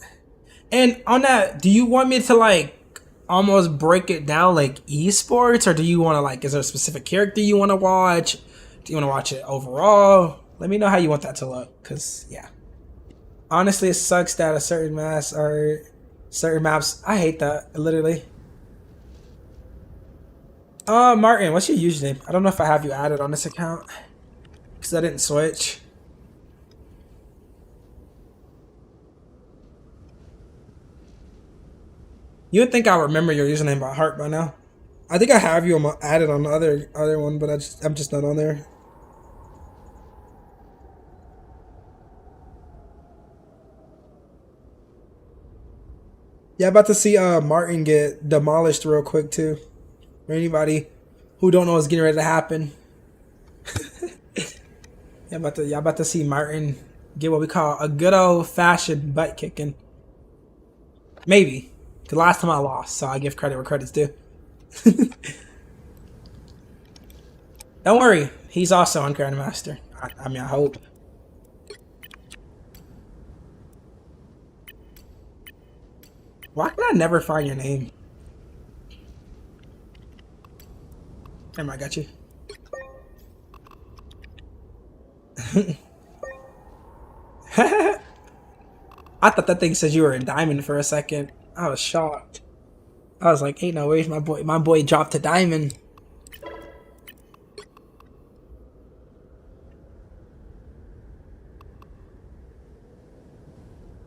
[SPEAKER 1] And on that, do you want me to like almost break it down like esports, or do you want to like? Is there a specific character you want to watch? Do you want to watch it overall? Let me know how you want that to look, cause yeah. Honestly, it sucks that a certain maps are certain maps. I hate that, literally. Martin, what's your username? I don't know if I have you added on this account because I didn't switch. You would think I remember your username by heart by now. I think I have you added on the other one, but I'm just not on there. Yeah, about to see Martin get demolished real quick too. For anybody who don't know what's getting ready to happen. Y'all about to see Martin get what we call a good old fashioned butt kicking. Maybe. The last time I lost, so I give credit where credit's due. Don't worry, he's also on Grandmaster. I mean, I hope. Why can I never find your name? Never mind, I got you. I thought that thing said you were in diamond for a second. I was shocked. I was like, ain't no way my boy dropped to diamond.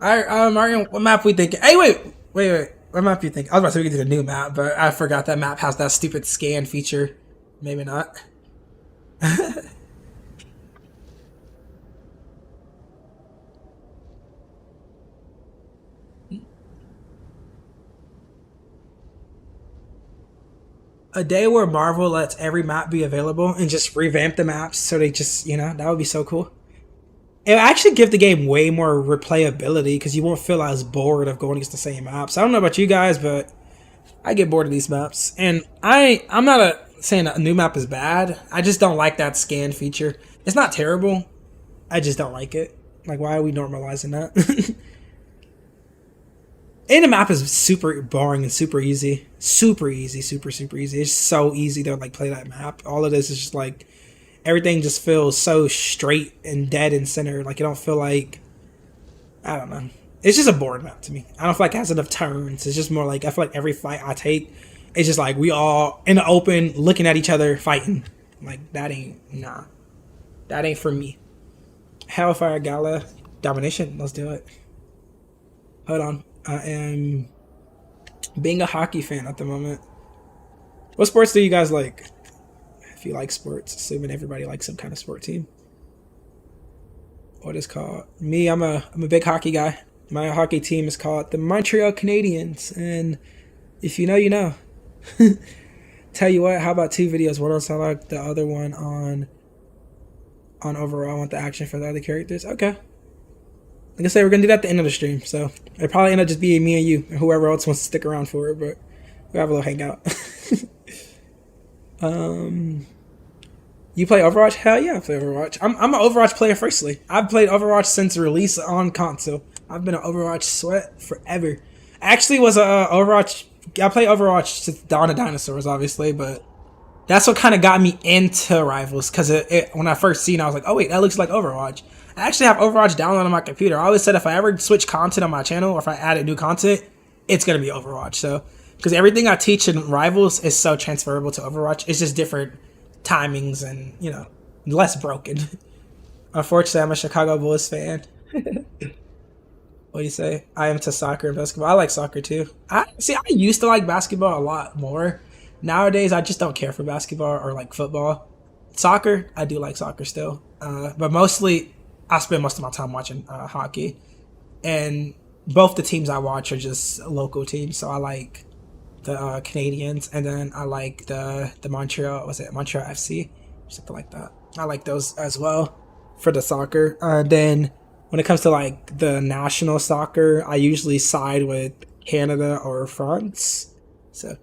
[SPEAKER 1] Alright, Mario, what map we thinking? Hey, wait. What map you think? I was about to say we could do a new map, but I forgot that map has that stupid scan feature. Maybe not. A day where Marvel lets every map be available and just revamp the maps so they just, that would be so cool. It would actually give the game way more replayability because you won't feel as bored of going against the same maps. I don't know about you guys, but I get bored of these maps. And I'm not saying a new map is bad. I just don't like that scan feature. It's not terrible. I just don't like it. Like, why are we normalizing that? And the map is super boring and super easy. Super easy, super easy. It's so easy to like play that map. All of this is just like everything just feels so straight and dead and center. Like you don't feel like, I don't know. It's just a boring map to me. I don't feel like it has enough turns. It's just more like I feel like every fight I take, it's just like we all in the open looking at each other fighting. Like that ain't that ain't for me. Hellfire Gala domination. Let's do it. Hold on. I am being a hockey fan at the moment. What sports do you guys like? if you like sports, assuming everybody likes some kind of sport team. What is called? Me, I'm a big hockey guy. My hockey team is called the Montreal Canadiens, and if you know, you know. Tell you what, how about 2 videos? One on Psylocke, the other one on overall. I want the action for the other characters. Okay. Like I said, we're gonna do that at the end of the stream, so it probably end up just being me and you, and whoever else wants to stick around for it. But we'll have a little hangout. You play Overwatch? Hell yeah, I play Overwatch. I'm an Overwatch player. Firstly, I've played Overwatch since release on console. I've been an Overwatch sweat forever. Actually, was a Overwatch. I played Overwatch since Dawn of Dinosaurs, obviously, but that's what kind of got me into Rivals. Because when I first seen it, I was like, oh wait, that looks like Overwatch. I actually have Overwatch downloaded on my computer. I always said if I ever switch content on my channel, or if I added new content, it's gonna be Overwatch. So, because everything I teach in Rivals is so transferable to Overwatch, it's just different timings and, you know, less broken. Unfortunately, I'm a Chicago Bulls fan. What do you say? I am to soccer and basketball. I like soccer too. I used to like basketball a lot more. Nowadays, I just don't care for basketball or like football. Soccer, I do like soccer still. But mostly, I spend most of my time watching hockey. And both the teams I watch are just local teams. So I like the Canadiens, and then I like the Montreal, Montreal FC? Something like that. I like those as well for the soccer. Then when it comes to like the national soccer, I usually side with Canada or France. So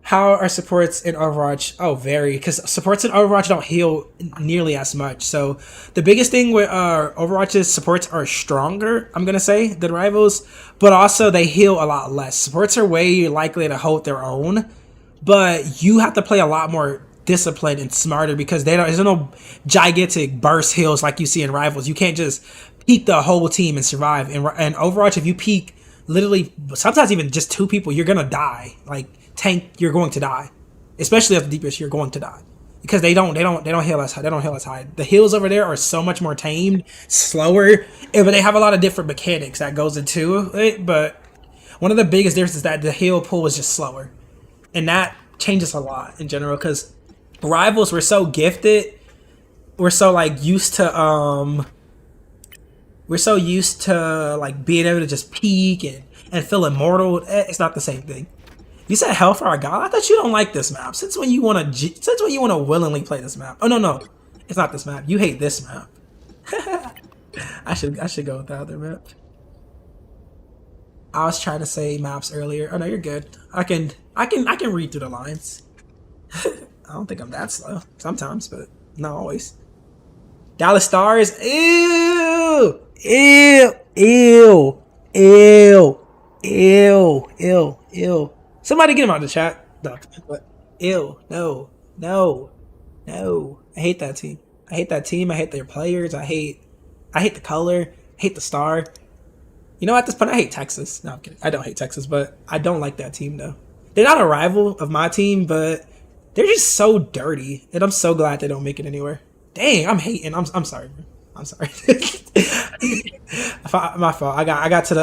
[SPEAKER 1] how are supports in Overwatch? Oh, very, because supports in Overwatch don't heal nearly as much. So the biggest thing with Overwatch's supports are stronger, I'm gonna say, than Rivals, but also they heal a lot less. Supports are way likely to hold their own, but you have to play a lot more disciplined and smarter because there's no gigantic burst heals like you see in Rivals. You can't just peek the whole team and survive. In Overwatch, if you peek literally sometimes even just 2 people, you're gonna die. Like tank, you're going to die, especially at the deepest. You're going to die because they don't heal as high. They don't heal as high. The heals over there are so much more tamed, slower, but they have a lot of different mechanics that goes into it. But one of the biggest differences is that the heal pool is just slower, and that changes a lot in general because Rivals were so gifted. We're so like used to like being able to just peek and feel immortal. It's not the same thing. You said Hellfire God? I thought you don't like this map. Since when you want to willingly play this map? Oh no, it's not this map. You hate this map. I should go with the other map. I was trying to say maps earlier. Oh no, you're good. I can read through the lines. I don't think I'm that slow. Sometimes, but not always. Dallas Stars. Ew. Ew. Ew. Ew. Ew. Ew. Ew. Somebody get him out of the chat. No, but ew. No. No. No. I hate that team. I hate that team. I hate their players. I hate the color. I hate the star. You know, at this point, I hate Texas. No, I'm kidding. I don't hate Texas, but I don't like that team, though. They're not a rival of my team, but they're just so dirty, and I'm so glad they don't make it anywhere. Dang, I'm hating. I'm sorry, bro. I'm sorry. My fault. I got to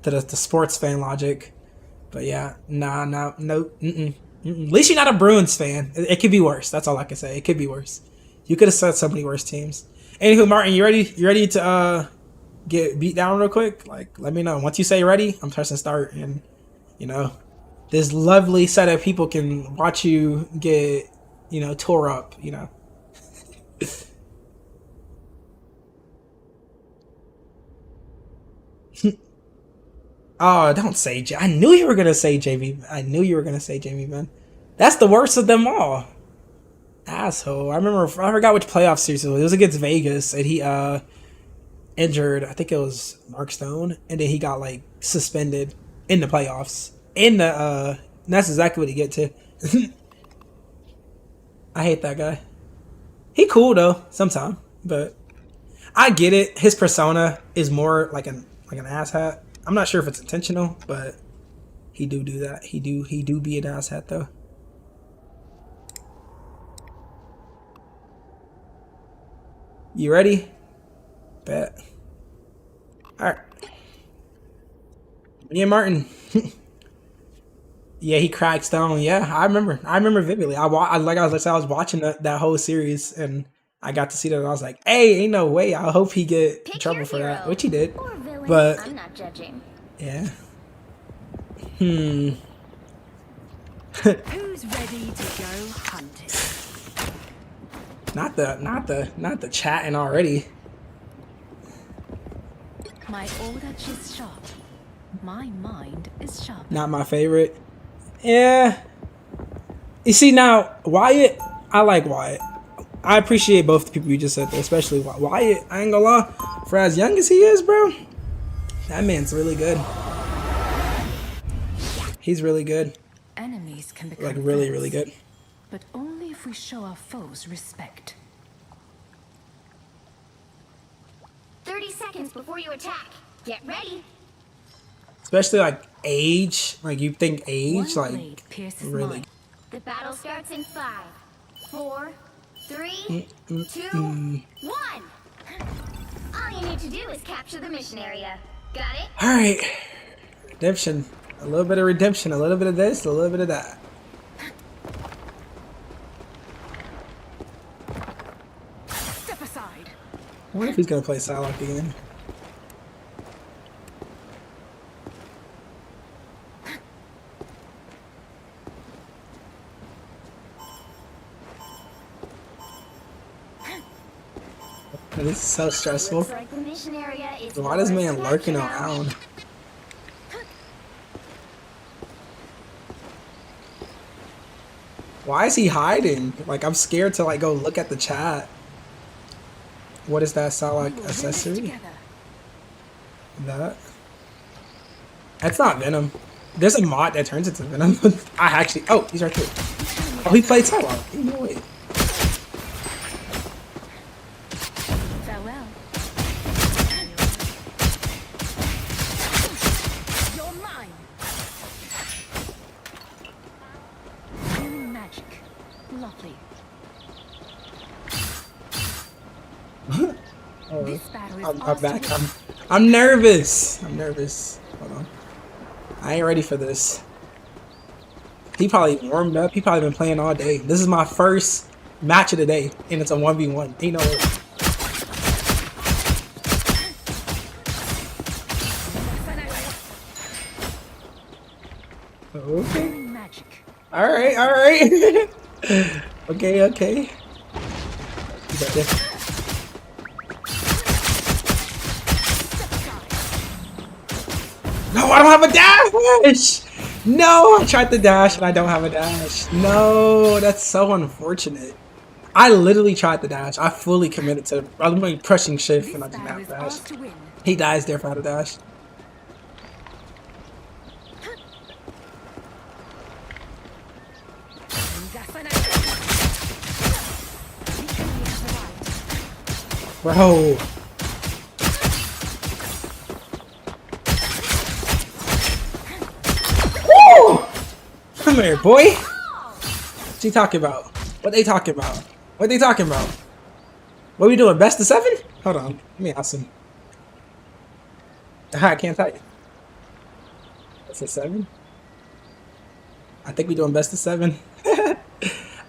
[SPEAKER 1] the sports fan logic, but yeah, no. At least you're not a Bruins fan. It could be worse. That's all I can say. It could be worse. You could have said so many worse teams. Anywho, Martin, you ready? You ready to get beat down real quick? Like, let me know once you say you're ready. I'm pressing start, and you know, this lovely set of people can watch you get, you know, tore up. You know. Oh, don't say I knew you were gonna say JV. I knew you were gonna say Jamie Benn. That's the worst of them all. Asshole. I forgot which playoff series it was. It was against Vegas, and he injured. I think it was Mark Stone, and then he got like suspended in the playoffs. That's exactly what he get to. I hate that guy. He cool though sometimes, but I get it. His persona is more like an asshat. I'm not sure if it's intentional, but he do that. He do be an asshat though. You ready? Bet. All right. Me and Martin. Yeah, he cracked Stone. Yeah, I remember. I remember vividly. Like I was watching that whole series, and I got to see that. And I was like, "Hey, ain't no way. I hope he get in
[SPEAKER 3] Pick your
[SPEAKER 1] trouble for that,"
[SPEAKER 3] hero.
[SPEAKER 1] which he did.
[SPEAKER 3] Or villain.
[SPEAKER 1] But
[SPEAKER 3] I'm not judging.
[SPEAKER 1] yeah,
[SPEAKER 2] Who's ready to go hunting?
[SPEAKER 1] not the chatting already.
[SPEAKER 2] My order is sharp. My mind is sharp.
[SPEAKER 1] Not my favorite. Yeah. You see now, Wyatt. I like Wyatt. I appreciate both the people you just said there, especially Wyatt. I ain't gonna lie. For as young as he is, bro, that man's really good. He's really good.
[SPEAKER 2] Enemies can become
[SPEAKER 1] Like really,
[SPEAKER 2] friends,
[SPEAKER 1] really good.
[SPEAKER 2] but only if we show our foes respect.
[SPEAKER 3] 30 seconds before you attack. Get ready.
[SPEAKER 1] Especially like age. Like you think age,
[SPEAKER 2] One
[SPEAKER 1] like
[SPEAKER 2] blade pierces
[SPEAKER 1] really.
[SPEAKER 2] mine.
[SPEAKER 3] The battle starts in 5, 4, 3,
[SPEAKER 1] Mm,
[SPEAKER 3] 2, 1. All you need to do is capture the mission area. Got it?
[SPEAKER 1] All right, redemption. A little bit of redemption. A little bit of this. A little bit of that.
[SPEAKER 2] Step aside.
[SPEAKER 1] I wonder if he's gonna play Psylocke again. This is so stressful.
[SPEAKER 3] Looks like the mission area is
[SPEAKER 1] Why does
[SPEAKER 3] yours
[SPEAKER 1] man
[SPEAKER 3] to
[SPEAKER 1] lurking
[SPEAKER 3] capture now.
[SPEAKER 1] around? Why is he hiding? Like I'm scared to like go look at the chat. What does that sound like?
[SPEAKER 2] We will do this
[SPEAKER 1] Accessory?
[SPEAKER 2] together.
[SPEAKER 1] That? That's not Venom. There's a mod that turns into Venom. I actually. Oh, he's right there. Oh, he played Psylocke. No way.
[SPEAKER 2] Farewell. You're mine. Healing magic. Lovely. This battle is
[SPEAKER 1] I'm
[SPEAKER 2] ours to
[SPEAKER 1] back.
[SPEAKER 2] win.
[SPEAKER 1] I'm nervous. I'm nervous. Hold on. I ain't ready for this. He probably warmed up. He probably been playing all day. This is my first match of the day, and it's a 1v1. He know it. Okay.
[SPEAKER 2] Healing magic.
[SPEAKER 1] All right. All right. Okay. Okay. You got this. No, I don't have a dash! No, I tried the dash and I don't have a dash. No, that's so unfortunate. I literally tried the dash. I fully committed to I'm like pressing shift
[SPEAKER 2] This
[SPEAKER 1] and I didn't
[SPEAKER 2] battle
[SPEAKER 1] have
[SPEAKER 2] is
[SPEAKER 1] a dash.
[SPEAKER 2] ours to win.
[SPEAKER 1] He dies there without a dash. Bro. Woo! Come here, boy. What you talking about? What they talking about? What they talking about? What we doing? Best of 7? Hold on. Let me ask him. I can't tell you. Best of 7? I think we doing best of 7.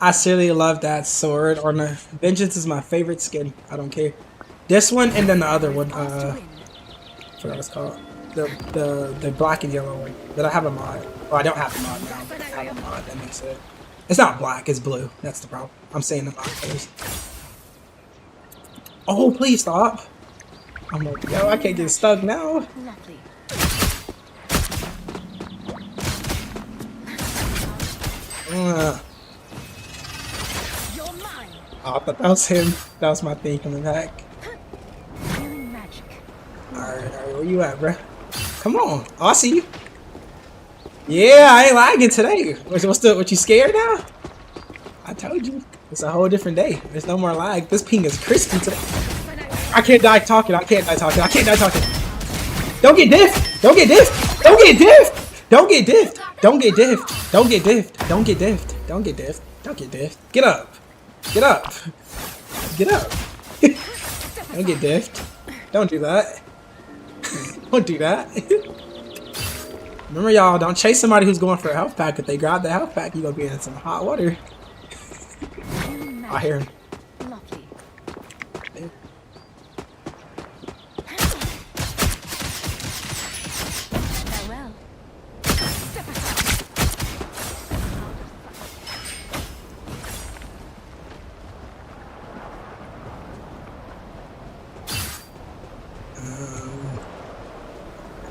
[SPEAKER 1] I seriously love that sword. Or no, Vengeance is my favorite skin. I don't care. This one and then the other one. I forgot what it's called. The black and yellow one. That I have a mod. Oh, I don't have a mod now. But I have a mod. That makes it. It's not black. It's blue. That's the problem. I'm saying the mod colors. Oh, please stop. I'm like, yo, I can't get stuck now.
[SPEAKER 2] Lovely. You're mine.
[SPEAKER 1] Oh, I thought that was him. That was my thing coming back.
[SPEAKER 2] Healing magic.
[SPEAKER 1] Alright, where you at, bruh? Come on. Oh, I see you. Yeah, I ain't lagging today. What you scared now? I told you. It's a whole different day. There's no more lag. This ping is crispy today. I can't die talking. I can't die talking. I can't die talking. Don't get diffed. Don't get diffed. Don't get diffed. Don't get diffed. Don't get diffed. Don't get diffed. Don't get diffed. Don't get diffed. Don't get diffed. Get up. Get up. Get up. Don't get diffed. Don't do that. Don't do that. Remember, y'all, don't chase somebody who's going for a health pack. If they grab the health pack, you gonna be in some hot water. I hear him.
[SPEAKER 2] Lovely. Farewell. Step aside.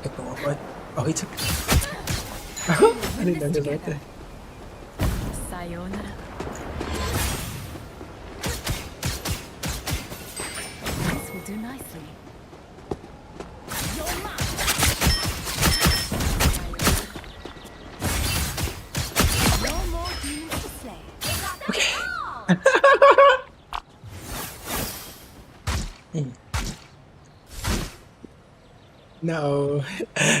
[SPEAKER 1] Get the one way. Oh, he took. I didn't know he was right there.
[SPEAKER 2] Sayonara. This will do nicely. You're mine. No more demons to slay.
[SPEAKER 1] No,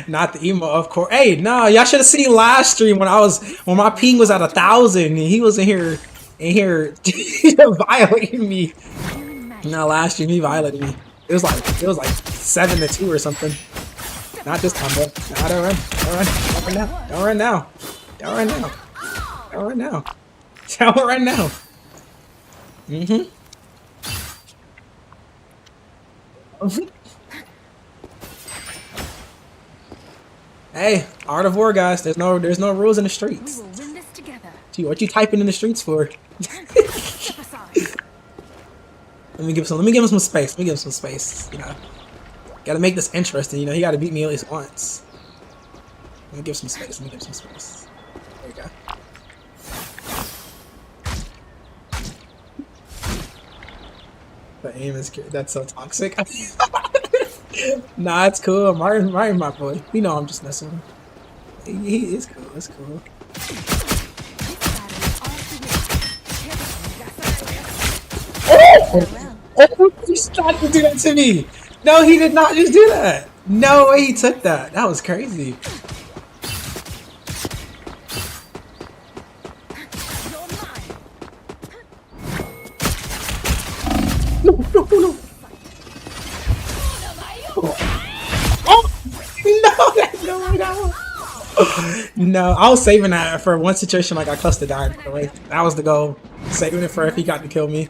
[SPEAKER 1] not the emo, of course. Hey, no, y'all should have seen last stream when my ping was at 1,000 and he was in here violating me. No, last stream he violated me. It was like 7-2 or something. Not this time, bro. No, don't run. Don't run now. Don't run now. Don't run now. Don't run now. Mm-hmm. Hey, art of war, guys. There's no rules in the
[SPEAKER 2] We
[SPEAKER 1] streets.
[SPEAKER 2] will win this together.
[SPEAKER 1] Gee, what you typing in the streets for?
[SPEAKER 2] Step aside.
[SPEAKER 1] Let me give him some space. Let me give him some space. You know, gotta make this interesting. You know, he gotta beat me at least once. Let me give some space. There you go. The aim is good. That's so toxic. Nah, it's cool. Martin, my boy. You know I'm just messing with him. He is cool. It's cool.
[SPEAKER 2] This battle is ours to win. Farewell.
[SPEAKER 1] Oh, he tried to do that to me. No, he did not just do that. No way he took that. That was crazy.
[SPEAKER 2] You're mine.
[SPEAKER 1] No. Oh, no. No, I was saving that for one situation like I close to dying. That was the goal. Saving it for if he got to kill me.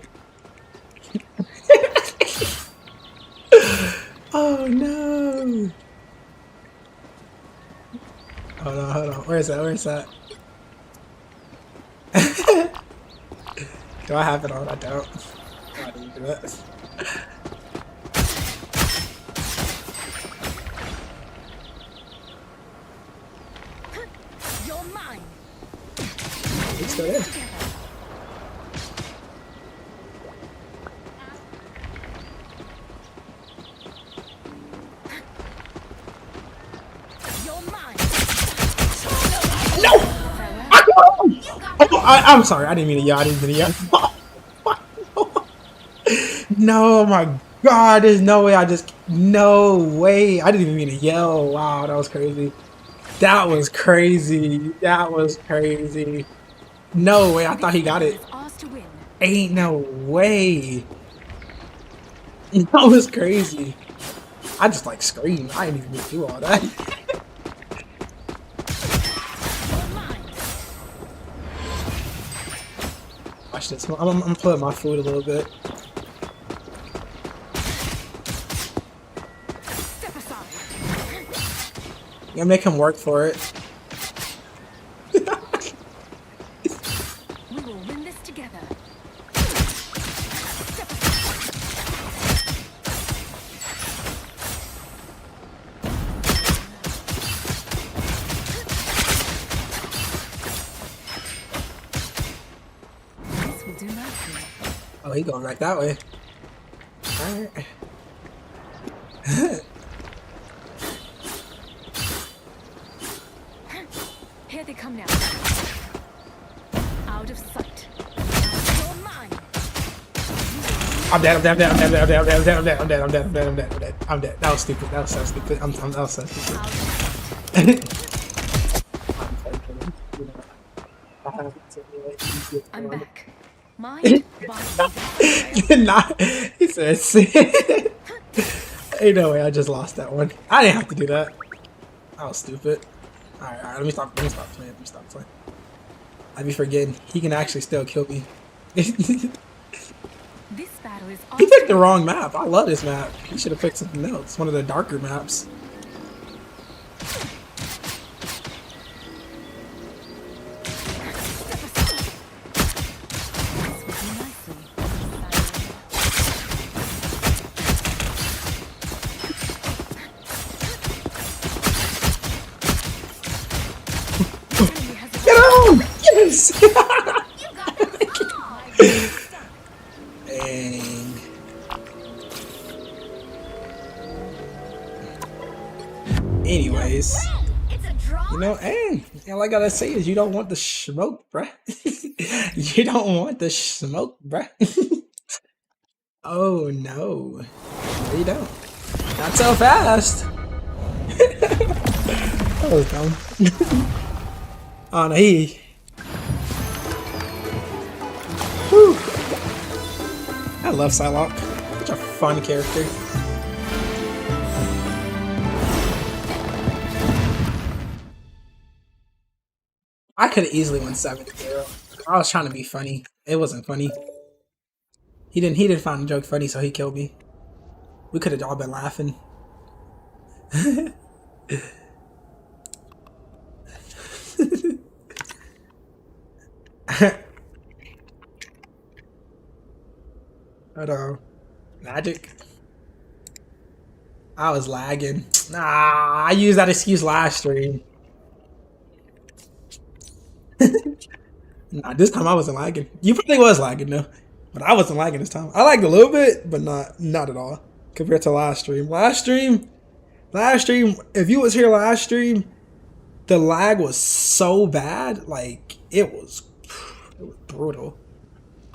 [SPEAKER 1] Oh no. Hold on. Where's that? Do I have it on? I don't. I didn't do that.
[SPEAKER 2] You're mine.
[SPEAKER 1] It's still there.
[SPEAKER 2] You're mine.
[SPEAKER 1] No! I'm sorry. I didn't mean to yell. No, my God. There's no way. No way. I didn't even mean to yell. Wow, that was crazy. That was crazy. No way. I thought he got it.
[SPEAKER 2] It's ours to win.
[SPEAKER 1] Ain't no way. That was crazy. I just like screamed. I didn't even mean to do all that.
[SPEAKER 2] You're mine.
[SPEAKER 1] Watch this. I'm pulling my food a little bit.
[SPEAKER 2] Step aside.
[SPEAKER 1] I'm gonna make him work for it.
[SPEAKER 2] We will win this together. This will do nicely.
[SPEAKER 1] Oh, he going back that way. Alright.
[SPEAKER 2] Here they come now. Out of sight. You're mine.
[SPEAKER 1] I'm dead. That was stupid. That was so stupid. That was so stupid.
[SPEAKER 2] Out of sight. I'm back. Mind, body,
[SPEAKER 1] Nah, he says. Ain't no way I just lost that one. I didn't have to do that. That was stupid. Alright, alright, let me stop playing. I be forgetting. He can actually still kill me. He
[SPEAKER 2] This battle is
[SPEAKER 1] picked the wrong map. I love this map. He should have picked something else. One of the darker maps. Get him! Yes! Dang. Anyways,
[SPEAKER 3] It's a draw.
[SPEAKER 1] you know, and all I gotta say is you don't want the smoke, bruh. You don't want the smoke, bruh. Oh no. No, you don't. Not so fast. That was dumb. Oh no, he. Whew. I love Psylocke. Such a fun character. I could have easily won 7-0. I was trying to be funny. It wasn't funny. He didn't find the joke funny, so he killed me. We could have all been laughing. Hold on. Magic. I was lagging. Nah, I used that excuse last stream. Nah, this time I wasn't lagging. You probably was lagging though, but I wasn't lagging this time. I lagged a little bit, but not at all compared to last stream. Last stream. If you was here last stream, the lag was so bad. Like it was brutal.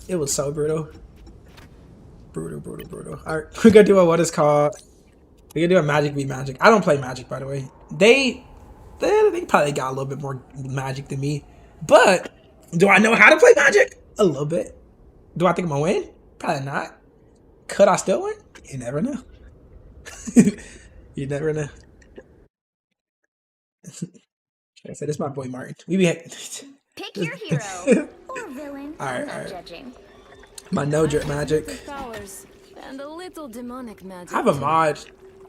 [SPEAKER 1] It was so brutal. Brutal. All right, we're gonna do what is called. We're gonna do a Magic v Magic. I don't play Magic, by the way. They probably got a little bit more Magic than me, but do I know how to play Magic? A little bit. Do I think I'm gonna win? Probably not. Could I still win? You never know. You never know. Like I said, this is my boy Martin. We be
[SPEAKER 3] Pick your hero or villain.
[SPEAKER 1] Alright,
[SPEAKER 3] Not
[SPEAKER 1] alright.
[SPEAKER 3] judging.
[SPEAKER 1] My no drip magic.
[SPEAKER 2] powers and a little demonic magic.
[SPEAKER 1] I have a mod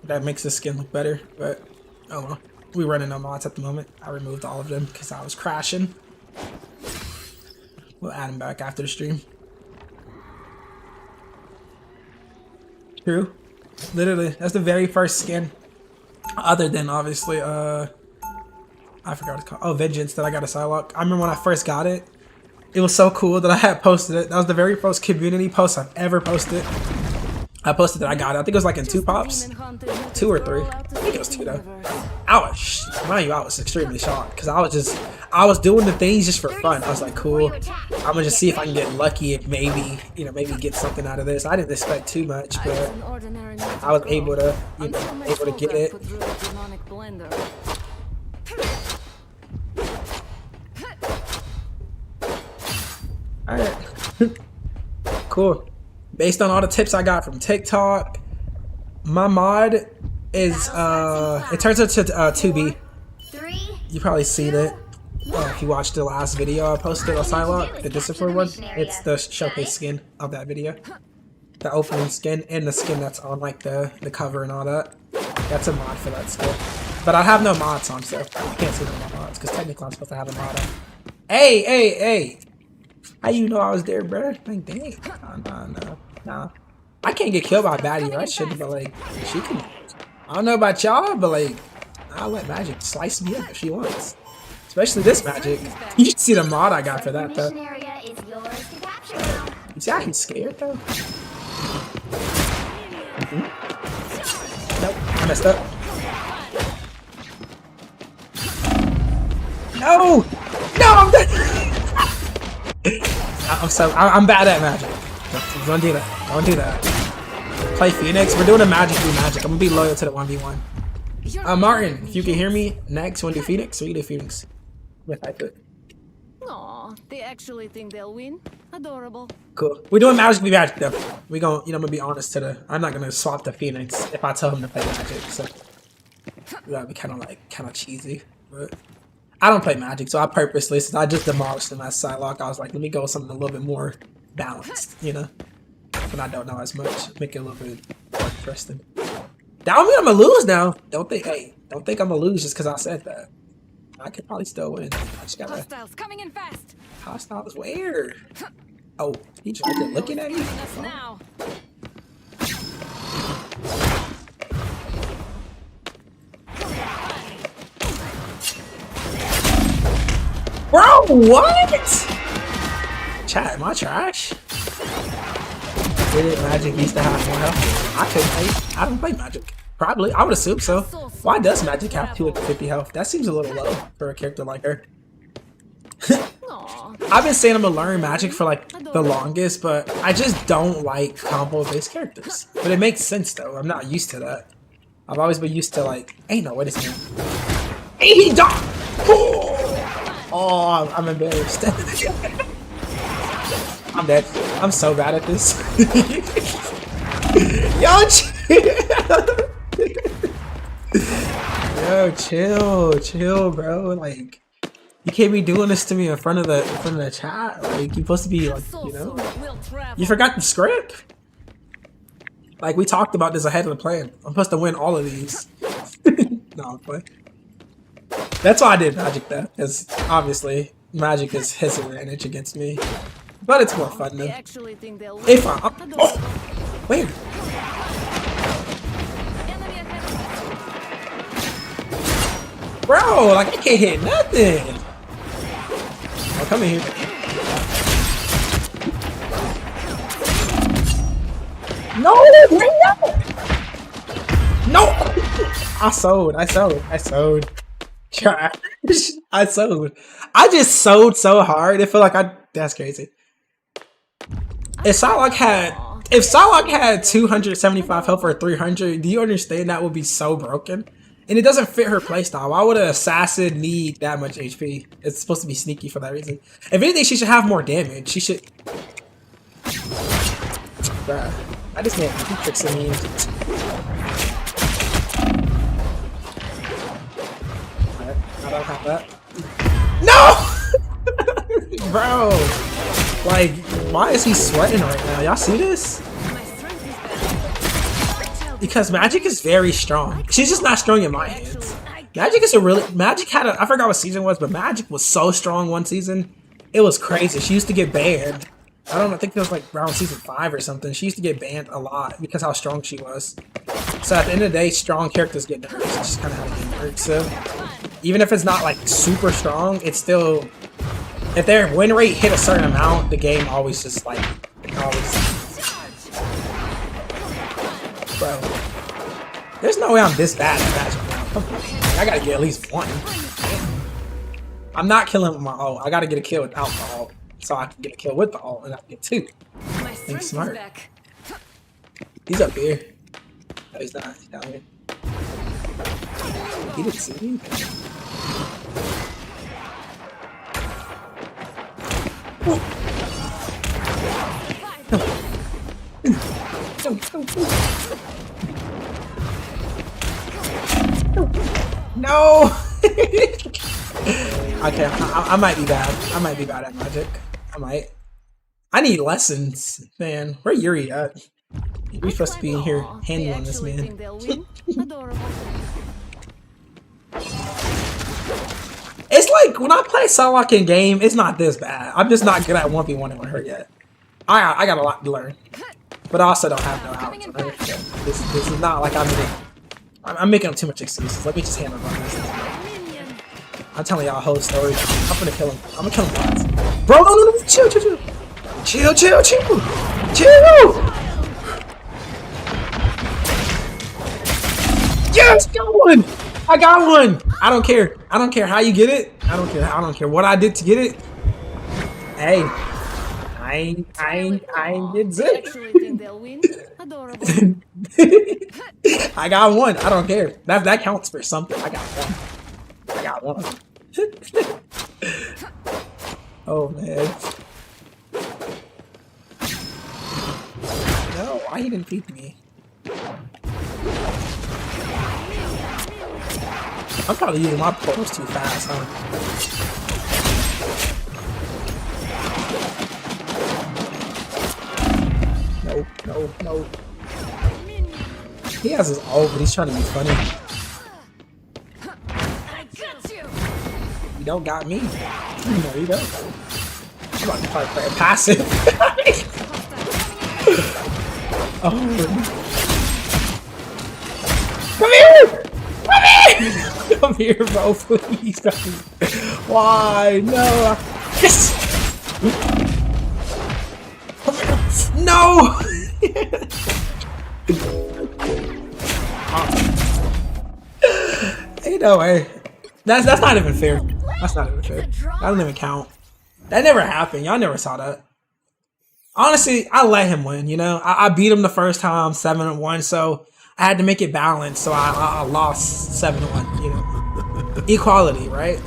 [SPEAKER 1] that makes the skin look better, but oh well. We running no mods at the moment. I removed all of them because I was crashing. We'll add them back after the stream. True. Literally, that's the very first skin. Other than obviously, I forgot what it's called. Oh, Vengeance that I got a Psylocke. I remember when I first got it. It was so cool that I had posted it. That was the very first community post I've ever posted. I posted that I got it. I think it was like in 2 pops. 2 or 3. I think it was 2 though. Mind you, I was extremely shocked because I was doing the things just for fun. I was like, cool. I'm gonna just see if I can get lucky and maybe get something out of this. I didn't expect too much, but I was able to, able to get it. Alright. Cool. Based on all the tips I got from TikTok, my mod is it turns into 2B.
[SPEAKER 3] 3,
[SPEAKER 1] You probably seen it if you watched the last video I posted on Psylocke, the Discipline one. It's the showcase skin of that video. The opening skin and the skin that's on like the cover and all that. That's a mod for that skin. But I have no mods on, so I can't see no mods because technically I'm supposed to have a mod on. Hey! How you know I was there, bro? Like, dang. Nah. I can't get killed by Baddie or shit, but like, she can. I don't know about y'all, but like, I'll let Magic slice me up if she wants. Especially this Magic. You should see the mod I got for that, though.
[SPEAKER 3] mission area is yours to capture now.
[SPEAKER 1] You see how he's scared, though? Nope, I messed up. No! I'm dead! I'm bad at Magic. Don't do that. Don't do that. Play Phoenix. We're doing a Magic v Magic. I'm gonna be loyal to the 1v1. Martin, if you can hear me, next, wanna do Phoenix? Or you do Phoenix? With I could.
[SPEAKER 2] Aw, they actually think they'll win. Adorable.
[SPEAKER 1] Cool. We're doing Magic v Magic though. We gon' I'm gonna be honest to the. I'm not gonna swap the Phoenix if I tell him to play Magic. So that'd be kind of cheesy, but I don't play Magic, so I purposely, since I just demolished him as Psylocke, I was like, let me go with something a little bit more balanced, you know? But I don't know as much. Make it a little bit more interesting. That don't mean I'm gonna lose now. Don't think I'm gonna lose just because I said that. I could probably still win. I just gotta.
[SPEAKER 2] Hostiles coming in fast.
[SPEAKER 1] Hostiles where? Oh, he tried to looking at you.
[SPEAKER 2] Us now.
[SPEAKER 1] Bro, what? Chat, am I trash? Did it Magic used to have more health? I couldn't play. I don't play Magic. Probably. I would assume so. Why does Magic have 250 health? That seems a little low for a character like her. I've been saying I'm gonna learn Magic for like the longest, but I just don't like combo-based characters. But it makes sense though. I'm not used to that. I've always been used to like, hey, no, wait a second. Hey, he died! Oh, I'm embarrassed. I'm dead. I'm so bad at this. Yo, chill. Yo, chill, bro. Like, you can't be doing this to me in front of the chat. Like, you're supposed to be like, you know. You forgot the script. Like, we talked about this ahead of the plan. I'm supposed to win all of these. No, I'm playing. That's why I did Magic though, because obviously Magic is his advantage against me. But it's more fun though. If I'm oh, where? Bro, like I can't hit nothing. Oh, come in here. No, no. I sold. Trash. I sold. I just sold so hard. It felt like that's crazy. If Psylocke had 275 health or 300, do you understand that would be so broken? And it doesn't fit her playstyle. Why would an assassin need that much HP? It's supposed to be sneaky for that reason. If anything, she should have more damage. She should. Bruh. I just can't keep fixing me. I don't have that. No! Bro! Like, why is he sweating right now? Y'all see this? Because Magic is very strong. She's just not strong in my hands. Magic is Magic had I forgot what season it was, but Magic was so strong one season. It was crazy. She used to get banned. I think it was like around season 5 or something. She used to get banned a lot because how strong she was. So at the end of the day, strong characters get nerfed. It's just kind of how they get nerfed. So even if it's not like super strong, it's still, if their win rate hit a certain amount, the game always just like Bro, there's no way I'm this bad at Magic now. Come on, I gotta get at least one. I'm not killing with my ult. I gotta get a kill without the ult, so I can get a kill with the ult, and I can get 2. Think smart. He's up here. No, he's not. He's down here. He didn't see me. No! Okay, I might be bad. I might be bad at Magic. I might. I need lessons, man. Where Yuri at? Yuri's supposed to be in here handling this man. It's like when I play Psylocke in game, it's not this bad. I'm just not good at 1v1ing with her yet. I got a lot to learn, but I also don't have no outs. Right? So this is not like I'm making up too much excuses. Let me just handle this. I'm telling y'all a whole story. I'm gonna kill him. I'm gonna kill him once. Bro, no, chill. Yes, got one. I got one. I don't care. I don't care how you get it. I don't care what I did to get it. Hey, I ain't get zip. I got one. I don't care. That counts for something. I got one. Oh man. No, why he didn't feed me? I'm probably using my portals too fast, huh? No, no, no. He has his ult, but he's trying to be funny.
[SPEAKER 2] I got you.
[SPEAKER 1] You don't got me. No, you don't. I'm about to try to play a passive. Oh. Come here! Come here! Come here, bro, please. Why? No. Yes! No! Ain't no way. That's not even fair. That's not even fair. That doesn't even count. That never happened. Y'all never saw that. Honestly, I let him win, you know? I beat him the first time, 7-1, so I had to make it balanced, so I lost 7-1, you know? Equality, right?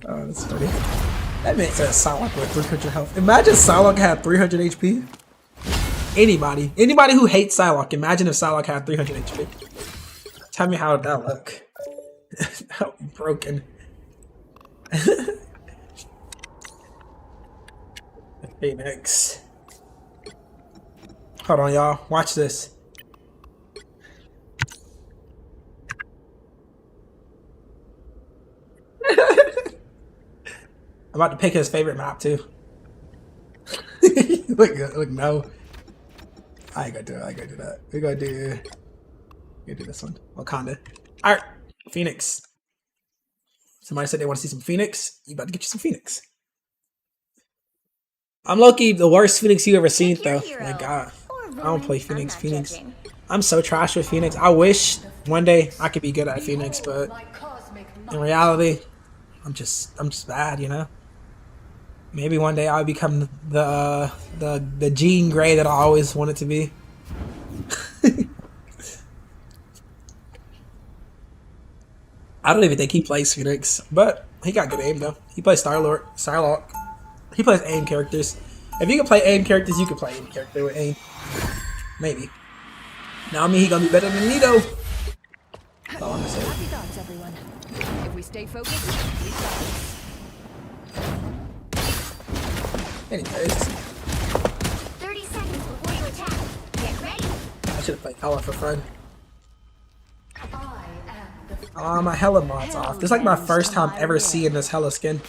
[SPEAKER 1] Oh, that's funny. That man said Psylocke with 300 health. Imagine Psylocke had 300 HP. Anybody who hates Psylocke, imagine if Psylocke had 300 HP. Tell me how would that look. That would be broken. Phoenix. Hold on, y'all. Watch this. I'm about to pick his favorite map too. look, no. I ain't gonna do it. I ain't gonna do that. We're gonna do this one. Wakanda. Alright, Phoenix. Somebody said they want to see some Phoenix. You about to get you some Phoenix. I'm low-key the worst Phoenix you ever seen though. My God. I don't play Phoenix. Phoenix. I'm so trash with Phoenix. I wish one day I could be good at Phoenix, but in reality, I'm just bad, you know? Maybe one day I'll become the Jean Grey that I always wanted to be. I don't even think he plays Phoenix, but he got good aim though. He plays Star-Lord, Psylocke. He plays aim characters. If you can play aim characters, you can play any character with aim. Maybe. Now I mean he gonna be better than me though. That's all I'm gonna say.
[SPEAKER 2] Happy thoughts, everyone. If we stay focused, we fly.
[SPEAKER 1] Anyways,
[SPEAKER 3] 30 seconds before you attack. Get ready.
[SPEAKER 1] I should have played Hella for fun. My Hella mod's off. This is like my first time ever seeing this Hella skin.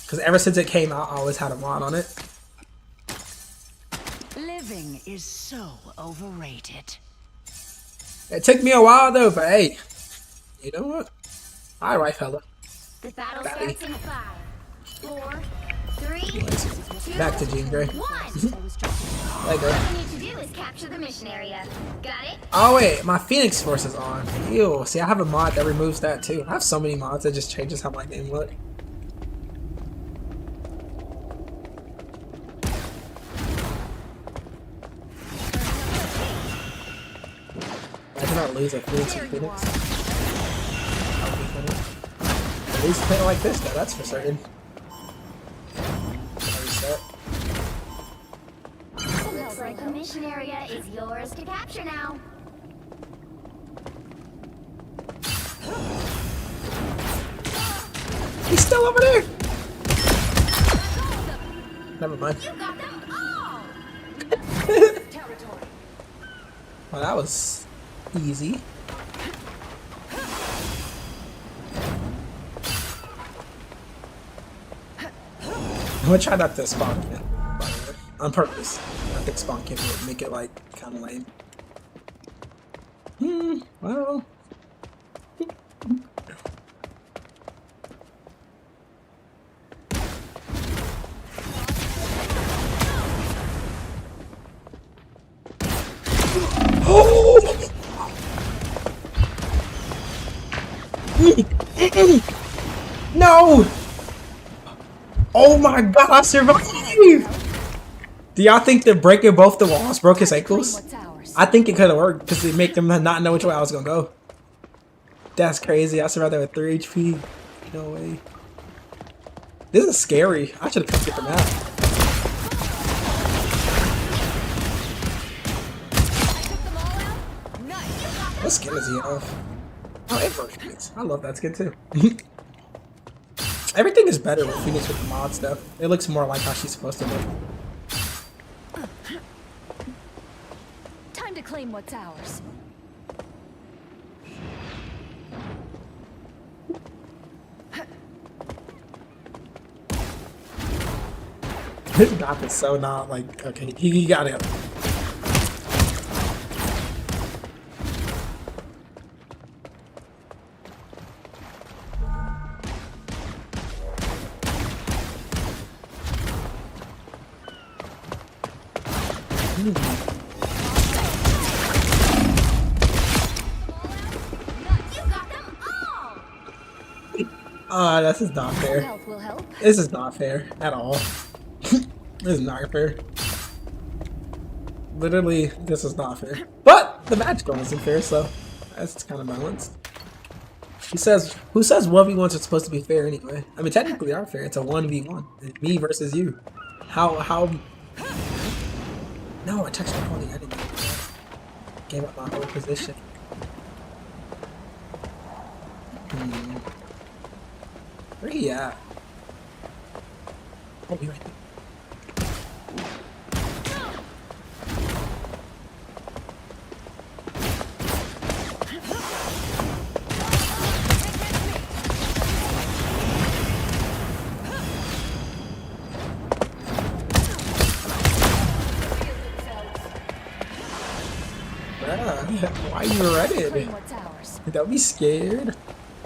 [SPEAKER 1] Because ever since it came out, I always had a mod on it.
[SPEAKER 5] Living is so overrated.
[SPEAKER 1] It took me a while though, but hey, you know what? I like Hella.
[SPEAKER 3] The battle
[SPEAKER 1] Batty.
[SPEAKER 3] starts in 5, 4, 3, 2,
[SPEAKER 1] Back to Jean Grey.
[SPEAKER 3] 1.
[SPEAKER 1] There you go.
[SPEAKER 3] All you need to do is capture the mission area. Got it?
[SPEAKER 1] Oh wait, my Phoenix Force is on. Ew, see I have a mod that removes that too. I have so many mods that just changes how my game looks. I cannot lose a Phoenix with Phoenix. That would be funny. At least playing like this though, that's for certain. Reset.
[SPEAKER 3] Looks like the mission area is yours to capture now.
[SPEAKER 1] He's still over there! Never mind.
[SPEAKER 3] You got them all!
[SPEAKER 1] Well, that was easy. I'm gonna try not to spawn it, by the way. On purpose. I think spawn can make it like kind of lame. Well. No! Oh my God, I survived! Do y'all think that breaking both the walls broke his ankles? I think it could have worked because it made them not know which way I was gonna go. That's crazy. I survived that with 3 HP. No way. This is scary. I should have come get the map. What skin does he have? Oh, April Phoenix. I love that skin too. Everything is better with Phoenix with the mod stuff. It looks more like how she's supposed to look.
[SPEAKER 2] Time to claim what's ours.
[SPEAKER 1] His map is so not like okay. He got it. This is not fair.
[SPEAKER 2] Health will help.
[SPEAKER 1] This is not fair at all. This is not fair. Literally, this is not fair. But the match going isn't fair, so that's kind of balanced. Who says 1v1s are supposed to be fair anyway? I mean, technically they are fair. It's a 1v1. It's me versus you. How? No, I touched the pony. I didn't. Gave up my whole position. Where he at? Oh, he right there. Why you running?
[SPEAKER 2] Claim what's ours.
[SPEAKER 1] Don't be scared.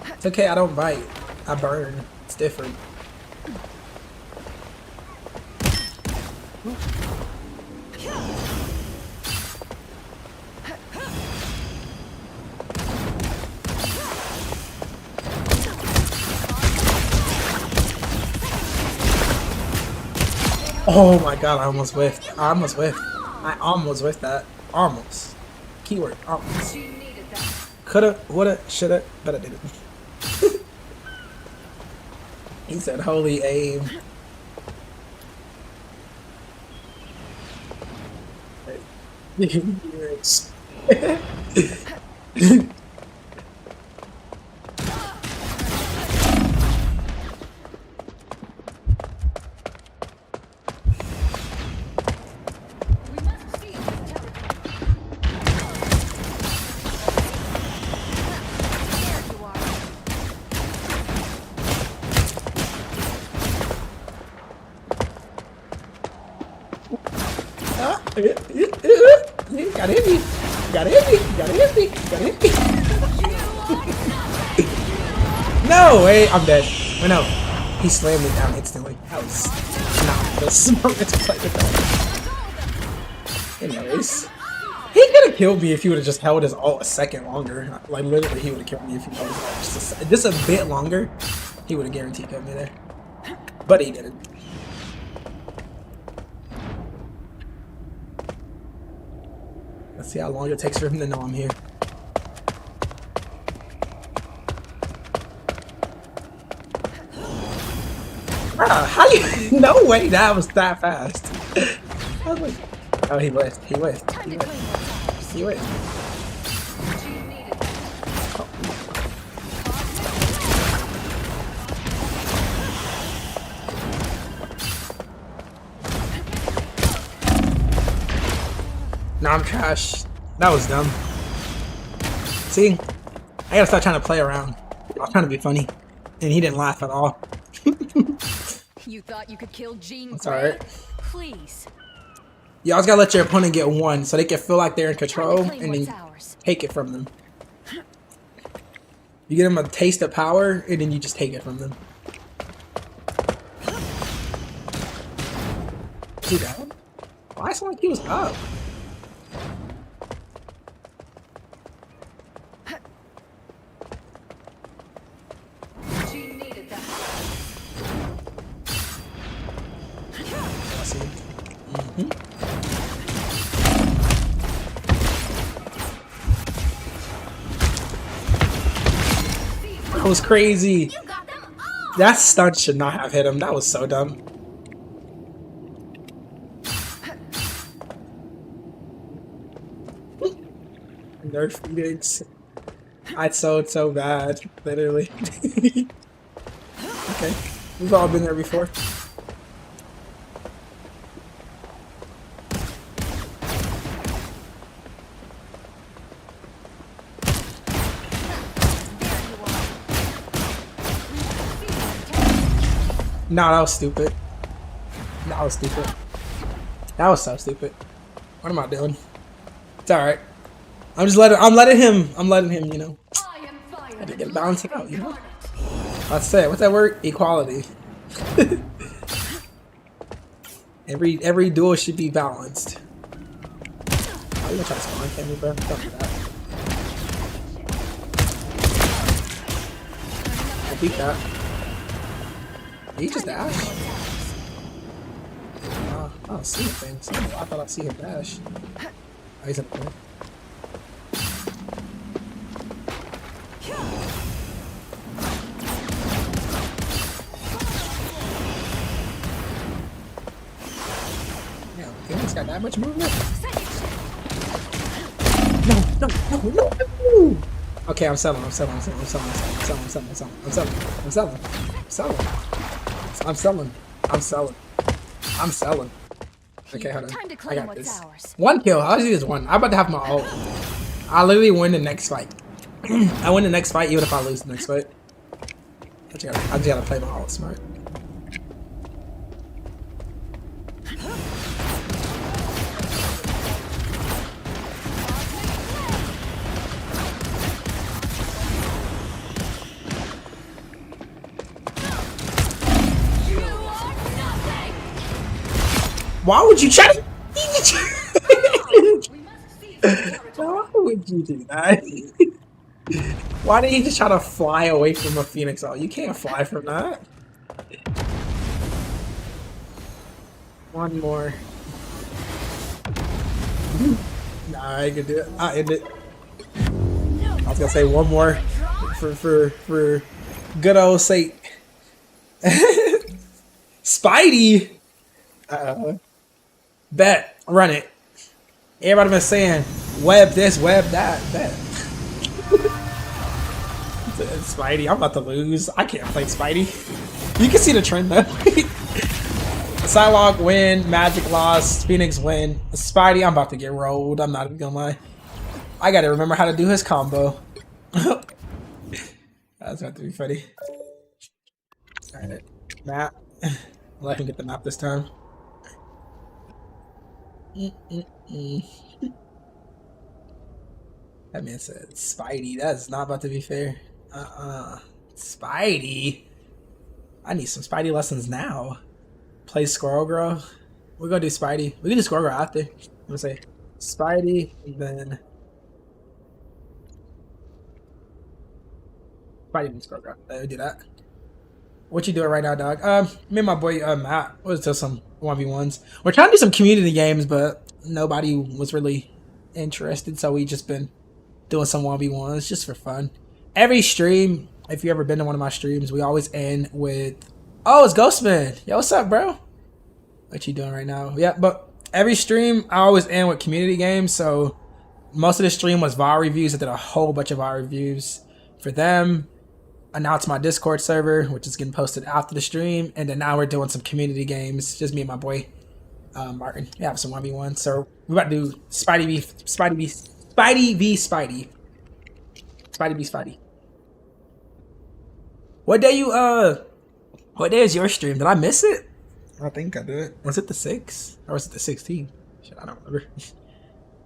[SPEAKER 1] It's okay, I don't bite. I burn. It's different. Oh my god, I almost whiffed. I almost whiffed. I almost whiffed that. Almost. Keyword, almost. Coulda, woulda, shoulda, but I didn't. He said, holy aim. Gotta hit me. Gotta hit me. Gotta hit me. Gotta hit me. No way. I'm dead. Wait, no. He slammed me down instantly. That was not the smartest play with that. Anyways. He could have killed me if he would have just held his ult a second longer. Like, literally, he would have killed me if he held his ult just a bit longer. He would have guaranteed killed me there. But he didn't. Let's see how long it takes for him to know I'm here. How you? No way that was that fast. I was like, oh, he whiffed. He whiffed. He whiffed. He whiffed. Oh. Nah, I'm trash. That was dumb. See? I gotta start trying to play around. I was trying to be funny. And he didn't laugh at all.
[SPEAKER 2] You thought you could kill Jean
[SPEAKER 1] That's
[SPEAKER 2] Grey?
[SPEAKER 1] alright.
[SPEAKER 2] Please.
[SPEAKER 1] You always gotta let your opponent get one so they can feel like they're in control
[SPEAKER 2] Claim
[SPEAKER 1] and
[SPEAKER 2] what's
[SPEAKER 1] then
[SPEAKER 2] ours.
[SPEAKER 1] take it from them. You get them a taste of power and then you just take it from them. Is he down? Why sound like he was up? That was crazy. That stunt should not have hit him. That was so dumb. Nerf Phoenix. I sold so bad, literally. Okay, we've all been there before. No, that was stupid. That was stupid. That was so stupid. What am I doing? It's alright. I'm letting him, you know. I had to get balanced out, you know. That's it. What's that word? Equality. every duel should be balanced. Oh, you gonna try to spawn camp me, bro? Don't do that. I beat that. Did he just dash? I don't see anything. I thought I'd see him dash. Oh, he's up there. Yeah, Phoenix got that much movement? No. Okay, I'm selling. Okay, hold on. I got this. One kill. I'll just use one. I'm about to have my ult. I literally win the next fight. I win the next fight even if I lose the next fight. I just gotta play my ult smart. Why would you try to? Why would you do that? Why did he just try to fly away from a Phoenix ult? You can't fly from that. One more. Nah, I can do it. I'll end it. I was gonna say one more for good old sake. Spidey. Bet. Run it. Everybody been saying web this, web that. Bet. Spidey, I'm about to lose. I can't play Spidey. You can see the trend though. Psylocke win, Magic lost, Phoenix win. Spidey, I'm about to get rolled. I'm not even gonna lie. I gotta remember how to do his combo. That's about to be funny. Alright. Map. Let him get the map this time. That man said Spidey. That's not about to be fair. Spidey. I need some Spidey lessons now. Play Squirrel Girl. We're gonna do Spidey. We can do Squirrel Girl after. I'm gonna say Spidey and then Spidey and Squirrel Girl. Let me do that. What you doing right now, dog? Me and my boy Matt was just some 1v1s. We're trying to do some community games, but nobody was really interested, so we just been doing some 1v1s just for fun. Every stream, if you ever been to one of my streams, we always end with, oh, it's Ghostman. Yo, what's up, bro? What you doing right now? Yeah, but every stream, I always end with community games, so most of the stream was VOD reviews. I did a whole bunch of VOD reviews for them. Announced my Discord server, which is getting posted after the stream, and then now we're doing some community games. Just me and my boy Martin. We have some 1v1. So we're about to do Spidey v Spidey. What day is your stream? Did I miss it? I think I did. Was it the 6th? Or was it the 16th? Shit, I don't remember.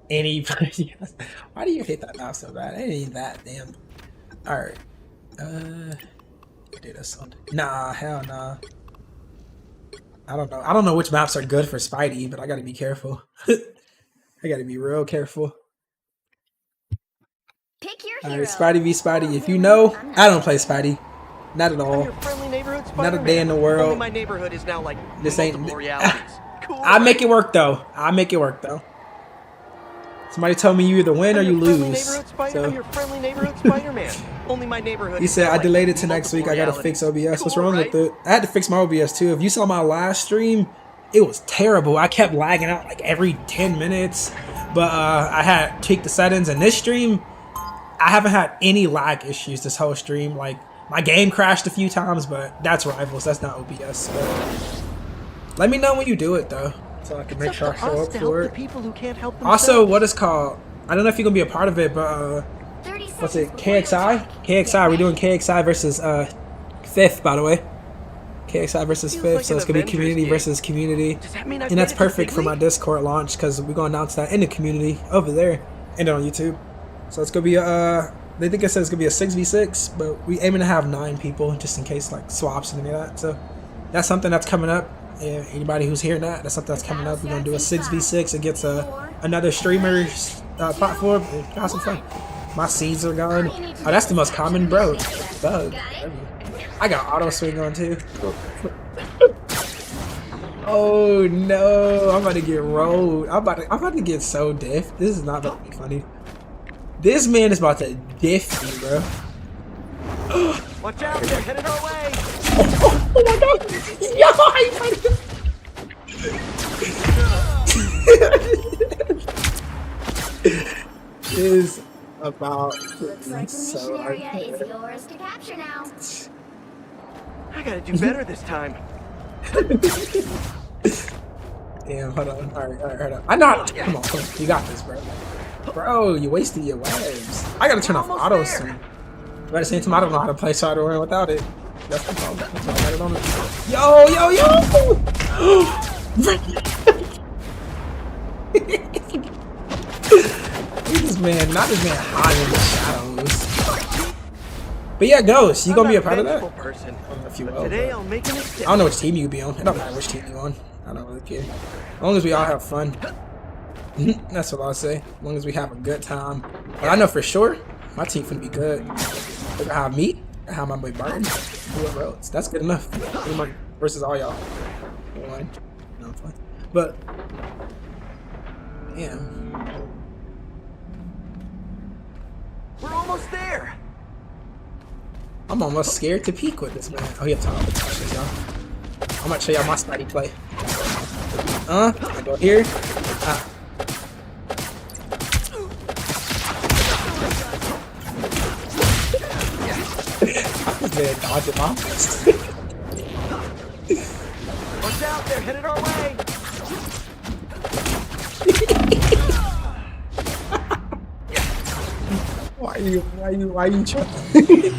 [SPEAKER 1] Anybody else? Why do you hate that map so bad? It ain't that damn. Alright. Data sound. Nah, hell nah. I don't know which maps are good for Spidey, but I gotta be careful. I gotta be real careful.
[SPEAKER 3] Pick your hero.
[SPEAKER 1] Alright, Spidey v Spidey. If you know, I don't play Spidey. Not at all.
[SPEAKER 6] Your friendly neighborhood
[SPEAKER 1] Not
[SPEAKER 6] Spider-Man.
[SPEAKER 1] a day in the world.
[SPEAKER 6] Only my neighborhood is now like
[SPEAKER 1] This ain't.
[SPEAKER 6] multiple realities. Cool,
[SPEAKER 1] I make
[SPEAKER 6] right?
[SPEAKER 1] it work though. I make it work though. Somebody told me you either win or you lose.
[SPEAKER 6] I'm your friendly neighborhood Spider-Man. Only my neighborhood.
[SPEAKER 1] He said, I
[SPEAKER 6] like
[SPEAKER 1] delayed it to next week. I gotta fix OBS. What's wrong with it? I had to fix my OBS too. If you saw my last stream, it was terrible. I kept lagging out like every 10 minutes. But I had tweaked the settings, and this stream, I haven't had any lag issues this whole stream. Like, my game crashed a few times, but that's Rivals. That's not OBS. So. Let me know when you do it, though, so I can make sure I show up for it.
[SPEAKER 6] People who can't help
[SPEAKER 1] Also, what is called? I don't know if you're gonna be a part of it, but
[SPEAKER 3] 30
[SPEAKER 1] what's it?
[SPEAKER 3] seconds before your
[SPEAKER 1] KXI?
[SPEAKER 3] attack.
[SPEAKER 1] KXI. We're doing KXI versus Fifth, by the way. KXI versus
[SPEAKER 6] Feels
[SPEAKER 1] Fifth,
[SPEAKER 6] like
[SPEAKER 1] so
[SPEAKER 6] an
[SPEAKER 1] it's gonna be
[SPEAKER 6] Avengers
[SPEAKER 1] community
[SPEAKER 6] game.
[SPEAKER 1] versus community,
[SPEAKER 6] Does that mean I've
[SPEAKER 1] and that's
[SPEAKER 6] made it to
[SPEAKER 1] perfect
[SPEAKER 6] big
[SPEAKER 1] for my
[SPEAKER 6] league?
[SPEAKER 1] Discord launch because we're gonna announce that in the community over there and on YouTube. So it's gonna be they think it says it's gonna be a 6v6, but we aiming to have 9 people just in case like swaps and any of that. So that's something that's coming up. Yeah, anybody who's hearing that, that's something that's coming up. We're gonna do a 6v6 against another streamer's platform. Have some fun. My seeds are gone. Oh, that's the most common, bro. Bug. I got auto swing on too. Oh no! I'm about to get rolled. I'm about to get so diffed. This is not about to be funny. This man is about to diff me, bro.
[SPEAKER 6] Watch out, they're headed our way.
[SPEAKER 1] Oh my god! Is about
[SPEAKER 3] Looks like the
[SPEAKER 1] so
[SPEAKER 3] mission area
[SPEAKER 1] hard.
[SPEAKER 3] is yours to capture now.
[SPEAKER 6] I gotta do better this time.
[SPEAKER 1] Damn, hold on. Alright, hold on. I know how to, come on, you got this, bro. Bro, you wasted your waves. I gotta turn off
[SPEAKER 6] Almost
[SPEAKER 1] auto
[SPEAKER 6] there.
[SPEAKER 1] swing. But at the same time, I don't know how to play Shadowrun without it. That's the problem. That's why I got it on it. This man, not this man hiding in the shadows. But yeah, Ghost, you gonna be a part of that?
[SPEAKER 6] Vengeful person.
[SPEAKER 1] I don't know if you
[SPEAKER 6] But
[SPEAKER 1] will,
[SPEAKER 6] today
[SPEAKER 1] but-
[SPEAKER 6] I'll make an
[SPEAKER 1] I
[SPEAKER 6] exception.
[SPEAKER 1] don't know which team you be on. It don't matter which team you on. I don't really care. As long as we all have fun. That's what I'll say. As long as we have a good time. But I know for sure, my team finna be good. If I have me, I have my boy Barton, whoever else. That's good enough. Pretty much versus all y'all. One. No, I'm fine. But, yeah.
[SPEAKER 6] We're almost there.
[SPEAKER 1] I'm almost scared to peek with this man. Oh, he up top. Y'all. I'm gonna show y'all my Spidey play. I go here. Man, dodge it off.
[SPEAKER 6] Watch out, they're headed our way.
[SPEAKER 1] Why you trolling?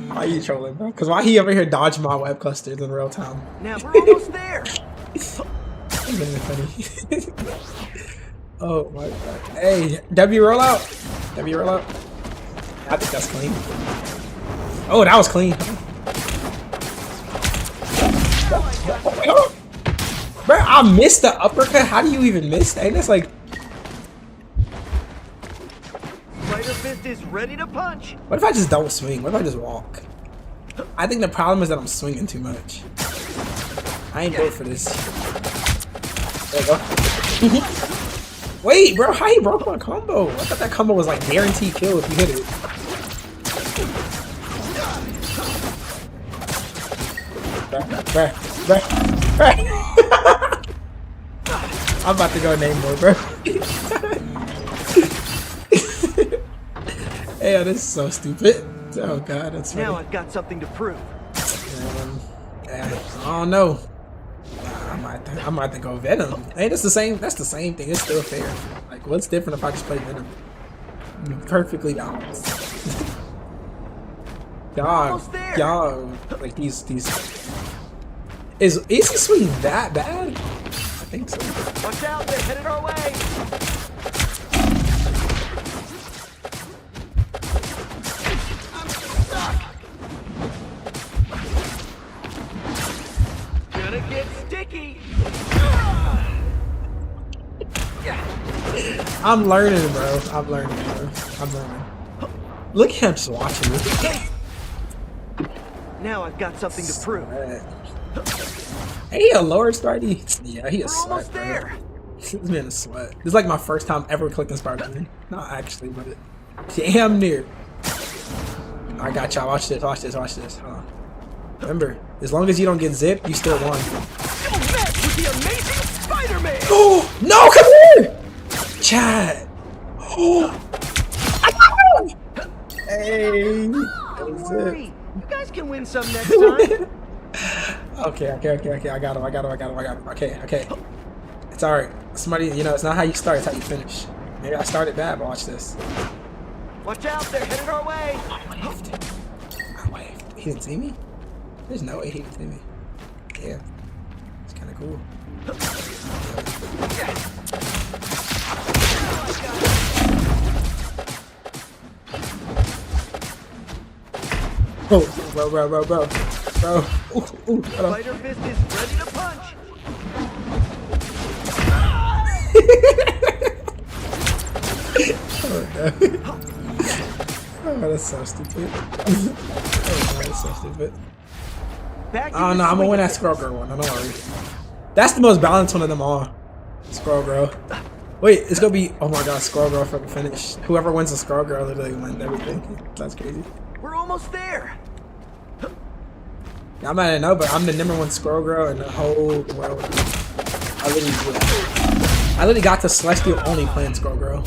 [SPEAKER 1] Why you trolling, bro? Cause why he over here dodging my web clusters in real time?
[SPEAKER 6] Now we're almost there.
[SPEAKER 1] It's funny. Oh my god. Hey, W rollout. W rollout. I think that's clean. Oh, that was clean. Bro, I missed the uppercut. How do you even miss that? That's like,
[SPEAKER 6] Spider Fist is ready to punch.
[SPEAKER 1] what if I just don't swing? What if I just walk? I think the problem is that I'm swinging too much. I ain't built for this. There you go. Wait, bro, how he broke my combo? I thought that combo was like guaranteed kill if you hit it. I'm about to go name more, bro. Hey, this is so stupid. Oh god, that's funny.
[SPEAKER 6] Now I've got something to prove.
[SPEAKER 1] I don't know. I might have to go Venom. Hey, that's the same. That's the same thing. It's still fair. Like, what's different if I just play Venom? Perfectly balanced. y'all, like these. Is Easy Swing that bad? I think so.
[SPEAKER 6] Watch out, they're headed our way. I'm stuck. Gonna get sticky.
[SPEAKER 1] I'm learning, bro. I'm learning. Look at him just watching me.
[SPEAKER 6] Now I've got something to prove.
[SPEAKER 1] Hey, a lower Spidey. Yeah, he a
[SPEAKER 6] We're
[SPEAKER 1] sweat.
[SPEAKER 6] almost
[SPEAKER 1] bro.
[SPEAKER 6] there.
[SPEAKER 1] This man is sweat. This is like my first time ever clicking Spider-Man. Not actually, but damn near. I got y'all. Watch this. Hold on. Remember, as long as you don't get zipped, you still won.
[SPEAKER 6] Don't mess with the amazing Spider-Man.
[SPEAKER 1] Oh no! Come here, Chad. Oh, Hey.
[SPEAKER 6] Don't worry. You guys can win some next time.
[SPEAKER 1] Okay. I got him. Okay. It's alright. Somebody, it's not how you start, it's how you finish. Maybe I started bad, but watch this.
[SPEAKER 6] Watch out, they're headed our way.
[SPEAKER 1] I waved. He didn't see me? There's no way he didn't see me. Yeah. It's kind of cool. Oh, bro. Ooh,
[SPEAKER 6] Spider Fist is ready to punch.
[SPEAKER 1] Oh, that's so stupid. That's so stupid.
[SPEAKER 6] Back to
[SPEAKER 1] Oh
[SPEAKER 6] the
[SPEAKER 1] no, I'm gonna win that Squirrel Girl one. Don't worry. That's the most balanced one of them all. Squirrel Girl. Wait, it's gonna be. Oh my god, Squirrel Girl for the finish. Whoever wins the Squirrel Girl literally wins everything. That's crazy.
[SPEAKER 6] We're almost there.
[SPEAKER 1] I might not know, but I'm the #1 Squirrel Girl in the whole world. I literally got the Celestial only playing Squirrel Girl.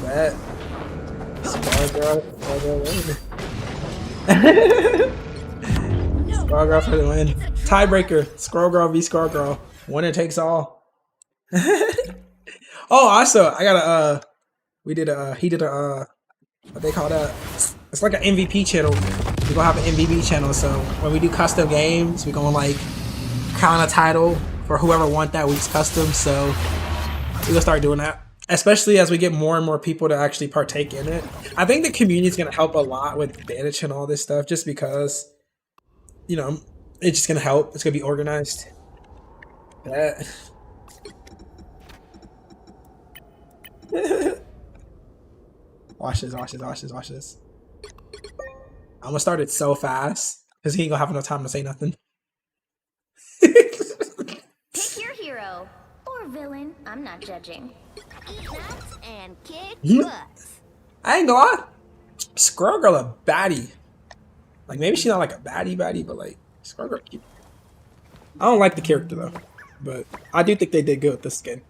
[SPEAKER 1] That Squirrel Girl win. Squirrel Girl for the win. Tiebreaker. Squirrel Girl v Squirrel Girl. Winner takes all. Oh, also, I got he did a what they call that? It's like an MVP channel. We're gonna have an MVP channel, so when we do custom games, we're gonna like crown a title for whoever want that week's custom. So we're gonna start doing that, especially as we get more and more people to actually partake in it. I think the community is gonna help a lot with Bandage and all this stuff, just because it's just gonna help. It's gonna be organized. That. Watch this. I'm gonna start it so fast because he ain't gonna have enough time to say nothing.
[SPEAKER 3] Pick your hero or villain. I'm not judging. Eat nuts and kick butts.
[SPEAKER 1] I ain't gonna lie. Squirrel Girl a baddie. Like maybe she's not like a baddie, but like Squirrel Girl cute. I don't like the character though, but I do think they did good with this skin.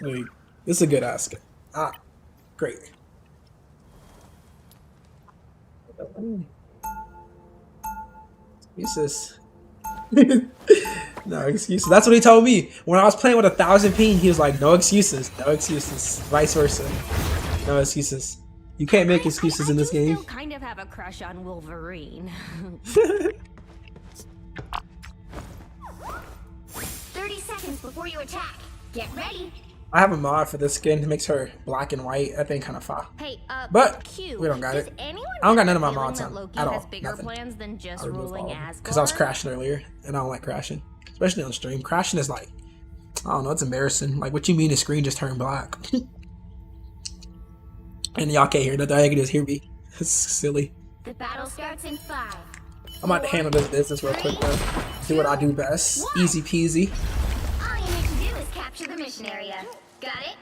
[SPEAKER 1] Like, this is a good ass skin. Great. Excuses. No excuses. That's what he told me. When I was playing with 1000 ping, he was like, no excuses. Vice versa. No excuses. You can't make excuses in this game.
[SPEAKER 3] Still kind of have a crush on Wolverine. 30 seconds before you attack. Get ready.
[SPEAKER 1] I have a mod for this skin that makes her black and white. I think kind of fire.
[SPEAKER 3] Hey,
[SPEAKER 1] but
[SPEAKER 3] Q,
[SPEAKER 1] we don't got
[SPEAKER 3] does
[SPEAKER 1] it.
[SPEAKER 3] anyone
[SPEAKER 1] I don't got none of
[SPEAKER 3] have
[SPEAKER 1] my
[SPEAKER 3] a feeling
[SPEAKER 1] mods
[SPEAKER 3] that
[SPEAKER 1] on
[SPEAKER 3] Loki
[SPEAKER 1] at all.
[SPEAKER 3] has bigger
[SPEAKER 1] Nothing.
[SPEAKER 3] plans than just
[SPEAKER 1] I removed
[SPEAKER 3] ruling
[SPEAKER 1] all of them
[SPEAKER 3] Asgard?
[SPEAKER 1] because I was crashing earlier, and I don't like crashing, especially on stream. Crashing is like, I don't know, it's embarrassing. Like, what you mean the screen just turned black? And y'all can't hear nothing. All you can just hear me. It's silly.
[SPEAKER 3] The battle starts in 5.
[SPEAKER 1] I'm about to handle this business real quick though. Do what I do best. Easy peasy.
[SPEAKER 3] All you need to do is capture the mission area. Got it?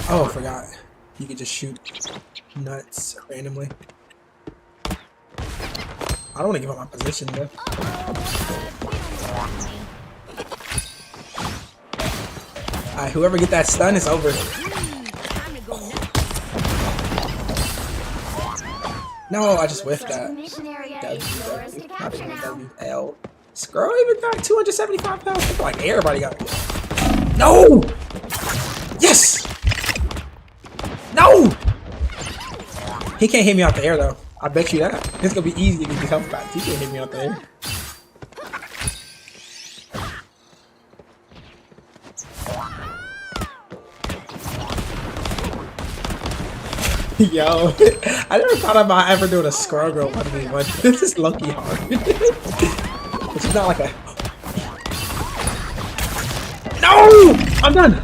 [SPEAKER 1] Oh, I forgot. You could just shoot nuts randomly. I don't want to give up my position though. Alright, whoever get that stun is over. No, I just whiffed that.
[SPEAKER 3] Mission area is yours to capture now.
[SPEAKER 1] WL. Skrull even got 275 pounds. I feel like everybody got it. No! Yes! No! He can't hit me out the air though. I bet you that. It's gonna be easy to get health back. He can't hit me out the air. Yo, I never thought about ever doing a Skrull Girl 1v1. This is lucky hard. It's not like a. No! I'm done!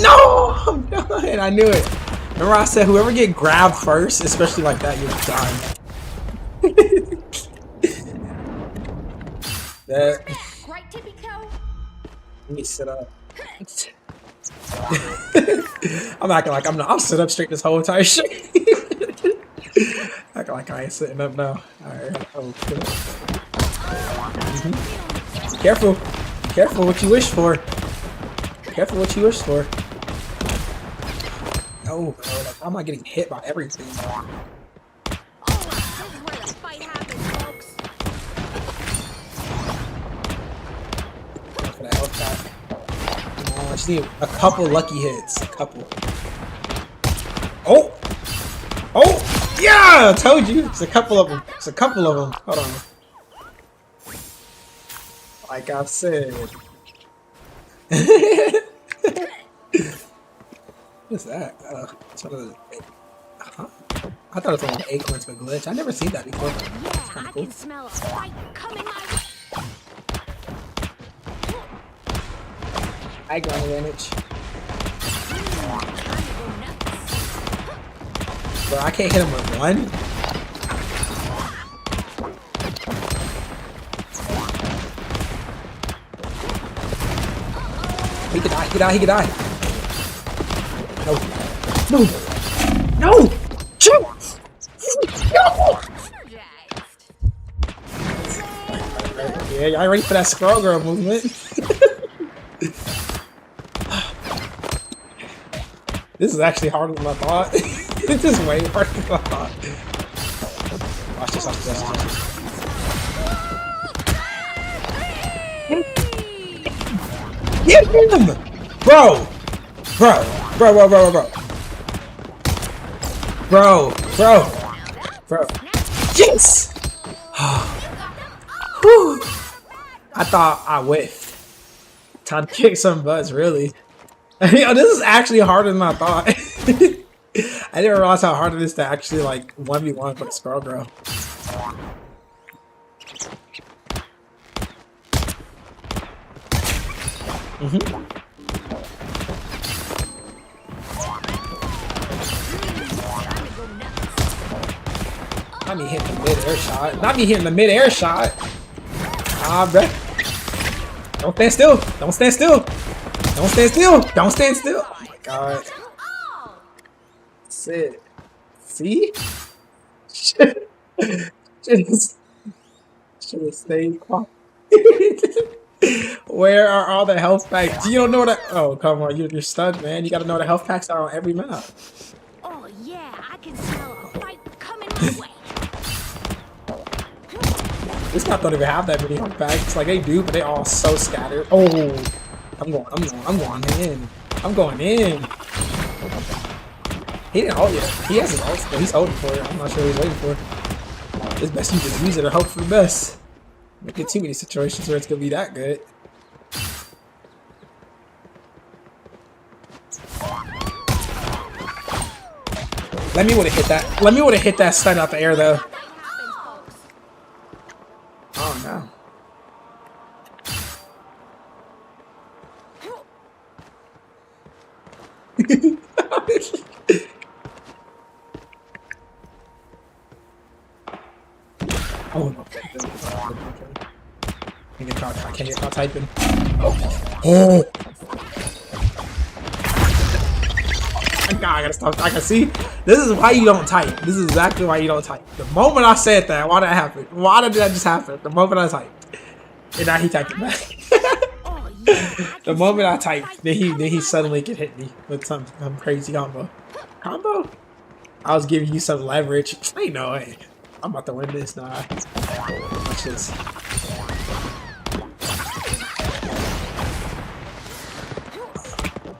[SPEAKER 1] No! I'm done! I knew it. Remember I said whoever get grabbed first, especially like that, you're done. That.
[SPEAKER 3] Right, Tippy-toe?
[SPEAKER 1] Let me sit up. I'm acting like I'm not. I'll sit up straight this whole entire shit. Acting like I ain't sitting up now. Alright. Oh, good. Careful. Careful what you wish for. Careful what you wish for. No, bro. Like, how am I getting hit by everything?
[SPEAKER 3] This is where the fight happens, folks.
[SPEAKER 1] For that health pack. Come on, I just need a couple lucky hits. A couple. Oh! Oh! Yeah! I told you! It's a couple of them. It's a couple of them. Hold on. Like I said. What's that? It's one of the... Huh? I thought it was one of the acorns for glitch. I've never seen that before.
[SPEAKER 3] Yeah,
[SPEAKER 1] It's kind
[SPEAKER 3] I
[SPEAKER 1] of cool.
[SPEAKER 3] can smell a fight coming my way.
[SPEAKER 1] High ground advantage. Bro, I can't hit him with one. He could die, he could die, he could die. No. No. No! Shoot! No!
[SPEAKER 3] Energized.
[SPEAKER 1] Yeah, y'all ready for that scroll girl movement? This is actually harder than I thought. This is way harder than I thought. Watch this, watch this, watch this. Get him! Bro! Bro! Bro, bro, bro, bro, bro. Bro, bro. Bro. Yes! Whew. I thought I whiffed. Time to kick some butts, really. Yo, this is actually harder than I thought. I didn't realize how hard it is to actually like 1v1 for the scroll girl. Not me hitting the mid-air shot. Not me hitting the mid-air shot. Ah, bruh. Don't stand still. Don't stand still. Don't stand still. Don't stand still. Oh my god. That's it. See? Should have stayed quiet. Where are all the health packs? You don't know that. Oh, come on. You're stunned, man. You gotta know the health packs are on every map.
[SPEAKER 3] Oh yeah, I can smell a fight coming my way.
[SPEAKER 1] This map don't even have that many health packs. Like they do, but they all so scattered. Oh, I'm going in. I'm going in. He didn't ult yet. He has his ult, but he's holding for it. I'm not sure what he's waiting for. It's best you just use it or hope for the best. Don't get too many situations where it's gonna be that good. Let me would have hit that. Let me would have hit that stun out the air though. Oh no. Oh no. I can't get caught typing. Oh! God, I gotta stop. I can see. This is why you don't type. This is exactly why you don't type. The moment I said that, why did that happen? Why did that just happen? The moment I typed. And now he typed it back. The moment I typed, then he suddenly could hit me with some crazy combo. Combo? I was giving you some leverage. Ain't no way. I'm about to win this now. Watch this.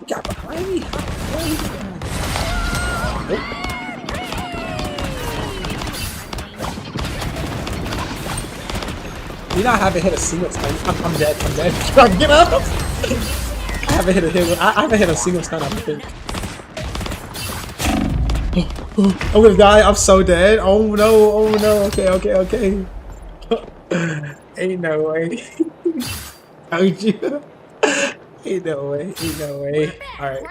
[SPEAKER 1] You got behind me. Nope. You know I haven't hit a single stun. I'm dead. I'm dead. Get up! I haven't hit a single stun, I think. I'm gonna die. I'm so dead. Oh no. Oh no. Okay. Ain't no way. Told you. Ain't no way. Alright.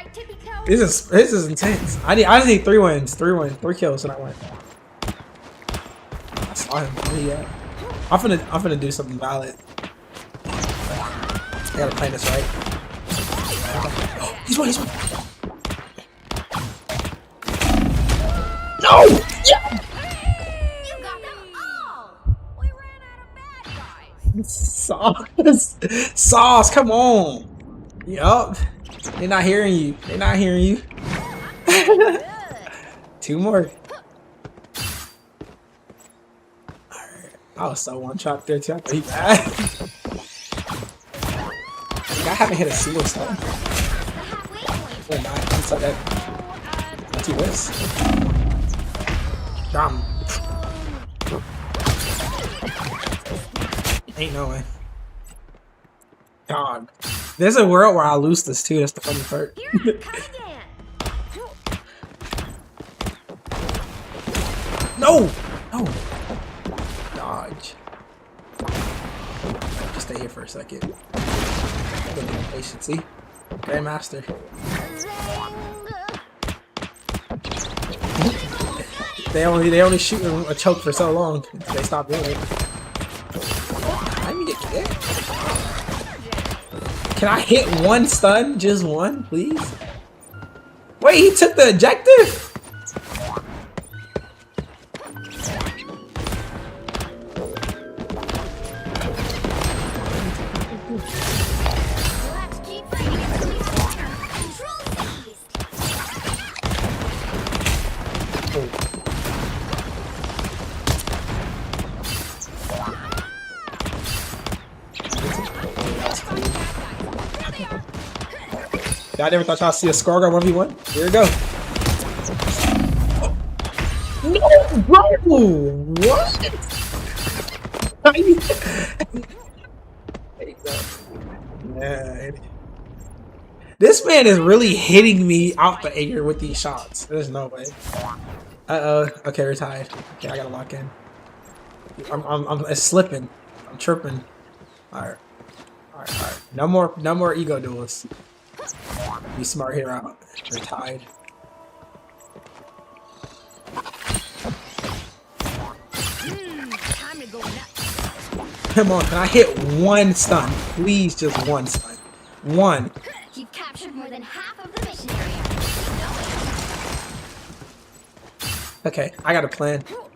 [SPEAKER 1] This is intense. I need 3 wins. 3 kills and I win. I saw him. Where he at? I'm finna do something valid. I gotta play this right. Oh, he's one. No! Yeah!
[SPEAKER 3] You got them all. We ran out of bad guys.
[SPEAKER 1] Sorry. Sauce! Sauce, come on! Yup. They're not hearing you. They're not hearing you. 2 more. Alright. I was so one shot there too. I thought he bad. I haven't hit a single stun. Oh my, I'm so dead. Let's do this. Damn. Ain't no way. Dog. There's a world where I lose this too, that's the funny part. No! No! Dodge. Just stay here for a second. Patience, see? Grandmaster. They only shoot a choke for so long. They stop doing it. Let me get kicked. Can I hit 1 stun? Just 1, please? Wait, he took the objective? I never thought y'all see a Scargo 1v1. Here we go. No, bro! What? Man. This man is really hitting me out the air with these shots. There's no way. Uh-oh. Okay, we're tied. Okay, I gotta lock in. I'm it's slipping. I'm tripping. Alright. Alright. No more ego duels. Be smart here out. We're tied.
[SPEAKER 3] Time to go nuts.
[SPEAKER 1] Come on, can I hit 1 stun? Please, just 1 stun. 1.
[SPEAKER 3] You've captured more than half of the mission area.
[SPEAKER 1] Okay, I got a plan. Alright,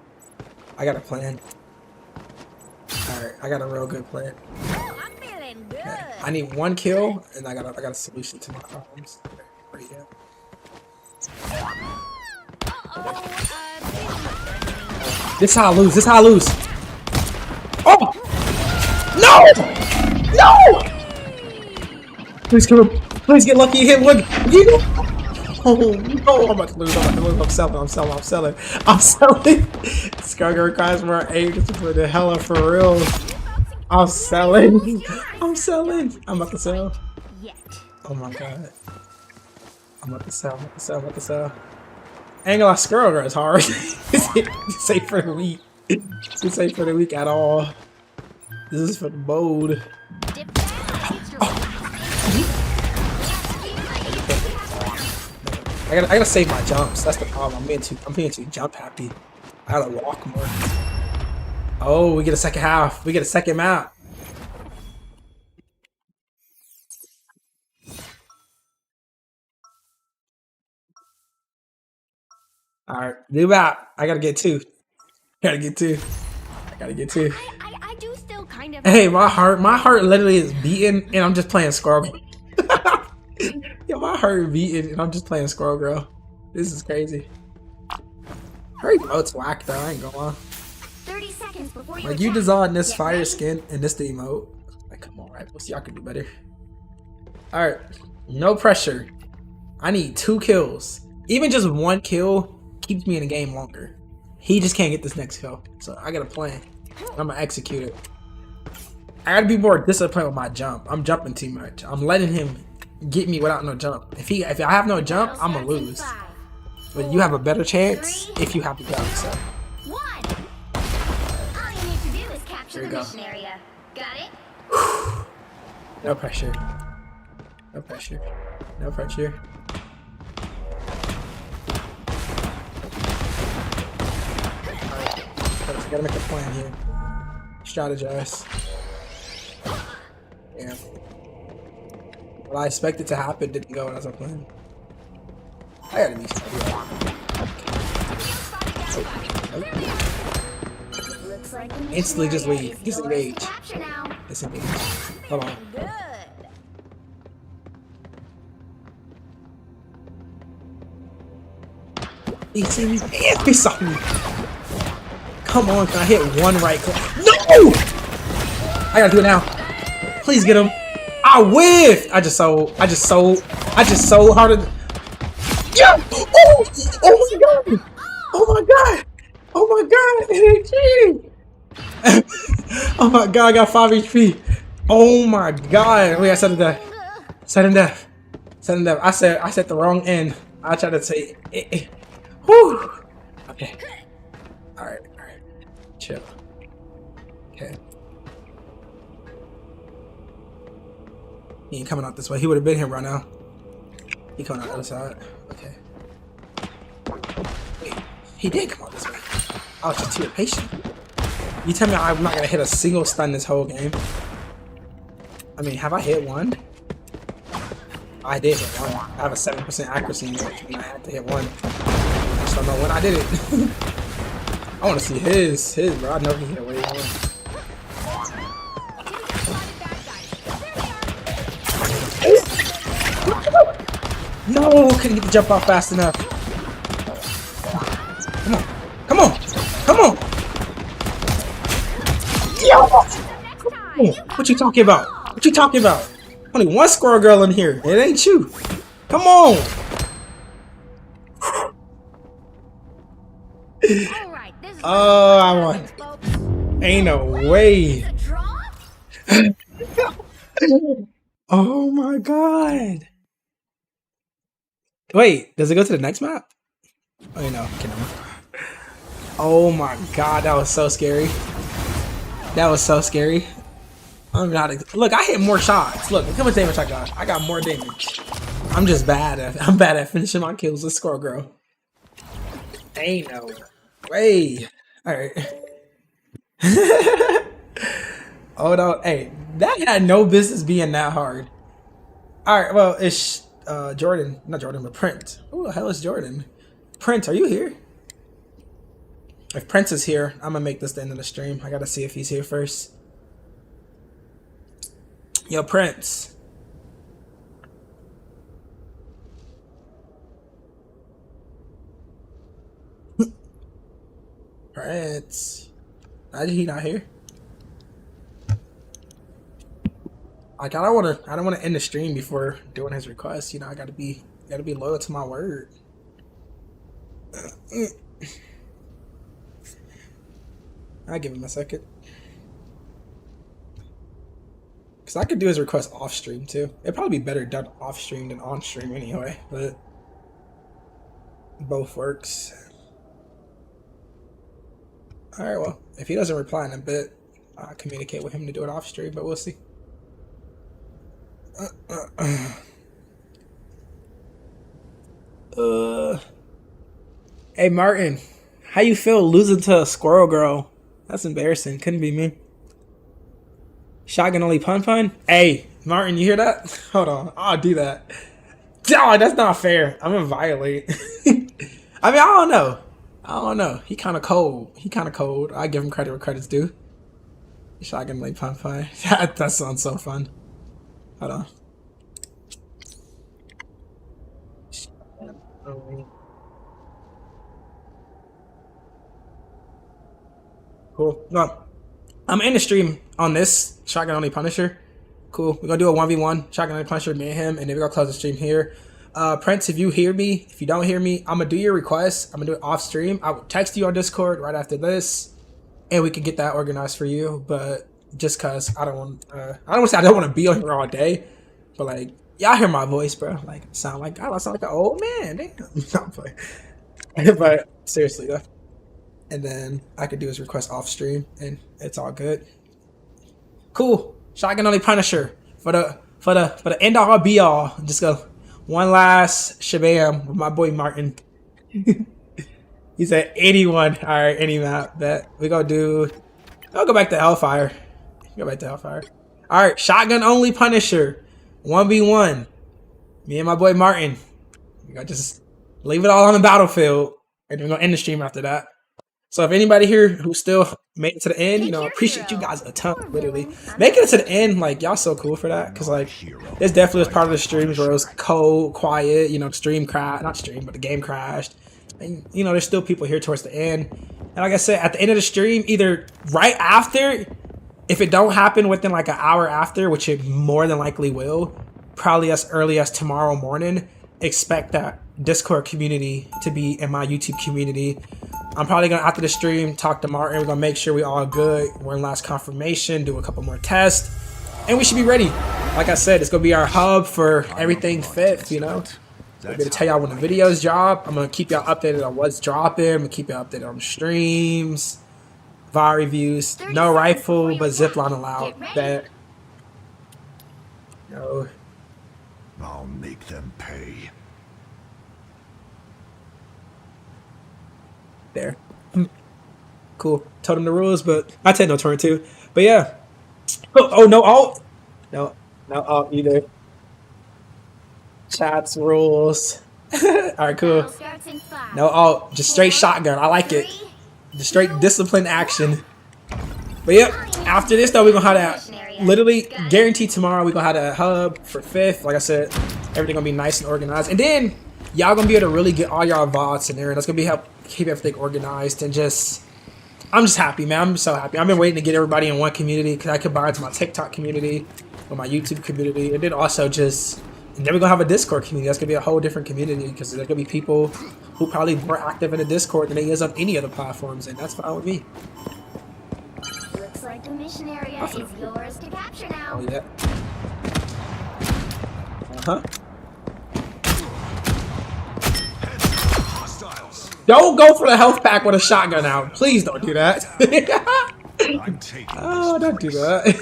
[SPEAKER 1] I got a real good plan.
[SPEAKER 3] Oh, I'm feeling good.
[SPEAKER 1] Okay. I need 1 kill, and I got a solution to my problems. Where you at? This is how I lose. This is how I lose. Oh! No! No! Please come on. Please get lucky. Hit 1. Oh no! I'm about to lose. I'm selling. Scargo requires more aim just to put the hell up for real. I'm selling. I'm about to sell. Oh my god. I'm about to sell. Ain't gonna lie, Scargo is hard. This ain't for the weak. This ain't for the weak at all. This is for the bold. I gotta save my jumps. That's the problem. I'm being too jump happy. I gotta walk more. Oh, we get a second half. We get a second map. Alright, new map. I gotta get 2. I gotta get two.
[SPEAKER 3] I do still kind of.
[SPEAKER 1] Hey, my heart literally is beating, and I'm just playing Scargo. Yo, my heart beating, and I'm just playing Scargo. This is crazy. Her emote's whack though. I ain't gonna lie.
[SPEAKER 3] 30 seconds before
[SPEAKER 1] Like you designed this fire skin and this the emote. Like, come on, right? We'll see. I can do better. All right, no pressure. I need 2 kills. Even just 1 kill keeps me in the game longer. He just can't get this next kill, so I got a plan. I'm gonna execute it. I gotta be more disciplined with my jump. I'm jumping too much. I'm letting him get me without no jump. If I have no jump, I'm gonna lose. But you have a better chance if you have the jump. So.
[SPEAKER 3] 1. All you need to do is capture the mission area. Got it?
[SPEAKER 1] No pressure. No pressure. No pressure. Alright, I gotta make a plan here. Strategize. Yeah. What I expected to happen didn't go as I planned. I gotta be
[SPEAKER 3] Looks like
[SPEAKER 1] instantly just leave. Disengage.
[SPEAKER 3] capture now.
[SPEAKER 1] Listen, hold on.
[SPEAKER 3] Good.
[SPEAKER 1] He see me and he saw me. Come on, can I hit one right click? No! I gotta do it now. Please get him. I whiffed. I just so hard. Yeah! Oh! Oh my god! Oh my god! Oh my god! It ain't cheating! Oh my god, I got 5 HP. Oh my god. Wait, I said death. Sudden death. Sudden death. I said the wrong end. I tried to say whew. Okay. Alright. Chill. Okay. He ain't coming out this way. He would have been here right now. He coming out the other side. Okay. Wait, he did come out this way. I was just too patient. You tell me I'm not gonna hit a single stun this whole game? I mean, have I hit one? I did hit one. I have a 7% accuracy and I had to hit one. I just don't know when I did it. I want to see his, bro. I know he hit way more. No, couldn't get the jump off fast enough. Come on. Yo! What you talking about? Only one squirrel girl in here. It ain't you. Come on.
[SPEAKER 3] Alright, this is
[SPEAKER 1] Oh, I won. Ain't no way.
[SPEAKER 3] a draw?
[SPEAKER 1] Oh my god. Wait, does it go to the next map? Oh, no. Okay, no. Oh my god, that was so scary. I'm not. Look, I hit more shots. Look how much damage I got. I got more damage. I'm just bad at finishing my kills with Squirrel Girl. Ain't no way. All right. Oh no. Hey, that had no business being that hard. All right. Well, it's Jordan, not Jordan, but Prince. Who the hell is Jordan? Prince, are you here? If Prince is here, I'm gonna make this the end of the stream. I gotta see if he's here first. Yo, Prince. Prince. Why is he not here? Like, I don't wanna end the stream before doing his request. You know, I gotta be loyal to my word. I'll give him a second. Because I could do his request off stream too. It'd probably be better done off stream than on stream anyway, but both works. Alright, well, if he doesn't reply in a bit, I'll communicate with him to do it off stream, but we'll see. Hey Martin, how you feel losing to a Squirrel Girl? That's embarrassing. Couldn't be me. Shotgun only pun pun? Hey, Martin, you hear that? Hold on. I'll do that. Dog, that's not fair. I'm gonna violate. I mean, I don't know. He kind of cold. I give him credit where credit's due. Shotgun only pun pun. That sounds so fun. Hold on. Cool. No, I'm in the stream on this Shotgun Only Punisher. Cool. We're gonna do a 1v1 Shotgun Only Punisher, me and him, and then we're gonna close the stream here. Prince, if you hear me, if you don't hear me, I'm gonna do your request. I'm gonna do it off stream. I will text you on Discord right after this, and we can get that organized for you. But just cause I don't want to be on here all day, but like y'all hear my voice, bro. Like I sound like an old man. Damn. I'm playing. But seriously though. And then I could do his request off stream, and it's all good. Cool. Shotgun Only Punisher for the end all be all. Just go one last shabam with my boy Martin. He's at 81. All right, any map that we gonna do. I'll go back to Hellfire. All right, Shotgun Only Punisher 1v1. Me and my boy Martin. We gotta just leave it all on the battlefield, and we're gonna end the stream after that. So if anybody here who still made it to the end, you know, I
[SPEAKER 3] Pick your
[SPEAKER 1] appreciate you
[SPEAKER 3] hero.
[SPEAKER 1] guys a ton,
[SPEAKER 3] Or
[SPEAKER 1] literally.
[SPEAKER 3] villain. I'm
[SPEAKER 1] Making it
[SPEAKER 3] not
[SPEAKER 1] to the end, like, y'all so cool for that, because, like, this definitely was part of the streams where it was cold, quiet, you know, stream crashed, not stream, but the game crashed. And, you know, there's still people here towards the end. And like I said, at the end of the stream, either right after, if it don't happen within, like, an hour after, which it more than likely will, probably as early as tomorrow morning, expect that Discord community to be in my YouTube community. I'm probably gonna, after the stream, talk to Martin. We're gonna make sure we all good. One last confirmation, do a couple more tests, and we should be ready. Like I said, it's gonna be our hub for everything fifth, you know. I'm gonna tell y'all when the videos drop. I'm gonna keep y'all updated on what's dropping. I'm gonna keep y'all updated on the streams, VOD reviews. No rifle, but zipline allowed. Bet. No.
[SPEAKER 7] I'll make them pay.
[SPEAKER 1] There. Cool. Told him the rules, but I take no turn too. But yeah. Oh, no alt. No alt either. Chat's rules. Alright, cool.
[SPEAKER 3] Battle starts in 5.
[SPEAKER 1] No alt. Just straight shotgun. I like it.
[SPEAKER 3] 3.
[SPEAKER 1] Just straight disciplined action. But yep. After this though, we're gonna have that literally guaranteed tomorrow we're gonna have a hub for 5th. Like I said, everything gonna be nice and organized. And then y'all gonna be able to really get all y'all VODs in there. That's gonna be help keep everything organized and just I'm just happy, man. I'm so happy. I've been waiting to get everybody in one community because I combine to my TikTok community or my YouTube community, and then also just and then we're gonna have a Discord community. That's gonna be a whole different community because there's gonna be people who probably more active in the Discord than they is on any other platforms, and that's fine with me.
[SPEAKER 3] Looks like the mission area is yours to capture now.
[SPEAKER 1] Oh yeah. Uh-huh. Don't go for the health pack with a shotgun out. Please don't do that.
[SPEAKER 7] I'm taking
[SPEAKER 1] Oh, don't do that.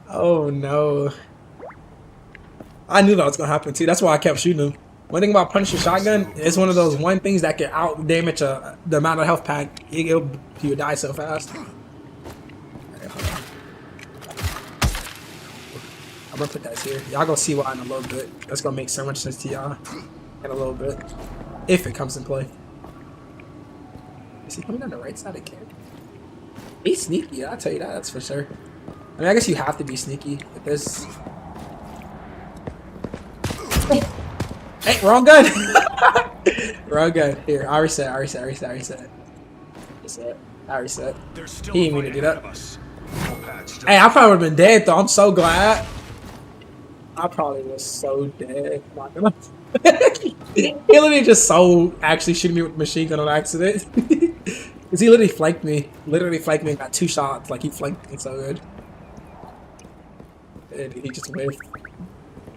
[SPEAKER 1] Oh no. I knew that was gonna happen too. That's why I kept shooting him. One thing about Punisher shotgun, it's one of those one things that can out damage the amount of health pack. You'll die so fast. Alright, hold on. I'm gonna put that here. Y'all gonna see why in a little bit. That's gonna make so much sense to y'all in a little bit. If it comes in play. Is he coming on the right side again? He's sneaky, I'll tell you that, that's for sure. I mean, I guess you have to be sneaky with this. Hey, wrong gun! Wrong gun. Here, I reset. Reset. I reset. He didn't mean to do that. Hey, I probably would have been dead though, I'm so glad. I probably was so dead. I'm not gonna he literally just actually shooting me with a machine gun on accident. Cause he literally flanked me. And got 2 shots. Like he flanked me so good. And he just whiffed.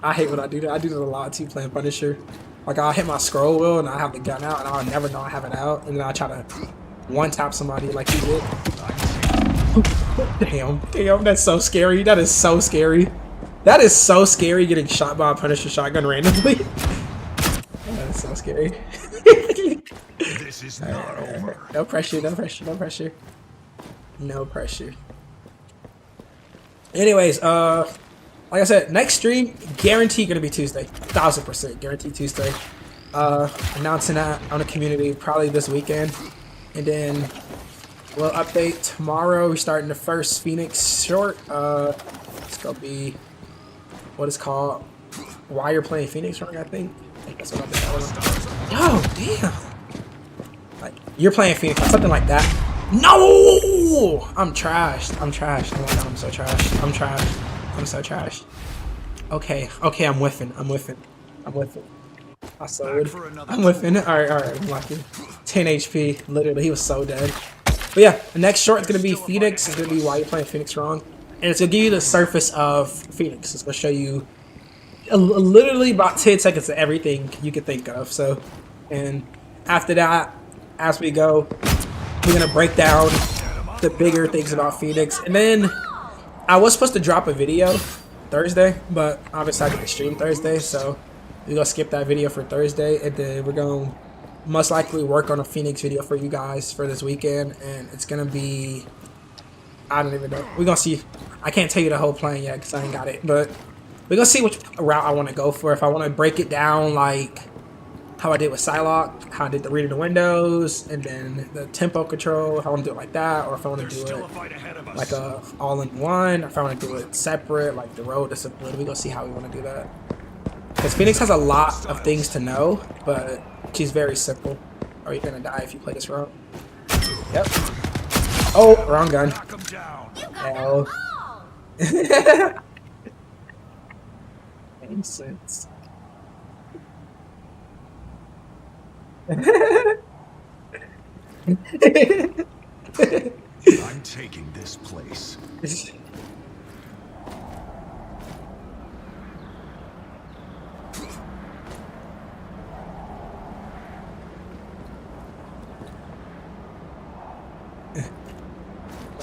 [SPEAKER 1] I hate when I do that. I do that a lot too playing Punisher. Like I'll hit my scroll wheel and I have the gun out and I'll never know I have it out. And then I try to one tap somebody like he did. Damn, that's so scary. That is so scary. That is so scary getting shot by a Punisher shotgun randomly. That is so scary.
[SPEAKER 7] This is not over.
[SPEAKER 1] No pressure. Anyways, like I said, next stream, guaranteed gonna be Tuesday. 1000% guaranteed Tuesday. Announcing that on the community probably this weekend. And then we'll update tomorrow. We're starting the first Phoenix short. It's gonna be what it's called. Why you're playing Phoenix wrong, I think that's what I've been calling it. Yo, damn. Like you're playing Phoenix, something like that. No! I'm trashed. Oh my god, I'm so trashed. Okay, I'm whiffing. I sold. I'm whiffing. Alright, I'm lucky. 10 HP. Literally, he was so dead. But yeah, the next short is gonna be Phoenix. It's gonna be why you're playing Phoenix wrong. And it's gonna give you the surface of Phoenix. It's gonna show you literally about 10 seconds of everything you could think of. So, and after that, as we go, we're gonna break down the bigger things about Phoenix. And then I was supposed to drop a video Thursday, but obviously I didn't stream Thursday, so we're gonna skip that video for Thursday, and then we're gonna most likely work on a Phoenix video for you guys for this weekend, and it's gonna be, I don't even know. We're gonna see. I can't tell you the whole plan yet because I ain't got it, but we're gonna see which route I want to go for. If I want to break it down like how I did with Psylocke, how I did the reading the windows, and then the tempo control, how I want to do it like that, or if I want to do it like a all-in-one, or if I want to do it separate, like the road discipline. We gonna see how we want to do that. Because Phoenix has a lot of things to know, but she's very simple. Or you're gonna die if you play this wrong. Yep. Oh, wrong gun. Hell. Makes sense.
[SPEAKER 7] I'm taking this place.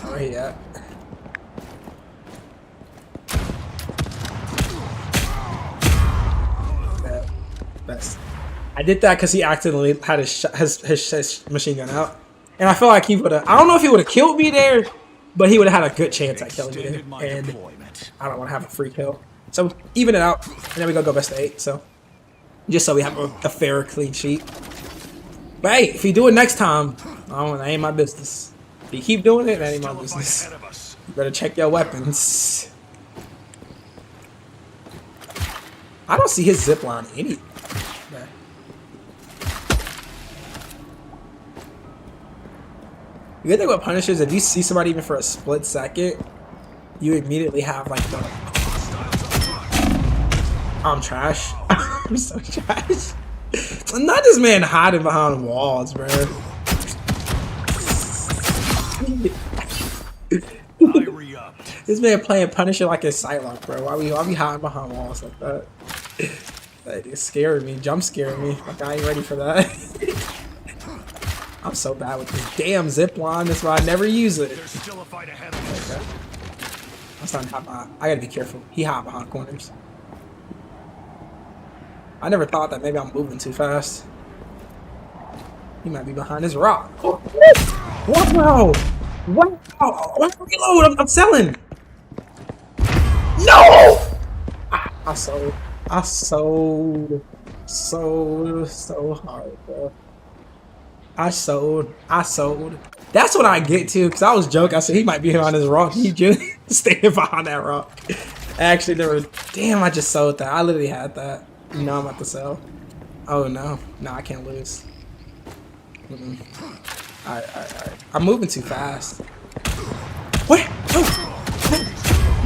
[SPEAKER 1] Where he at? Best. I did that because he accidentally had his machine gun out, and I feel like he would have. I don't know if he would have killed me there, but he would have had a good chance at killing me there. And I don't want to have a free kill, so even it out, and then we go best of 8. So just so we have a fair, clean sheet. But hey, if you do it next time, that ain't my business. If you keep doing it, that ain't my business. You better check your weapons. I don't see his zipline any. The good thing with Punishers, if you see somebody even for a split second, you immediately have like the I'm trash. I'm so trash. Not this man hiding behind walls, bro. This man playing Punisher like it's Psylocke, bro. Why we hiding behind walls like that? Like, it's scaring me, jump scaring me. Like I ain't ready for that. I'm so bad with this damn zip line. That's why I never use it. There's still a fight ahead of us. Okay. I'm starting to hide behind. I gotta be careful. He hide behind corners. I never thought that maybe I'm moving too fast. He might be behind this rock. Wow! Wow! Reload! I'm selling. No! I sold so hard, bro. I sold. That's what I get to, because I was joking. I said he might be behind this rock. He just staying behind that rock. Actually, there was. Damn, I just sold that. I literally had that. No, I'm about to sell. Oh no, no, I can't lose. Alright. I'm moving too fast. What?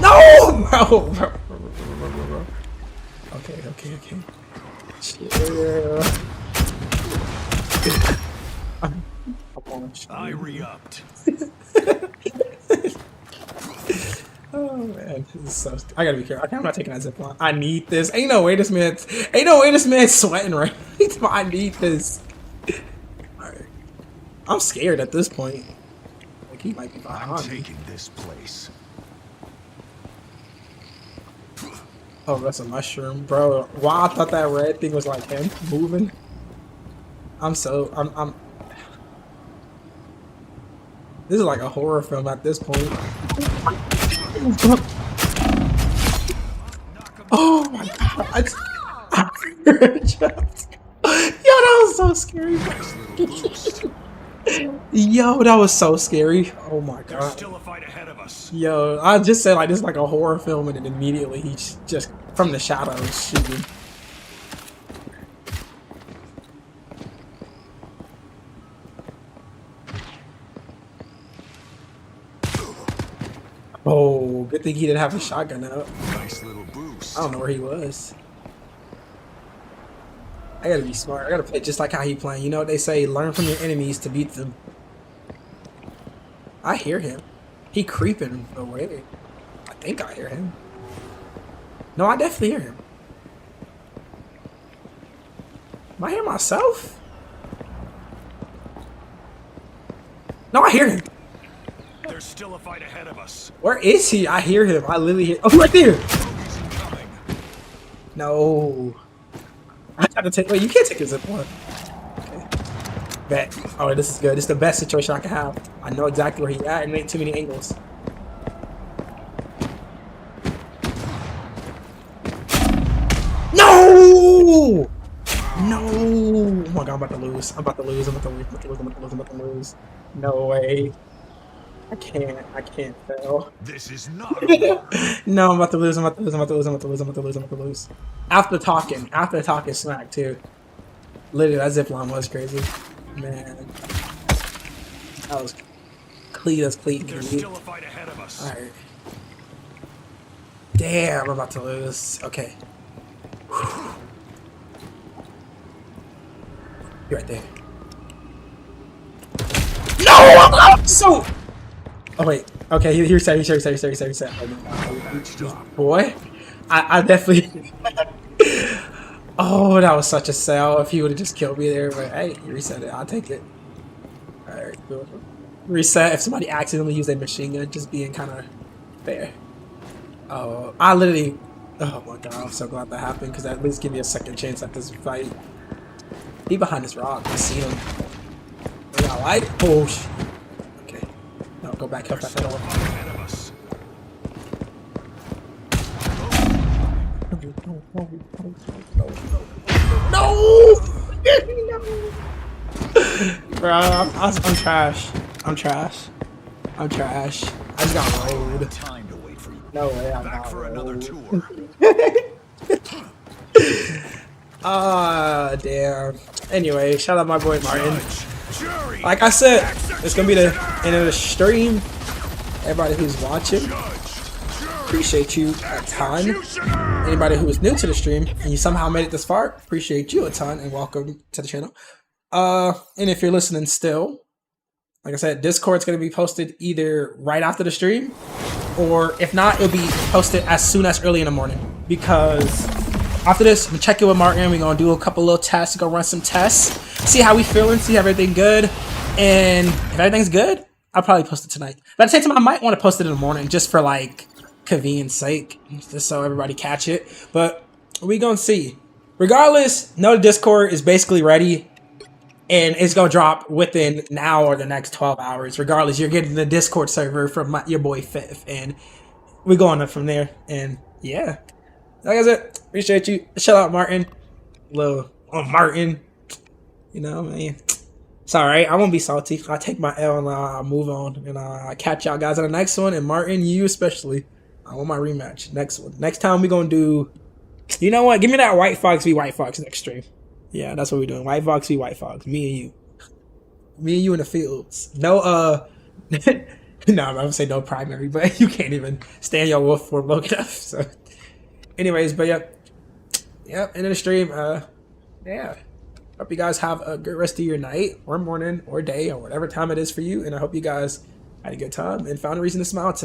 [SPEAKER 1] No, bro. Okay. Chill.
[SPEAKER 7] I re-upped.
[SPEAKER 1] Oh man, this is so. I gotta be careful. I'm not taking that zip line. I need this. Ain't no way this man's sweating right. I need this. Alright. I'm scared at this point. Like he might be behind.
[SPEAKER 7] I'm taking this place.
[SPEAKER 1] Oh, that's a mushroom, bro. Wow, I thought that red thing was like him moving. I'm. This is like a horror film at this point. Oh my god! Yo, that was so scary. Yo, that was so scary. Oh my god.
[SPEAKER 7] There's still a fight ahead of us.
[SPEAKER 1] Yo, I just said like this is like a horror film, and then immediately he's just from the shadows shooting. Oh, good thing he didn't have a shotgun out.
[SPEAKER 7] Nice little boost.
[SPEAKER 1] I don't know where he was. I gotta be smart. I gotta play just like how he playing. You know what they say? Learn from your enemies to beat them. I hear him. He creeping away. I think I hear him. No, I definitely hear him. Am I hearing myself? No, I hear him.
[SPEAKER 7] There's still a fight ahead of us.
[SPEAKER 1] Where is he? I hear him. I literally hear. Oh, right there. No. I tried to take. Wait, you can't take a zip line. Okay. Bet. Oh, this is good. This is the best situation I can have. I know exactly where he's at, and there ain't too many angles. No! No! my god, I'm about to lose. I'm about to lose. I'm about to lose. I'm about to lose. I'm about to lose. I'm about to lose. No way. I can't fail.
[SPEAKER 7] This is not over.
[SPEAKER 1] No, I'm about to lose. I'm about to lose. I'm about to lose. I'm about to lose. I'm about to lose. I'm about to lose. After talking smack too. Literally, that zip line was crazy. Man, that was clean as clean.
[SPEAKER 7] There's still a fight ahead of us.
[SPEAKER 1] All right. Damn, I'm about to lose. Okay. You're right there. No! I'm so. Oh wait. Okay, here's set. Oh my god. Boy, I definitely. Oh, that was such a sell. If he would have just killed me there, but hey, you reset it. I'll take it. All right, cool. Reset. If somebody accidentally used a machine gun, just being kind of fair. Oh, I literally. Oh my god, I'm so glad that happened because at least give me a second chance at this fight. He behind this rock. I see him. Yeah, like. Oh, shit. Okay. No, go back up.
[SPEAKER 7] Still a fight ahead of us.
[SPEAKER 1] No! Bro, I'm trash. I'm trash. I'm trash. I just got rolled.
[SPEAKER 7] Time to wait for you.
[SPEAKER 1] No way, I'm
[SPEAKER 7] Back
[SPEAKER 1] not
[SPEAKER 7] for another
[SPEAKER 1] rolled.
[SPEAKER 7] tour.
[SPEAKER 1] Ah, damn. Anyway, shout out my boy Martin.
[SPEAKER 7] Jury.
[SPEAKER 1] Like I said, it's gonna be the end of the stream. Everybody who's watching, appreciate you a ton. Anybody who is new to the stream and you somehow made it this far, appreciate you a ton and welcome to the channel. And if you're listening still, like I said, Discord's gonna be posted either right after the stream, or if not, it'll be posted as soon as early in the morning. Because after this, I'm gonna check in with Martin. We're gonna do a couple little tests, go run some tests, see how we feeling, see everything good, and if everything's good, I'll probably post it tonight. But at the same time, I might want to post it in the morning just for like convenience sake, just so everybody catch it. But we gonna see. Regardless, know the Discord is basically ready, and it's gonna drop within now or the next 12 hours. Regardless, you're getting the Discord server from your boy Fifth, and we're going up from there. And yeah, like I said, appreciate you. Shout out Martin, little Martin. You know, man, it's all right. I won't be salty. I'll take my L and I'll move on, and I'll catch y'all guys on the next one. And Martin, you especially, I want my rematch. Next one. Next time we gonna do. You know what? Give me that White Fox v White Fox next stream. Yeah, that's what we're doing. White Fox v White Fox. Me and you. Me and you in the fields. No, no, I'm gonna say no primary, but you can't even stand your wolf for long enough. So, anyways, but yep, end of the stream. Yeah. Hope you guys have a good rest of your night, or morning, or day, or whatever time it is for you. And I hope you guys had a good time and found a reason to smile today.